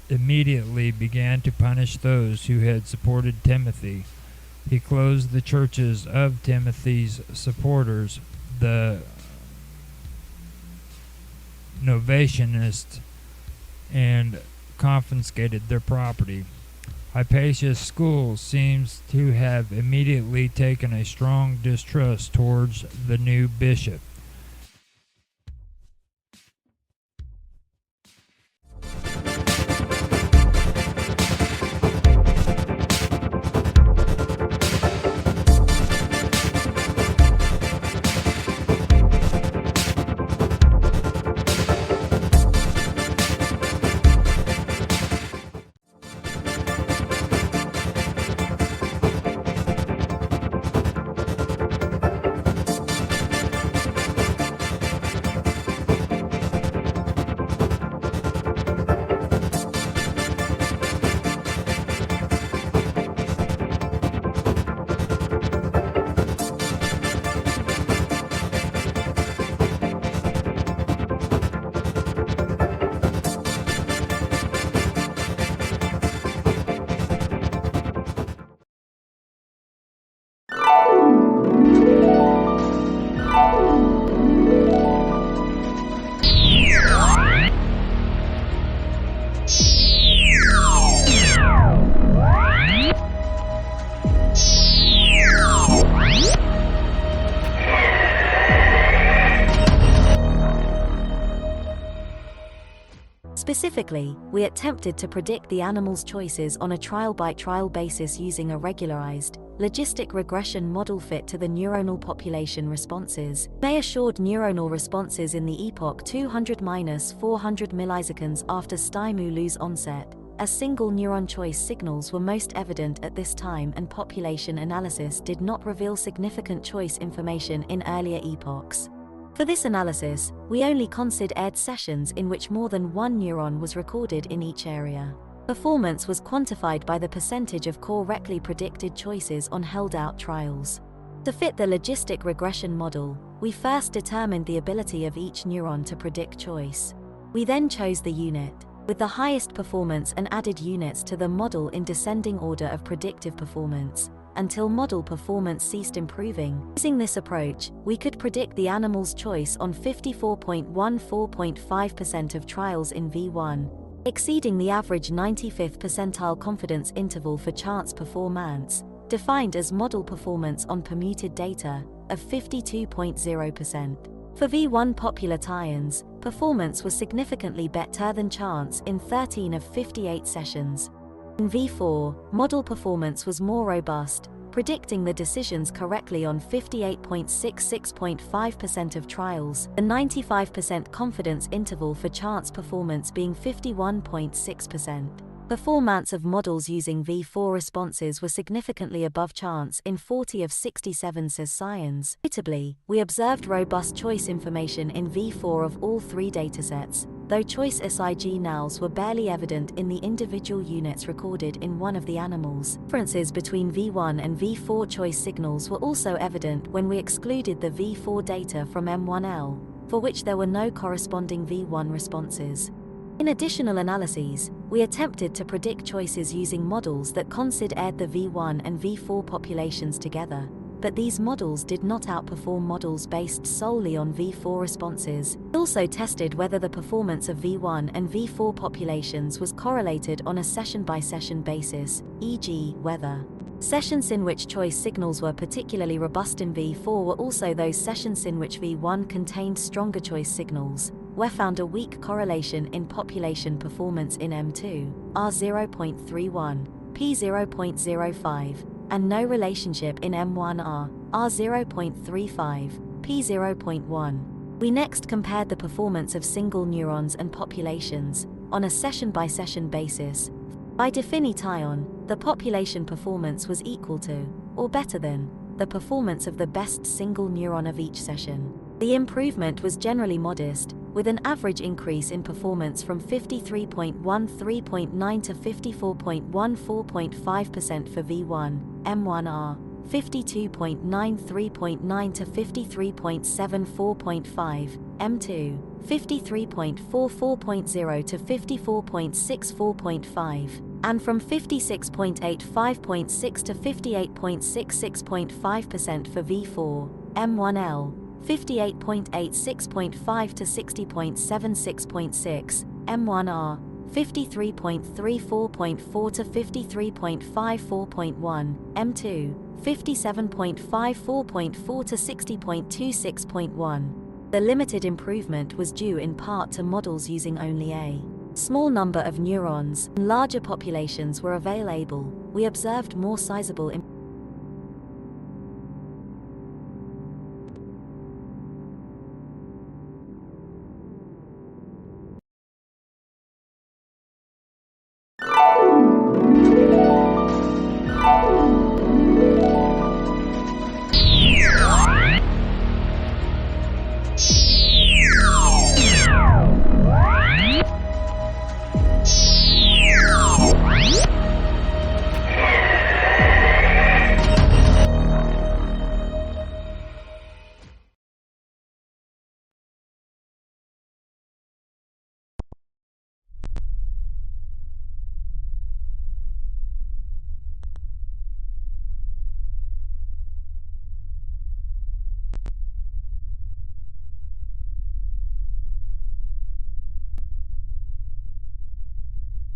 immediately began to punish those who had supported Timothy. He closed the churches of Timothy's supporters, the Novatianists, and confiscated their property. Hypatia's school seems to have immediately taken a strong distrust towards the new bishop. Specifically, we attempted to predict the animal's choices on a trial-by-trial basis using a regularized, logistic regression model fit to the neuronal population responses. They assured neuronal responses in the epoch 200-400 milliseconds after stimulus onset, as single neuron choice signals were most evident at this time and population analysis did not reveal significant choice information in earlier epochs. For this analysis, we only considered sessions in which more than one neuron was recorded in each area. Performance was quantified by the percentage of correctly predicted choices on held-out trials. To fit the logistic regression model, we first determined the ability of each neuron to predict choice. We then chose the unit with the highest performance and added units to the model in descending order of predictive performance, until model performance ceased improving. Using this approach, we could predict the animal's choice on 54.14.5% of trials in V1, exceeding the average 95th percentile confidence interval for chance performance, defined as model performance on permuted data, of 52.0%. For V1 popular tie-ins, performance was significantly better than chance in 13 of 58 sessions. In V4, model performance was more robust, predicting the decisions correctly on 58.66.5% of trials, the 95% confidence interval for chance performance being 51.6%. Performance of models using V4 responses were significantly above chance in 40 of 67 says science. Notably, we observed robust choice information in V4 of all 3 datasets, though choice SIG nulls were barely evident in the individual units recorded in one of the animals. Differences between V1 and V4 choice signals were also evident when we excluded the V4 data from M1L, for which there were no corresponding V1 responses. In additional analyses, we attempted to predict choices using models that considered the V1 and V4 populations together, but these models did not outperform models based solely on V4 responses. We also tested whether the performance of V1 and V4 populations was correlated on a session-by-session basis, e.g., whether sessions in which choice signals were particularly robust in V4 were also those sessions in which V1 contained stronger choice signals, where found a weak correlation in population performance in M2, R0.31, P0.05, and no relationship in M1R, R0.35, P0.1. We next compared the performance of single neurons and populations, on a session-by-session basis. By definition, the population performance was equal to, or better than, the performance of the best single neuron of each session. The improvement was generally modest, with an average increase in performance from 53.13.9 to 54.14.5% for V1, M1R, 52.93.9 to 53.74.5, M2, 53.44.0 to 54.64.5, and from 56.85.6 to 58.66.5% for V4, M1L, 58.86.5 to 60.76.6, M1R, 53.34.4 to 53.54.1, M2, 57.54.4 to 60.26.1. The limited improvement was due in part to models using only a small number of neurons. Larger populations were available. We observed more sizable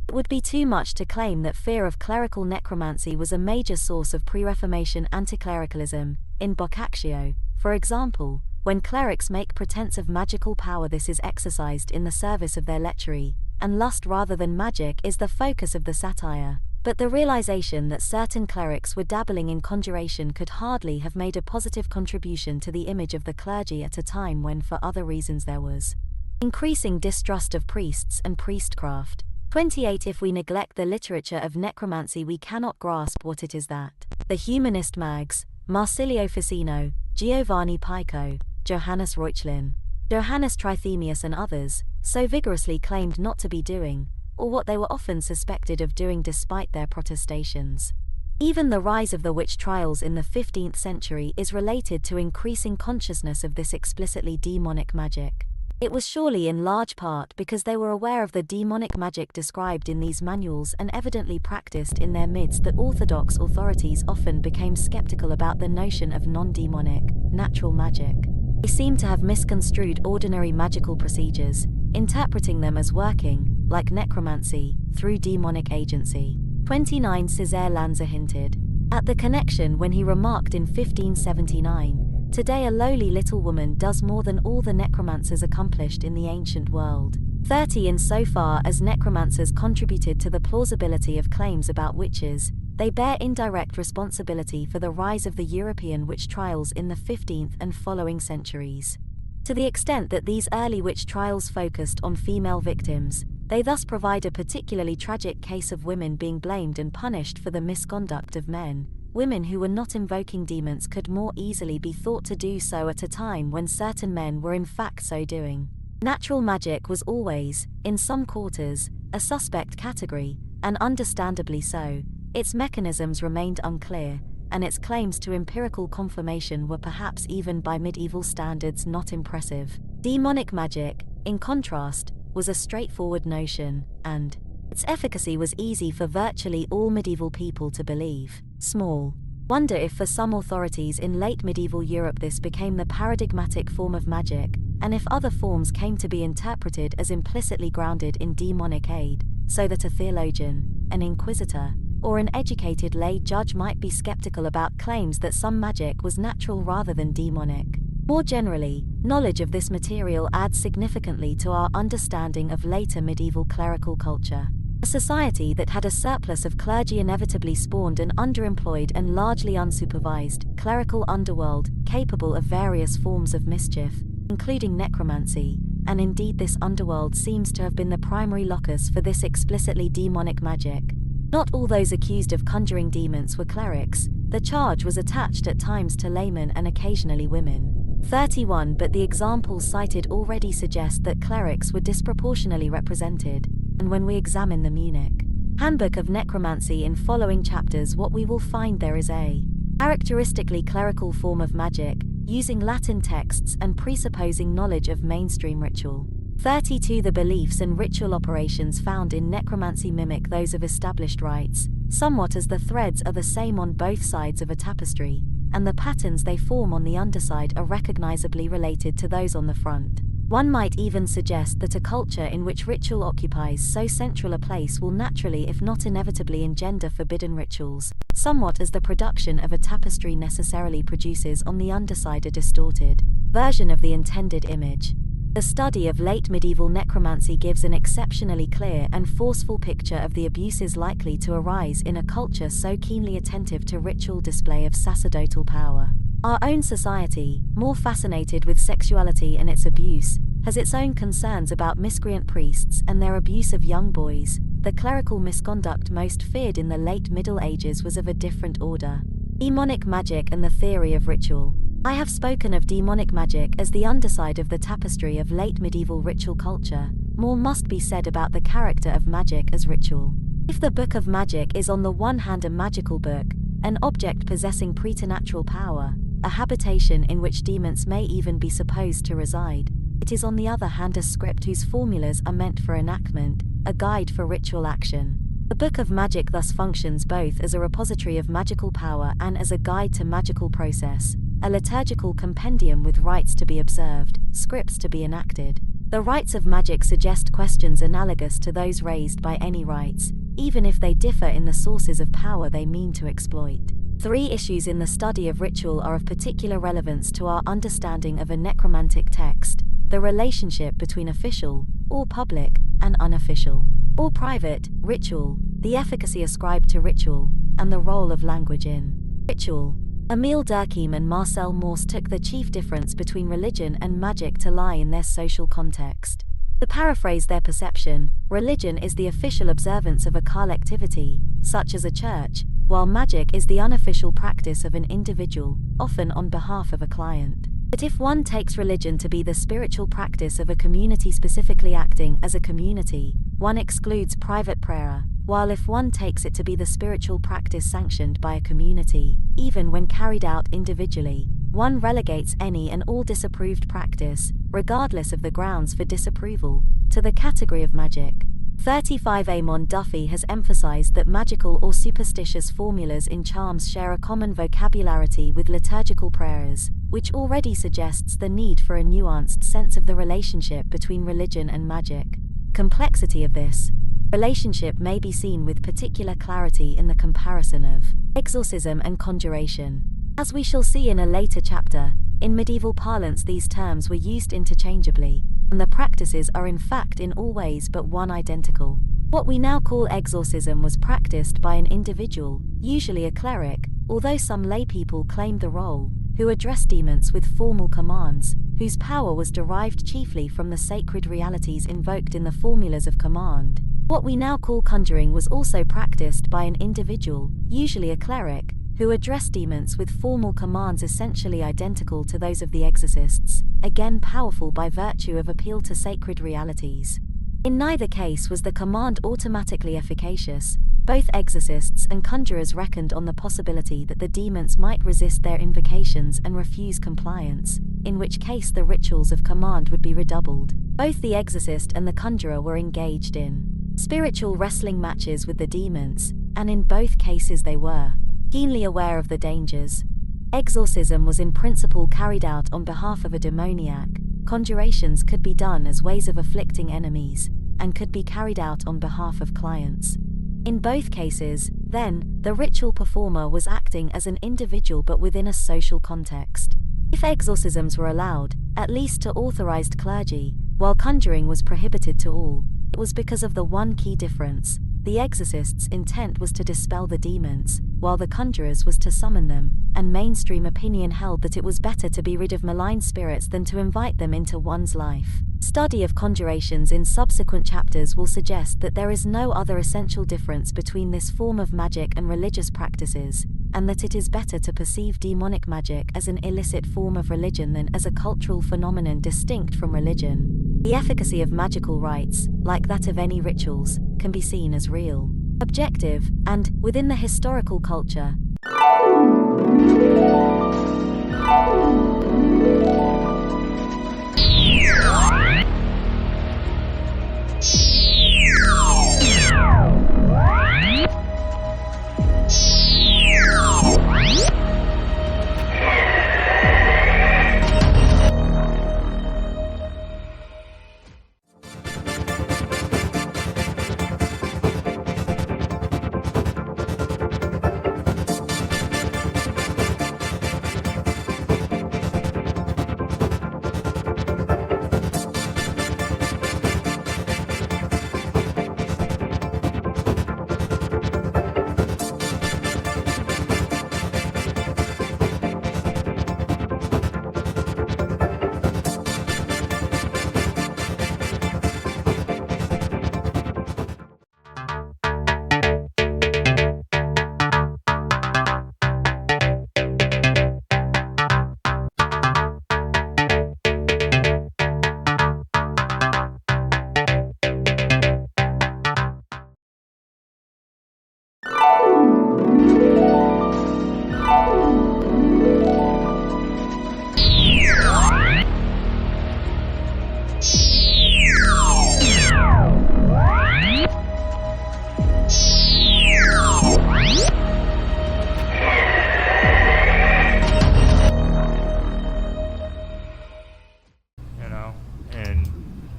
It would be too much to claim that fear of clerical necromancy was a major source of pre-Reformation anticlericalism. In Boccaccio, for example, when clerics make pretense of magical power, this is exercised in the service of their lechery, and lust rather than magic is the focus of the satire. But the realization that certain clerics were dabbling in conjuration could hardly have made a positive contribution to the image of the clergy at a time when, for other reasons, there was increasing distrust of priests and priestcraft. 28. If we neglect the literature of necromancy, we cannot grasp what it is that the humanist mags, Marsilio Ficino, Giovanni Pico, Johannes Reuchlin, Johannes Trithemius and others, so vigorously claimed not to be doing, or what they were often suspected of doing despite their protestations. Even the rise of the witch trials in the 15th century is related to increasing consciousness of this explicitly demonic magic. It was surely in large part because they were aware of the demonic magic described in these manuals and evidently practiced in their midst that orthodox authorities often became skeptical about the notion of non-demonic, natural magic. They seem to have misconstrued ordinary magical procedures, interpreting them as working, like necromancy, through demonic agency. 29. Césaire Lanza hinted at the connection when he remarked in 1579, "Today a lowly little woman does more than all the necromancers accomplished in the ancient world." 30. Insofar as necromancers contributed to the plausibility of claims about witches, they bear indirect responsibility for the rise of the European witch trials in the 15th and following centuries. To the extent that these early witch trials focused on female victims, They thus provide a particularly tragic case of women being blamed and punished for the misconduct of men. Women who were not invoking demons could more easily be thought to do so at a time when certain men were in fact so doing. Natural magic was always, in some quarters, a suspect category, and understandably so. Its mechanisms remained unclear, and its claims to empirical confirmation were perhaps even by medieval standards not impressive. Demonic magic, in contrast, was a straightforward notion, and its efficacy was easy for virtually all medieval people to believe. Small wonder if for some authorities in late medieval Europe this became the paradigmatic form of magic, and if other forms came to be interpreted as implicitly grounded in demonic aid, so that a theologian, an inquisitor, or an educated lay judge might be skeptical about claims that some magic was natural rather than demonic. More generally, knowledge of this material adds significantly to our understanding of later medieval clerical culture. A society that had a surplus of clergy inevitably spawned an underemployed and largely unsupervised clerical underworld capable of various forms of mischief, including necromancy, and indeed this underworld seems to have been the primary locus for this explicitly demonic magic. Not all those accused of conjuring demons were clerics. The charge was attached at times to laymen and occasionally women. 31 But the examples cited already suggest that clerics were disproportionately represented, and when we examine the Munich Handbook of Necromancy in following chapters, what we will find there is a characteristically clerical form of magic, using Latin texts and presupposing knowledge of mainstream ritual. 32 The beliefs and ritual operations found in necromancy mimic those of established rites, somewhat as the threads are the same on both sides of a tapestry, and the patterns they form on the underside are recognizably related to those on the front. One might even suggest that a culture in which ritual occupies so central a place will naturally, if not inevitably, engender forbidden rituals, somewhat as the production of a tapestry necessarily produces on the underside a distorted version of the intended image. The study of late medieval necromancy gives an exceptionally clear and forceful picture of the abuses likely to arise in a culture so keenly attentive to ritual display of sacerdotal power. Our own society, more fascinated with sexuality and its abuse, has its own concerns about miscreant priests and their abuse of young boys. The clerical misconduct most feared in the late Middle Ages was of a different order. Demonic magic and the theory of ritual. I have spoken of demonic magic as the underside of the tapestry of late medieval ritual culture. More must be said about the character of magic as ritual. If the Book of Magic is on the one hand a magical book, an object possessing preternatural power, a habitation in which demons may even be supposed to reside, it is on the other hand a script whose formulas are meant for enactment, a guide for ritual action. The Book of Magic thus functions both as a repository of magical power and as a guide to magical process, a liturgical compendium with rites to be observed, scripts to be enacted. The rites of magic suggest questions analogous to those raised by any rites, even if they differ in the sources of power they mean to exploit. 3 issues in the study of ritual are of particular relevance to our understanding of a necromantic text: the relationship between official, or public, and unofficial, or private, ritual, the efficacy ascribed to ritual, and the role of language in ritual. Emile Durkheim and Marcel Mauss took the chief difference between religion and magic to lie in their social context. To paraphrase their perception, religion is the official observance of a collectivity, such as a church, while magic is the unofficial practice of an individual, often on behalf of a client. But if one takes religion to be the spiritual practice of a community specifically acting as a community, one excludes private prayer, while if one takes it to be the spiritual practice sanctioned by a community, even when carried out individually, one relegates any and all disapproved practice, regardless of the grounds for disapproval, to the category of magic. 35 Amon Duffy has emphasized that magical or superstitious formulas in charms share a common vocabulary with liturgical prayers, which already suggests the need for a nuanced sense of the relationship between religion and magic. Complexity of this relationship may be seen with particular clarity in the comparison of exorcism and conjuration. As we shall see in a later chapter, in medieval parlance these terms were used interchangeably, and the practices are in fact in all ways but one identical. What we now call exorcism was practiced by an individual, usually a cleric, although some laypeople claimed the role, who addressed demons with formal commands, whose power was derived chiefly from the sacred realities invoked in the formulas of command. What we now call conjuring was also practiced by an individual, usually a cleric, who addressed demons with formal commands essentially identical to those of the exorcists, again powerful by virtue of appeal to sacred realities. In neither case was the command automatically efficacious. Both exorcists and conjurers reckoned on the possibility that the demons might resist their invocations and refuse compliance, in which case the rituals of command would be redoubled. Both the exorcist and the conjurer were engaged in spiritual wrestling matches with the demons, and in both cases they were keenly aware of the dangers. Exorcism was in principle carried out on behalf of a demoniac. Conjurations could be done as ways of afflicting enemies, and could be carried out on behalf of clients. In both cases, then, the ritual performer was acting as an individual but within a social context. If exorcisms were allowed, at least to authorized clergy, while conjuring was prohibited to all, it was because of the one key difference. The exorcist's intent was to dispel the demons, while the conjurer's was to summon them, and mainstream opinion held that it was better to be rid of malign spirits than to invite them into one's life. Study of conjurations in subsequent chapters will suggest that there is no other essential difference between this form of magic and religious practices, and that it is better to perceive demonic magic as an illicit form of religion than as a cultural phenomenon distinct from religion. The efficacy of magical rites, like that of any rituals, can be seen as real, objective, and, within the historical culture,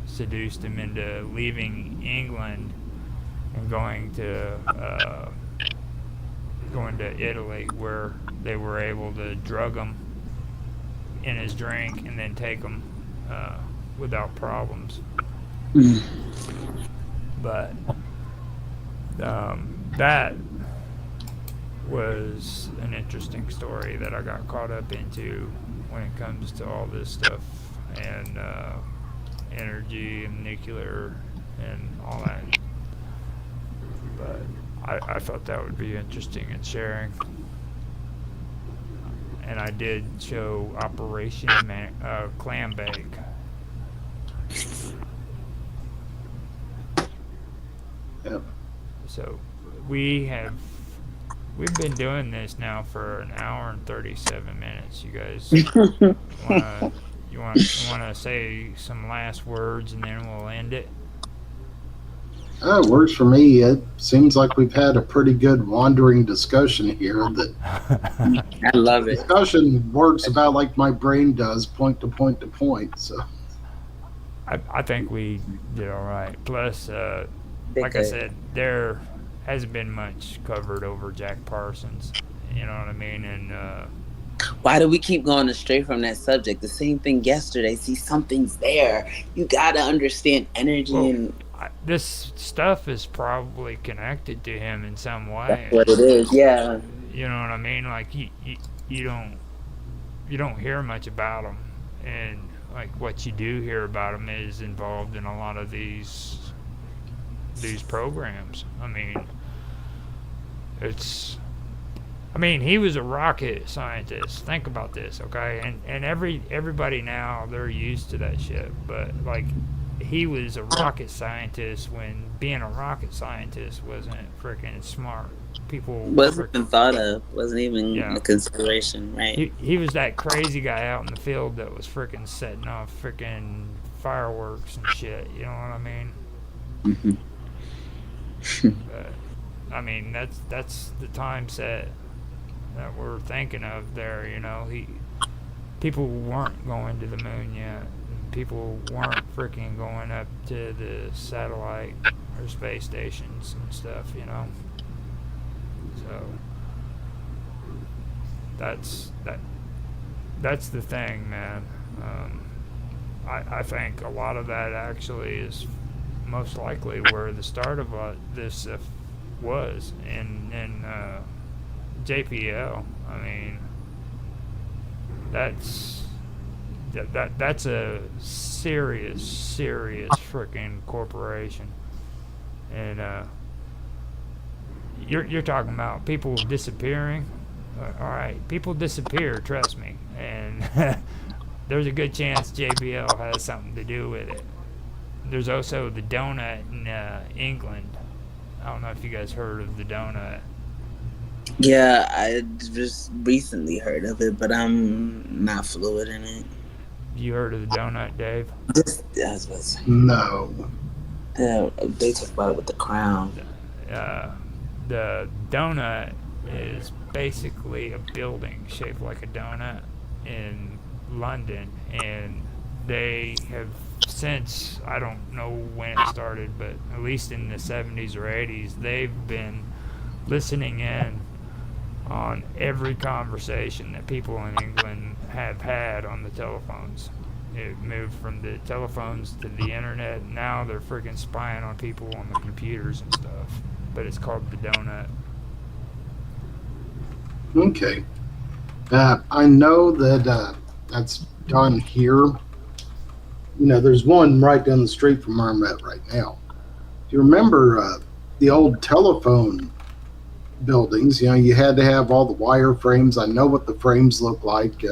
seduced him into leaving England and going to Italy, where they were able to drug him in his drink and then take him without problems. But that was an interesting story that I got caught up into when it comes to all this stuff and energy and nuclear and all that. But I thought that would be interesting in sharing. And I did show Operation Clam Bake. Yep. So we've been doing this now for an hour and 37 minutes. You guys want to say some last words and then we'll end it? It works for me. It seems like we've had a pretty good wandering discussion here. That I love it. Discussion works about like my brain does, point to point to point. So I think we did all right. Plus, like I said, there hasn't been much covered over Jack Parsons. You know what I mean? And why do we keep going astray from that subject? The same thing yesterday. See, something's there. You got to understand energy and. This stuff is probably connected to him in some way. That's what it is, yeah. You know what I mean? Like you don't hear much about him, and like what you do hear about him is involved in a lot of these programs. I mean, it's. I mean, he was a rocket scientist. Think about this, okay? And everybody now, they're used to that shit. But like, he was a rocket scientist when being a rocket scientist wasn't freaking smart. People wasn't even thought of. Wasn't even Yeah. a consideration, right? He was that crazy guy out in the field that was freaking setting off freaking fireworks and shit. You know what I mean? But, I mean, that's the time set that we're thinking of there. You know, people weren't going to the moon yet. People weren't freaking going up to the satellite or space stations and stuff. You know, so that's the thing, man. I think a lot of that actually is most likely where the start of this was in JPL. I mean, that's a serious freaking corporation, and you're talking about people disappearing. All right, people disappear. Trust me, and there's a good chance JBL has something to do with it. There's also the donut in England. I don't know if you guys heard of the donut. Yeah, I just recently heard of it, but I'm not fluid in it. You heard of the donut, Dave? No. They talk about it with the crown. The donut is basically a building shaped like a donut in London, and they have since, I don't know when it started, but at least in the 70s or 80s, they've been listening in on every conversation that people in England have had on the telephones. It moved from the telephones to the internet, and now they're freaking spying on people on the computers and stuff. But it's called the donut. Okay. I know that that's done here. You know, there's one right down the street from where I'm at right now. Do you remember the old telephone buildings? You know, you had to have all the wire frames. I know what the frames look like.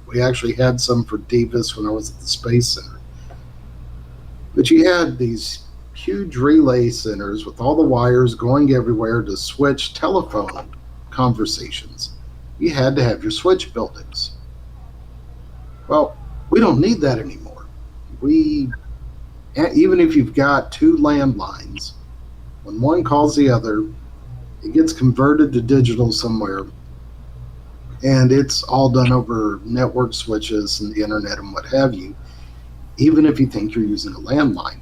We actually had some for Davis when I was at the Space Center. But you had these huge relay centers with all the wires going everywhere to switch telephone conversations. You had to have your switch buildings. Well, we don't need that anymore. Even if you've got two landlines, when one calls the other, it gets converted to digital somewhere, and it's all done over network switches and the internet and what have you, even if you think you're using a landline.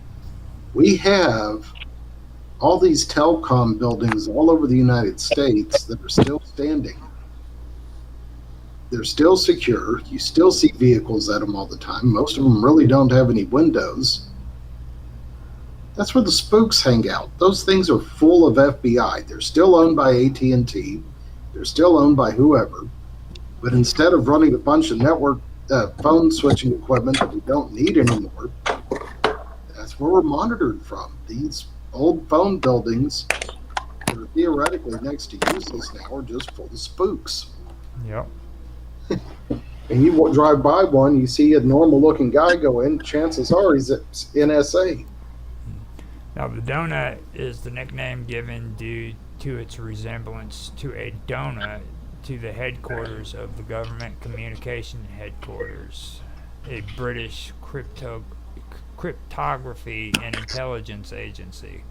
We have all these telecom buildings all over the United States that are still standing. They're still secure. You still see vehicles at them all the time. Most of them really don't have any windows. That's where the spooks hang out. Those things are full of FBI. They're still owned by AT&T. They're still owned by whoever. But instead of running a bunch of network phone switching equipment that we don't need anymore, that's where we're monitored from. These old phone buildings that are theoretically next to useless now are just full of spooks. Yep. And you drive by one, you see a normal-looking guy go in, chances are he's NSA. Now, the donut is the nickname given due to its resemblance to a donut to the headquarters of the Government Communication Headquarters, a British cryptography and intelligence agency.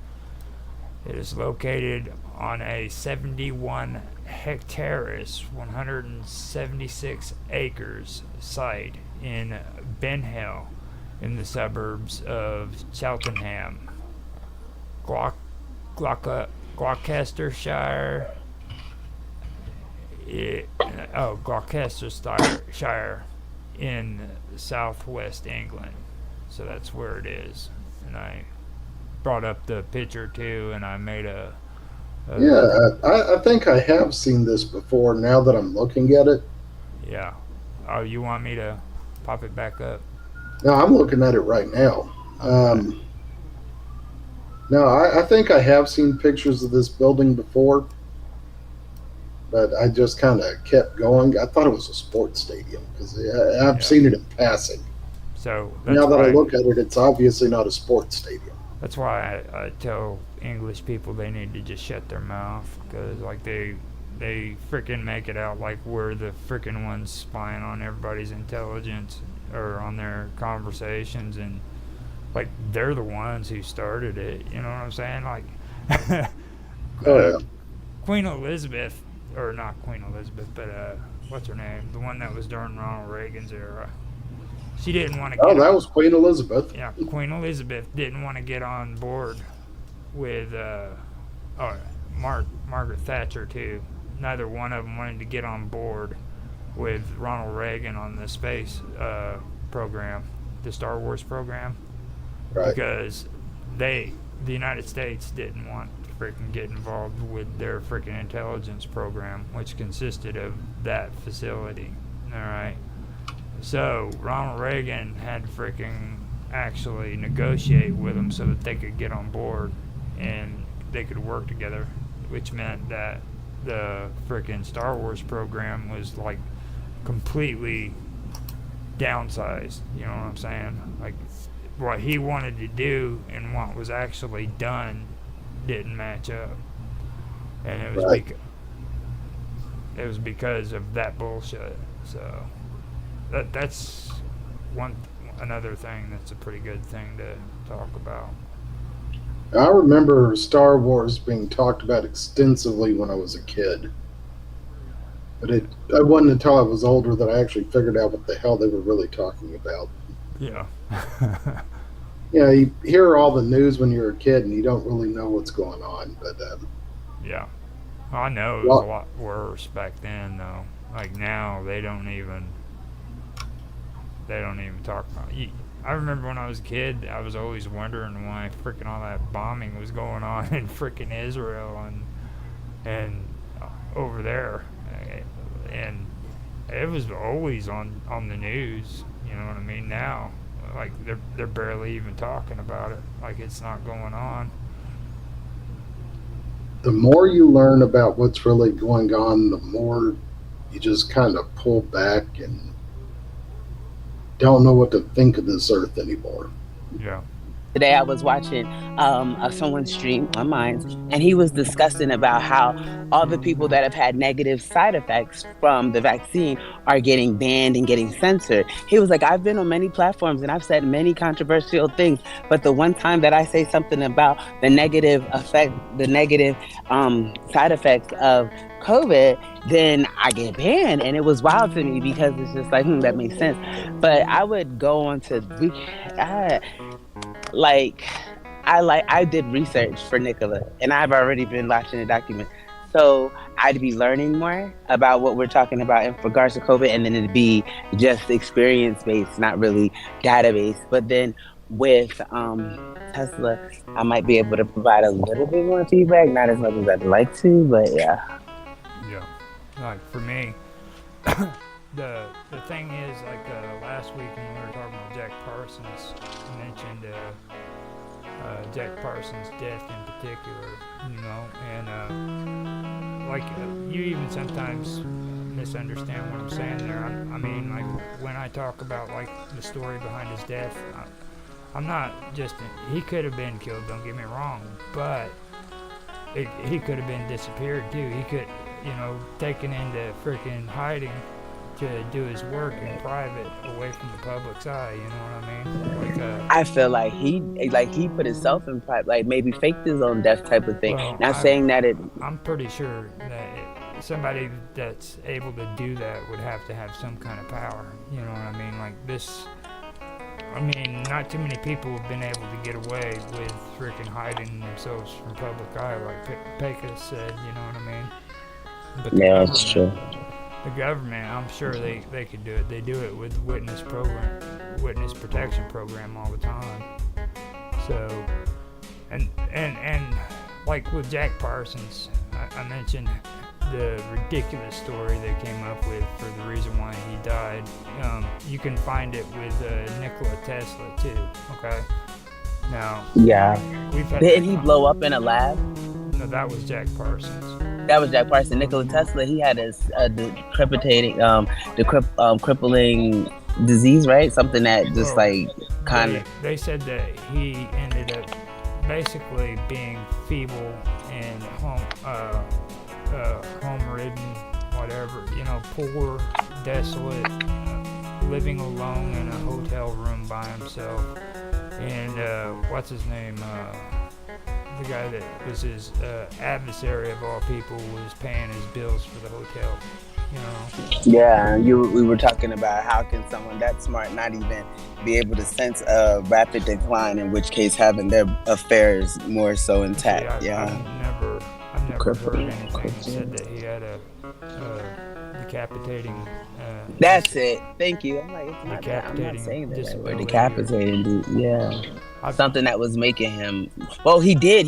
It is located on a 71 hectares, 176 acres site in Ben Hill in the suburbs of Cheltenham, Gloucestershire. Gloucestershire in southwest England. So that's where it is. And I brought up the picture too, and I made a I think I have seen this before now that I'm looking at it. Yeah. Oh, you want me to pop it back up? No, I'm looking at it right now. Okay. No, I think I have seen pictures of this building before, but I just kind of kept going. I thought it was a sports stadium because I've Yeah. seen it in passing. So Now that I look at it, it's obviously not a sports stadium. that's why I tell English people they need to just shut their mouth, because like they freaking make it out like we're the freaking ones spying on everybody's intelligence or on their conversations, and like they're the ones who started it. You know what I'm saying? Like Oh yeah. Queen Elizabeth, or not Queen Elizabeth, but what's her name? The one that was during Ronald Reagan's era. She didn't want to Oh, get that on. was Queen Elizabeth. Yeah, Queen Elizabeth didn't want to get on board with Margaret Thatcher too. Neither one of them wanted to get on board with Ronald Reagan on the space program, the Star Wars program, Right. because the United States didn't want to freaking get involved with their freaking intelligence program, which consisted of that facility. All right. So Ronald Reagan had to freaking actually negotiate with them so that they could get on board and they could work together, which meant that the freaking Star Wars program was like completely downsized. You know what I'm saying? Like what he wanted to do and what was actually done didn't match up, and it was Right. because of that bullshit. So that's another thing that's a pretty good thing to talk about. I remember Star Wars being talked about extensively when I was a kid. But I wasn't until I was older that I actually figured out what the hell they were really talking about. Yeah. You know, you hear all the news when you're a kid and you don't really know what's going on. But Yeah. I know it was a lot worse back then, though. Like now, they don't even talk about it. I remember when I was a kid, I was always wondering why freaking all that bombing was going on in freaking Israel and over there, and it was always on the news. You know what I mean? Now, like they're barely even talking about it. Like it's not going on. the more you learn about what's really going on, the more you just kind of pull back and don't know what to think of this earth anymore. Yeah. Today I was watching someone stream on Minds, and he was discussing about how all the people that have had negative side effects from the vaccine are getting banned and getting censored. He was like, I've been on many platforms and I've said many controversial things, but the one time that I say something about the negative side effects of COVID, then I get banned. And it was wild to me because it's just like, that makes sense. But I would go on to I did research for Nicola, and I've already been watching the document. So I'd be learning more about what we're talking about in regards to COVID, and then it'd be just experience-based, not really database. But then with Tesla, I might be able to provide a little bit more feedback, not as much as I'd like to, but yeah. Yeah. Like for me, the thing is, like last week when we were talking about Jack Parsons, you mentioned Jack Parsons' death in particular, you know, and like you even sometimes misunderstand what I'm saying there. I mean, like when I talk about like the story behind his death, I'm not just he could have been killed. Don't get me wrong, but he could have been disappeared too. He could, taken into freaking hiding to do his work in private, away from the public's eye. You know what I mean? Like, I feel like he put himself in private, like maybe faked his own death type of thing. Well, Not saying that it. I'm pretty sure that somebody that's able to do that would have to have some kind of power. You know what I mean? Like this. I mean, not too many people have been able to get away with freaking hiding themselves from public eye, like Pecos said. You know what I mean? But Yeah, that's true. The government, I'm sure they could do it. They do it with witness protection program all the time. So, and like with Jack Parsons, I mentioned the ridiculous story they came up with for the reason why he died. You can find it with Nikola Tesla too. Okay. Now. Yeah. We've had Didn't he blow up in a lab? No, that was Jack Parsons. That was Jack Parsons. Nikola Tesla, he had crippling disease, right? Something that just kind of. They said that he ended up basically being feeble and home-ridden, whatever, poor, desolate, living alone in a hotel room by himself. And what's his name? The guy that was his adversary of all people was paying his bills for the hotel. Yeah, we were talking about how can someone that smart not even be able to sense a rapid decline, in which case having their affairs more so intact. Yeah. I've never heard anything that said that he had a decapitating. That's it. Thank you. I'm like, it's not that. I'm not saying that we're decapitating. Yeah. Something that was making him. Well, he did.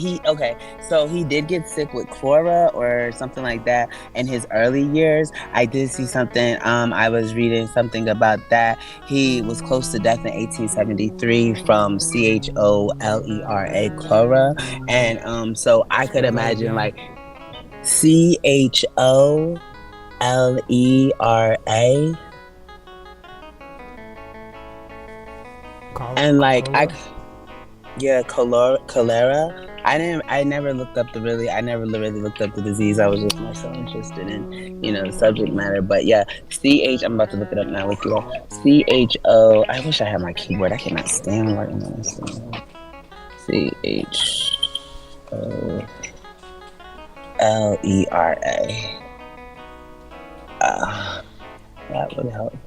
So he did get sick with cholera or something like that in his early years. I did see something. I was reading something about that. He was close to death in 1873 from cholera, cholera, and so I could imagine like cholera. And like cholera. I never really looked up the disease. I was just more so interested in, the subject matter. But yeah, I'm about to look it up now with you. CHO. I wish I had my keyboard. I cannot stand right now. CHOLERA. That would help.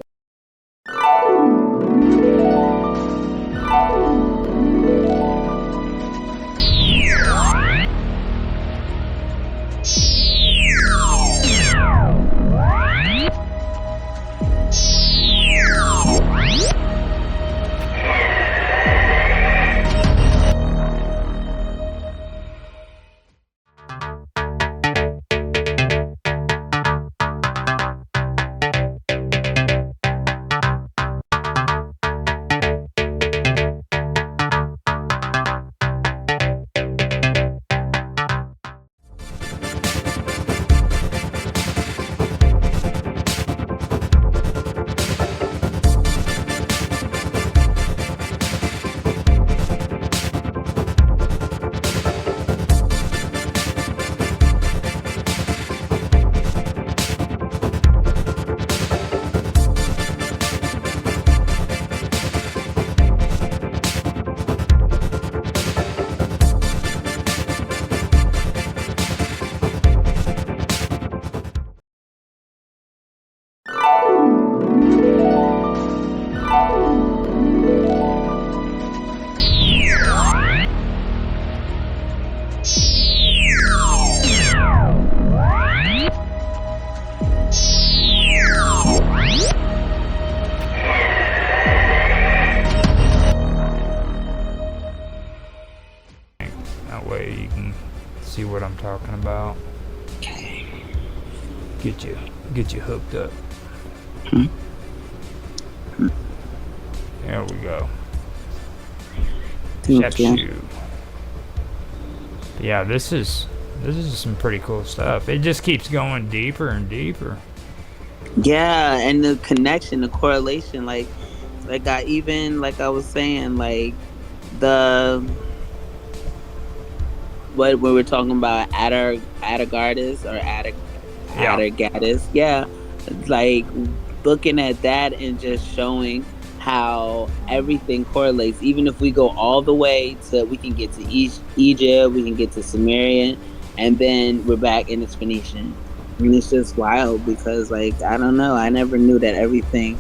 See what I'm talking about. Okay. Get you hooked up. There we go. Yeah, this is some pretty cool stuff. It just keeps going deeper and deeper. Yeah, and the connection, the correlation, like I was saying, like when we're talking about Atagardis or Atagatis, yeah, like looking at that and just showing how everything correlates. Even if we go all the way we can get to Egypt, we can get to Sumerian, and then we're back in the Phoenician. And it's just wild because, like, I don't know, I never knew that everything.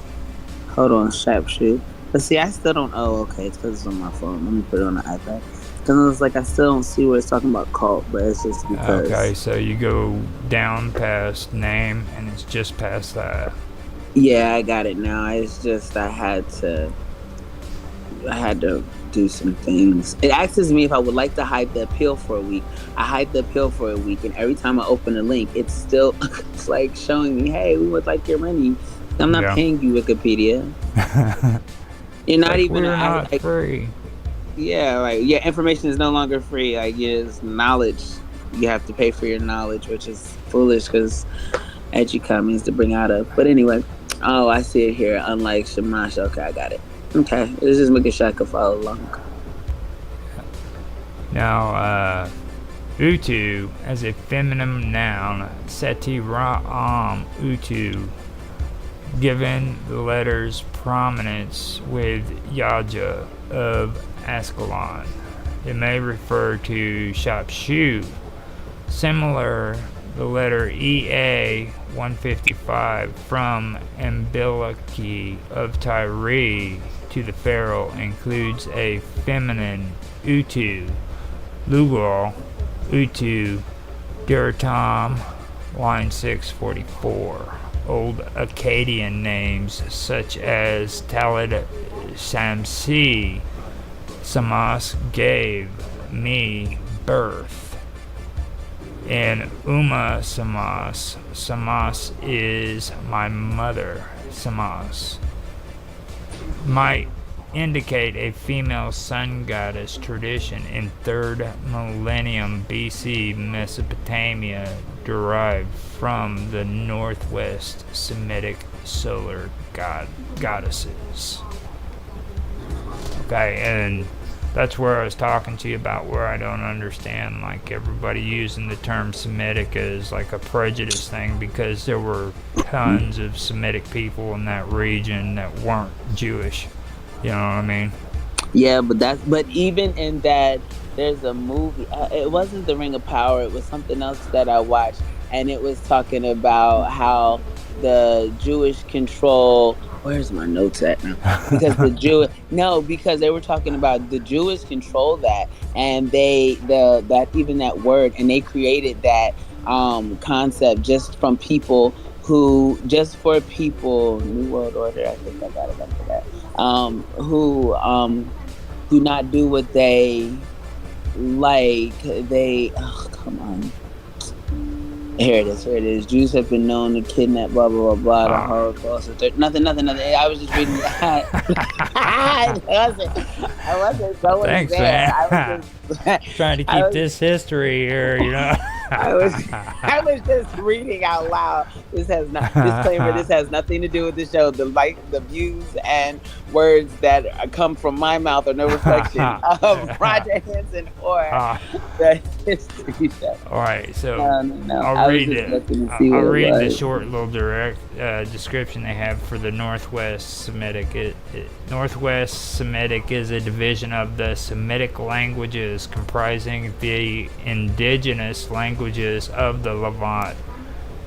Hold on, sharpshoot. But see, I still don't. Oh, okay, it's because it's on my phone. Let me put it on the iPad. Because it's like I still don't see where it's talking about cult, but it's just because. Okay, so you go down past name, and it's just past that. Yeah, I got it now. It's just I had to I had to do some things. It asks me if I would like to hide the appeal for a week. I hide the appeal for a week, and every time I open a link, it's still it's like showing me, "Hey, we would like your money." I'm not paying you, Wikipedia. You're not like even we're not free. Yeah, like your information is no longer free. Like it's knowledge. You have to pay for your knowledge, which is foolish because educom means to bring out of. But anyway, oh, I see it here. Unlike Shamash, okay, I got it. Okay, this is making sure I can follow along. Now, Utu as a feminine noun, Seti Ra'am Utu, given the letter's prominence with Yaja of Ascalon. It may refer to Shapshu. Similar, the letter EA 155 from Ambilaki of Tyre to the Pharaoh includes a feminine Utu, Lugal, Utu, Diratam, line 644. Old Akkadian names such as Talid Shamsi, Samas gave me birth. And Uma Samas, Samas is my mother, Samas, might indicate a female sun goddess tradition in 3rd millennium BC Mesopotamia derived from the northwest Semitic solar goddesses. Okay, and that's where I was talking to you about where I don't understand like everybody using the term Semitic as like a prejudice thing, because there were tons of Semitic people in that region that weren't Jewish. You know what I mean? Yeah, but even in that, there's a movie. It wasn't The Ring of Power. It was something else that I watched, and it was talking about how the Jewish control. Where's my notes at now? Because because they were talking about the Jewish control that, and that even that word, and they created that concept just for people. New World Order. I think I got it under that. Who do not do what they like. Come on. Here it is. Jews have been known to kidnap, blah, blah, blah, blah, the Holocaust. Nothing. I was just reading that. I wasn't going Thanks, there. man. I was just, trying to keep this history here, you know. I was just reading out loud. Disclaimer, this has nothing to do with the show. The views and words that come from my mouth are no reflection of Roger Hanson or the history show. All right, so no. I'll read it. I'll read the short little direct description they have for the Northwest Semitic. Northwest Semitic is a division of the Semitic languages comprising the indigenous languages of the Levant.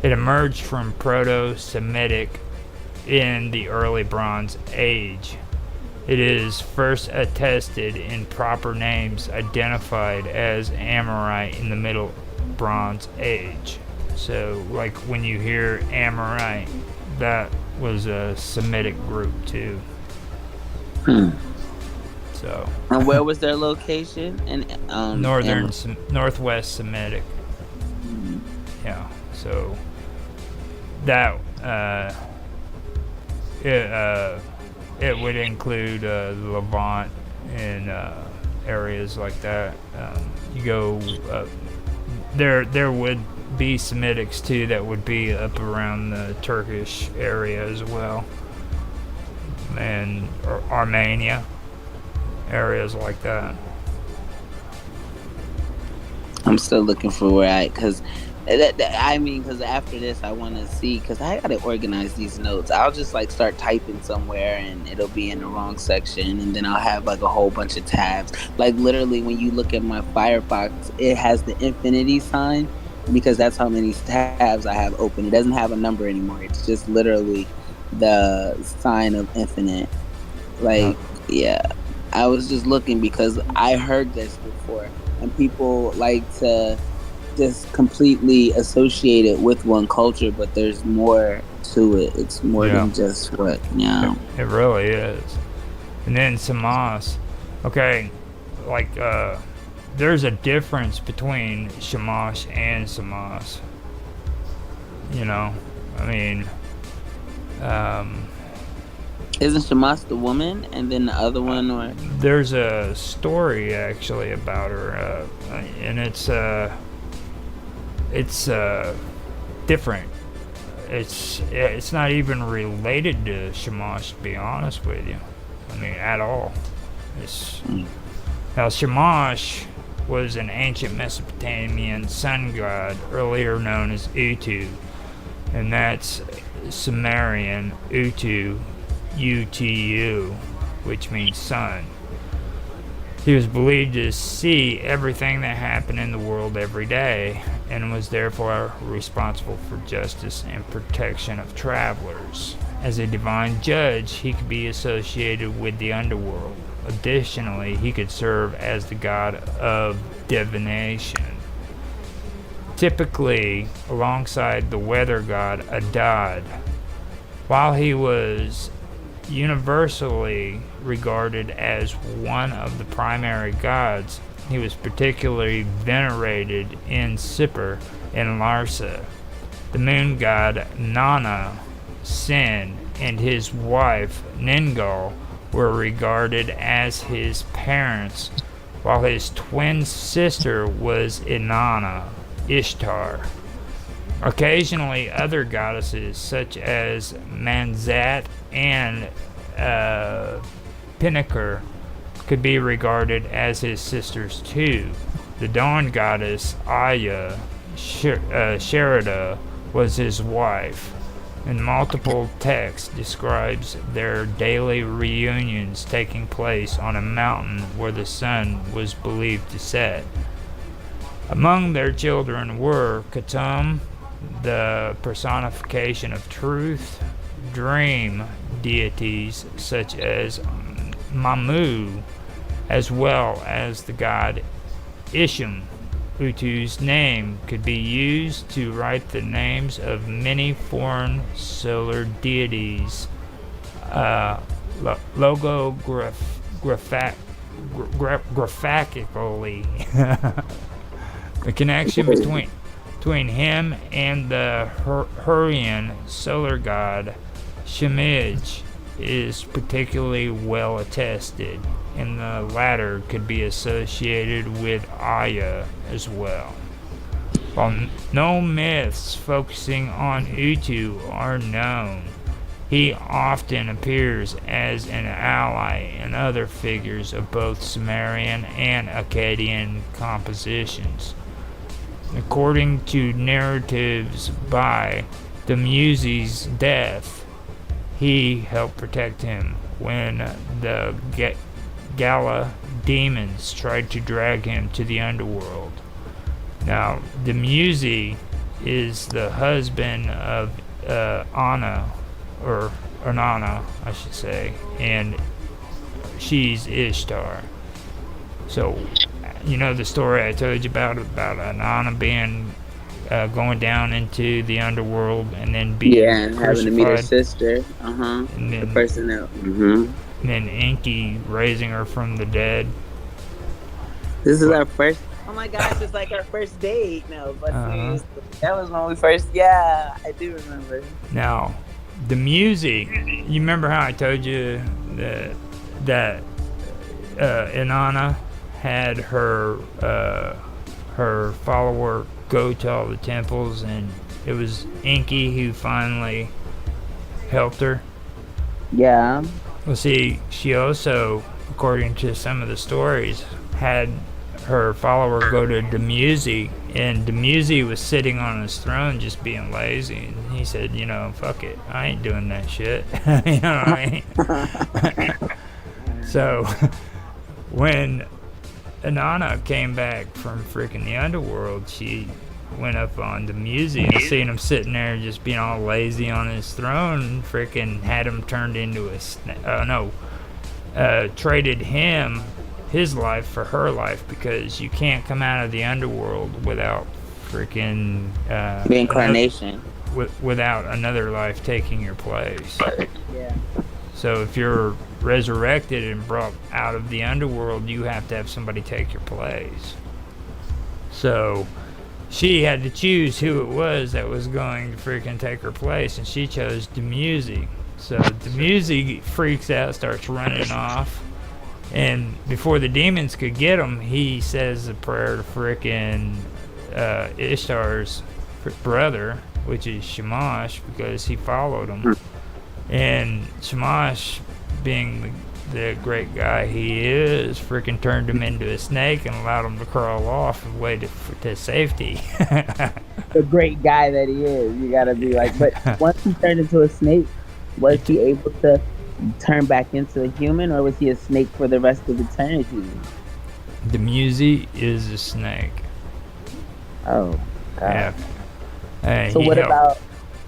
It emerged from Proto-Semitic in the early Bronze Age. It is first attested in proper names identified as Amorite in the Middle Bronze Age. So, like when you hear Amorite, that was a Semitic group too. So. And where was their location? In Northwest Semitic. Yeah. So that it would include the Levant and areas like that. You go there would be Semitics too that would be up around the Turkish area as well, and Armenia, areas like that. I'm still looking for where because after this I want to see, because I gotta organize these notes. I'll just like start typing somewhere and it'll be in the wrong section, and then I'll have like a whole bunch of tabs. Like literally when you look at my Firefox, it has the infinity sign because that's how many tabs I have open. It doesn't have a number anymore. It's just literally the sign of infinite. Like, yeah. I was just looking because I heard this before, and people like to just completely associate it with one culture, but there's more to it. It's more than just what, It really is. And then Shamash. Okay, like there's a difference between Shamash and Shamash. You know, I mean, Isn't Shamash the woman, and then the other one, or there's a story actually about her, and it's different. It's not even related to Shamash, to be honest with you. I mean, at all. Now, Shamash was an ancient Mesopotamian sun god, earlier known as Utu, and that's Sumerian Utu, UTU, which means sun. He was believed to see everything that happened in the world every day, and was therefore responsible for justice and protection of travelers. As a divine judge, he could be associated with the underworld. Additionally, he could serve as the god of divination, typically alongside the weather god Adad. While he was universally regarded as one of the primary gods, he was particularly venerated in Sippar and Larsa. The moon god Nana, Sin, and his wife Ningal were regarded as his parents, while his twin sister was Inanna, Ishtar. Occasionally, other goddesses such as Manzat and Pinnaker could be regarded as his sisters too. The dawn goddess Aya, Sherida, was his wife, and multiple texts describes their daily reunions taking place on a mountain where the sun was believed to set. Among their children were Katum, the personification of truth, dream deities such as Mamu, as well as the god Isham. Utu's name could be used to write the names of many foreign solar deities. Graphically, the connection between him and the Hurrian solar god Shemij is particularly well attested, and the latter could be associated with Aya as well. While no myths focusing on Utu are known, he often appears as an ally in other figures of both Sumerian and Akkadian compositions. According to narratives by Dumuzi's death, he helped protect him when the Gala demons tried to drag him to the underworld. Now, Dumuzi is the husband of Anna, or Inanna, I should say, and she's Ishtar. So, you know the story I told you about Inanna being going down into the underworld and then being and having to meet her sister, and then, the person that, and then Enki raising her from the dead. This is our first. Oh my gosh, it's like our first date. No, but that was when we first. Yeah, I do remember. Now, the music. You remember how I told you that Inanna had her follower go to all the temples, and it was Enki who finally helped her. Yeah. Well, see, she also, according to some of the stories, had her follower go to Dumuzi, and Dumuzi was sitting on his throne just being lazy, and he said, you know, fuck it, I ain't doing that shit. You know what I mean? So when Inanna came back from freaking the underworld, she went up on Dumuzi and seen him sitting there just being all lazy on his throne, freaking had him turned into traded him his life for her life, because you can't come out of the underworld without freaking reincarnation, without another life taking your place. Yeah. So if you're resurrected and brought out of the underworld, you have to have somebody take your place. So she had to choose who it was that was going to freaking take her place, and she chose Demusy. So Demusy freaks out, starts running off, and before the demons could get him, he says a prayer to frickin' Ishtar's brother, which is Shamash, because he followed him. And Shamash, being the great guy he is, freaking turned him into a snake and allowed him to crawl off and way to safety. The great guy that he is, you gotta be like. But once he turned into a snake, was he able to turn back into a human, or was he a snake for the rest of eternity? Demusy is a snake. Oh, God. Yeah. So what about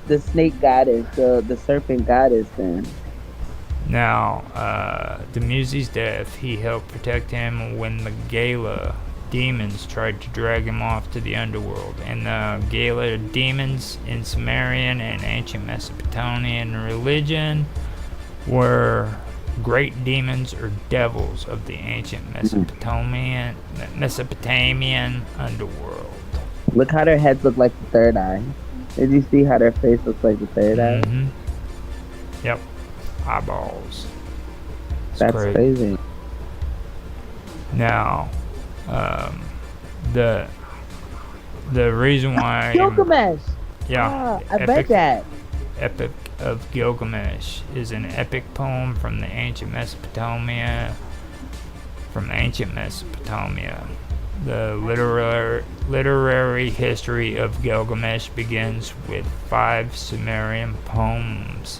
the snake goddess, the serpent goddess then? Now, Demusy's death, he helped protect him when the Gala demons tried to drag him off to the underworld. And the Gala demons in Sumerian and ancient Mesopotamian religion were great demons or devils of the ancient Mesopotamian underworld. Look how their heads look like the third eye. Did you see how their face looks like the third eye? Yep. Eyeballs. That's crazy. Now, the reason why Gilgamesh. Yeah, I bet that. Epic of Gilgamesh is an epic poem from the ancient Mesopotamia. The literary history of Gilgamesh begins with 5 Sumerian poems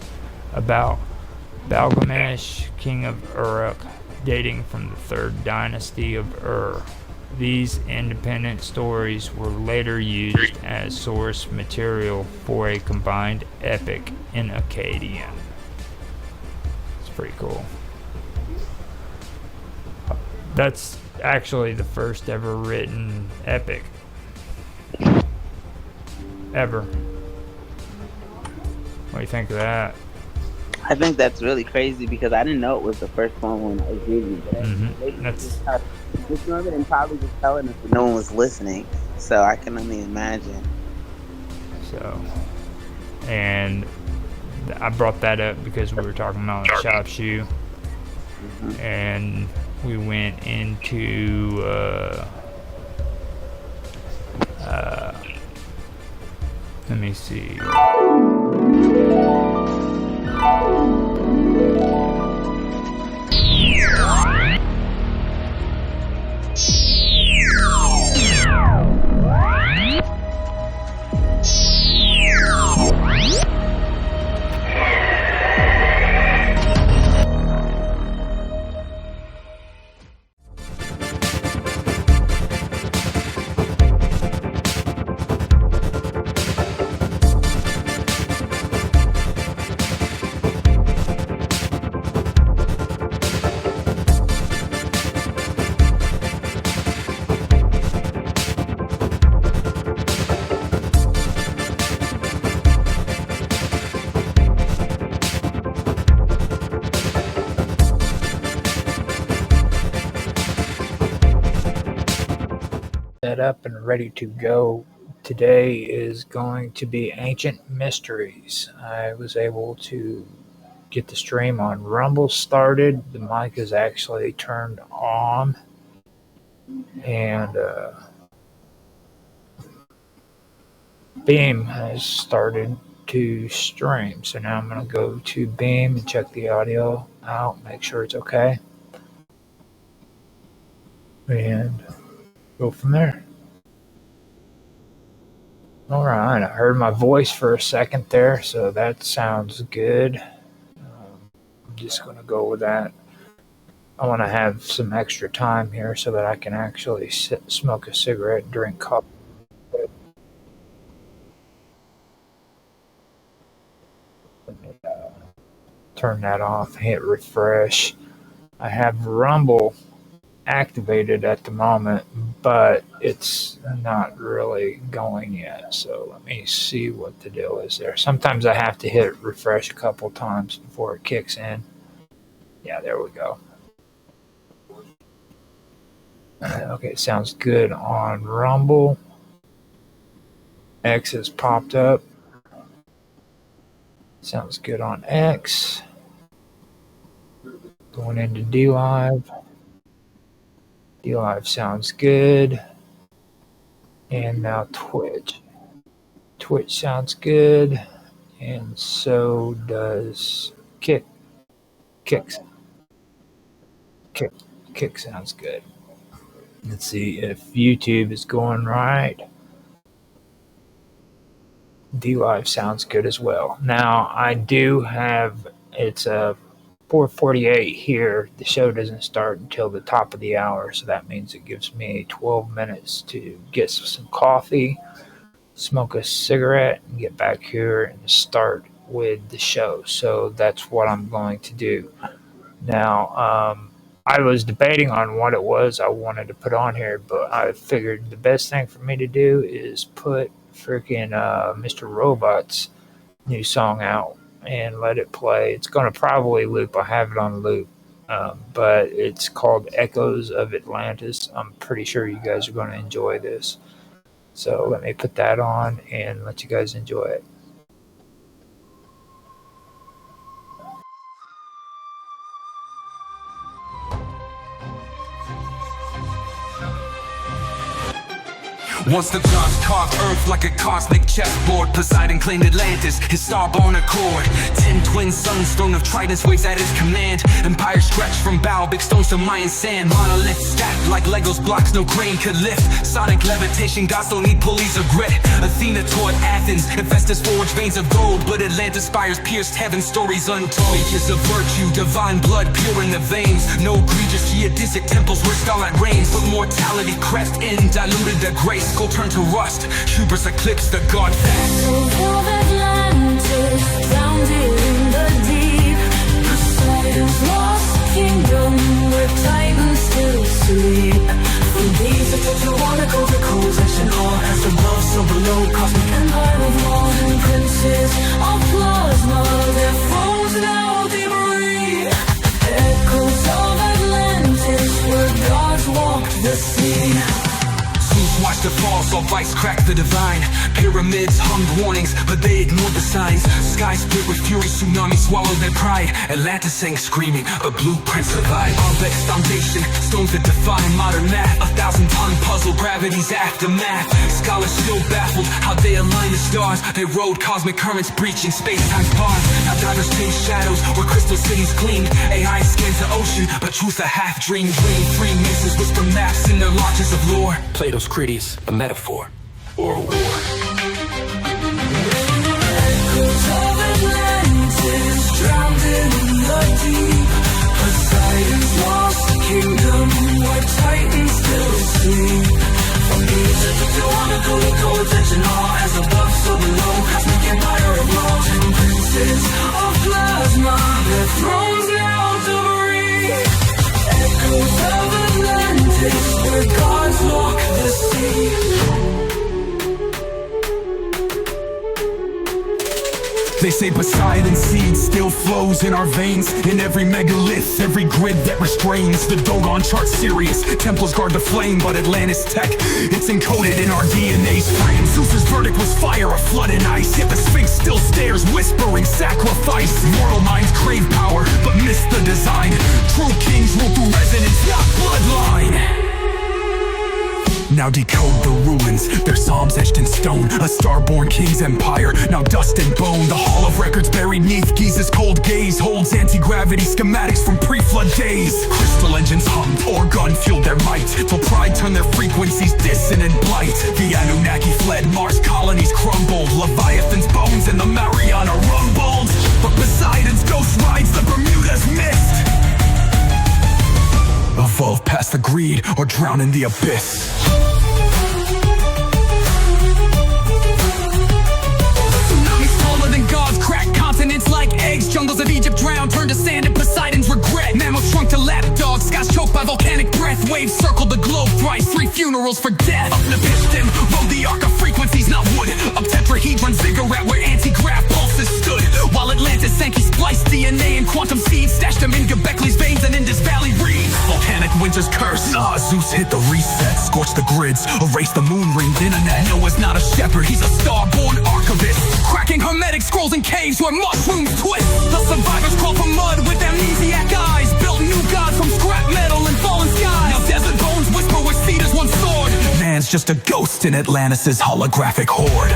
about Gilgamesh, king of Uruk, dating from the 3rd dynasty of Ur. These independent stories were later used as source material for a combined epic in Akkadian. It's pretty cool. That's actually the first ever written epic. Ever. What do you think of that? I think that's really crazy because I didn't know it was the first one when I was reading it. That's just Norman and probably just telling us that no one was listening. So I can only imagine. So, and I brought that up because we were talking about Shop Shoe, and we went into let me see. Set up and ready to go. Today is going to be Ancient Mysteries. I was able to get the stream on Rumble started. The mic is actually turned on, and Beam has started to stream. So now I'm going to go to Beam and check the audio out, make sure it's okay, and go from there. All right, I heard my voice for a second there, so that sounds good. I'm just going to go with that. I want to have some extra time here so that I can actually smoke a cigarette and drink coffee. Let me turn that off, hit refresh. I have Rumble activated at the moment, but it's not really going yet. So let me see what the deal is there. Sometimes I have to hit refresh a couple times before it kicks in. Yeah, there we go. Okay, sounds good on Rumble. X has popped up. Sounds good on X. Going into D-Live. D-Live sounds good. And now Twitch. Twitch sounds good. And so does Kick. Kick sounds good. Let's see if YouTube is going right. D-Live sounds good as well. Now, I do have, it's a 4:48 here. The show doesn't start until the top of the hour, so that means it gives me 12 minutes to get some coffee, smoke a cigarette, and get back here and start with the show. So that's what I'm going to do. Now, I was debating on what it was I wanted to put on here, but I figured the best thing for me to do is put freaking Mr. Robot's new song out and let it play. It's going to probably loop. I have it on loop, but it's called Echoes of Atlantis. I'm pretty sure you guys are going to enjoy this. So let me put that on and let you guys enjoy it. Once the gods carved earth like a cosmic chessboard, Poseidon claimed Atlantis, his star-born accord. 10 twin suns, throne of tridents waves at his command. Empire stretched from Baalbic stones to Mayan sand. Monolith stacked like Legos blocks no crane could lift. Sonic levitation, gods don't need pulleys or grit. Athena taught Athens, Hephaestus forged veins of gold, but Atlantis spires pierced heaven's stories untold. Ages of virtue, divine blood pure in the veins. No egregious geodesic temples where starlight reigns, but mortality crept in, diluted the grace. Gold turned to rust, hubris eclipsed the god face. Of Atlantis, drowned in the deep. Poseidon's lost kingdom, where titans still sleep. From these Tetragonical to codes and all, as above, so below. Cosmic empire of law and princes of plasma, their thrones now debris. Echoes of Atlantis, where gods walked the sea. Watch the fall, saw vice crack the divine. Pyramids hummed warnings, but they ignored the signs. Sky split with fury, tsunami swallowed their pride. Atlantis sang screaming, but blueprints survived. Baalbec's foundation, stones that define modern math. 1,000-ton puzzle, gravity's aftermath. Scholars still baffled how they align the stars. They rode cosmic currents, breaching space-time's bars. Now divers chase shadows, where crystal cities gleamed. AI scans the ocean, but truth a half-dream. Dream Freemasons whisper maps in their launches of lore. Plato's Critias, a metaphor or a war. Echoes of Atlantis, drowned in the deep. Poseidon's lost kingdom, where titans still sleep. From Egypt to Teotihuacan, we co-attention all, as above, so below. Cosmic empire of laws and princes of plasma, their thrones now debris. Echoes of Atlantis, where gods walk the sea. They say Poseidon's seed still flows in our veins. In every megalith, every grid that restrains. The Dogon chart Sirius, temples guard the flame. But Atlantis tech, it's encoded in our DNA's frame. Zeus's verdict was fire, a flood and ice. Yet the Sphinx still stares, whispering sacrifice. Mortal minds crave power, but miss the design. True kings rule through resonance, not bloodline. Now decode the ruins, their psalms etched in stone. A star-born king's empire, now dust and bone. The hall of records buried neath Giza's cold gaze holds anti-gravity schematics from pre-flood days. Crystal engines hummed, organ fueled their might, till pride turned their frequencies dissonant blight. The Anunnaki fled, Mars colonies crumbled. Leviathan's bones and the Mariana rumbled. But Poseidon's ghost rides the Bermuda's mist. Evolve past the greed or drown in the abyss. Tsunamis taller than gods, crack continents like eggs. Jungles of Egypt drowned, turned to sand in Poseidon's regret. Mammals shrunk to lapdogs, skies choked by volcanic breath. Waves circled the globe thrice, 3 funerals for death. Up Nepistim, rode the arc of frequencies, not wood. Up tetrahedron ziggurat where anti-grav pulses stood. While Atlantis sank, he spliced DNA and quantum seeds, stashed them in Göbekley's Erase the moon ring, the internet. Noah's not a shepherd, he's a star-born archivist. Cracking hermetic scrolls in caves where mushrooms twist. The survivors crawl from mud with amnesiac eyes. Built new gods from scrap metal and fallen skies. Now desert bones whisper where cedars once soared. Man's just a ghost in Atlantis' holographic horde.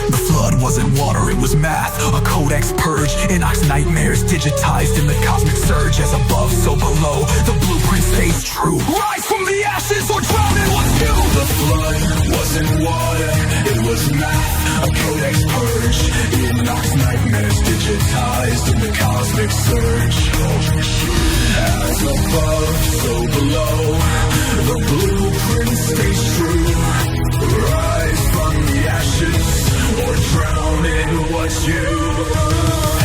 The flood wasn't water, it was math. A codex purge, Enoch's nightmares digitized in the cosmic surge. As above, so below, the blueprint stays true. Rise from the ashes or drown in what's new. The flood wasn't water, it was math. A codex purge, Enoch's nightmares digitized in the cosmic surge. As above, so below, the blueprint stays true. Rise from the ashes or drown in what's you.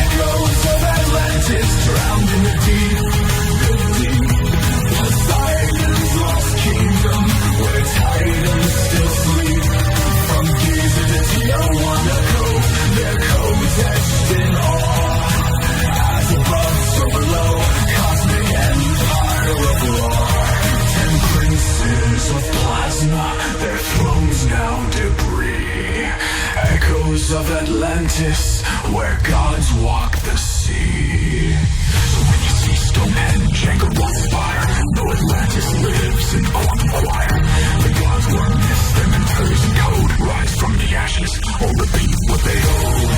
Echoes of Atlantis drowned in the deep, the deep. Poseidon's lost kingdom where titans still sleep. From Giza to Tiahuanaco, their codes etched in awe. As above, so below, cosmic empire of law. 10 princes of plasma, their thrones now debris. Echoes of Atlantis, where gods walk the sea. So when you see Stonehenge anchored on fire, know Atlantis lives in quantum choir. The gods were myths, their mentors in code. Rise from the ashes, or repeat what they owe.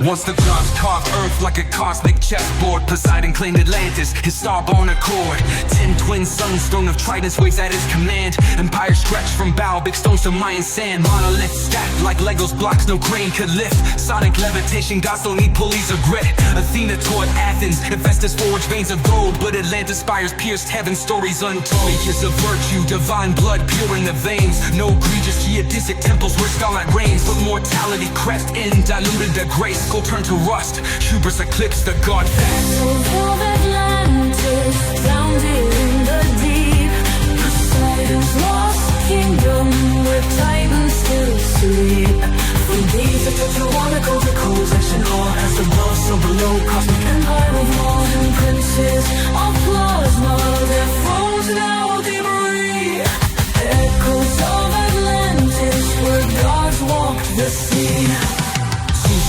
Once the gods carved earth like a cosmic chessboard, Poseidon claimed Atlantis, his star-born accord. 10 twin suns, throne of Tridents waves at his command. Empire stretched from big stones to Mayan sand. Monoliths stacked like Legos blocks no crane could lift. Sonic levitation, gods don't need pulleys or grit. Athena taught Athens, Hephaestus forged veins of gold. But Atlantis spires pierced heaven, stories untold. Years of virtue, divine blood pure in the veins. No egregious geodesic temples where starlight reigns. But mortality crept in, diluted the grace. Turned to rust, hubris eclipsed the god fast. Of Atlantis, drowned in the deep. Poseidon's lost kingdom, where titans still sleep. From Giza to Tiahuanaco, the codes etched in awe. As above, so below, cosmic empire of law. And princes of plasma, their thrones now debris. Echoes of Atlantis, where gods walked the sea.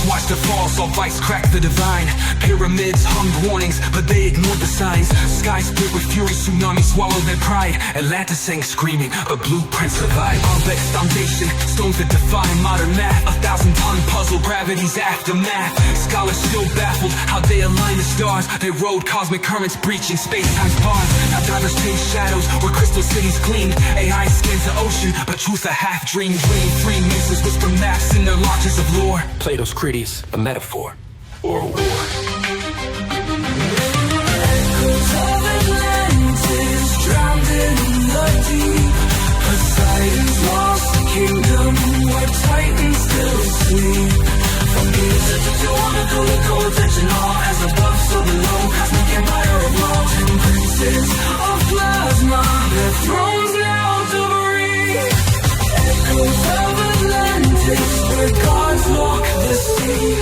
Watched the fall, saw vice crack the divine. Pyramids hummed warnings, but they ignored the signs. Sky split with fury, tsunami swallowed their pride. Atlantis sang screaming, but blueprints survived. Baalbek's foundation, stones that defy modern math. 1,000-ton puzzle, gravity's aftermath. Scholars still baffled how they align the stars. They rode cosmic currents, breaching space-time's bars. Now divers chase shadows where crystal cities gleamed. AI scans the ocean, but truth a half-dream. Three mixes whisper maps in their lodges of lore. Plato's Critias, a metaphor or a war. Echoes of Atlantis, drowned in the deep. Poseidon's lost kingdom, where titans still sleep. From Giza to Tiahuanaco, the codes etched in awe. As above, so below, cosmic empire of law. 10 princes of plasma, their thrones now debris. Echoes of Atlantis, where gods walk the sea.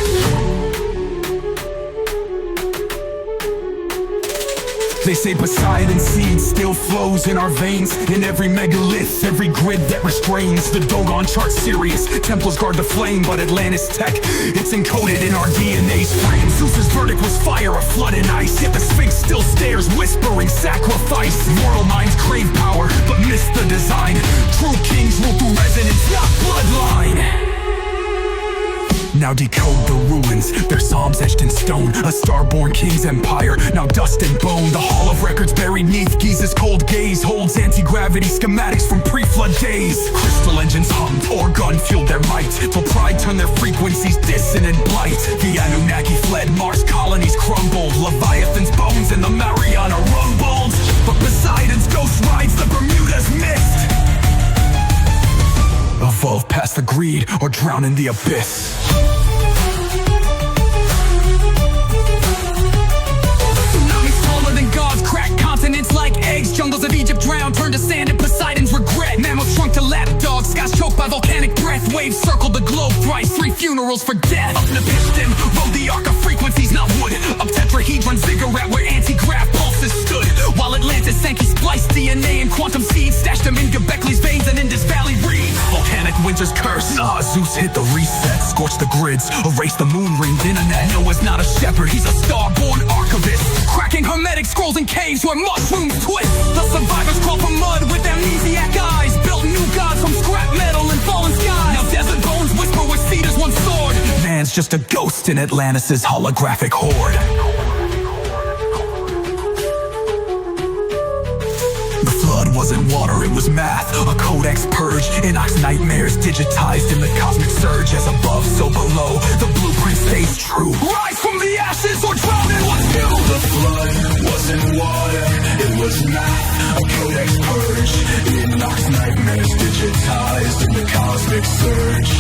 They say Poseidon's seed still flows in our veins. In every megalith, every grid that restrains. The Dogon chart Sirius, Templars guard the flame. But Atlantis tech, it's encoded in our DNA's frame. Zeus's verdict was fire, a flood and ice. Yet the Sphinx still stares, whispering sacrifice. Mortal minds crave power, but miss the design. True kings rule through resonance, not bloodline. Now decode the ruins, their psalms etched in stone. A star-born king's empire, now dust and bone. The hall of records buried neath Giza's cold gaze holds anti-gravity schematics from pre-flood days. Crystal engines hummed, Orgon fueled their might, till pride turned their frequencies dissonant blight. The Anunnaki fled, Mars colonies crumbled. Leviathan's bones in the Mariana rumbled. But Poseidon's ghost rides the Bermuda's mist. Evolve past the greed or drown in the abyss. Tsunamis taller than gods, crack continents like eggs. Jungles of Egypt drowned, turned to sand in Poseidon's regret. Mammals shrunk to lapdogs, skies choked by volcanic breath. Waves circled the globe thrice, 3 funerals for death. Up Nepiston, rode the arc of frequencies, not wood. Up tetrahedron ziggurat where anti-grav pulses stood. While Atlantis sank, he spliced DNA and quantum seeds. Stashed them in Göbekley's veins and Indus Valley reeds. Volcanic winter's curse, Zeus hit the reset. Scorched the grids, erased the moon ringed internet. Noah's not a shepherd, he's a star-born archivist. Cracking hermetic scrolls in caves where mushrooms twist. The survivors crawl from mud with amnesiac eyes. Built new gods from scrap metal and fallen skies. Now desert bones whisper where cedars once soared. Man's just a ghost in Atlantis' holographic horde. Wasn't water, it was math. A codex purge, Enoch's nightmares digitized in the cosmic surge. As above, so below, the blueprint stays true. Rise from the ashes or drown in what's new. The flood wasn't water, it was math. A codex purge, Enoch's nightmares digitized in the cosmic surge.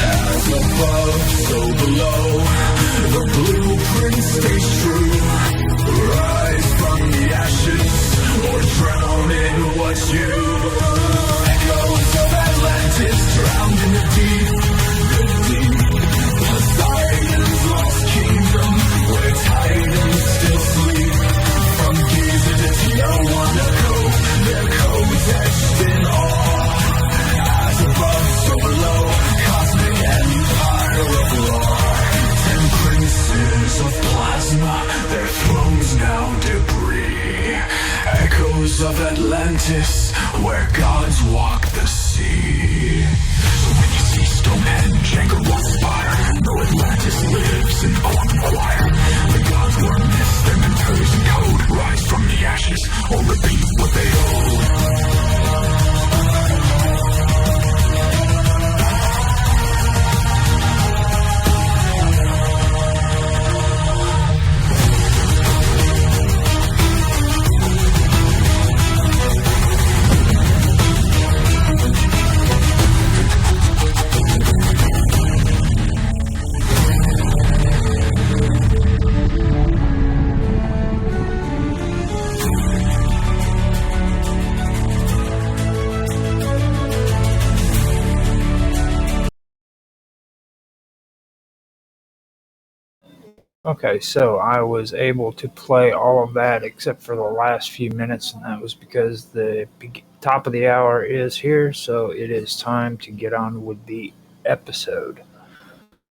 As above, so below, the blueprint stays true. Rise from the ashes or drown in what's you. Echoes of Atlantis drowned in the deep. Poseidon's lost kingdom, where titans still sleep. From Giza to Tijuana, their codes etched in awe. As above, so below, cosmic empire of law. 10 princes of plasma, their thrones now debris. Echoes of Atlantis, where gods walk the sea. So when you see Stonehenge, anchor one spire, know Atlantis lives in the quantum choir. The gods were missed, their mentors in code. Rise from the ashes, or repeat what they owe. Okay, so I was able to play all of that except for the last few minutes, and that was because the top of the hour is here, so it is time to get on with the episode.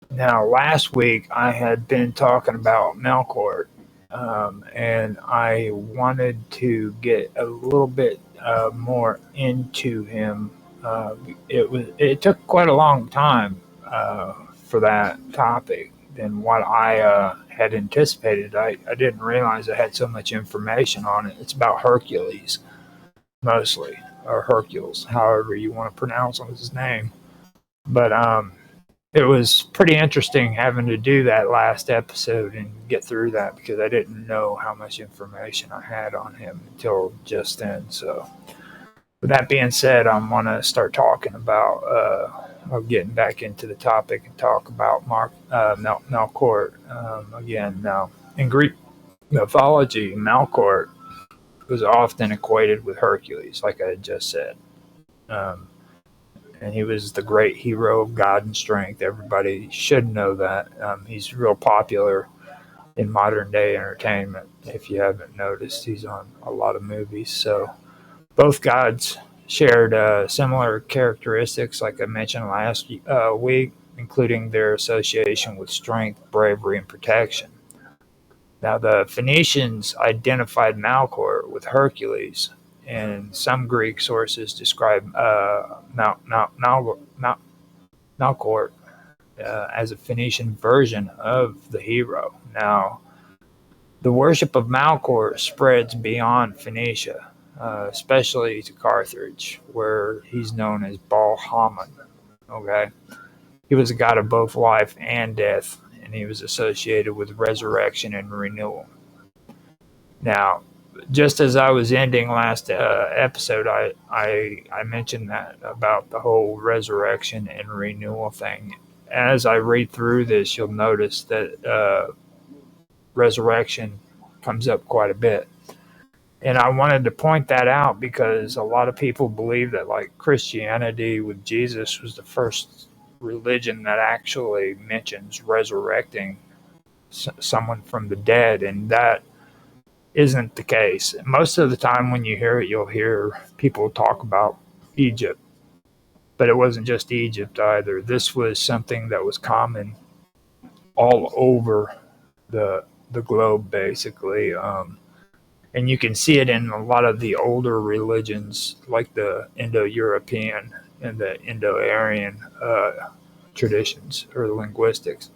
Now, last week I had been talking about Melkort, and I wanted to get a little bit more into him. It took quite a long time for that topic than what I had anticipated. I didn't realize I had so much information on it. It's about Hercules, mostly, or Hercules, however you want to pronounce his name. But it was pretty interesting having to do that last episode and get through that because I didn't know how much information I had on him until just then. So, with that being said, I want to start talking about getting back into the topic and talk about Melkort again. Now, in Greek mythology, Melkort was often equated with Hercules, like I had just said. And he was the great hero of God and strength. Everybody should know that. He's real popular in modern day entertainment. If you haven't noticed, he's on a lot of movies. So both gods shared similar characteristics, like I mentioned last week, including their association with strength, bravery, and protection. Now, the Phoenicians identified Malchor with Hercules, and some Greek sources describe Malchor as a Phoenician version of the hero. Now, the worship of Malchor spreads beyond Phoenicia, especially to Carthage, where he's known as Baal Haman. Okay, he was a god of both life and death, and he was associated with resurrection and renewal. Now, just as I was ending last episode, I mentioned that about the whole resurrection and renewal thing. As I read through this, you'll notice that resurrection comes up quite a bit. And I wanted to point that out because a lot of people believe that, like, Christianity with Jesus was the first religion that actually mentions resurrecting someone from the dead, and that isn't the case. Most of the time when you hear it, you'll hear people talk about Egypt, but it wasn't just Egypt either. This was something that was common all over the globe, basically. And you can see it in a lot of the older religions, like the Indo-European and the Indo-Aryan traditions or linguistics.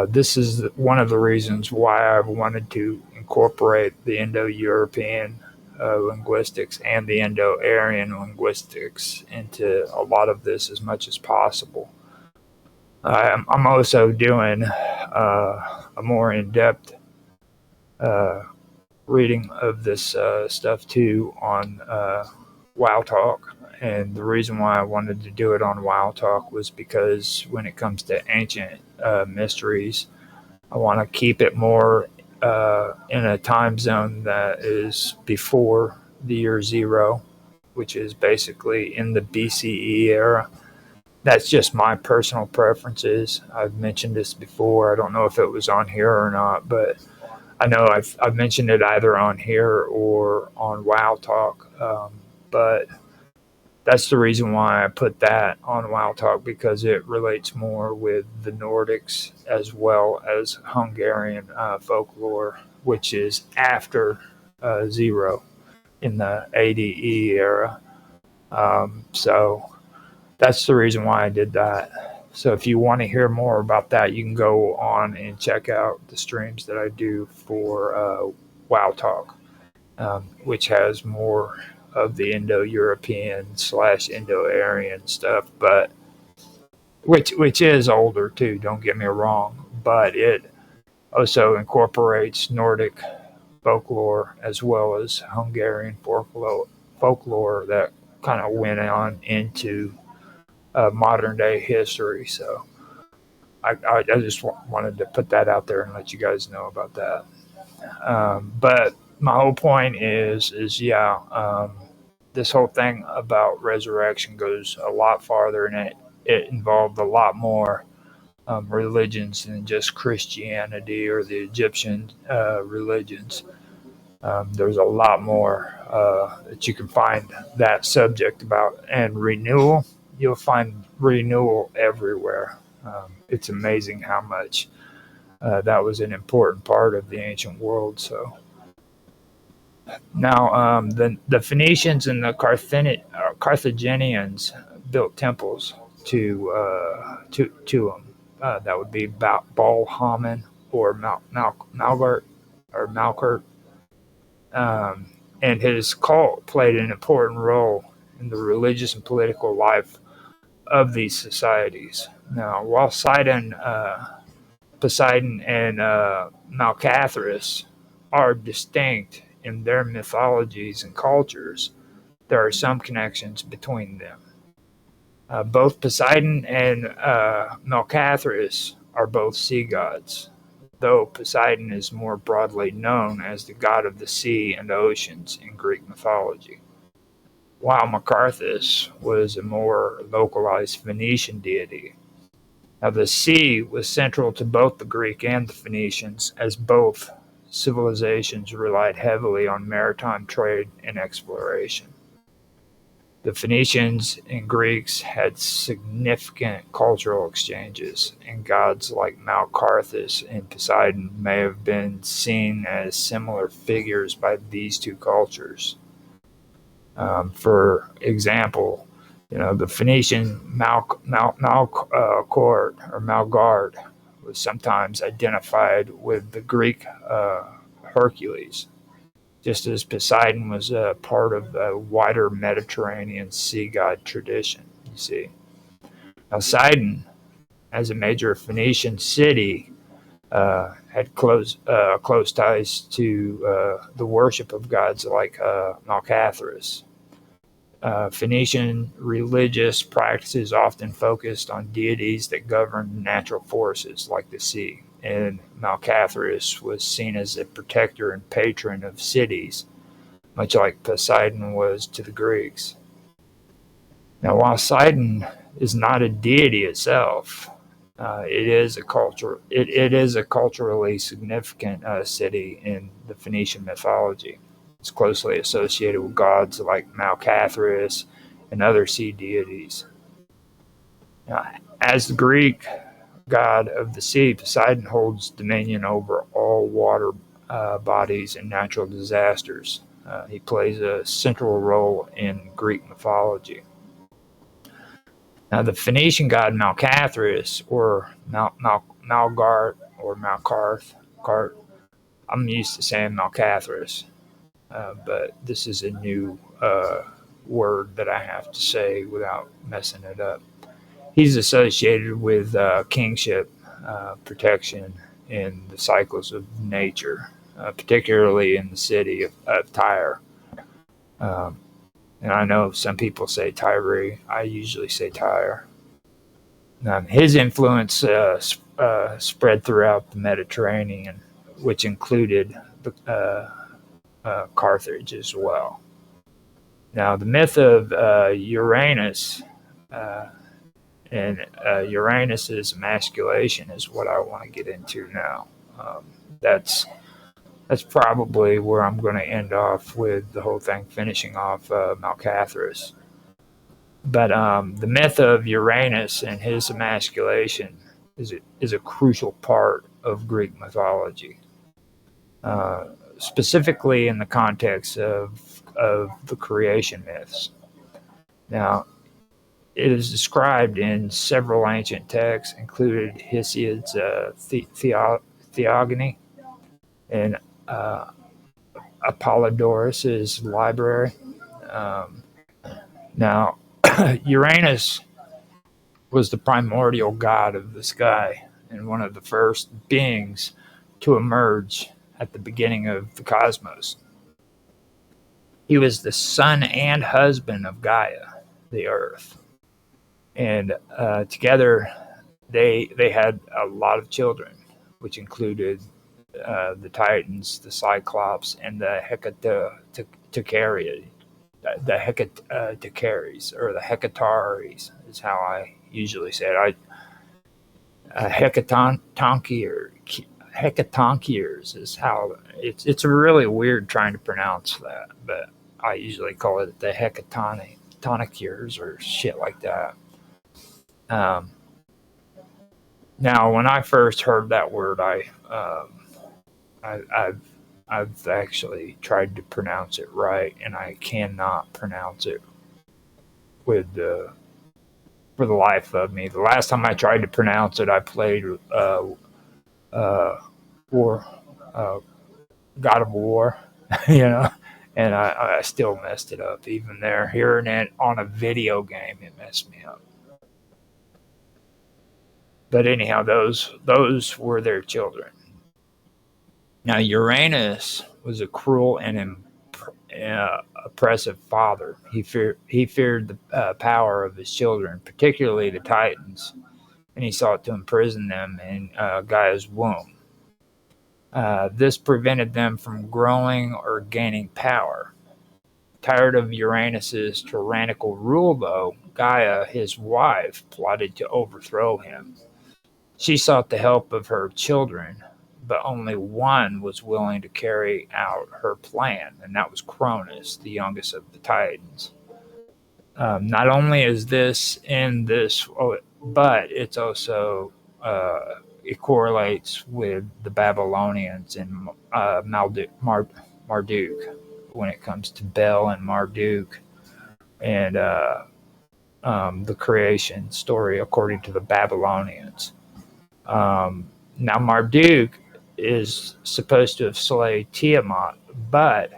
This is one of the reasons why I've wanted to incorporate the Indo-European linguistics and the Indo-Aryan linguistics into a lot of this as much as possible. I'm also doing a more in-depth reading of this stuff too on WoW Talk. And the reason why I wanted to do it on WoW Talk was because when it comes to ancient mysteries, I want to keep it more in a time zone that is before the year 0, which is basically in the BCE era. That's just my personal preferences. I've mentioned this before. I don't know if it was on here or not, but I know I've mentioned it either on here or on WoW Talk. But that's the reason why I put that on WoW Talk, because it relates more with the Nordics as well as Hungarian folklore, which is after 0 in the ADE era. So that's the reason why I did that. So if you want to hear more about that, you can go on and check out the streams that I do for WoW Talk, which has more of the Indo-European / Indo-Aryan stuff, but which is older too, don't get me wrong, but it also incorporates Nordic folklore as well as Hungarian folklore that kind of went on into modern day history. So I just wanted to put that out there and let you guys know about that. But my whole point is this whole thing about resurrection goes a lot farther, and it involved a lot more religions than just Christianity or the Egyptian religions. There's a lot more that you can find that subject about. And renewal, you'll find renewal everywhere. It's amazing how much that was an important part of the ancient world. So now the Phoenicians and the Carthaginians built temples to them. That would be Baal Haman or Malgart or Malkert. And his cult played an important role in the religious and political life of these societies. Now, while Poseidon and Malcathras are distinct in their mythologies and cultures, there are some connections between them. Both Poseidon and Malcathras are both sea gods, though Poseidon is more broadly known as the god of the sea and oceans in Greek mythology, while Macarthus was a more localized Phoenician deity. Now, the sea was central to both the Greek and the Phoenicians, as both civilizations relied heavily on maritime trade and exploration. The Phoenicians and Greeks had significant cultural exchanges, and gods like Malcarthus and Poseidon may have been seen as similar figures by these two cultures. For example, the Phoenician Malcort or Malgard was sometimes identified with the Greek Hercules, just as Poseidon was a part of the wider Mediterranean sea god tradition, you see. Now, Sidon, as a major Phoenician city, had close ties to the worship of gods like Malcathras. Phoenician religious practices often focused on deities that governed natural forces like the sea, and Malcathras was seen as a protector and patron of cities, much like Poseidon was to the Greeks. Now, while Sidon is not a deity itself, it is a culturally significant city in the Phoenician mythology. It's closely associated with gods like Malcathras and other sea deities. Now, as the Greek god of the sea, Poseidon holds dominion over all water bodies and natural disasters. He plays a central role in Greek mythology. Now, the Phoenician god Malcathras, or Malgard, or Malkarth, I'm used to saying Malcathras, but this is a new word that I have to say without messing it up. He's associated with kingship, protection, and the cycles of nature, particularly in the city of Tyre. And I know some people say Tyre. I usually say Tyre. His influence spread throughout the Mediterranean, which included Carthage as well. Now, the myth of Uranus and Uranus's emasculation is what I want to get into now. That's probably where I'm going to end off with the whole thing, finishing off Malcathras. But the myth of Uranus and his emasculation is a crucial part of Greek mythology, specifically in the context of the creation myths. Now, it is described in several ancient texts, including Hesiod's Theogony and Apollodorus's library. Now, Uranus was the primordial god of the sky and one of the first beings to emerge at the beginning of the cosmos. He was the son and husband of Gaia, the earth. And together they had a lot of children, which included the Titans, the Cyclops, and the Hecatocaries. The Hecatocaries, or the Hecatares, is how I usually say it. Hecatoncheires is how it's really weird trying to pronounce that, but I usually call it the Hecatoncheires or shit like that. Now, when I first heard that word, I've actually tried to pronounce it right, and I cannot pronounce it for the life of me. The last time I tried to pronounce it, I played God of War, and I still messed it up. Even there, hearing it on a video game, it messed me up. But anyhow, those were their children. Now, Uranus was a cruel and oppressive father. He feared the power of his children, particularly the Titans, and he sought to imprison them in Gaia's womb. This prevented them from growing or gaining power. Tired of Uranus's tyrannical rule, though, Gaia, his wife, plotted to overthrow him. She sought the help of her children, but only one was willing to carry out her plan, and that was Cronus, the youngest of the Titans. Not only is this in this, but it's also it correlates with the Babylonians and Marduk when it comes to Bel and Marduk and the creation story according to the Babylonians. Now Marduk is supposed to have slayed Tiamat, but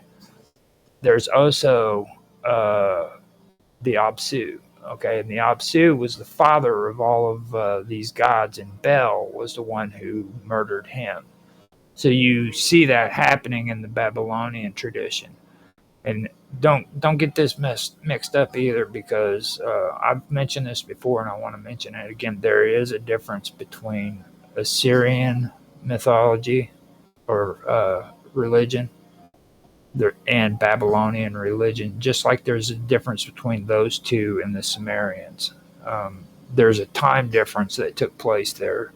there's also the Apsu. Okay, and the Apsu was the father of all of these gods, and Bel was the one who murdered him. So you see that happening in the Babylonian tradition, and don't get this mixed up either, because I've mentioned this before, and I want to mention it again. There is a difference between Assyrian mythology or religion and Babylonian religion, just like there's a difference between those two and the Sumerians. There's a time difference that took place there,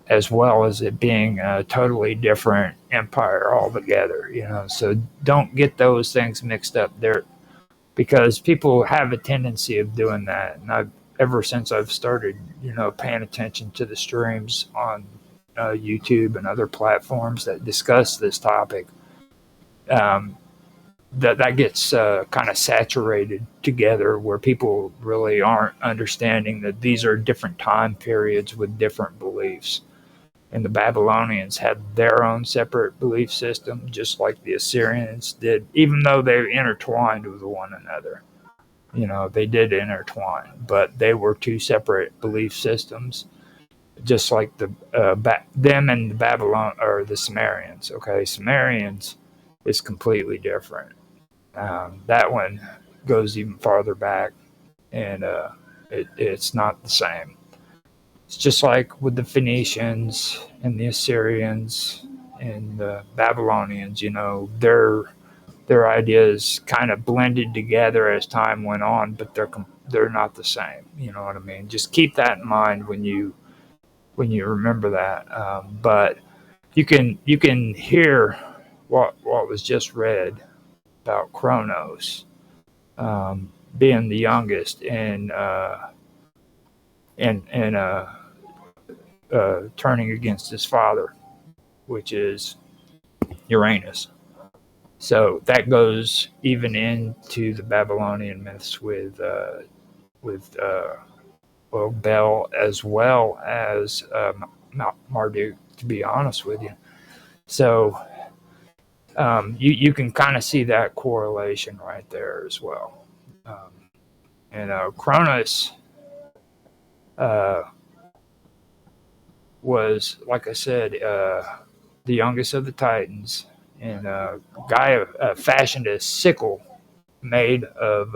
as well as it being a totally different empire altogether. So don't get those things mixed up there, because people have a tendency of doing that. And ever since I've started, paying attention to the streams on YouTube and other platforms that discuss this topic, that gets kind of saturated together, where people really aren't understanding that these are different time periods with different beliefs. And the Babylonians had their own separate belief system, just like the Assyrians did, even though they intertwined with one another. They did intertwine, but they were two separate belief systems, just like them and the Babylon or the Sumerians. Okay, Sumerians is completely different. That one goes even farther back, and it's not the same. It's just like with the Phoenicians and the Assyrians and the Babylonians. Their ideas kind of blended together as time went on, but they're not the same. You know what I mean? Just keep that in mind when you remember that. But you can hear what was just read about Kronos being the youngest and turning against his father, which is Uranus. So that goes even into the Babylonian myths with Bel, as well as Marduk, to be honest with you. So you can kind of see that correlation right there as well. And Cronus was, like I said, the youngest of the Titans, and Gaia fashioned a sickle made of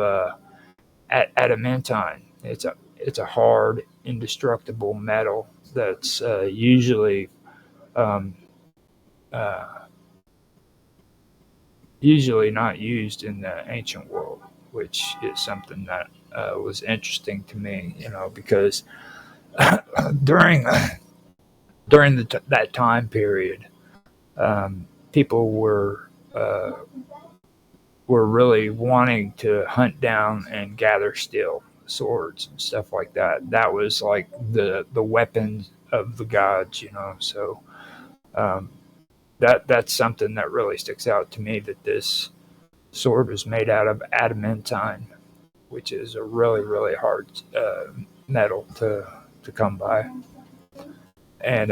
adamantine. It's a hard, indestructible metal that's usually not used in the ancient world, which is something that was interesting to me, because during that time period, people were really wanting to hunt down and gather steel swords and stuff like that. That was like the weapon of the gods, So that's something that really sticks out to me, that this sword was made out of adamantine, which is a really, really hard metal to come by. And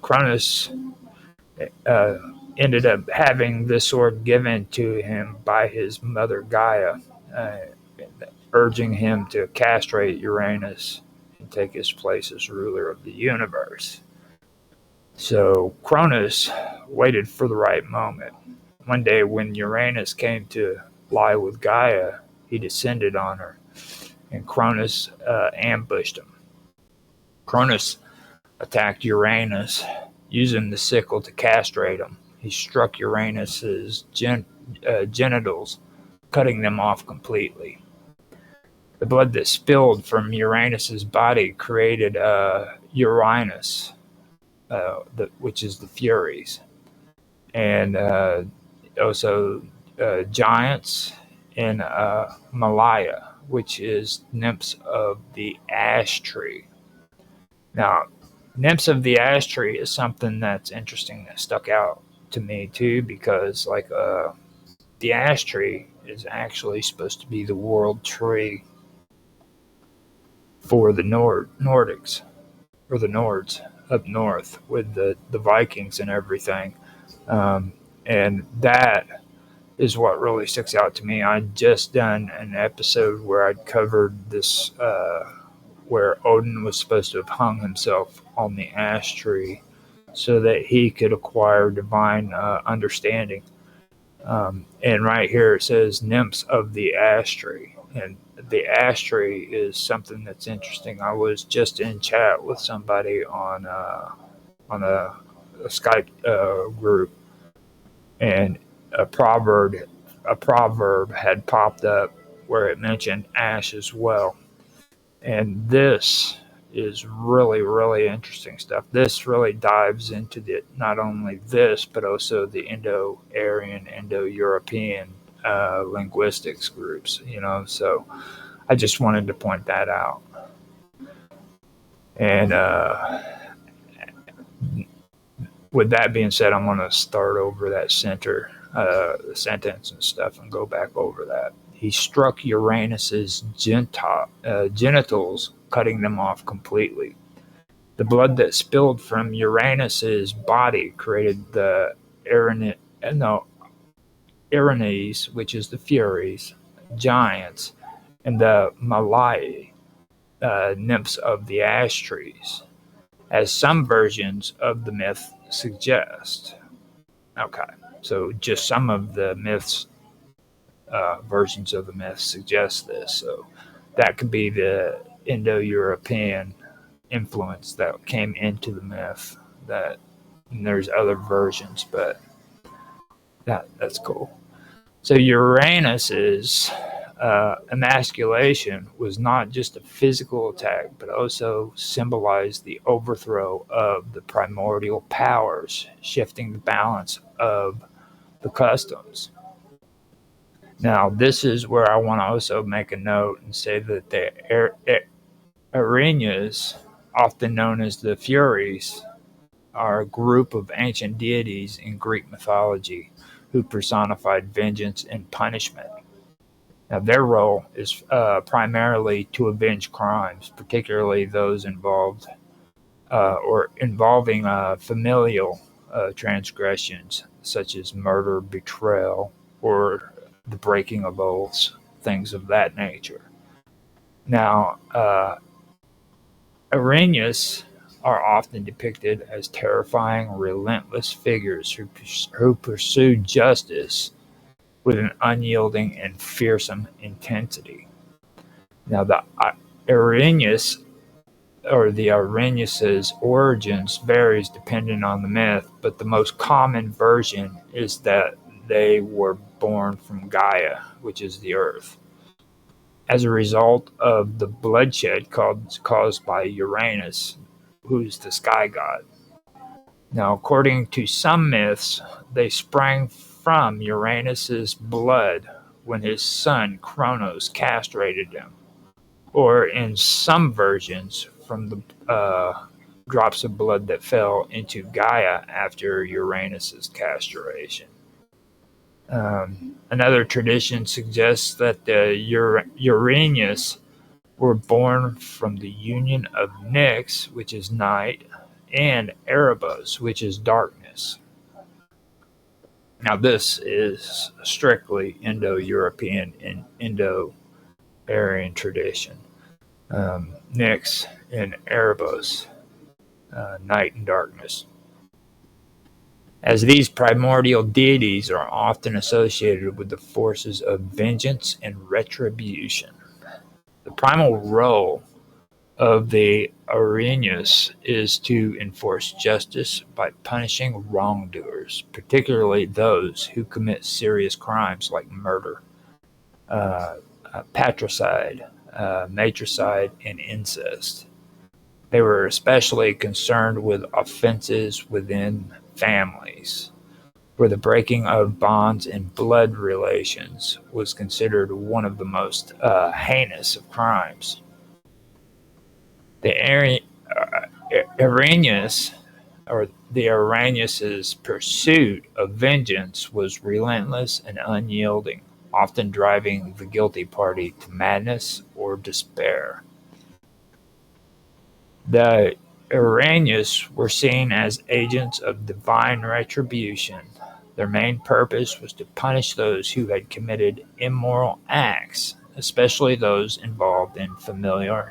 Cronus ended up having this sword given to him by his mother Gaia, urging him to castrate Uranus and take his place as ruler of the universe. So Cronus waited for the right moment. One day when Uranus came to lie with Gaia, he descended on her, and Cronus ambushed him. Cronus attacked Uranus using the sickle to castrate him. He struck Uranus's genitals, cutting them off completely. The blood that spilled from Uranus's body created Uranus, which is the Furies, and also giants in Malaya, which is nymphs of the ash tree. Now, nymphs of the ash tree is something that's interesting that stuck out to me too, because the ash tree is actually supposed to be the world tree for the Nordics, or the Nords up north with the Vikings and everything. And that is what really sticks out to me. I'd just done an episode where I'd covered this, where Odin was supposed to have hung himself on the ash tree so that he could acquire divine understanding. And right here it says nymphs of the ash tree. And the ash tree is something that's interesting. I was just in chat with somebody on a Skype group, and a proverb had popped up where it mentioned ash as well. And this is really, really interesting stuff. This really dives into not only this, but also the Indo-Aryan, Indo-European linguistics groups, so I just wanted to point that out. And with that being said, I'm going to start over that sentence and stuff and go back over that. He struck Uranus's genitals, cutting them off completely. The blood that spilled from Uranus's body created the Erinyes, which is the Furies, giants, and the Malai, nymphs of the ash trees, as some versions of the myth suggest. Okay, so just some of the myths, versions of the myth suggest this. So that could be the Indo-European influence that came into the myth. And there's other versions, but that's cool. So Uranus's emasculation was not just a physical attack, but also symbolized the overthrow of the primordial powers, shifting the balance of the customs. Now, this is where I want to also make a note and say that the Erinyes, often known as the Furies, are a group of ancient deities in Greek mythology who personified vengeance and punishment. Now, their role is primarily to avenge crimes, particularly those involving familial transgressions, such as murder, betrayal, or the breaking of oaths, things of that nature. Now, Erinyes are often depicted as terrifying, relentless figures who pursue justice with an unyielding and fearsome intensity. Now, the Erinyes, or the Erinyes' origins, varies depending on the myth, but the most common version is that they were born from Gaia, which is the earth, as a result of the bloodshed caused by Uranus, who's the sky god. Now, according to some myths, they sprang from Uranus's blood when his son Kronos castrated him, or in some versions from the drops of blood that fell into Gaia after Uranus's castration. Another tradition suggests that the Erinyes were born from the union of Nyx, which is night, and Erebos, which is darkness. Now, this is strictly Indo-European and Indo-Aryan tradition. Nyx and Erebos, night and darkness, as these primordial deities are often associated with the forces of vengeance and retribution. The primal role of the Erinyes is to enforce justice by punishing wrongdoers, particularly those who commit serious crimes like murder, patricide, matricide, and incest. They were especially concerned with offenses within families, where the breaking of bonds and blood relations was considered one of the most heinous of crimes. The Arrhenius, or the Arrhenius's pursuit of vengeance was relentless and unyielding, often driving the guilty party to madness or despair. The Iranians were seen as agents of divine retribution. Their main purpose was to punish those who had committed immoral acts, especially those involved in familial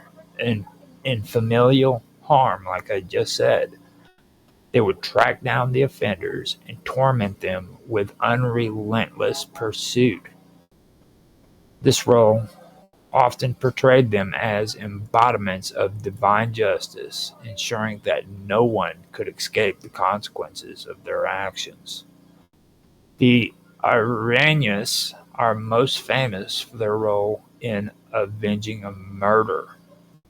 harm, like I just said. They would track down the offenders and torment them with unrelentless pursuit. This role often portrayed them as embodiments of divine justice, ensuring that no one could escape the consequences of their actions. The Iranians are most famous for their role in avenging a murder.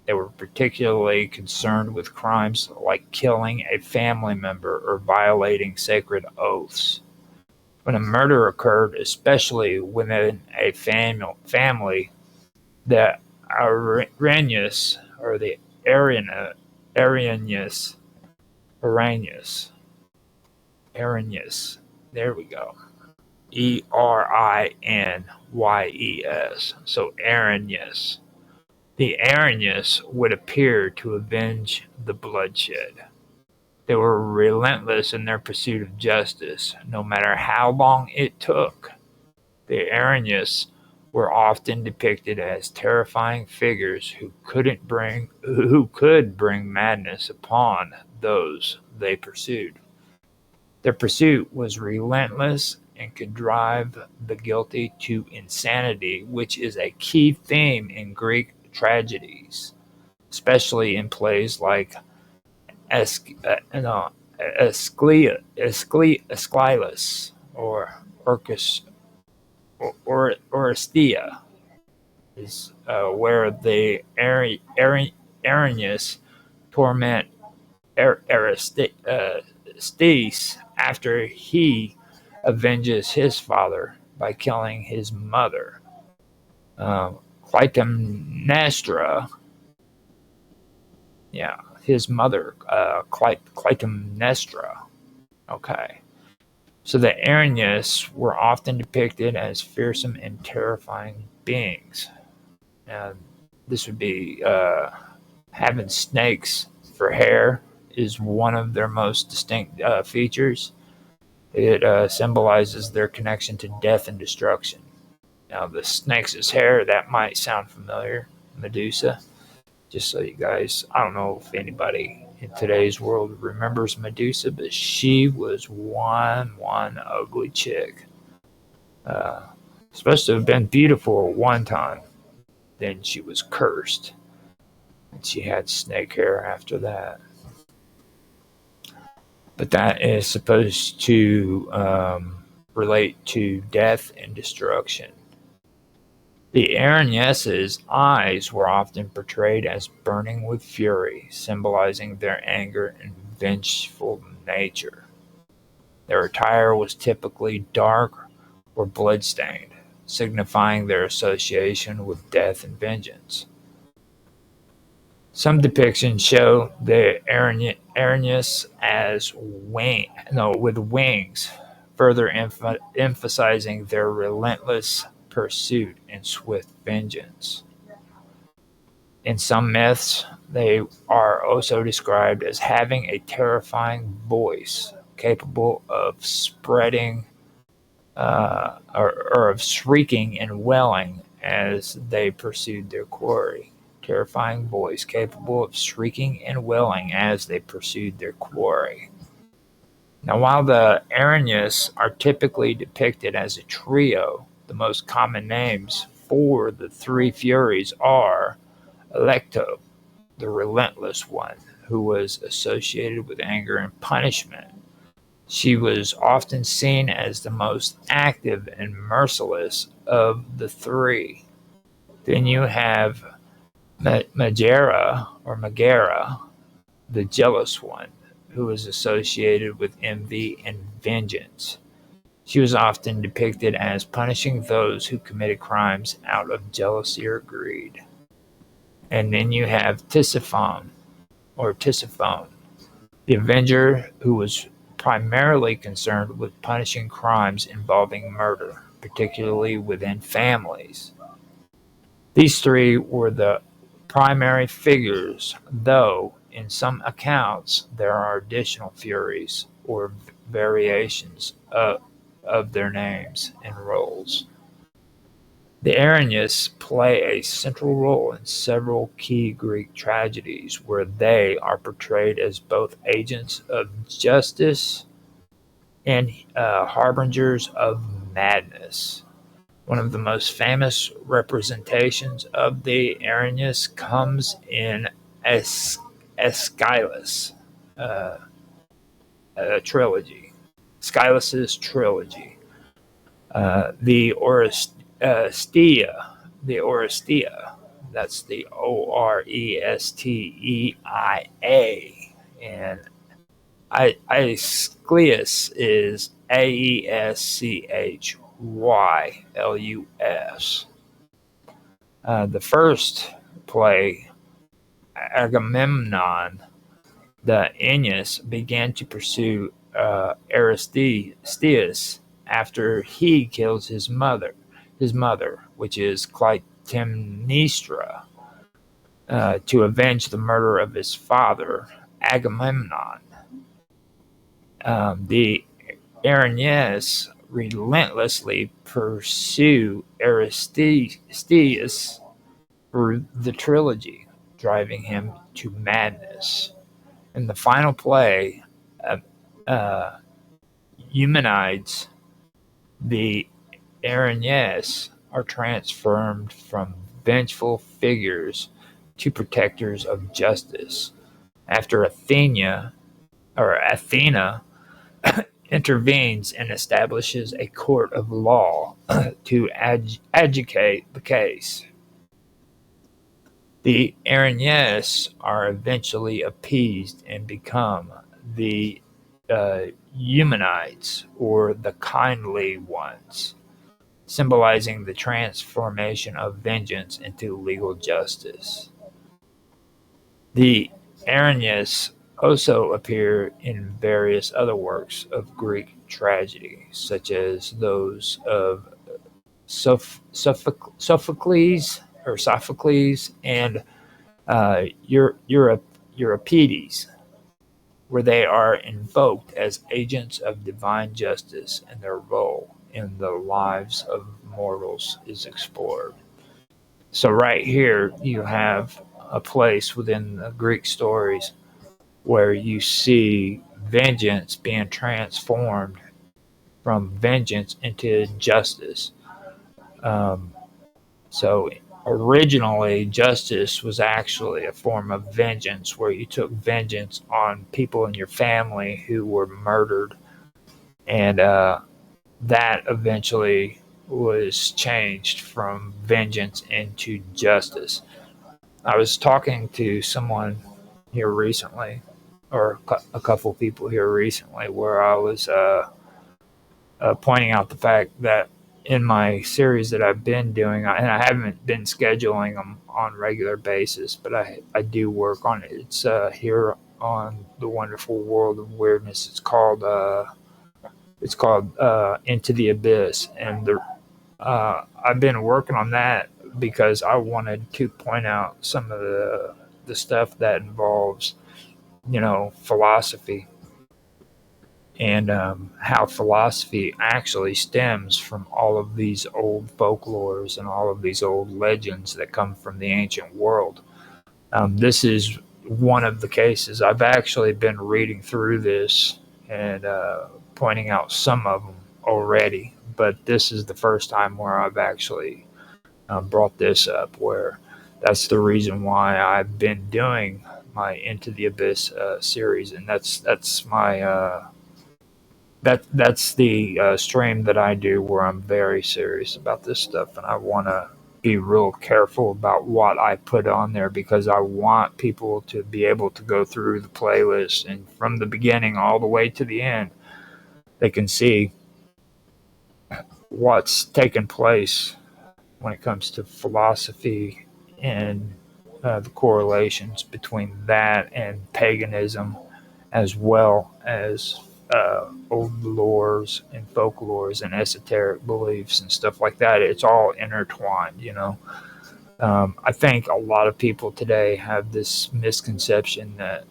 They were particularly concerned with crimes like killing a family member or violating sacred oaths. When a murder occurred, especially within a family, the Arrhenius, or the Arrhenius, Arrhenius, there we go. Erinyes. So Arrhenius. The Arrhenius would appear to avenge the bloodshed. They were relentless in their pursuit of justice, no matter how long it took. The Arrhenius were often depicted as terrifying figures who could bring madness upon those they pursued. Their pursuit was relentless and could drive the guilty to insanity, which is a key theme in Greek tragedies, especially in plays like Aeschylus or Orestia, is where the Arrhenius torment Arestes after he avenges his father by killing his mother. Clytemnestra, his mother, Clytemnestra. Okay. So the Arrhenius were often depicted as fearsome and terrifying beings. Now, this would be having snakes for hair is one of their most distinct features. It symbolizes their connection to death and destruction. Now, the snake's hair, that might sound familiar. Medusa. Just so you guys, I don't know if anybody in today's world remembers Medusa, but she was one ugly chick. Supposed to have been beautiful at one time. Then she was cursed. And she had snake hair after that. But that is supposed to relate to death and destruction. The Arrhenius' eyes were often portrayed as burning with fury, symbolizing their anger and vengeful nature. Their attire was typically dark or bloodstained, signifying their association with death and vengeance. Some depictions show the Arrhenius as with wings, further emphasizing their relentless pursuit and swift vengeance. In some myths, they are also described as having a terrifying voice, capable of spreading or of shrieking and wailing as they pursued their quarry. Terrifying voice capable of shrieking and wailing as they pursued their quarry. Now, while the Arrhenius are typically depicted as a trio, the most common names for the three Furies are Alecto, the relentless one, who was associated with anger and punishment. She was often seen as the most active and merciless of the three. Then you have Megara, the jealous one, who was associated with envy and vengeance. She was often depicted as punishing those who committed crimes out of jealousy or greed. And then you have Tisiphone, the Avenger, who was primarily concerned with punishing crimes involving murder, particularly within families. These three were the primary figures, though in some accounts there are additional Furies or variations of their names and roles. The Erinyes play a central role in several key Greek tragedies where they are portrayed as both agents of justice and harbingers of madness. One of the most famous representations of the Erinyes comes in Aeschylus' uh, trilogy, Aeschylus' trilogy. The Oresteia, that's the Oresteia, and Aeschylus is Aeschylus. The first play, Agamemnon, the Aeneas began to pursue Aristeus after he kills his mother, which is Clytemnestra, to avenge the murder of his father, Agamemnon. The Erinyes relentlessly pursue Aristeus through the trilogy, driving him to madness. In the final play, Eumenides, the Erinyes are transformed from vengeful figures to protectors of justice after Athena intervenes and establishes a court of law to adjudicate the case. The Erinyes are eventually appeased and become the Eumenides, or the kindly ones, symbolizing the transformation of vengeance into legal justice. The Erinyes also appear in various other works of Greek tragedy, such as those of Sophocles and Euripides, where they are invoked as agents of divine justice and their role in the lives of mortals is explored. So right here you have a place within the Greek stories where you see vengeance being transformed from vengeance into justice. So originally, justice was actually a form of vengeance where you took vengeance on people in your family who were murdered, and that eventually was changed from vengeance into justice. I was talking to someone here recently, or a couple people here recently, where I was pointing out the fact that in my series that I've been doing, and I haven't been scheduling them on a regular basis, but I do work on it. It's here on the Wonderful World of Weirdness. It's called Into the Abyss, and I've been working on that because I wanted to point out some of the stuff that involves, philosophy, and how philosophy actually stems from all of these old folklores and all of these old legends that come from the ancient world. This is one of the cases. I've actually been reading through this and pointing out some of them already, but this is the first time where I've actually brought this up, where that's the reason why I've been doing my Into the Abyss series, and that's my that's the stream that I do where I'm very serious about this stuff, and I want to be real careful about what I put on there because I want people to be able to go through the playlist and from the beginning all the way to the end, they can see what's taken place when it comes to philosophy and the correlations between that and paganism, as well as old lores and folklores and esoteric beliefs and stuff like that. It's all intertwined, you know. I think a lot of people today have this misconception that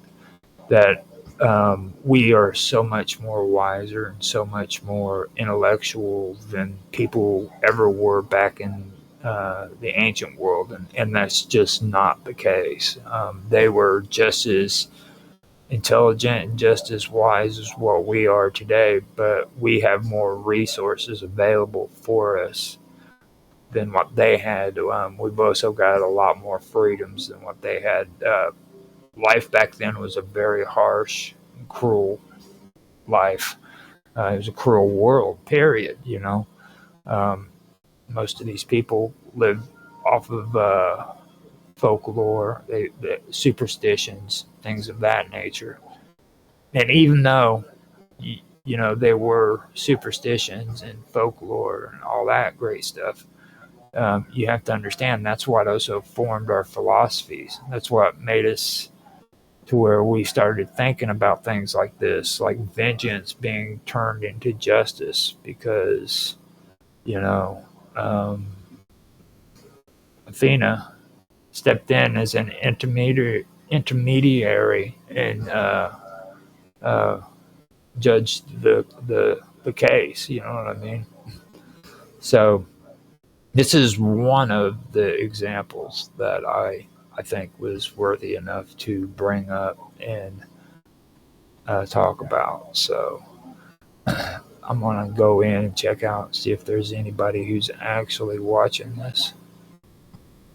we are so much more wiser and so much more intellectual than people ever were back in the ancient world, and that's just not the case. They were just as intelligent and just as wise as what we are today, but we have more resources available for us than what they had. We've also got a lot more freedoms than what they had. Life back then was a very harsh, cruel life. It was a cruel world, period, you know. Um, Most of these people live off of folklore, superstitions, things of that nature. And even though, you know, there were superstitions and folklore and all that great stuff, you have to understand that's what also formed our philosophies. That's what made us to where we started thinking about things like this, like vengeance being turned into justice, because, you know, Athena stepped in as an intermediary and judged the case. You know what I mean? So this is one of the examples that I think was worthy enough to bring up and talk about. So I'm gonna go in and check out, see if there's anybody who's actually watching this.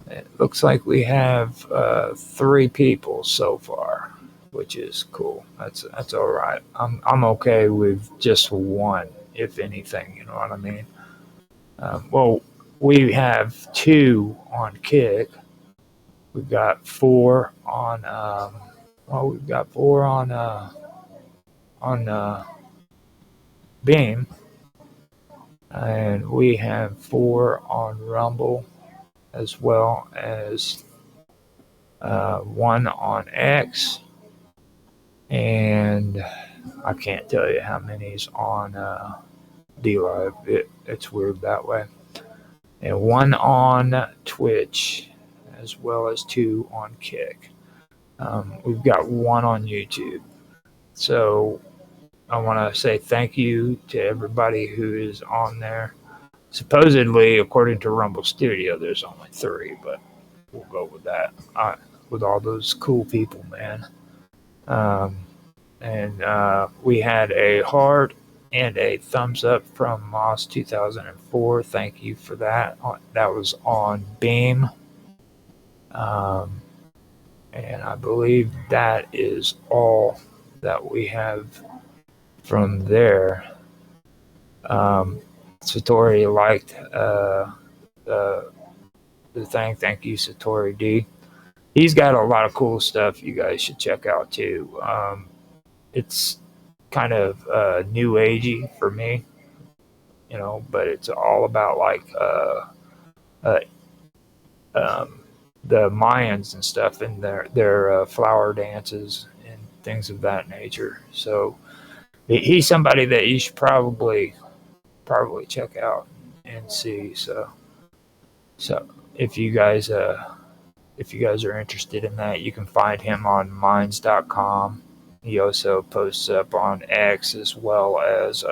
It looks like we have 3 people so far, which is cool. That's all right. I'm okay with just one, if anything. You know what I mean? Well, we have 2 on Kick. We've got 4 on. We've got 4 on Beam, and we have 4 on Rumble, as well as 1 on X, and I can't tell you how many's on D-Live. It's weird that way. And 1 on Twitch, as well as 2 on Kick. We've got 1 on YouTube. So I want to say thank you to everybody who is on there. Supposedly, according to Rumble Studio, there's only 3, but we'll go with that. With all those cool people, man. And we had a heart and a thumbs up from Moss 2004. Thank you for that. That was on Beam. And I believe that is all that we have from there. Satori liked the thing. Thank you, Satori D. He's got a lot of cool stuff you guys should check out too. It's kind of new agey for me, you know, but it's all about like the Mayans and stuff and their flower dances and things of that nature. So he's somebody that you should probably check out and see. So if you guys are interested in that, you can find him on minds.com. He also posts up on X, as well as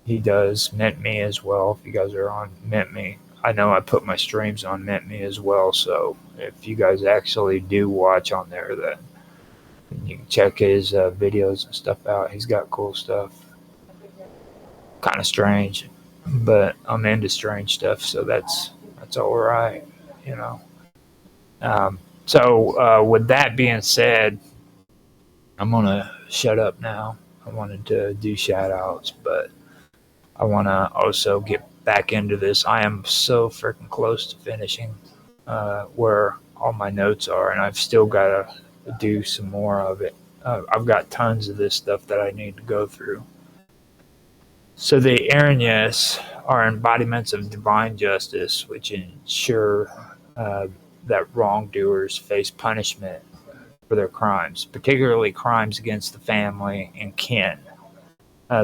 he does Mint Me as well. If you guys are on Mint Me, I know I put my streams on Mint Me as well. So if you guys actually do watch on there, then you can check his videos and stuff out. He's got cool stuff. Kind of strange, but I'm into strange stuff, so that's all right, you know. So with that being said, I'm gonna shut up now. I wanted to do shout outs, but I want to also get back into this. I am so freaking close to finishing where all my notes are, and I've still got to do some more of it. I've got tons of this stuff that I need to go through. So the Aranyas are embodiments of divine justice, which ensure that wrongdoers face punishment for their crimes, particularly crimes against the family and kin.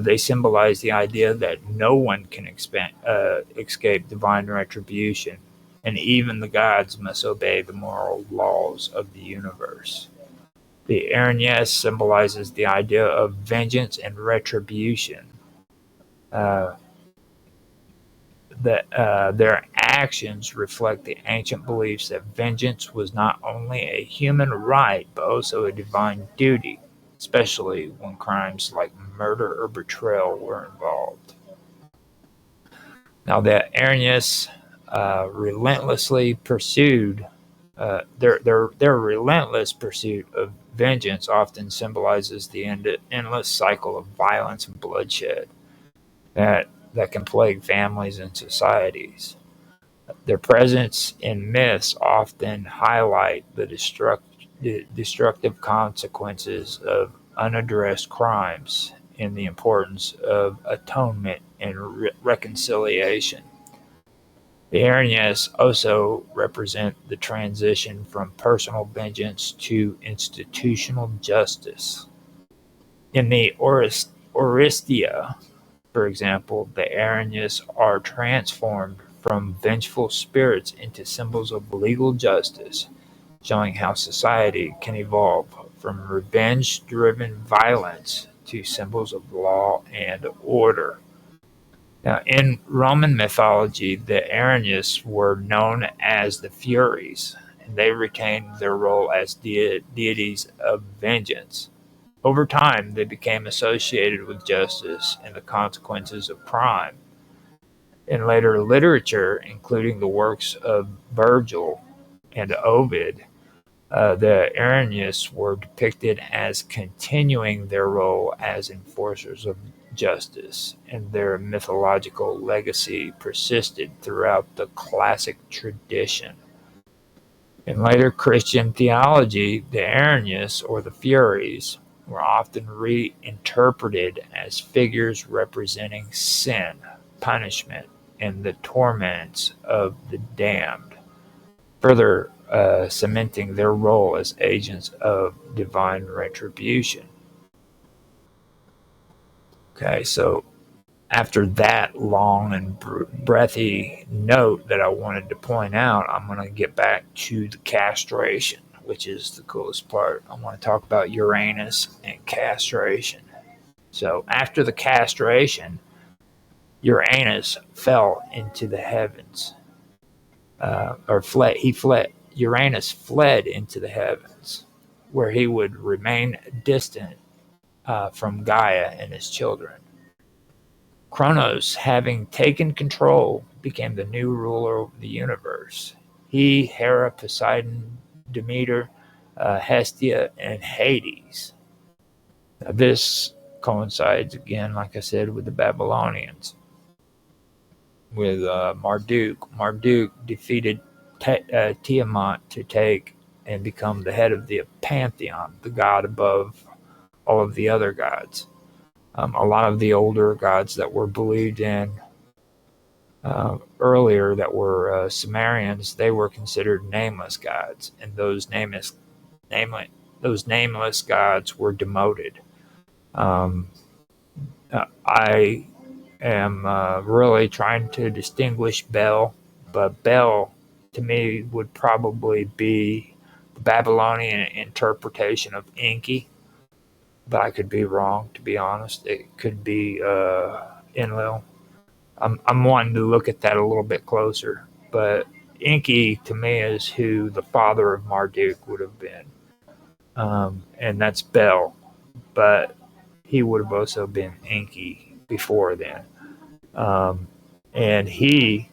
They symbolize the idea that no one can escape divine retribution, and even the gods must obey the moral laws of the universe. The Aranyas symbolizes the idea of vengeance and retribution. Uh, that their actions reflect the ancient beliefs that vengeance was not only a human right but also a divine duty, especially when crimes like murder or betrayal were involved. Now, the Aranyas relentlessly pursued their relentless pursuit of vengeance often symbolizes the endless cycle of violence and bloodshed that can plague families and societies. Their presence in myths often highlight the destructive consequences of unaddressed crimes and the importance of atonement and reconciliation. The Aranyas also represent the transition from personal vengeance to institutional justice. In the Oristia, for example, the Aranyas are transformed from vengeful spirits into symbols of legal justice, showing how society can evolve from revenge-driven violence to symbols of law and order. Now, in Roman mythology, the Aranyas were known as the Furies, and they retained their role as deities of vengeance. Over time, they became associated with justice and the consequences of crime. In later literature, including the works of Virgil and Ovid, the Aranyas were depicted as continuing their role as enforcers of justice, and their mythological legacy persisted throughout the classic tradition. In later Christian theology, the Aranyas, or the Furies, were often reinterpreted as figures representing sin, punishment, and the torments of the damned, further cementing their role as agents of divine retribution. Okay, so after that long and breathy note that I wanted to point out, I'm going to get back to the castration, which is the coolest part. I want to talk about Uranus and castration. So after the castration, Uranus fell into the heavens, or fled. He fled. Uranus fled into the heavens, where he would remain distant from Gaia and his children. Kronos, having taken control, became the new ruler of the universe. He, Hera, Poseidon, Demeter, Hestia, and Hades. Now, this coincides again, like I said, with the Babylonians, with Marduk. Marduk defeated Tiamat to take and become the head of the pantheon, the god above all of the other gods. A lot of the older gods that were believed in earlier, that were Sumerians, they were considered nameless gods, and those nameless gods were demoted. I am really trying to distinguish Bel, but Bel to me would probably be the Babylonian interpretation of Enki. But I could be wrong, to be honest. It could be Enlil. I'm wanting to look at that a little bit closer. But Enki, to me, is who the father of Marduk would have been. And that's Bel. But he would have also been Enki before then. And he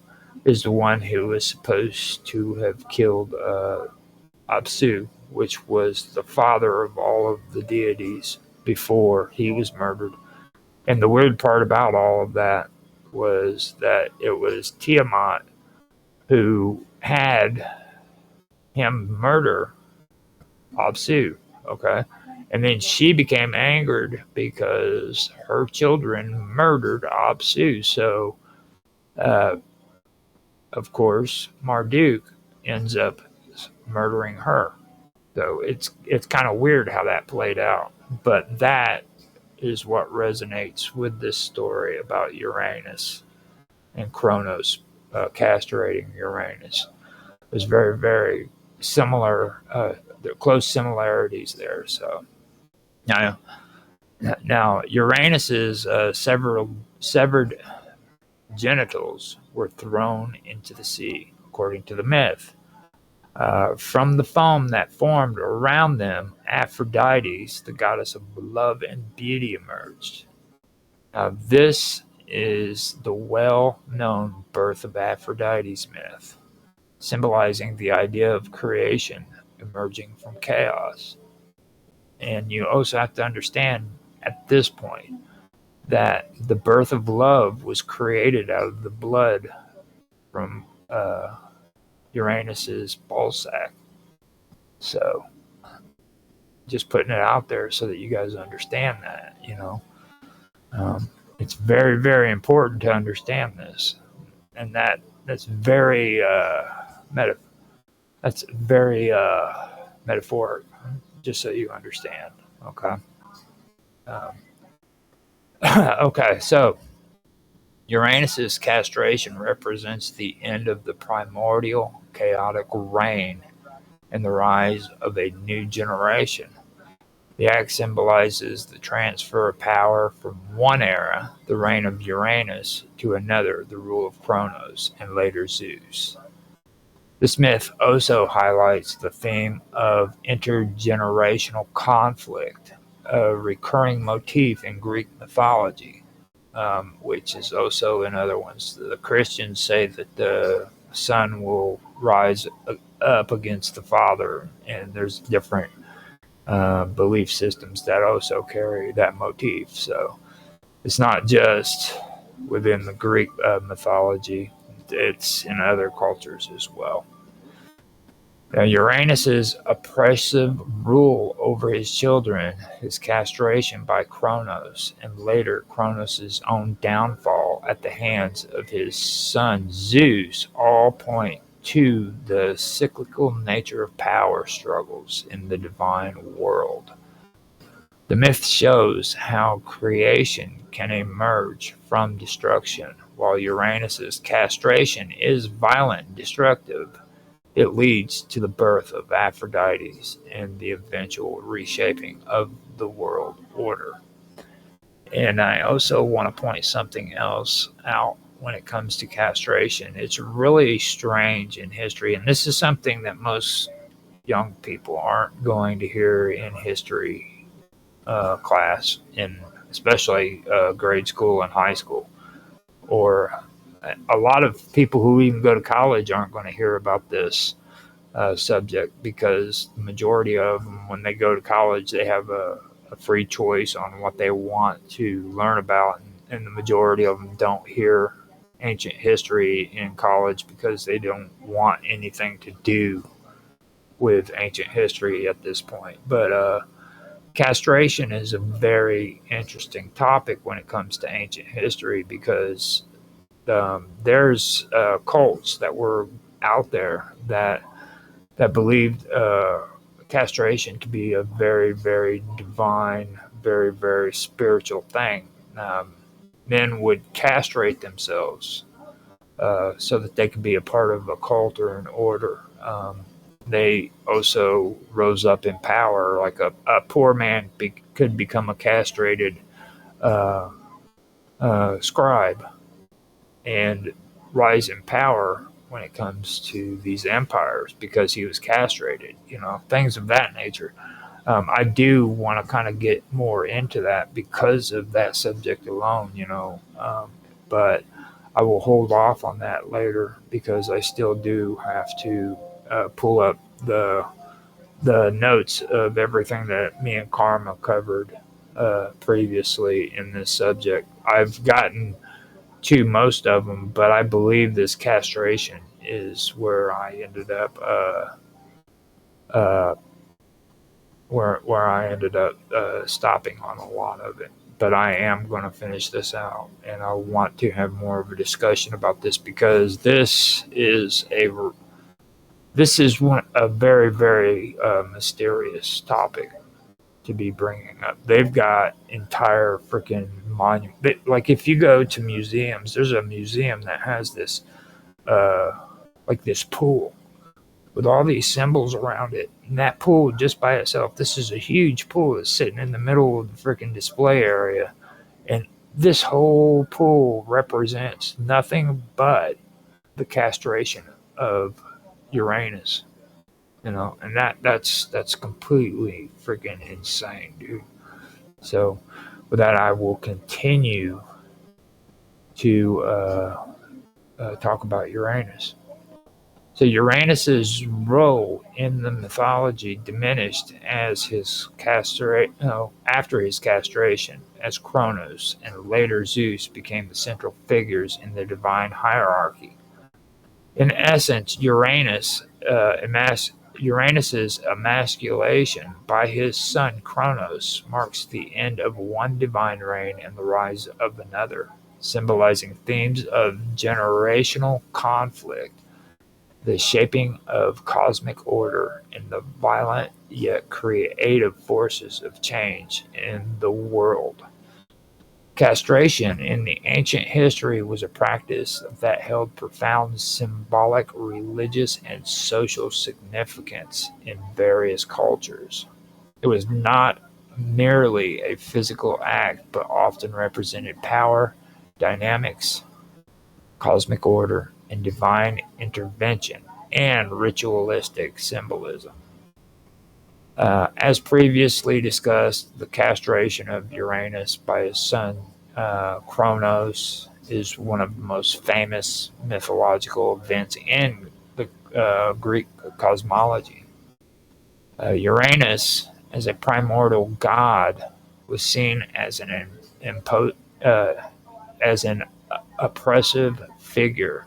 is the one who is supposed to have killed Apsu, which was the father of all of the deities before he was murdered. And the weird part about all of that was that it was Tiamat who had him murder Apsu. Okay. And then she became angered because her children murdered Apsu. So, uh, of course, Marduk ends up murdering her. So it's kind of weird how that played out. But that is what resonates with this story about Uranus and Kronos castrating Uranus. There's very, very similar, close similarities there. So now Uranus's severed genitals were thrown into the sea, according to the myth. From the foam that formed around them, Aphrodite, the goddess of love and beauty, emerged. Now, this is the well-known birth of Aphrodite's myth, symbolizing the idea of creation emerging from chaos. And you also have to understand at this point that the birth of love was created out of the blood from Uranus's ball sack. So, just putting it out there so that you guys understand that, it's very, very important to understand this, and that's very metaphoric, just so you understand. Okay. Okay. So Uranus's castration represents the end of the primordial chaotic reign and the rise of a new generation. The act symbolizes the transfer of power from one era, the reign of Uranus, to another, the rule of Kronos, and later Zeus. This myth also highlights the theme of intergenerational conflict, a recurring motif in Greek mythology, which is also in other ones. The Christians say that the son will rise up against the father, and there's different belief systems that also carry that motif. So it's not just within the Greek mythology, it's in other cultures as well. Now, Uranus's oppressive rule over his children, his castration by Kronos, and later Kronos' own downfall at the hands of his son Zeus all point to the cyclical nature of power struggles in the divine world. The myth shows how creation can emerge from destruction. While Uranus's castration is violent and destructive, it leads to the birth of Aphrodite and the eventual reshaping of the world order. And I also want to point something else out when it comes to castration. It's really strange in history, and this is something that most young people aren't going to hear in history class, in especially grade school and high school, or a lot of people who even go to college aren't going to hear about this subject, because the majority of them, when they go to college, they have a free choice on what they want to learn about, and the majority of them don't hear ancient history in college because they don't want anything to do with ancient history at this point. But castration is a very interesting topic when it comes to ancient history, because there's cults that were out there that believed castration to be a very, very divine, very, very spiritual thing. Men would castrate themselves so that they could be a part of a cult or an order. They also rose up in power, like a poor man could become a castrated scribe and rise in power when it comes to these empires because he was castrated, things of that nature. I do want to kind of get more into that because of that subject alone, but I will hold off on that later because I still do have to pull up the notes of everything that me and Karma covered previously in this subject. I've gotten to most of them, but I believe this castration is where I ended up uh, where I ended up stopping on a lot of it. But I am going to finish this out, and I want to have more of a discussion about this because this is a very very mysterious topic to be bringing up. They've got entire freaking monument. Like if you go to museums, there's a museum that has this like this pool with all these symbols around it. And that pool just by itself, this is a huge pool that's sitting in the middle of the freaking display area. And this whole pool represents nothing but the castration of Uranus. You know, and that's completely freaking insane, dude. So with that, I will continue to talk about Uranus. So Uranus's role in the mythology diminished as after his castration, as Kronos and later Zeus became the central figures in the divine hierarchy. In essence, Uranus's emasculation by his son Kronos marks the end of one divine reign and the rise of another, symbolizing themes of generational conflict, the shaping of cosmic order, and the violent yet creative forces of change in the world. Castration in the ancient history was a practice that held profound symbolic, religious, and social significance in various cultures. It was not merely a physical act, but often represented power, dynamics, cosmic order, and divine intervention, and ritualistic symbolism. As previously discussed, the castration of Uranus by his son Kronos is one of the most famous mythological events in the Greek cosmology. Uranus, as a primordial god, was seen as as an oppressive figure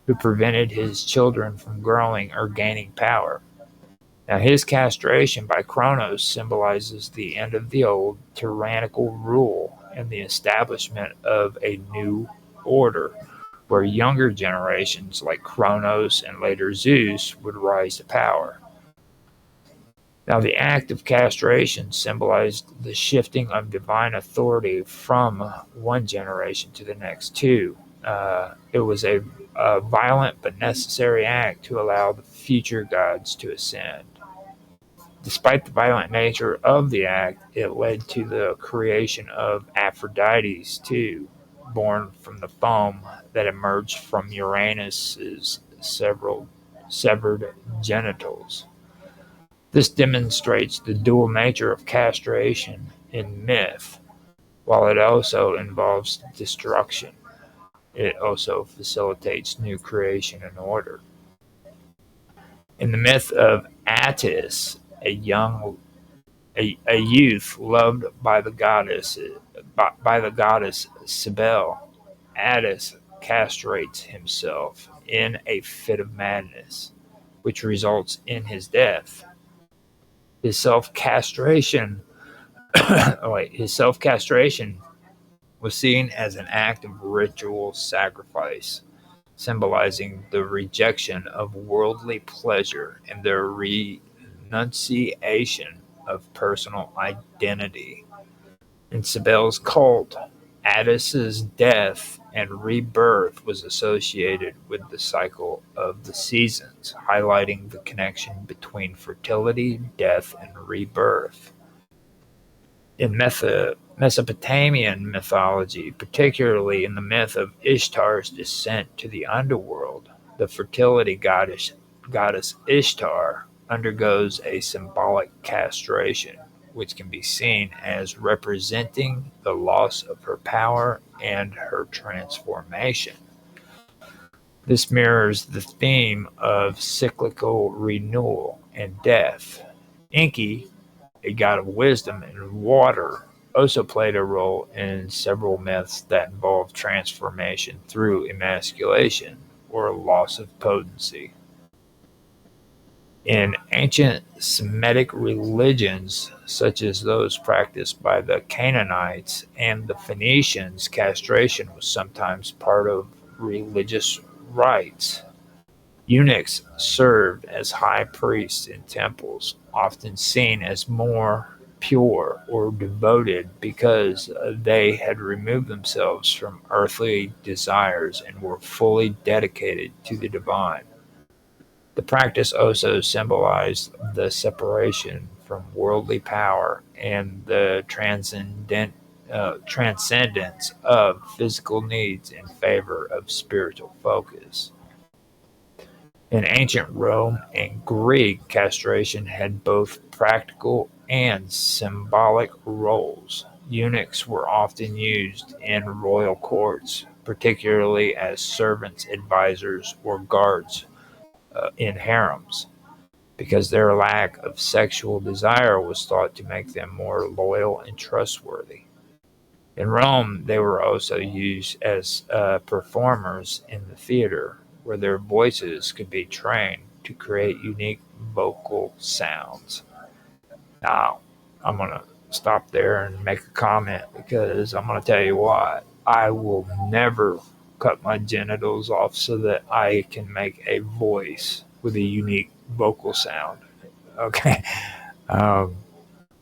who prevented his children from growing or gaining power. Now, his castration by Kronos symbolizes the end of the old tyrannical rule and the establishment of a new order, where younger generations like Kronos and later Zeus would rise to power. Now, the act of castration symbolized the shifting of divine authority from one generation to the next, too. It was a violent but necessary act to allow the future gods to ascend. Despite the violent nature of the act, it led to the creation of Aphrodites, too, born from the foam that emerged from Uranus's several severed genitals. This demonstrates the dual nature of castration in myth. While it also involves destruction, it also facilitates new creation and order. In the myth of Attis, a youth loved by the goddess Cybele, Attis castrates himself in a fit of madness, which results in his death. His self-castration was seen as an act of ritual sacrifice, symbolizing the rejection of worldly pleasure and the renunciation of personal identity. In Cybele's cult, Attis's death and rebirth was associated with the cycle of the seasons, highlighting the connection between fertility, death, and rebirth. In Mesopotamian mythology, particularly in the myth of Ishtar's descent to the underworld, the fertility goddess Ishtar undergoes a symbolic castration, which can be seen as representing the loss of her power and her transformation. This mirrors the theme of cyclical renewal and death. Enki, a god of wisdom and water, also played a role in several myths that involve transformation through emasculation or loss of potency. In ancient Semitic religions, such as those practiced by the Canaanites and the Phoenicians, castration was sometimes part of religious rites. Eunuchs served as high priests in temples, often seen as more pure or devoted because they had removed themselves from earthly desires and were fully dedicated to the divine. The practice also symbolized the separation from worldly power and the transcendence of physical needs in favor of spiritual focus. In ancient Rome and Greek, castration had both practical and symbolic roles. Eunuchs were often used in royal courts, particularly as servants, advisors, or guards in harems, because their lack of sexual desire was thought to make them more loyal and trustworthy. In Rome, they were also used as performers in the theater, where their voices could be trained to create unique vocal sounds. Now, I'm going to stop there and make a comment because I'm going to tell you what, I will never cut my genitals off so that I can make a voice with a unique vocal sound. Okay. Um,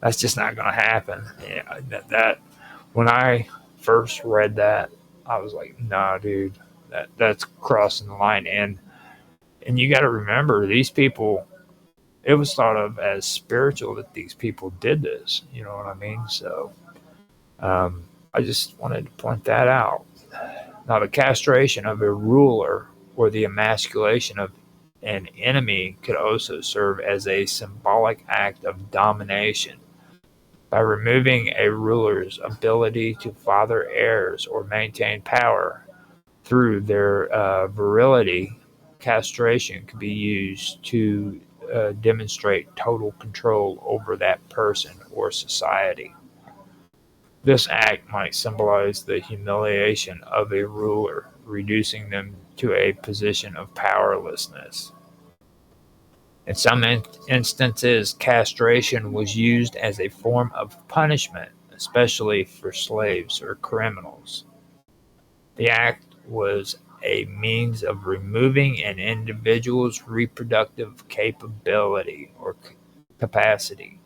that's just not going to happen. Yeah, that when I first read that, I was like, nah, dude, that's crossing the line. And you got to remember, these people, it was thought of as spiritual that these people did this. You know what I mean? So I just wanted to point that out. Now, the castration of a ruler or the emasculation of an enemy could also serve as a symbolic act of domination. By removing a ruler's ability to father heirs or maintain power through their virility, castration could be used to demonstrate total control over that person or society. This act might symbolize the humiliation of a ruler, reducing them to a position of powerlessness. In some instances, castration was used as a form of punishment, especially for slaves or criminals. The act was a means of removing an individual's reproductive capability or capacity,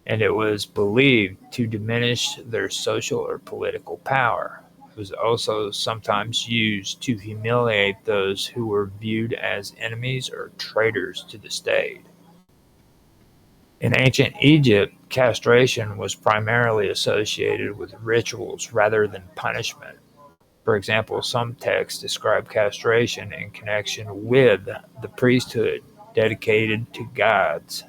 and it was believed to diminish their social or political power. It was also sometimes used to humiliate those who were viewed as enemies or traitors to the state. In ancient Egypt, castration was primarily associated with rituals rather than punishment. For example, some texts describe castration in connection with the priesthood dedicated to gods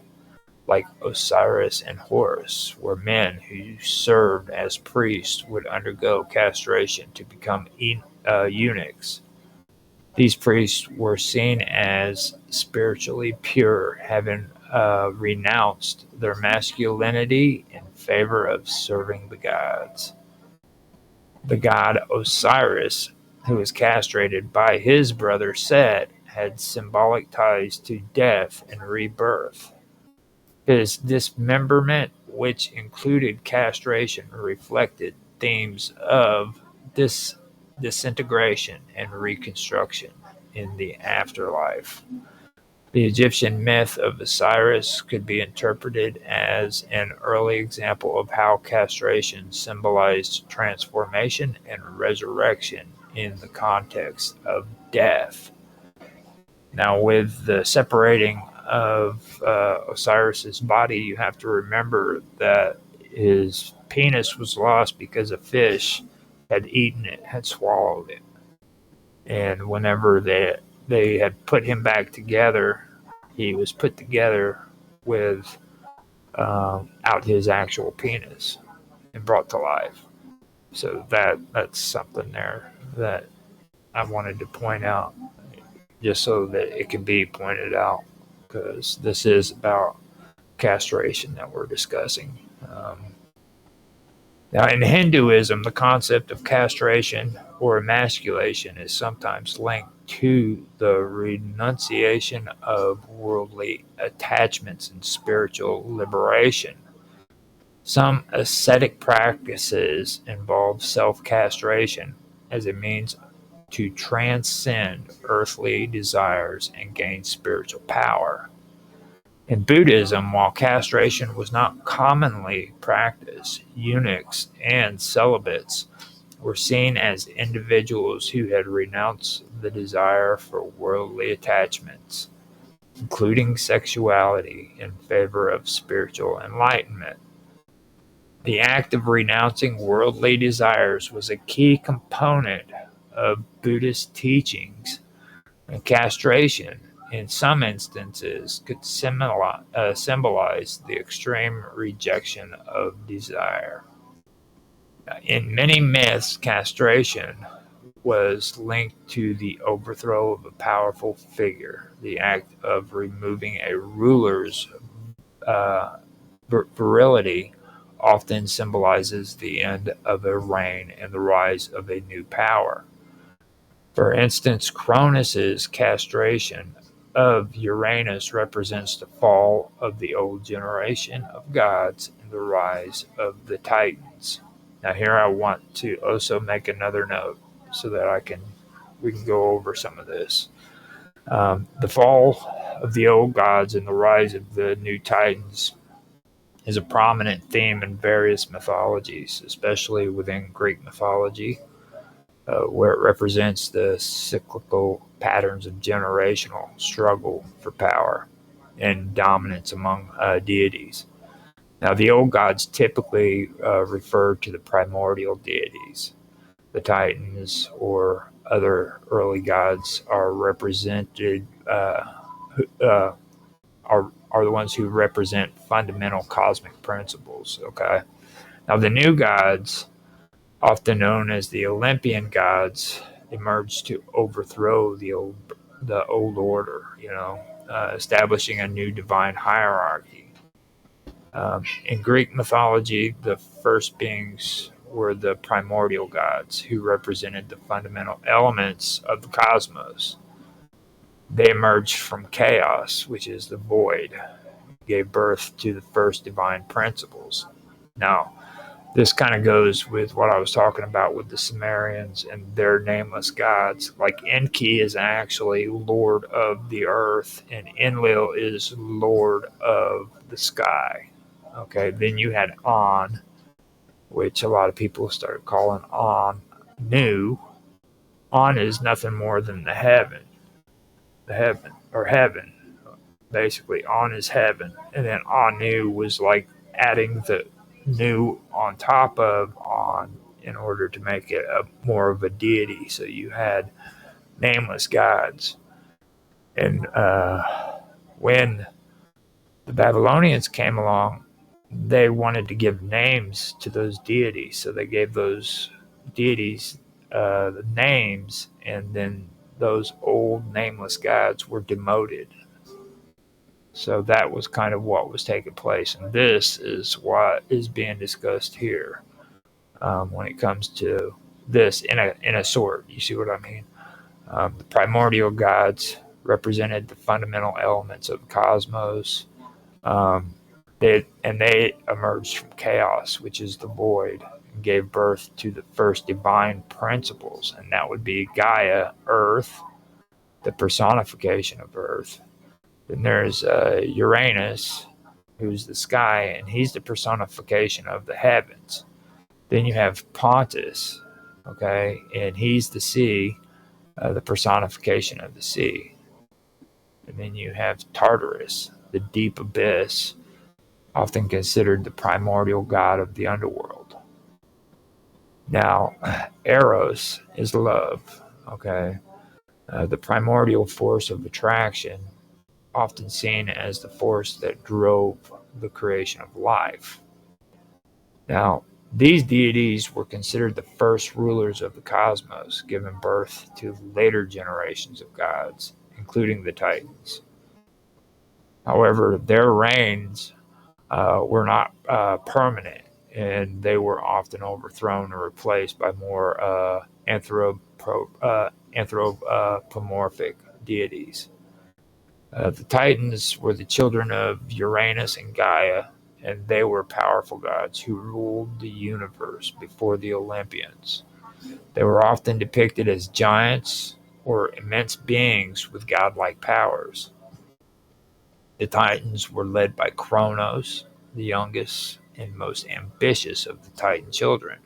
like Osiris and Horus, where men who served as priests would undergo castration to become eunuchs. These priests were seen as spiritually pure, having renounced their masculinity in favor of serving the gods. The god Osiris, who was castrated by his brother Set, had symbolic ties to death and rebirth. His dismemberment, which included castration, reflected themes of disintegration and reconstruction in the afterlife. The Egyptian myth of Osiris could be interpreted as an early example of how castration symbolized transformation and resurrection in the context of death. Now, with the separating of Osiris's body, you have to remember that his penis was lost because a fish had eaten it, had swallowed it. And whenever they had put him back together, he was put together with out his actual penis and brought to life. So that's something there that I wanted to point out, just so that it can be pointed out, because this is about castration that we're discussing. Now, in Hinduism, the concept of castration or emasculation is sometimes linked to the renunciation of worldly attachments and spiritual liberation. Some ascetic practices involve self castration as a means to transcend earthly desires and gain spiritual power. In Buddhism, while castration was not commonly practiced, eunuchs and celibates were seen as individuals who had renounced the desire for worldly attachments, including sexuality, in favor of spiritual enlightenment. The act of renouncing worldly desires was a key component of Buddhist teachings, and castration, in some instances, could symbolize the extreme rejection of desire. In many myths, castration was linked to the overthrow of a powerful figure. The act of removing a ruler's virility often symbolizes the end of a reign and the rise of a new power. For instance, Cronus's castration of Uranus represents the fall of the old generation of gods and the rise of the Titans. Now, here I want to also make another note so that we can go over some of this. The fall of the old gods and the rise of the new Titans is a prominent theme in various mythologies, especially within Greek mythology, where it represents the cyclical patterns of generational struggle for power and dominance among deities. Now, the old gods typically refer to the primordial deities. The Titans or other early gods are represented are the ones who represent fundamental cosmic principles. Okay, now the new gods, often known as the Olympian gods, emerged to overthrow the old order. Establishing a new divine hierarchy. In Greek mythology, the first beings were the primordial gods, who represented the fundamental elements of the cosmos. They emerged from chaos, which is the void, gave birth to the first divine principles. Now, this kind of goes with what I was talking about with the Sumerians and their nameless gods. Like Enki is actually lord of the earth, and Enlil is lord of the sky. Okay, then you had On, which a lot of people started calling Anu. On is nothing more than the heaven, basically. On is heaven, and then Anu was like adding the new on top of On in order to make it more of a deity. So you had nameless gods, and when the Babylonians came along, they wanted to give names to those deities, so they gave those deities the names, and then those old nameless gods were demoted. So that was kind of what was taking place, and this is what is being discussed here when it comes to this in a sort. You see what I mean? The primordial gods represented the fundamental elements of the cosmos. They emerged from chaos, which is the void, and gave birth to the first divine principles, and that would be Gaia, Earth, the personification of Earth. Then there's Uranus, who's the sky, and he's the personification of the heavens. Then you have Pontus, okay, and he's the sea, the personification of the sea. And then you have Tartarus, the deep abyss, often considered the primordial god of the underworld. Now, Eros is love, okay, the primordial force of attraction, often seen as the force that drove the creation of life. Now, these deities were considered the first rulers of the cosmos, giving birth to later generations of gods, including the Titans. However, their reigns were not permanent, and they were often overthrown or replaced by more anthropomorphic deities. The Titans were the children of Uranus and Gaia, and they were powerful gods who ruled the universe before the Olympians. They were often depicted as giants or immense beings with godlike powers. The Titans were led by Kronos, the youngest and most ambitious of the Titan children.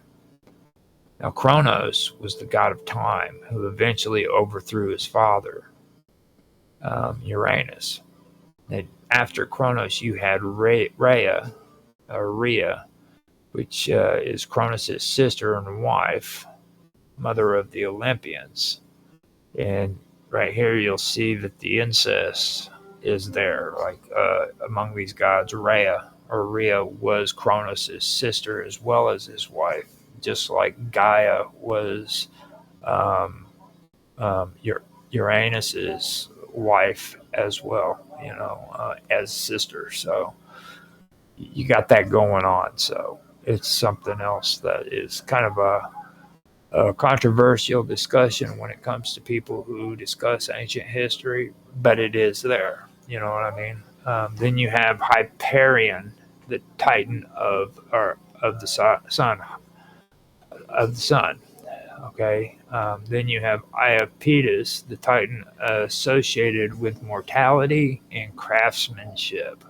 Now, Kronos was the god of time who eventually overthrew his father, Uranus. And after Kronos, you had Rhea, which is Kronos' sister and wife, mother of the Olympians. And right here, you'll see that the incest is there. Like among these gods, Rhea was Kronos' sister as well as his wife, just like Gaia was um, Uranus's wife as well, as sister. So you got that going on. So it's something else that is kind of a controversial discussion when it comes to people who discuss ancient history, but it is there. You know what I mean? Then you have Hyperion, the Titan of the sun of the sun. Okay. Then you have Iapetus, the Titan associated with mortality and craftsmanship,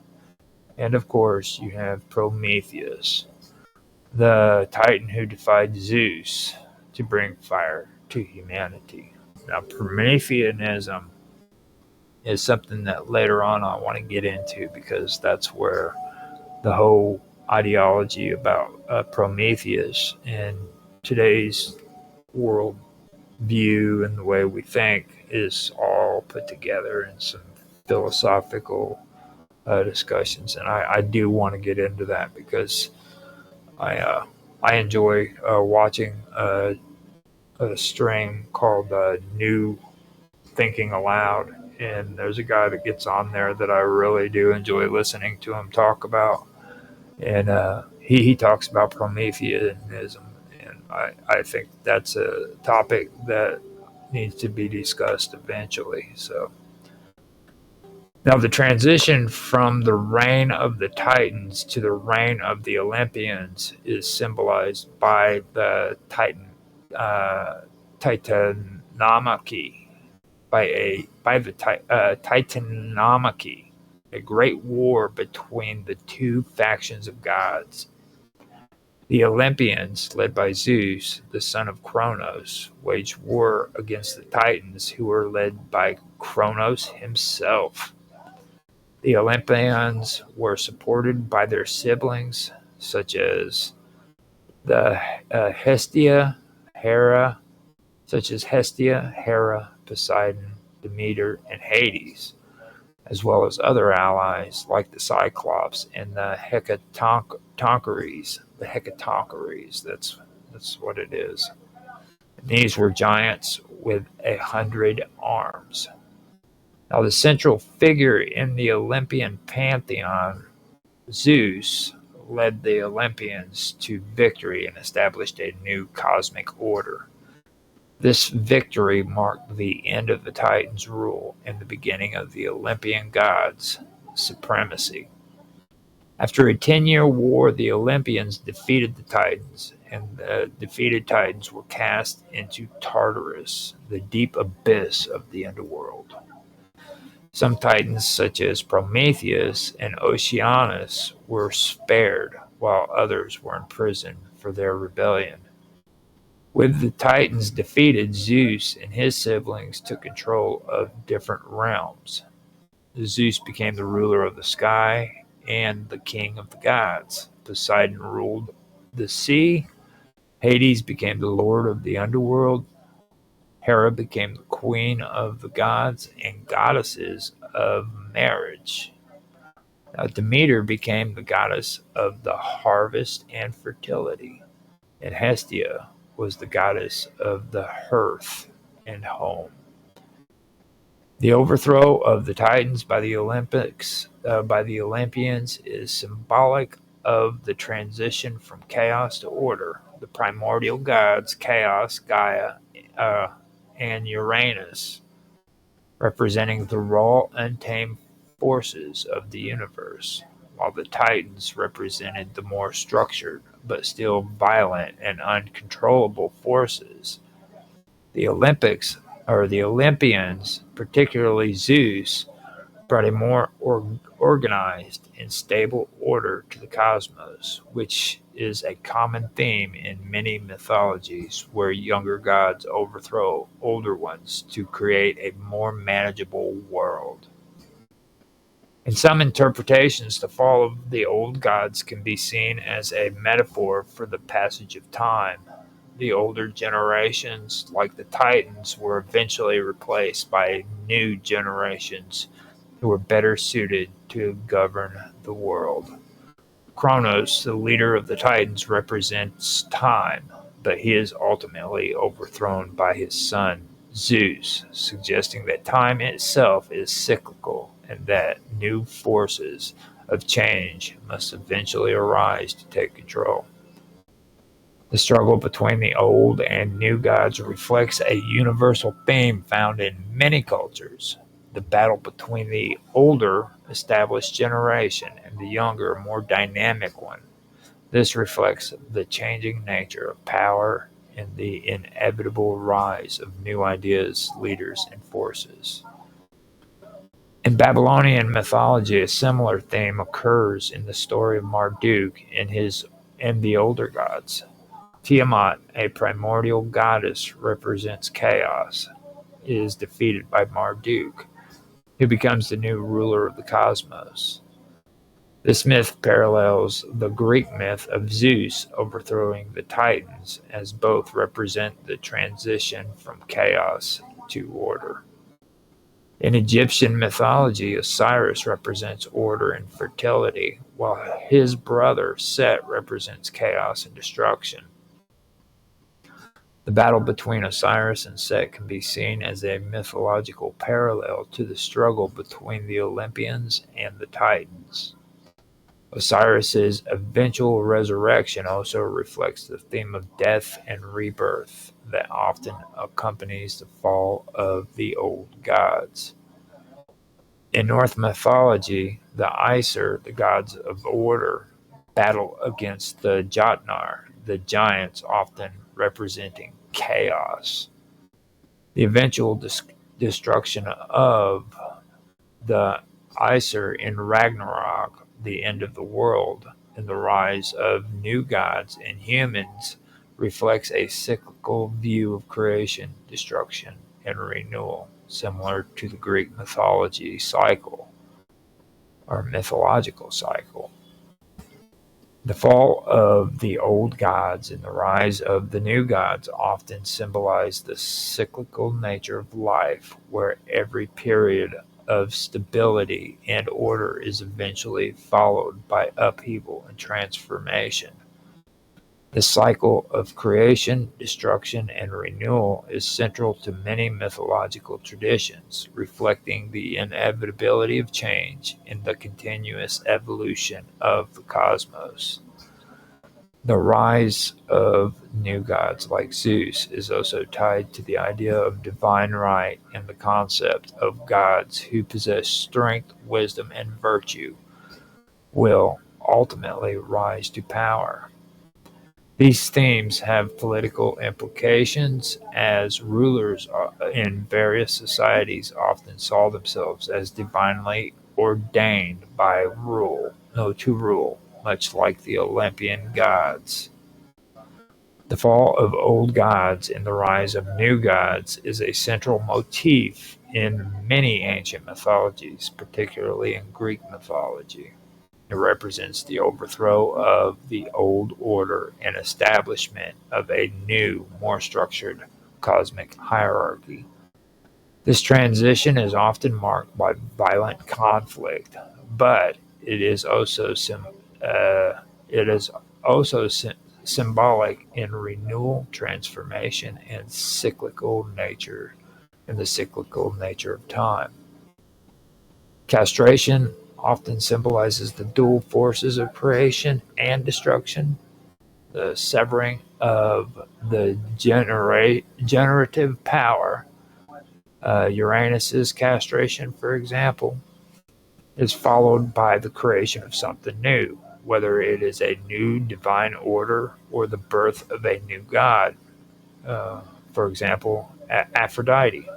and of course you have Prometheus, the Titan who defied Zeus to bring fire to humanity. Now, Prometheanism is something that later on I want to get into because that's where the whole ideology about Prometheus and today's world view and the way we think is all put together in some philosophical discussions. And I do want to get into that because I enjoy watching a stream called New Thinking Aloud, and there's a guy that gets on there that I really do enjoy listening to him talk about, and he talks about Prometheanism, and I think that's a topic that needs to be discussed eventually. So now the transition from the reign of the Titans to the reign of the Olympians is symbolized by the Titanomachy, by the Titanomachy, a great war between the two factions of gods. The Olympians, led by Zeus, the son of Kronos, waged war against the Titans, who were led by Kronos himself. The Olympians were supported by their siblings, such as the Hestia, Hera, Poseidon, Demeter, and Hades, as well as other allies like the Cyclops and the Hecatoncheires. The Hecatoncheires, that's what it is. And these were giants with 100 arms. Now, the central figure in the Olympian pantheon, Zeus, led the Olympians to victory and established a new cosmic order. This victory marked the end of the Titans' rule and the beginning of the Olympian gods' supremacy. After a 10-year war, the Olympians defeated the Titans, and the defeated Titans were cast into Tartarus, the deep abyss of the underworld. Some Titans, such as Prometheus and Oceanus, were spared, while others were imprisoned for their rebellion. With the Titans defeated, Zeus and his siblings took control of different realms. Zeus became the ruler of the sky and the king of the gods. Poseidon ruled the sea. Hades became the lord of the underworld. Hera became the queen of the gods and goddesses of marriage. Now, Demeter became the goddess of the harvest and fertility, and Hestia was the goddess of the hearth and home. The overthrow of the Titans by the Olympians is symbolic of the transition from chaos to order. The primordial gods, Chaos, Gaia, and Uranus, representing the raw, untamed forces of the universe, while the Titans represented the more structured, but still violent and uncontrollable forces. The the Olympians, particularly Zeus, brought a more organized and stable order to the cosmos, which is a common theme in many mythologies where younger gods overthrow older ones to create a more manageable world. In some interpretations, the fall of the old gods can be seen as a metaphor for the passage of time. The older generations, like the Titans, were eventually replaced by new generations who were better suited to govern the world. Kronos, the leader of the Titans, represents time, but he is ultimately overthrown by his son Zeus, suggesting that time itself is cyclical and that new forces of change must eventually arise to take control. The struggle between the old and new gods reflects a universal theme found in many cultures: the battle between the older, established generation and the younger, more dynamic one. This reflects the changing nature of power and the inevitable rise of new ideas, leaders, and forces. In Babylonian mythology, a similar theme occurs in the story of Marduk and the older gods. Tiamat, a primordial goddess, represents chaos, is defeated by Marduk, who becomes the new ruler of the cosmos. This myth parallels the Greek myth of Zeus overthrowing the Titans, as both represent the transition from chaos to order. In Egyptian mythology, Osiris represents order and fertility, while his brother Set represents chaos and destruction. The battle between Osiris and Set can be seen as a mythological parallel to the struggle between the Olympians and the Titans. Osiris's eventual resurrection also reflects the theme of death and rebirth that often accompanies the fall of the old gods. In Norse mythology, the Aesir, the gods of order, battle against the Jotnar, the giants often representing chaos. The eventual destruction of the Aesir in Ragnarok, the end of the world, and the rise of new gods and humans reflects a cyclical view of creation, destruction, and renewal, similar to the Greek mythology cycle or mythological cycle. The fall of the old gods and the rise of the new gods often symbolize the cyclical nature of life, where every period of stability and order is eventually followed by upheaval and transformation. The cycle of creation, destruction, and renewal is central to many mythological traditions, reflecting the inevitability of change and the continuous evolution of the cosmos. The rise of new gods like Zeus is also tied to the idea of divine right and the concept of gods who possess strength, wisdom, and virtue will ultimately rise to power. These themes have political implications, as rulers in various societies often saw themselves as divinely ordained to rule, much like the Olympian gods. The fall of old gods and the rise of new gods is a central motif in many ancient mythologies, particularly in Greek mythology. It represents the overthrow of the old order and establishment of a new, more structured cosmic hierarchy. This transition is often marked by violent conflict, but it is also it is also symbolic in renewal, transformation, and the cyclical nature of time. Castration often symbolizes the dual forces of creation and destruction, the severing of the generative power. Uranus's castration, for example, is followed by the creation of something new, whether it is a new divine order or the birth of a new god. Uh, for example, Aphrodite.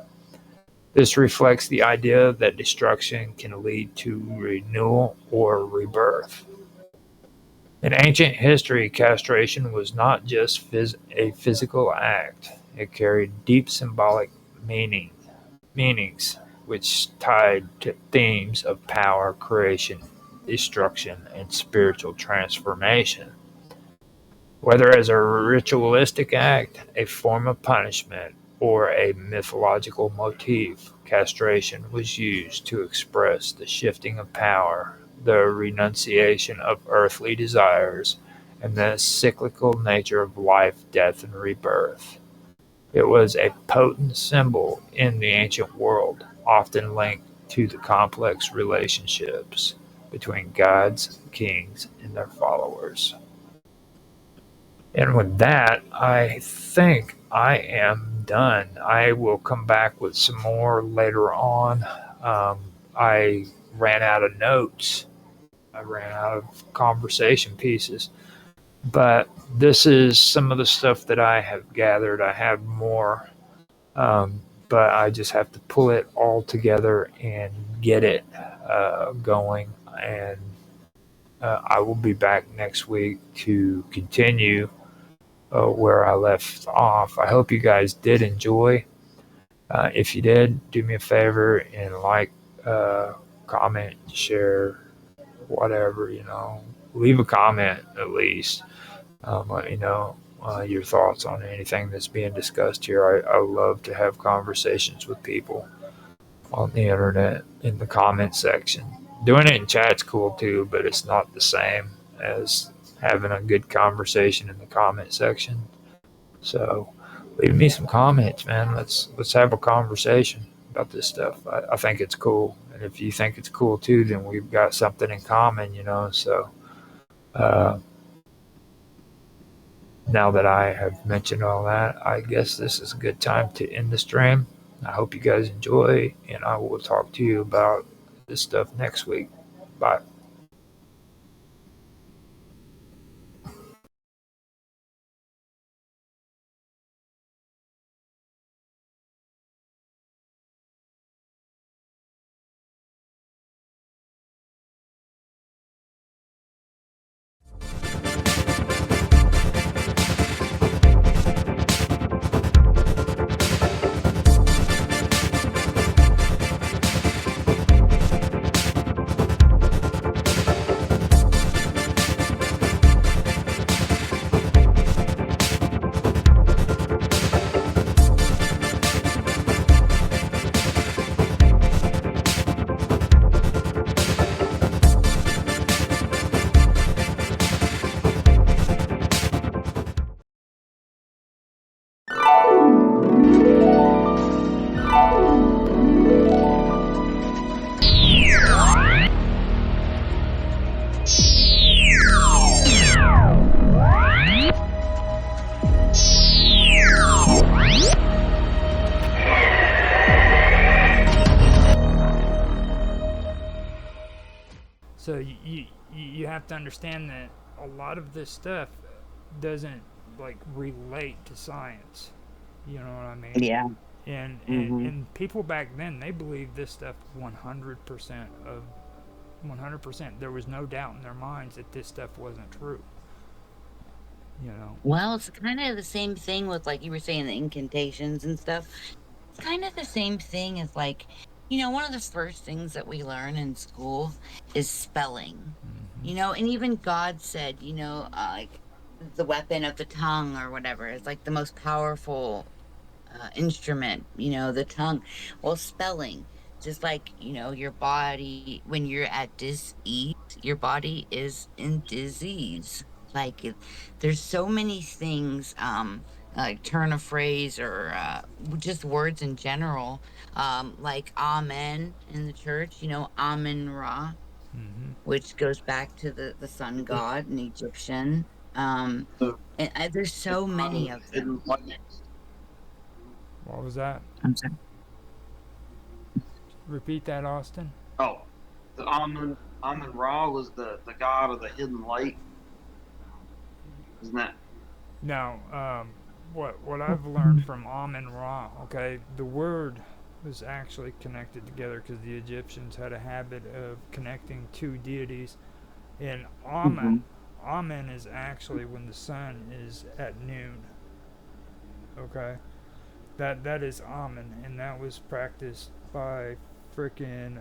This reflects the idea that destruction can lead to renewal or rebirth. In ancient history, castration was not just a physical act, it carried deep symbolic meanings, which tied to themes of power, creation, destruction, and spiritual transformation. Whether as a ritualistic act, a form of punishment, or a mythological motif, castration was used to express the shifting of power, the renunciation of earthly desires, and the cyclical nature of life, death, and rebirth. It was a potent symbol in the ancient world, often linked to the complex relationships between gods, kings, and their followers. And with that, I think I am done. I will come back with some more later on. I ran out of notes, I ran out of conversation pieces. But this is some of the stuff that I have gathered. I have more, but I just have to pull it all together and get it going. And I will be back next week to continue where I left off. I hope you guys did enjoy. If you did, do me a favor and like, comment, share, whatever, leave a comment at least. Let me know your thoughts on anything that's being discussed here. I love to have conversations with people on the internet in the comment section. Doing it in chat's cool too, but it's not the same as having a good conversation in the comment section. So leave me some comments, man. Let's have a conversation about this stuff. I think it's cool, and if you think it's cool too, then we've got something in common, So uh, now that I have mentioned all that, I guess this is a good time to end the stream. I hope you guys enjoy, and I will talk to you about this stuff next week. Bye. So you have to understand that a lot of this stuff doesn't like relate to science. You know what I mean? Yeah. And Mm-hmm. and people back then, they believed this stuff 100% of 100%. There was no doubt in their minds that this stuff wasn't true. Well, it's kind of the same thing with, like you were saying, the incantations and stuff. It's kind of the same thing as, like, one of the first things that we learn in school is spelling. And even God said, like the weapon of the tongue or whatever is like the most powerful instrument, the tongue. Well, spelling, just like, your body, when you're at dis-ease, your body is in disease. Like, there's so many things, like turn of phrase or just words in general, like amen in the church, amen ra. which goes back to the sun god and Egyptian. And there's so many of them. What was that? I'm sorry. Repeat that, Austin. Oh, the Amun Ra was the god of the hidden light, isn't that? Now, what I've learned from Amun Ra, okay, the word was actually connected together because the Egyptians had a habit of connecting two deities. And Amen is actually when the sun is at noon. Okay, that is Amen, and that was practiced by frickin'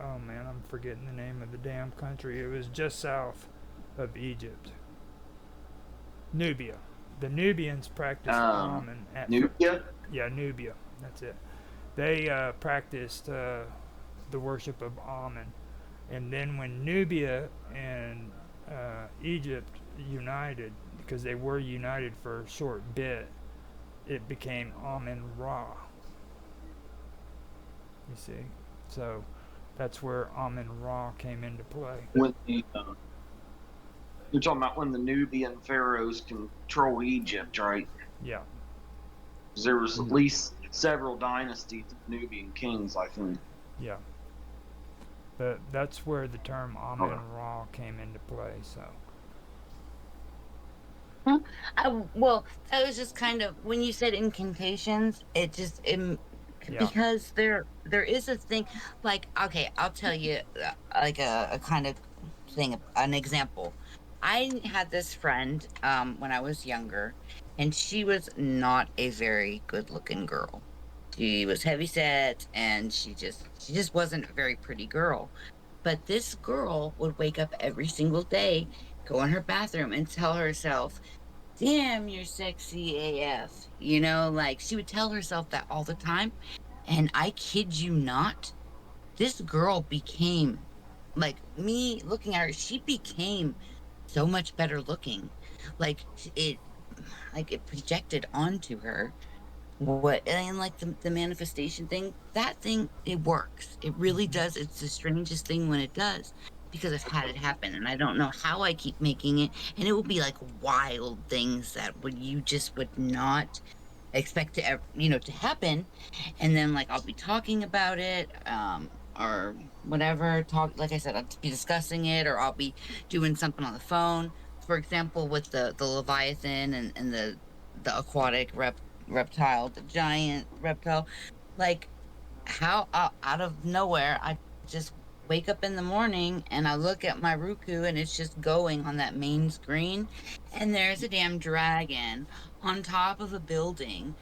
oh man, I'm forgetting the name of the damn country. It was just south of Egypt. Nubia. The Nubians practiced Amen at Nubia? Yeah, Nubia. That's it. They practiced the worship of Amen. And then when Nubia and Egypt united, because they were united for a short bit, it became Amen Ra. You see? So that's where Amen Ra came into play. When you're talking about when the Nubian pharaohs controlled Egypt, right? Yeah. 'Cause there was at least several dynasties of Nubian kings, I think. Yeah. But that's where the term Amen Ra came into play. So. Well, that was just kind of when you said incantations. Because there is a thing like, okay, I'll tell you like a kind of thing, an example. I had this friend when I was younger, and she was not a very good looking girl. She was heavy set, and she just wasn't a very pretty girl. But this girl would wake up every single day, go in her bathroom, and tell herself, "Damn, you're sexy AF." Like she would tell herself that all the time. And I kid you not, this girl became, like, me looking at her, she became so much better looking. Like it like it projected onto her. And like the manifestation thing, that thing, it works. It really does. It's the strangest thing when it does, because I've had it happen and I don't know how I keep making it. And it will be like wild things that you just would not expect to happen. And then like I'll be talking about it, or whatever, like I said, I'll be discussing it, or I'll be doing something on the phone. For example, with the Leviathan and the aquatic reptile, the giant reptile, like how out of nowhere I just wake up in the morning and I look at my Roku and it's just going on that main screen, and there's a damn dragon on top of a building.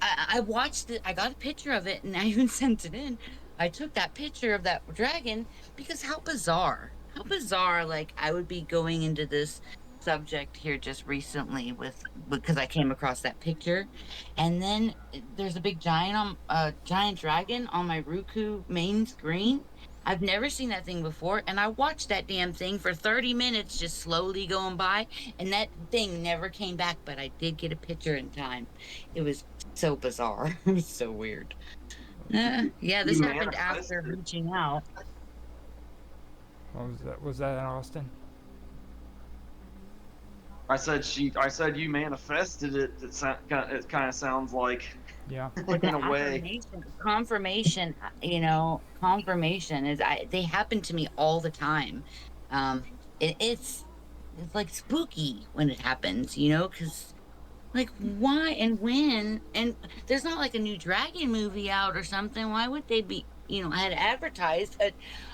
I watched it. I got a picture of it, and I even sent it in. I took that picture of that dragon because how bizarre! How bizarre! Like I would be going into this subject here just recently because I came across that picture, and then there's a big giant dragon on my Roku main screen. I've never seen that thing before, and I watched that damn thing for 30 minutes just slowly going by, and that thing never came back, but I did get a picture in time. It was so bizarre. It was so weird. Yeah, this You happened after manifested. reaching out. What was that? Was that Austin? I said you manifested it. It kind of sounds like, yeah, But in the a way. confirmation is they happen to me all the time. It's like spooky when it happens, because like why and when, and there's not like a new dragon movie out or something. Why would they be, had advertised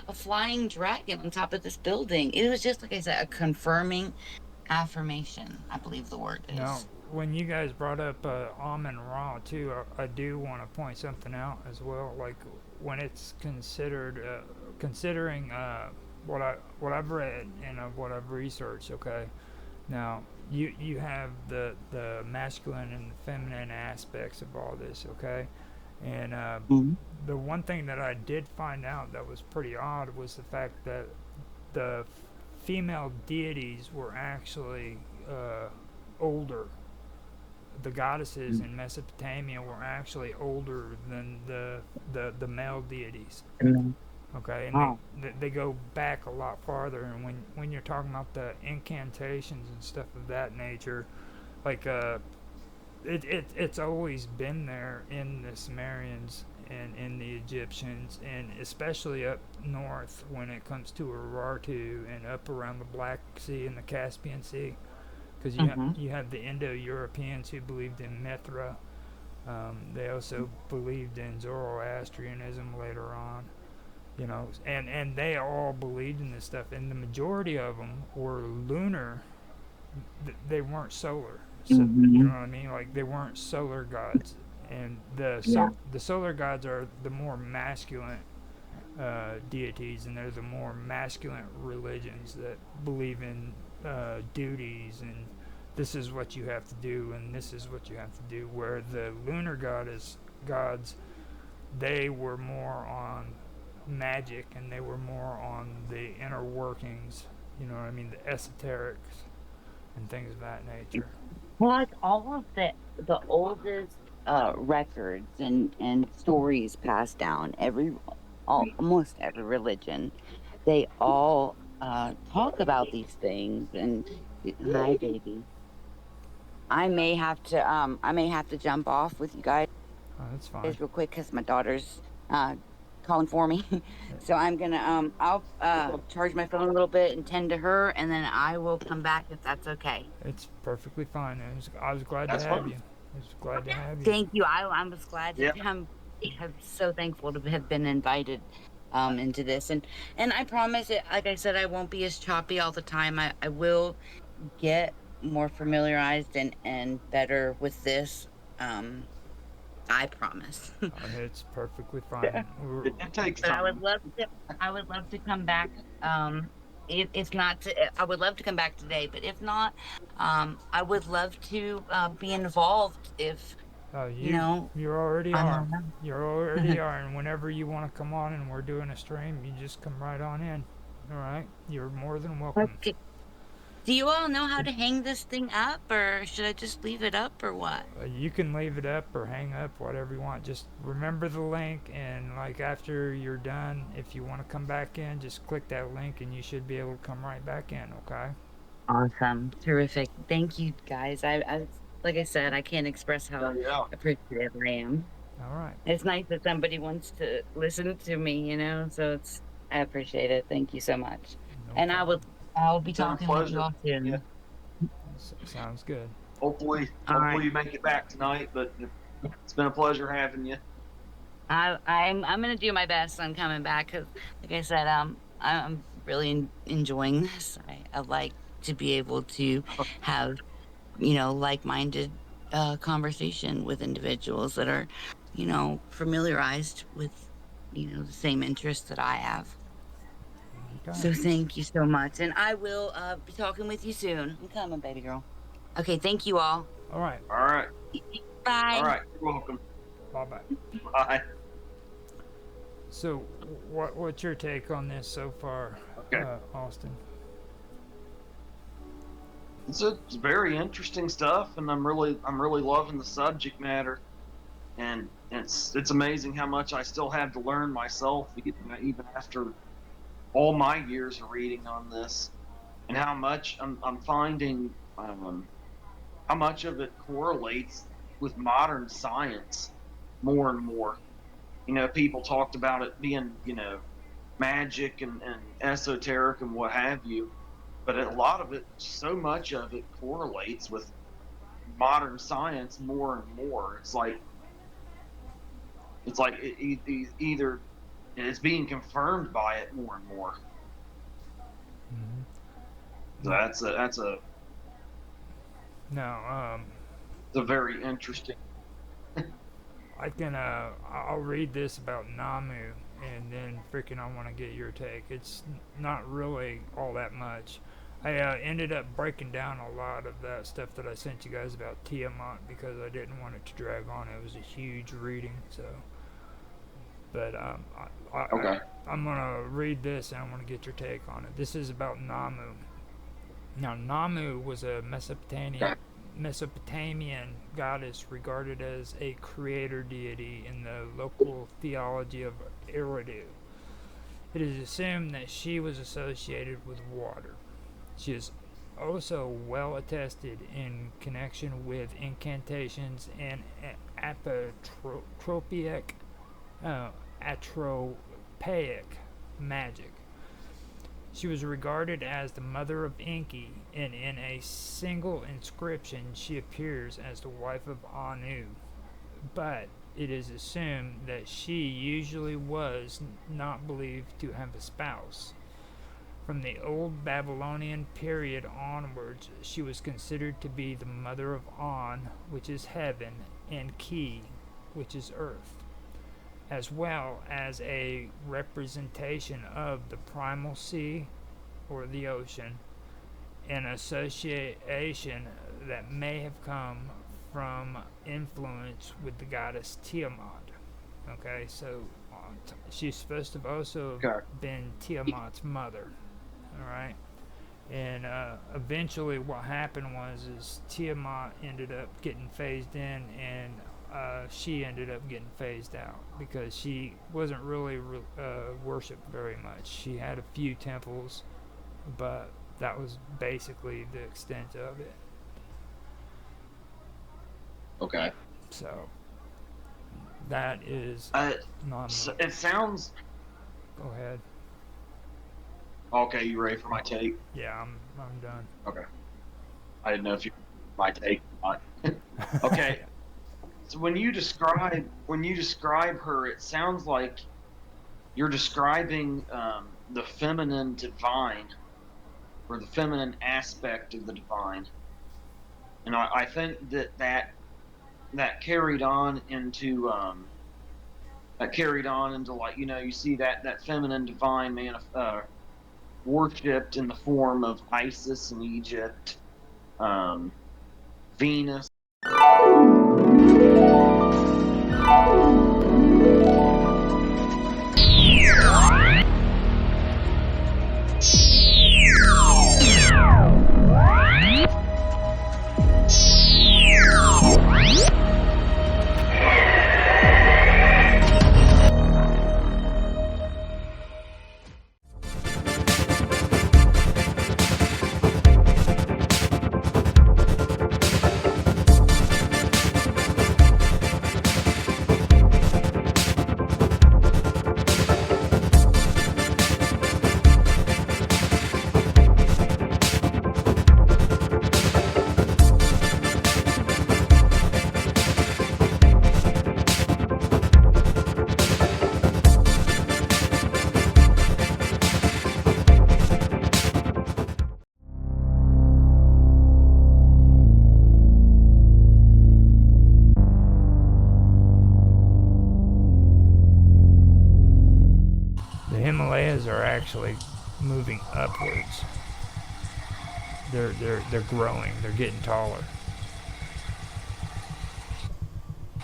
a flying dragon on top of this building? It was just like I said, a confirming affirmation, I believe the word Now, is. when you guys brought up Amen Ra too, I do want to point something out as well. Like when it's considering what I've read and what I've researched. Okay, now you have the masculine and the feminine aspects of all this. Okay, and the one thing that I did find out that was pretty odd was the fact that the female deities were actually older. The goddesses in Mesopotamia were actually older than the male deities. Okay, and Oh. they go back a lot farther. And when you're talking about the incantations and stuff of that nature, like it's always been there in the Sumerians and in the Egyptians, and especially up north when it comes to Urartu and up around the Black Sea and the Caspian Sea, because you have the Indo-Europeans who believed in Mithra. They also believed in Zoroastrianism later on, and they all believed in this stuff, and the majority of them were lunar. They weren't solar. So you know what I mean? Like they weren't solar gods, and the solar gods are the more masculine deities, and they're the more masculine religions that believe in duties and this is what you have to do and this is what you have to do. Where the lunar gods, they were more on magic and they were more on the inner workings. You know what I mean? The esoterics and things of that nature. Well, like all of the oldest records and stories passed down, almost every religion, they all talk about these things. And hi, baby. I may have to jump off with you guys Oh, that's fine. real quick because my daughter's calling for me. So I'm gonna I'll charge my phone a little bit and tend to her, and then I will come back if that's okay. It's perfectly fine. I was glad That's to have fine. you. I was glad to have you. Thank you. I was glad to. Yeah. I'm so thankful to have been invited into this, and I promise it. Like I said, I won't be as choppy all the time. I will get more familiarized and better with this. I promise. It's perfectly fine. It takes But time. I would love to come back. If not, I would love to come back today. But if not, I would love to be involved. If you know, you already I'm are. around. You already are. And whenever you want to come on and we're doing a stream, you just come right on in. All right. You're more than welcome. Okay. Do you all know how to hang this thing up, or should I just leave it up, or what? You can leave it up or hang up, whatever you want. Just remember the link, and like after you're done, if you want to come back in, just click that link, and you should be able to come right back in. Okay. Awesome, terrific. Thank you, guys. I like I said, I can't express how Yeah. appreciative I am. All right. It's nice that somebody wants to listen to me, so I appreciate it. Thank you so much. No And problem. I'll be It's been a talking with you pleasure. all soon. Yeah. Sounds good. Hopefully All right. you make it back tonight. But it's been a pleasure having you. I'm gonna do my best on coming back because, like I said, I'm really enjoying this. I like to be able to have like-minded conversation with individuals that are familiarized with the same interests that I have. Okay. So thank you so much, and I will be talking with you soon. I'm coming, baby girl. Okay, thank you all. All right. All right. Bye. All right. You're welcome. Bye-bye. Bye. So, what's your take on this so far, Austin? It's very interesting stuff, and I'm really loving the subject matter, and it's amazing how much I still have to learn myself, even after all my years of reading on this, and how much I'm finding how much of it correlates with modern science more and more. People talked about it being magic and esoteric and what have you. But a lot of it, so much of it correlates with modern science more and more. It's like either it's being confirmed by it more and more. Mm-hmm. So that's a No. it's a very interesting. I'll read this about Namu, and then freaking I want to get your take. It's not really all that much. I ended up breaking down a lot of that stuff that I sent you guys about Tiamat because I didn't want it to drag on. It was a huge reading, so. But Okay. I'm gonna read this and I'm gonna get your take on it. This is about Namu. Now, Namu was a Mesopotamian goddess regarded as a creator deity in the local theology of Eridu. It is assumed that she was associated with water. She is also well attested in connection with incantations and apotropaic magic. She was regarded as the mother of Enki, and in a single inscription she appears as the wife of Anu. But it is assumed that she usually was not believed to have a spouse. From the old Babylonian period onwards, she was considered to be the mother of On, which is heaven, and Ki, which is earth, as well as a representation of the primal sea, or the ocean, an association that may have come from influence with the goddess Tiamat. Okay, so she's supposed to have also been Tiamat's mother. All right, and eventually what happened was Tiamat ended up getting phased in, and she ended up getting phased out because she wasn't really worshipped very much. She had a few temples, but that was basically the extent of it. Okay. So that is so it sounds. Go ahead. Okay, you ready for my take? Yeah, I'm done. Okay. I didn't know if you my take or not. Okay. So when you describe her, it sounds like you're describing the feminine divine, or the feminine aspect of the divine, and I think that carried on into like, you see that feminine divine worshipped in the form of Isis in Egypt, Venus. The Himalayas are actually moving upwards. They're growing. They're getting taller.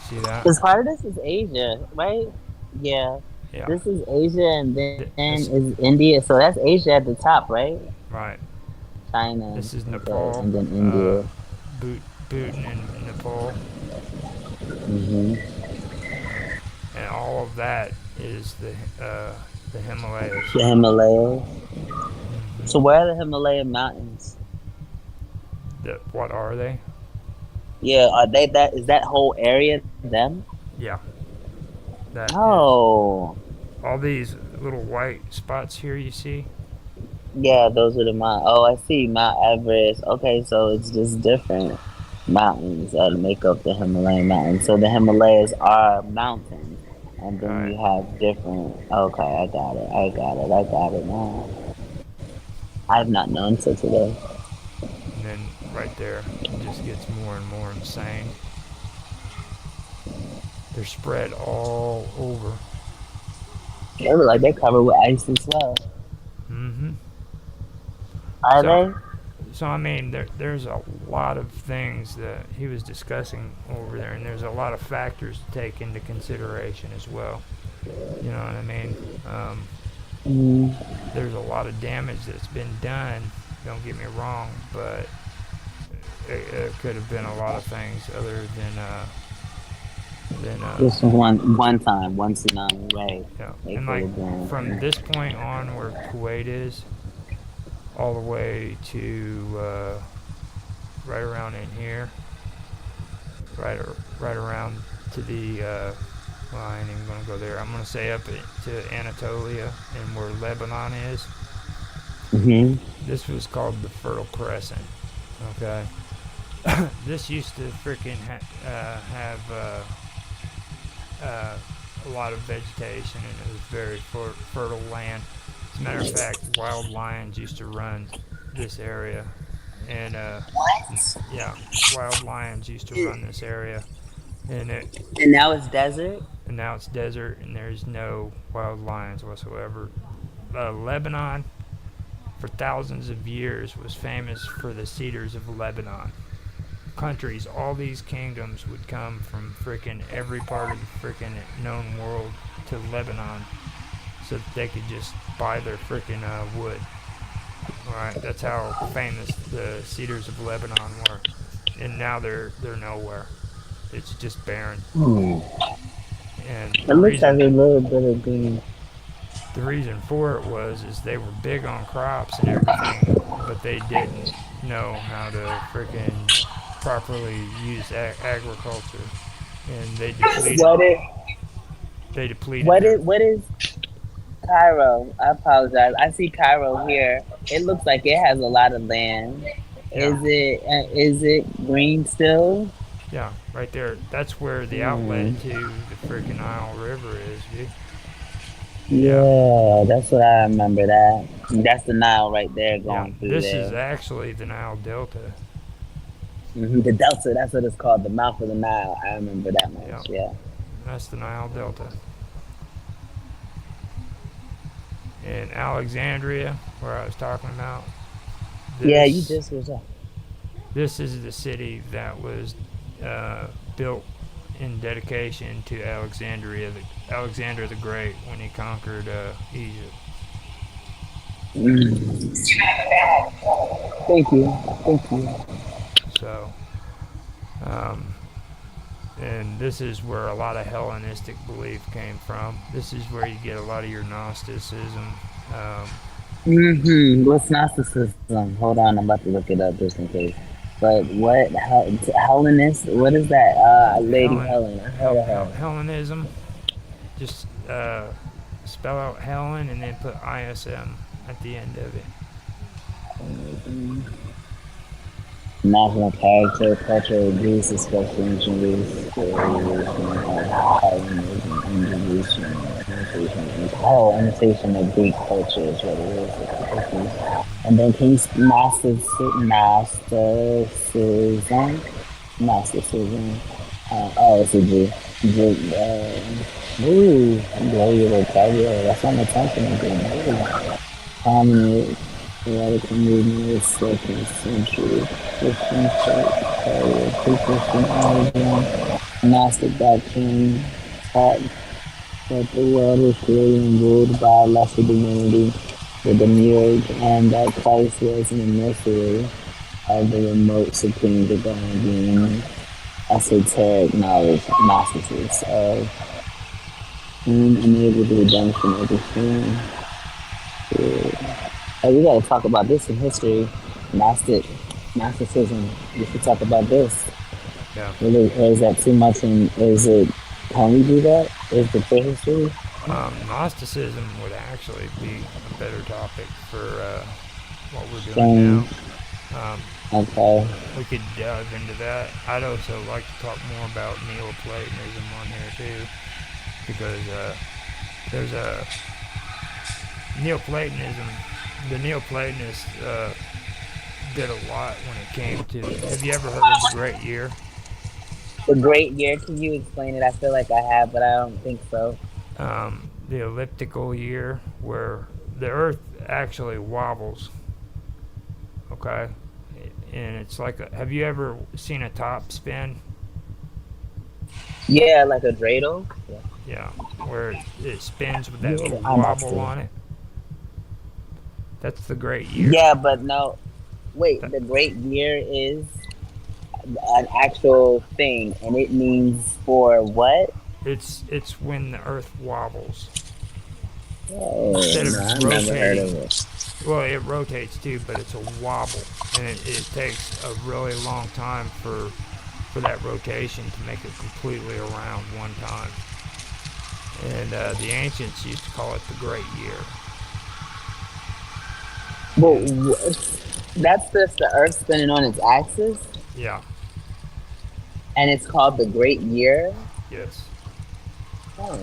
See that? Because part of this is Asia, right? Yeah. Yeah. This is Asia, and then is India. So that's Asia at the top, right? Right. China. This is okay, Nepal. and then India. Bhutan and Nepal. Mm-hmm. And all of that is the Himalayas. The Himalayas. So where are the Himalayan mountains? What are they? Yeah, are they that? Is that whole area them? Yeah. That Oh. All these little white spots here you see? Yeah, those are the mountains. Oh, I see. Mount Everest. Okay, so it's just different mountains that make up the Himalayan mountains. So the Himalayas are mountains, and then you have different. Okay, I got it now. I've not known till today. And then right there, it just gets more and more insane. They're spread all over. They look like they're covered with ice as well. Mm-hmm. Are they? So I mean, there's a lot of things that he was discussing over there, and there's a lot of factors to take into consideration as well. You know what I mean? There's a lot of damage that's been done. Don't get me wrong, but it could have been a lot of things other than Then Just one time, one tsunami, right? yeah, They and could like have been. from this point on, where Kuwait is, all the way to right around in here, right around to the. Well, I ain't even gonna go there. I'm gonna say up to Anatolia and where Lebanon is. Hmm. This was called the Fertile Crescent. Okay. This used to freaking have a lot of vegetation, and it was very fertile land. As a matter of fact, wild lions used to run this area, and yeah, wild lions used to run this area, and And now it's desert. now it's desert, and there's no wild lions whatsoever. Lebanon, for thousands of years, was famous for the cedars of Lebanon. Countries, all these kingdoms would come from frickin' every part of the frickin' known world to Lebanon so that they could just buy their frickin' wood. Alright, that's how famous the cedars of Lebanon were. And now they're nowhere. It's just barren. And It looks like a little bit of green. the reason for it is they were big on crops and everything, but they didn't know how to frickin' properly use agriculture, and they depleted. What is Cairo? I apologize. I see Cairo here. It looks like it has a lot of land. Yeah. Is it green still? Yeah, right there. That's where the outlet to the freaking Nile River is, dude. Yeah, that's what I remember. That's the Nile right there going through this there. is actually the Nile Delta. The Delta, that's what it's called, the mouth of the Nile. I remember that much. Yeah. That's the Nile Delta. In Alexandria, where I was talking about. Yeah, you just was up. This is the city that was built in dedication to Alexander the Great when he conquered Egypt. Thank you. So, and this is where a lot of Hellenistic belief came from. This is where you get a lot of your Gnosticism. What's Gnosticism? Hold on, I'm about to look it up just in case. But what Hellenist? What is that? Lady Helen. I heard of her. Hellenism. Just spell out Helen and then put ISM at the end of it. National character, culture of Greece, especially ancient Greece, imitation of Greek culture is what it is. And then can you Gnosticism. It's a G. Blow your vocabulary. That's on the tension. Prominent radical movement is 2nd century. Christian church, pre-Christian origin, Gnostic doctrine taught that the world was created and ruled by a lesser divinity, the demiurge, and that Christ was an emissary of the remote supreme divine being. Esoteric knowledge, Gnosticism of enabled the redemption of the sin. Hey, we gotta talk about this in history. Gnosticism. We should talk about this. Yeah. Is that too much? Can we do that? Is the prehistory? Gnosticism would actually be a better topic for what we're doing now. Okay. We could dive into that. I'd also like to talk more about Neoplatonism on here too, because there's a Neoplatonism. The Neoplatonists did a lot when it came to. Have you ever heard of the Great Year? The Great Year. Can you explain it? I feel like I have, but I don't think so. The elliptical year, where the Earth actually wobbles. Okay. And it's like, have you ever seen a top spin? Yeah, like a dreidel. Yeah, where it spins with that little wobble on it. That's the Great Year. Yeah, but no. Wait, the Great Year is an actual thing, and it means for what? It's when the Earth wobbles. Oh, Instead no, of I've never heard rotating, of it. well, it rotates too, but it's a wobble, and it takes a really long time for that rotation to make it completely around one time. And the ancients used to call it the Great Year. Well, that's just the Earth spinning on its axis, Yeah. and it's called the Great Year. Yes. Oh,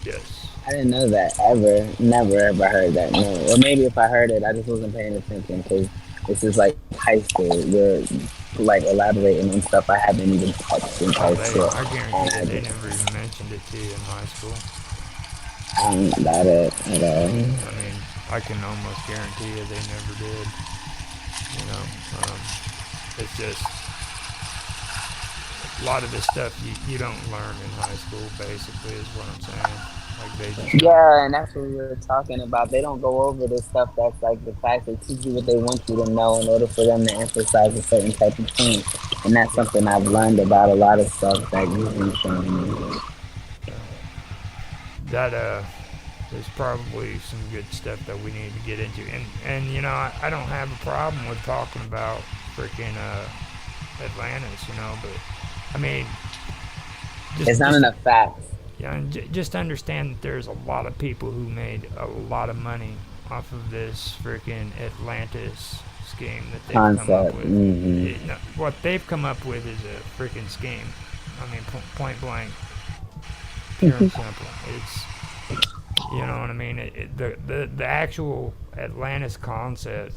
Yes. I didn't know that ever. Never ever heard that. No, or maybe if I heard it, I just wasn't paying attention because this is like high school. You're like elaborating on stuff I haven't even touched in Oh, high school. I And guarantee I you they just, never even mentioned it to you in high school. I'm not it at all. I mean, I can almost guarantee you they never did. You know, it's just a lot of this stuff you don't learn in high school. Basically, is what I'm saying. Like they just don't. Yeah, and that's what we were talking about. They don't go over the stuff that's like the facts. They teach you what they want you to know in order for them to emphasize a certain type of thing. And that's something I've learned about a lot of stuff that you've been showing me. That there's probably some good stuff that we need to get into. And you know, I don't have a problem with talking about freaking Atlantis, you know, but I mean, It's not enough facts. Yeah, and just understand that there's a lot of people who made a lot of money off of this freaking Atlantis scheme that they've come up with. What they've come up with is a freaking scheme. I mean, point blank, pure and simple. It's, you know what I mean? The actual Atlantis concept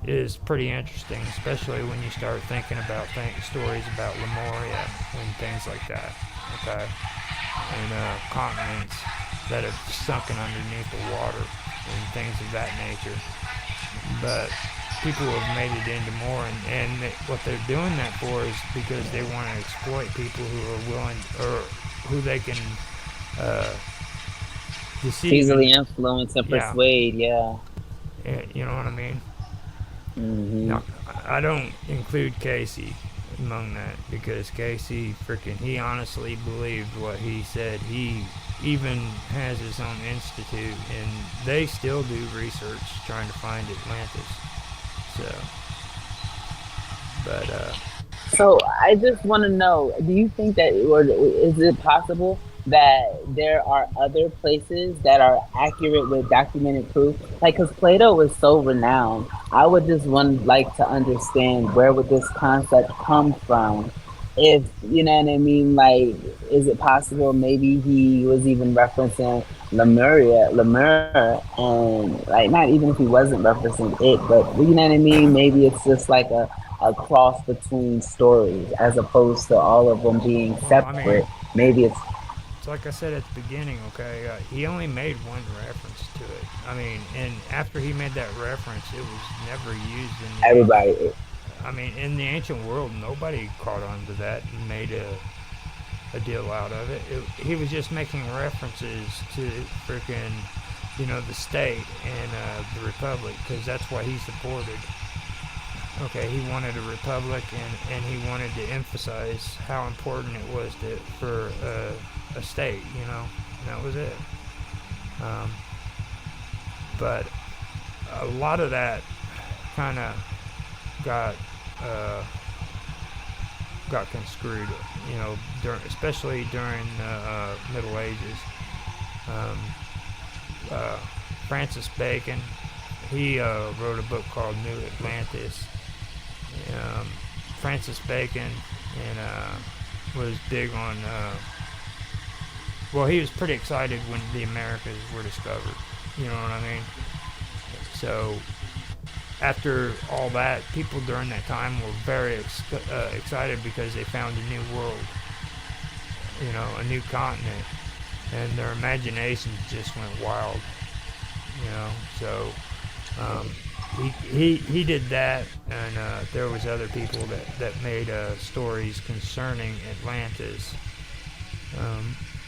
is pretty interesting, especially when you start thinking about stories about Lemuria and things like that. Okay. And continents that have sunken underneath the water and things of that nature. But people have made it into more, and what they're doing that for is because they want to exploit people who are willing, or who they can deceive. Easily influence and persuade, yeah. You know what I mean? Mm-hmm. Now, I don't include Casey among that because Casey he honestly believed what he said. He even has his own institute, and they still do research trying to find Atlantis. So I just want to know, do you think that, or is it possible that there are other places that are accurate with documented proof? Like, because Plato was so renowned, I would just like to understand, where would this concept come from? If, you know what I mean, like, is it possible maybe he was even referencing Lemuria, and like, not even if he wasn't referencing it, but you know what I mean, maybe it's just like a cross between stories as opposed to all of them being separate. Maybe it's like I said at the beginning, okay, he only made one reference to it. I mean, and after he made that reference, it was never used in everybody. I mean, in the ancient world, nobody caught on to that and made a deal out of it. He was just making references to freaking, you know, the state and the republic, because that's what he supported. Okay, he wanted a republic, and he wanted to emphasize how important it was for a state, you know, and that was it. But a lot of that kind of got conscrewed, you know, especially during the Middle Ages. Francis Bacon, he wrote a book called New Atlantis. Francis Bacon was big on, well, he was pretty excited when the Americas were discovered, you know what I mean? So after all that, people during that time were very excited because they found a new world, you know, a new continent, and their imaginations just went wild, you know. So he did that, and there was other people that made stories concerning Atlantis.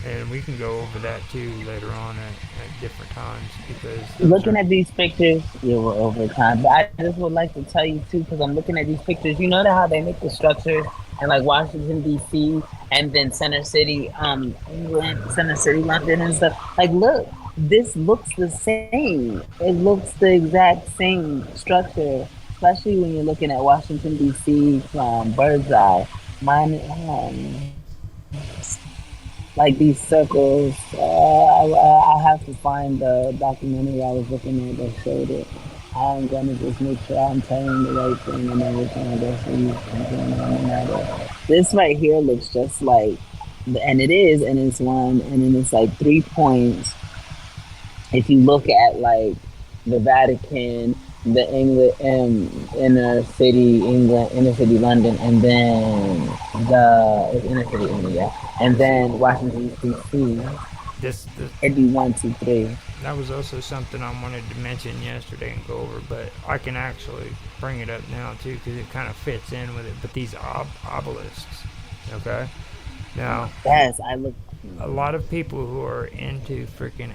And we can go over that too later on at different times because Looking at these pictures, yeah, we're over time. But I just would like to tell you too, because I'm looking at these pictures. You know how they make the structures in like Washington D.C. and then Center City, England, Center City, London, and stuff. Like, look, this looks the same. It looks the exact same structure, especially when you're looking at Washington D.C. from bird's eye. Mine, like these circles. I'll have to find the documentary I was looking at that showed it. I'm gonna just make sure I'm telling the right thing and everything. I guess this right here looks just like, and it is, and it's one, and then it's like 3 points. If you look at like the Vatican, the England, inner city England, inner city London, and then the inner city England, yeah, and then Washington D.C. It'd be 1, 2, 3. That was also something I wanted to mention yesterday and go over, but I can actually bring it up now too because it kind of fits in with it. But these obelisks, okay? Now, yes, I look. A lot of people who are into freaking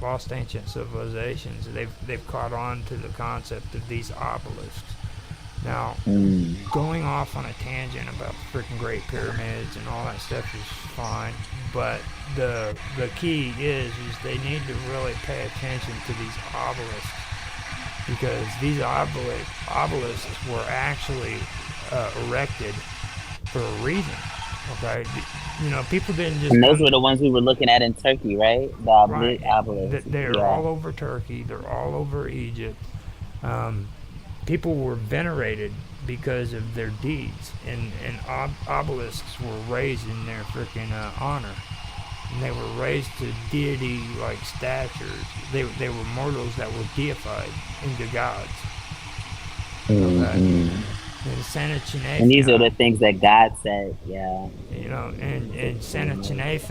lost ancient civilizations, they've caught on to the concept of these obelisks. Now, going off on a tangent about the freaking Great Pyramids and all that stuff is fine, but the key is they need to really pay attention to these obelisks because these obelisks were actually erected for a reason. Okay, you know, people didn't just. And those were the ones we were looking at in Turkey, right? The obelisks. They're all over Turkey. They're all over Egypt. People were venerated because of their deeds, and obelisks were raised in their freaking honor. And they were raised to deity-like statures. They were mortals that were deified into gods. Okay. And these are the things that God said, yeah. You know, and Sennacherib,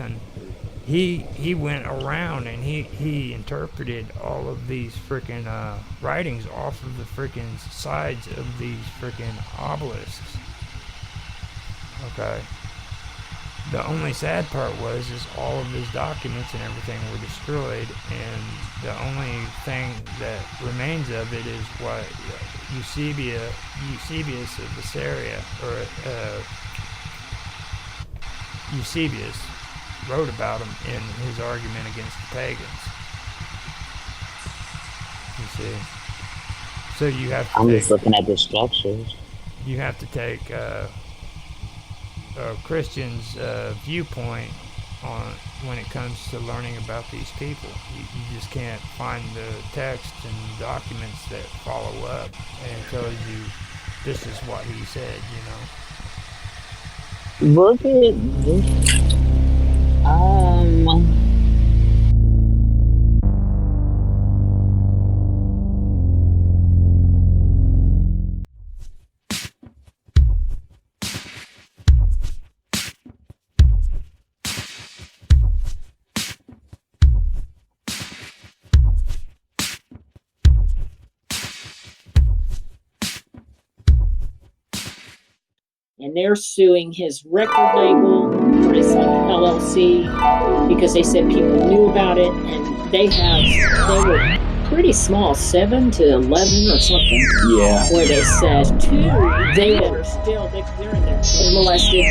he went around and he interpreted all of these freaking writings off of the freaking sides of these freaking obelisks. Okay. The only sad part was all of his documents and everything were destroyed, and the only thing that remains of it is what Eusebius of Caesarea, or Eusebius, wrote about him in his argument against the pagans. You see? So you have to I'm just looking at the structures. You have to take a Christian's viewpoint on when it comes to learning about these people. You just can't find the text and documents that follow up and tells you this is what he said, you know. Look at this. And they're suing his record label for his LLC because they said people knew about it, and they were pretty small, 7 to 11 or something. Yeah. Where they said they were still they're in there molested,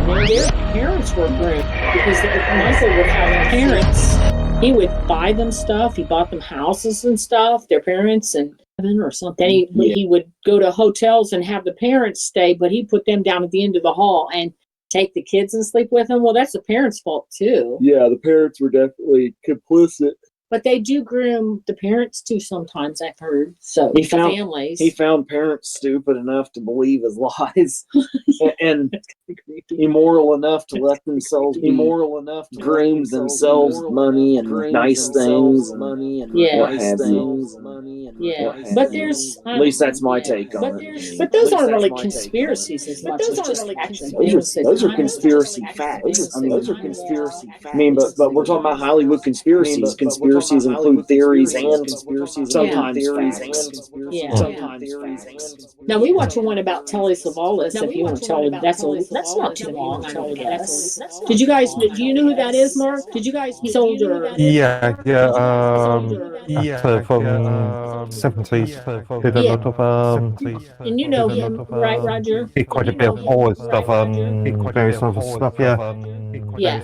but their parents were groomed because Michael would have parents. He would buy them stuff. He bought them houses and stuff. Their parents and. Or something. He would go to hotels and have the parents stay, but he put them down at the end of the hall and take the kids and sleep with them. Well, that's the parents' fault too. Yeah, the parents were definitely complicit. But they do groom the parents too sometimes, I've heard. So families. He found parents stupid enough to believe his lies and immoral enough to let themselves groom themselves money and nice things. But there's at least that's my take on it. But those aren't really conspiracies as much as just facts. Those are conspiracy facts. I mean, those are conspiracy facts. I mean, but we're talking about Hollywood conspiracies. Conspiracies conspiracies include theories and sometimes facts. Now we watch one about Telly Savalas. If you want to tell, that's not too long, I would guess. Did you guys? Do you know who that is, Mark? Did you guys? He's older. Actor from 70s. Did a lot of And you know him, right, Roger? did quite a bit of horror stuff, various other stuff, Yeah.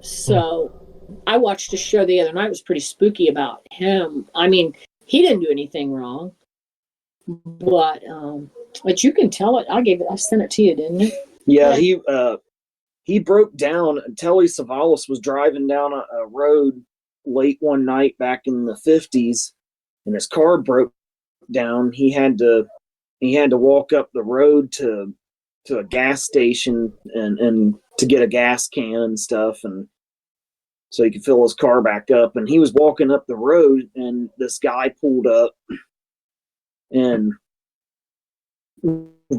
So I watched a show the other night. It was pretty spooky about him. I mean, he didn't do anything wrong, but you can tell it. I sent it to you, didn't you? Yeah, he broke down. Telly Savalas was driving down a road late one night back in the 50s, and his car broke down. He had to walk up the road to a gas station and to get a gas can and stuff, and so he could fill his car back up. And he was walking up the road, and this guy pulled up and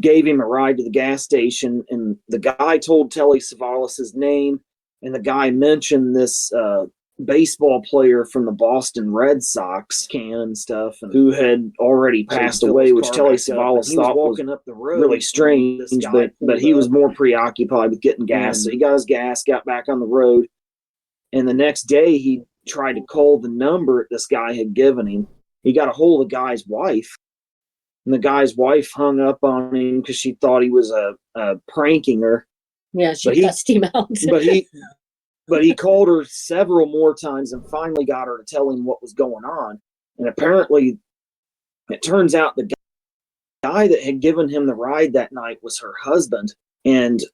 gave him a ride to the gas station. And the guy told Telly Savalas his name, and the guy mentioned this baseball player from the Boston Red Sox and stuff, and who had already passed away, which Telly Savalas thought was really strange, but he was more preoccupied with getting gas. So he got his gas, got back on the road, and the next day he tried to call the number this guy had given him. He got a hold of the guy's wife, and the guy's wife hung up on him because she thought he was pranking her. Yeah, she cussed him out. But he called her several more times and finally got her to tell him what was going on. And apparently, it turns out the guy that had given him the ride that night was her husband. And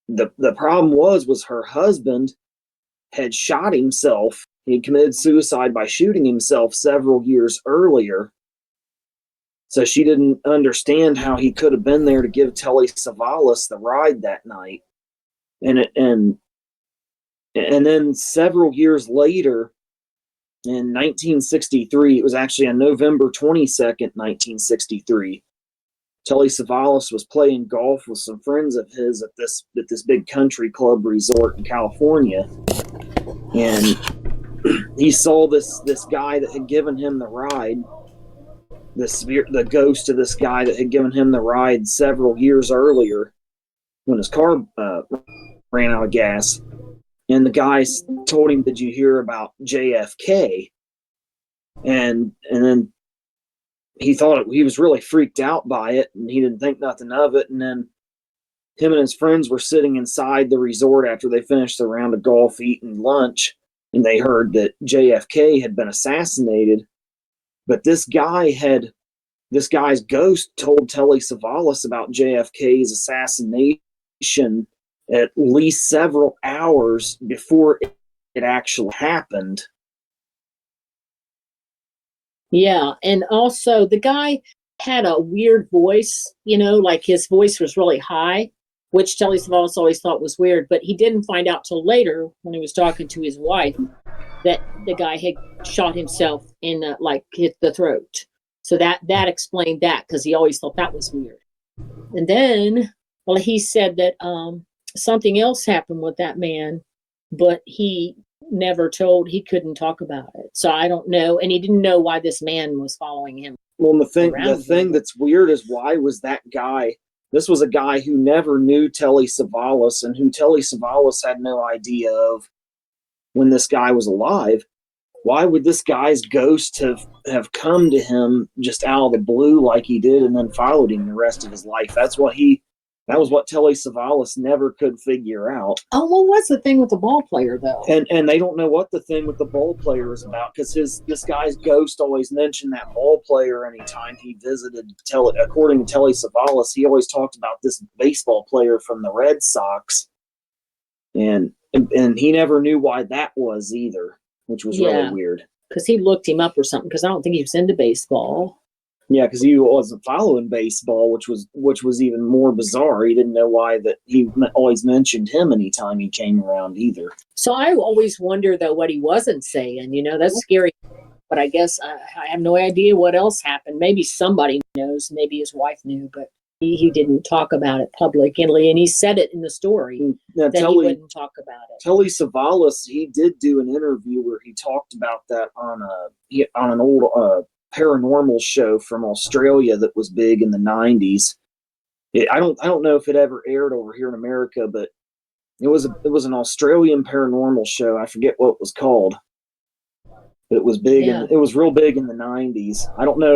the problem was her husband had shot himself. He had committed suicide by shooting himself several years earlier. So she didn't understand how he could have been there to give Telly Savalas the ride that night. And then several years later, in 1963, it was actually on November 22nd, 1963, Telly Savalas was playing golf with some friends of his at this big country club resort in California. And he saw this guy that had given him the ride, the ghost of this guy that had given him the ride several years earlier when his car ran out of gas. And the guy told him, "Did you hear about JFK?" And then he thought he was really freaked out by it, and he didn't think nothing of it. And then him and his friends were sitting inside the resort after they finished the round of golf, eating lunch, and they heard that JFK had been assassinated. But this guy's ghost told Telly Savalas about JFK's assassination at least several hours before it actually happened. Yeah, and also the guy had a weird voice, like his voice was really high, which Telly Savalas always thought was weird, but he didn't find out till later when he was talking to his wife that the guy had shot himself in hit the throat. So that explained that, because he always thought that was weird. And then, he said that something else happened with that man, but he he couldn't talk about it. So I don't know. And he didn't know why this man was following him. Well, the thing that's weird is, why was that guy, this was a guy who never knew Telly Savalas, and who Telly Savalas had no idea of when this guy was alive. Why would this guy's ghost have come to him just out of the blue like he did, and then followed him the rest of his life? That was what Telly Savalas never could figure out. Oh, what was the thing with the ball player, though? And they don't know what the thing with the ball player is about, because this guy's ghost always mentioned that ball player anytime he visited. According to Telly Savalas, he always talked about this baseball player from the Red Sox, and he never knew why that was either, which was really weird. Because he looked him up or something, because I don't think he was into baseball. Yeah, because he wasn't following baseball, which was even more bizarre. He didn't know why that he always mentioned him anytime he came around either. So I always wonder, though, what he wasn't saying. That's scary. But I guess I have no idea what else happened. Maybe somebody knows. Maybe his wife knew. But he didn't talk about it publicly, and he said it in the story Now, that he wouldn't talk about it. Telly Savalas, he did do an interview where he talked about that on an old paranormal show from Australia that was big in the 90s. I don't know if it ever aired over here in America, but it was an Australian paranormal show. I forget what it was called. But it was big, Yeah. and it was real big in the 90s. I don't know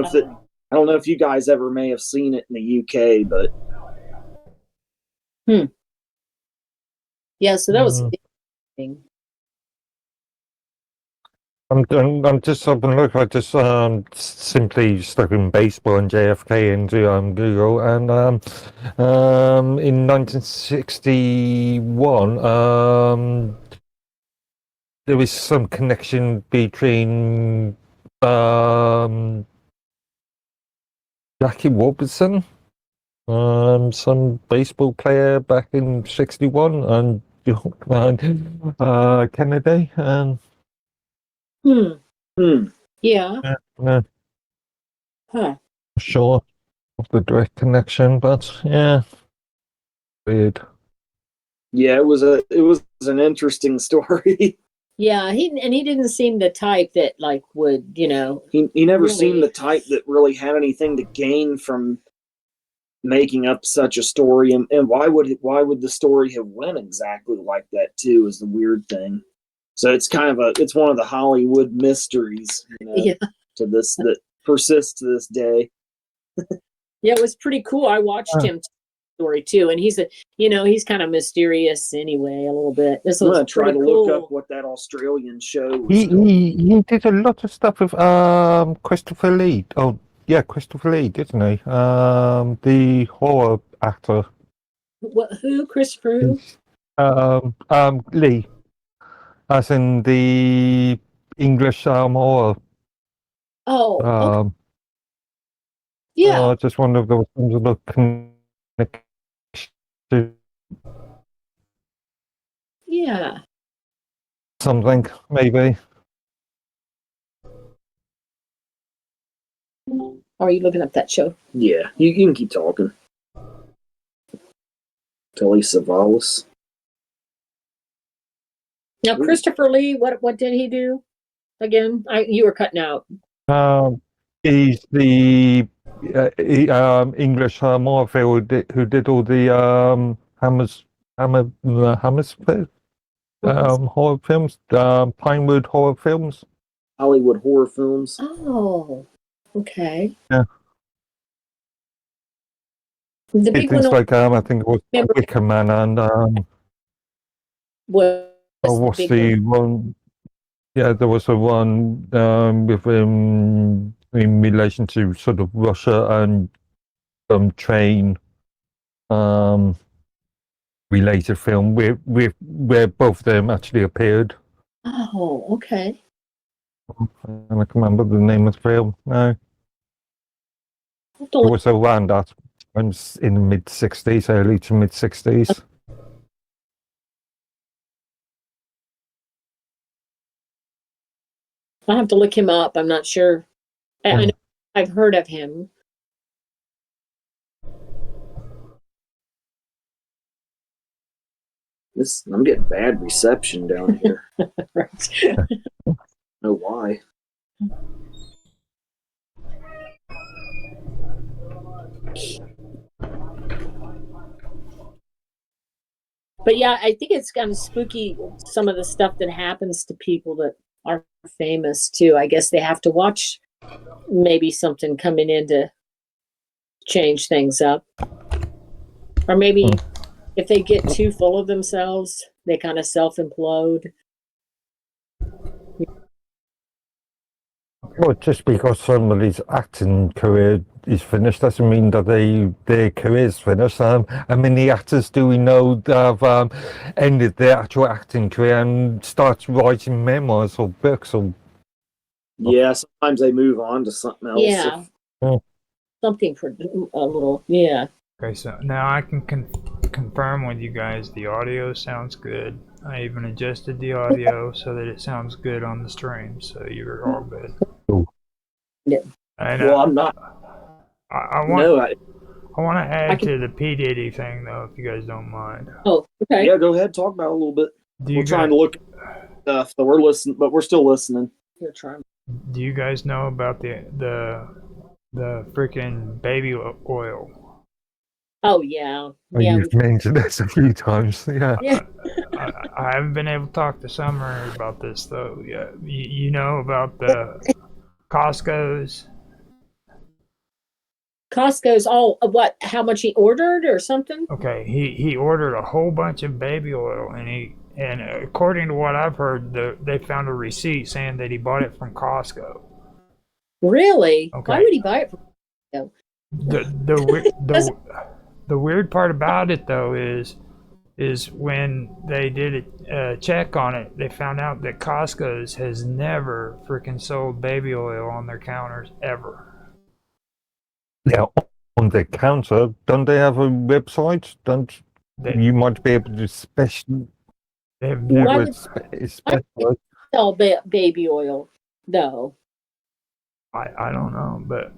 if you guys ever may have seen it in the UK, but Yeah, so that was interesting. I'm just having a look. I just simply stuck in baseball and JFK into Google, and in 1961, there was some connection between Jackie Robinson, some baseball player back in '61, and Kennedy, and. Yeah. Yeah. Huh. Sure of the direct connection, but yeah, weird. yeah, it was an interesting story. Yeah, he didn't seem the type that like would, He never really- seemed the type that really had anything to gain from making up such a story, and why would the story have went exactly like that too is the weird thing. So it's it's one of the Hollywood mysteries, Yeah. to this that persists to this day. Yeah, it was pretty cool. I watched him story too, and he's kind of mysterious anyway, a little bit. This I'm was gonna try pretty to cool. look up what that Australian show was. He did a lot of stuff with Christopher Lee. Oh yeah, Christopher Lee, didn't he? The horror actor. Who? Christopher who? Lee, as in the English horror. Oh, okay. Yeah. I just wonder if there was some sort of connection. Yeah. Something, maybe. Are you looking up that show? Yeah, you can keep talking. Telly Savalas. Now, Christopher Lee, what did he do again? You were cutting out. He's the English horror who did all the Hammersmith horror films, Pinewood horror films. Hollywood horror films. Oh, okay. Yeah. The big Things one. like I think it was Wicker Man and what's the one? Yeah, there was a one with in relation to sort of Russia and train related film where both of them actually appeared. Oh, okay. And I can't remember the name of the film. No, it was around that in the mid '60s, early to mid '60s. I have to look him up. I'm not sure. I know I've heard of him. I'm getting bad reception down here. Right. Know why? But yeah, I think it's kind of spooky, some of the stuff that happens to people that are famous too. I guess they have to watch maybe something coming in to change things up. Or maybe if they get too full of themselves, they kind of self-implode. Well, just because somebody's acting career is finished doesn't mean that their career's finished. How many actors do we know that have ended their actual acting career and start writing memoirs or books? Yeah, sometimes they move on to something else. Yeah. Something for a little, yeah. Okay, so now I can confirm with you guys the audio sounds good. I even adjusted the audio so that it sounds good on the stream, so you're all good. Yeah. And, well, I'm not. I I want to I add can. to the P Diddy thing though, if you guys don't mind. Oh, okay. Yeah, go ahead. Talk about it a little bit. Do We're you trying guys to look at stuff, so we're listening, but we're still listening. Here, trying. do you guys know about the freaking baby oil? Oh yeah, Oh, yeah, you've mentioned this a few times. Yeah. yeah. I haven't been able to talk to Summer about this though. Yeah, you know about the Costco's. Costco's all what? How much he ordered or something? Okay, he ordered a whole bunch of baby oil, and according to what I've heard, they found a receipt saying that he bought it from Costco. Really? Okay. Why would he buy it from Costco? The weird part about it though is when they did a check on it, they found out that Costco's has never freaking sold baby oil on their counters ever. Yeah, on the counter, don't they have a website? You might be able to They have Why never. would why sell baby oil though? I don't know, but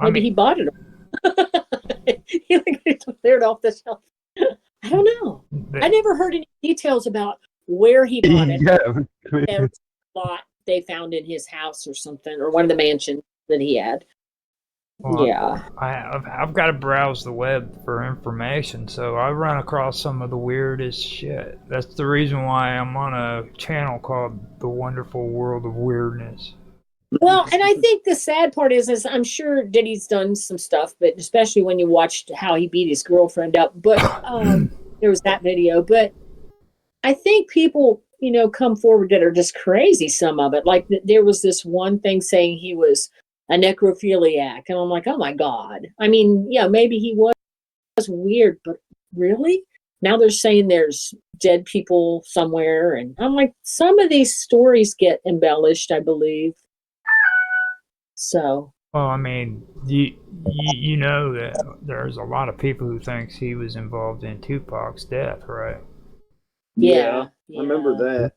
Maybe he bought it. He like cleared off the shelf. I don't know. I never heard any details about where he bought it. Yeah, A lot they found in his house or something, or one of the mansions that he had. Well, Yeah. I've got to browse the web for information, so I run across some of the weirdest shit. That's the reason why I'm on a channel called The Wonderful World of Weirdness. Well, and I think the sad part is I'm sure Diddy's done some stuff, but especially when you watched how he beat his girlfriend up. But there was that video. But I think people, come forward that are just crazy. Some of it, like there was this one thing saying he was a necrophiliac, and I'm like, oh my God. I mean, yeah, maybe he was weird, but really? Now they're saying there's dead people somewhere, and I'm like, some of these stories get embellished, I believe. So. Well, I mean, you know that there's a lot of people who thinks he was involved in Tupac's death, right? Yeah. I remember that.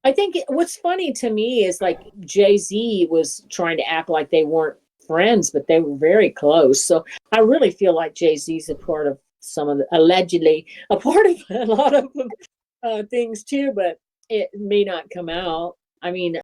I think what's funny to me is like Jay-Z was trying to act like they weren't friends, but they were very close. So I really feel like Jay-Z's a part of allegedly a part of a lot of things too, but it may not come out. I mean,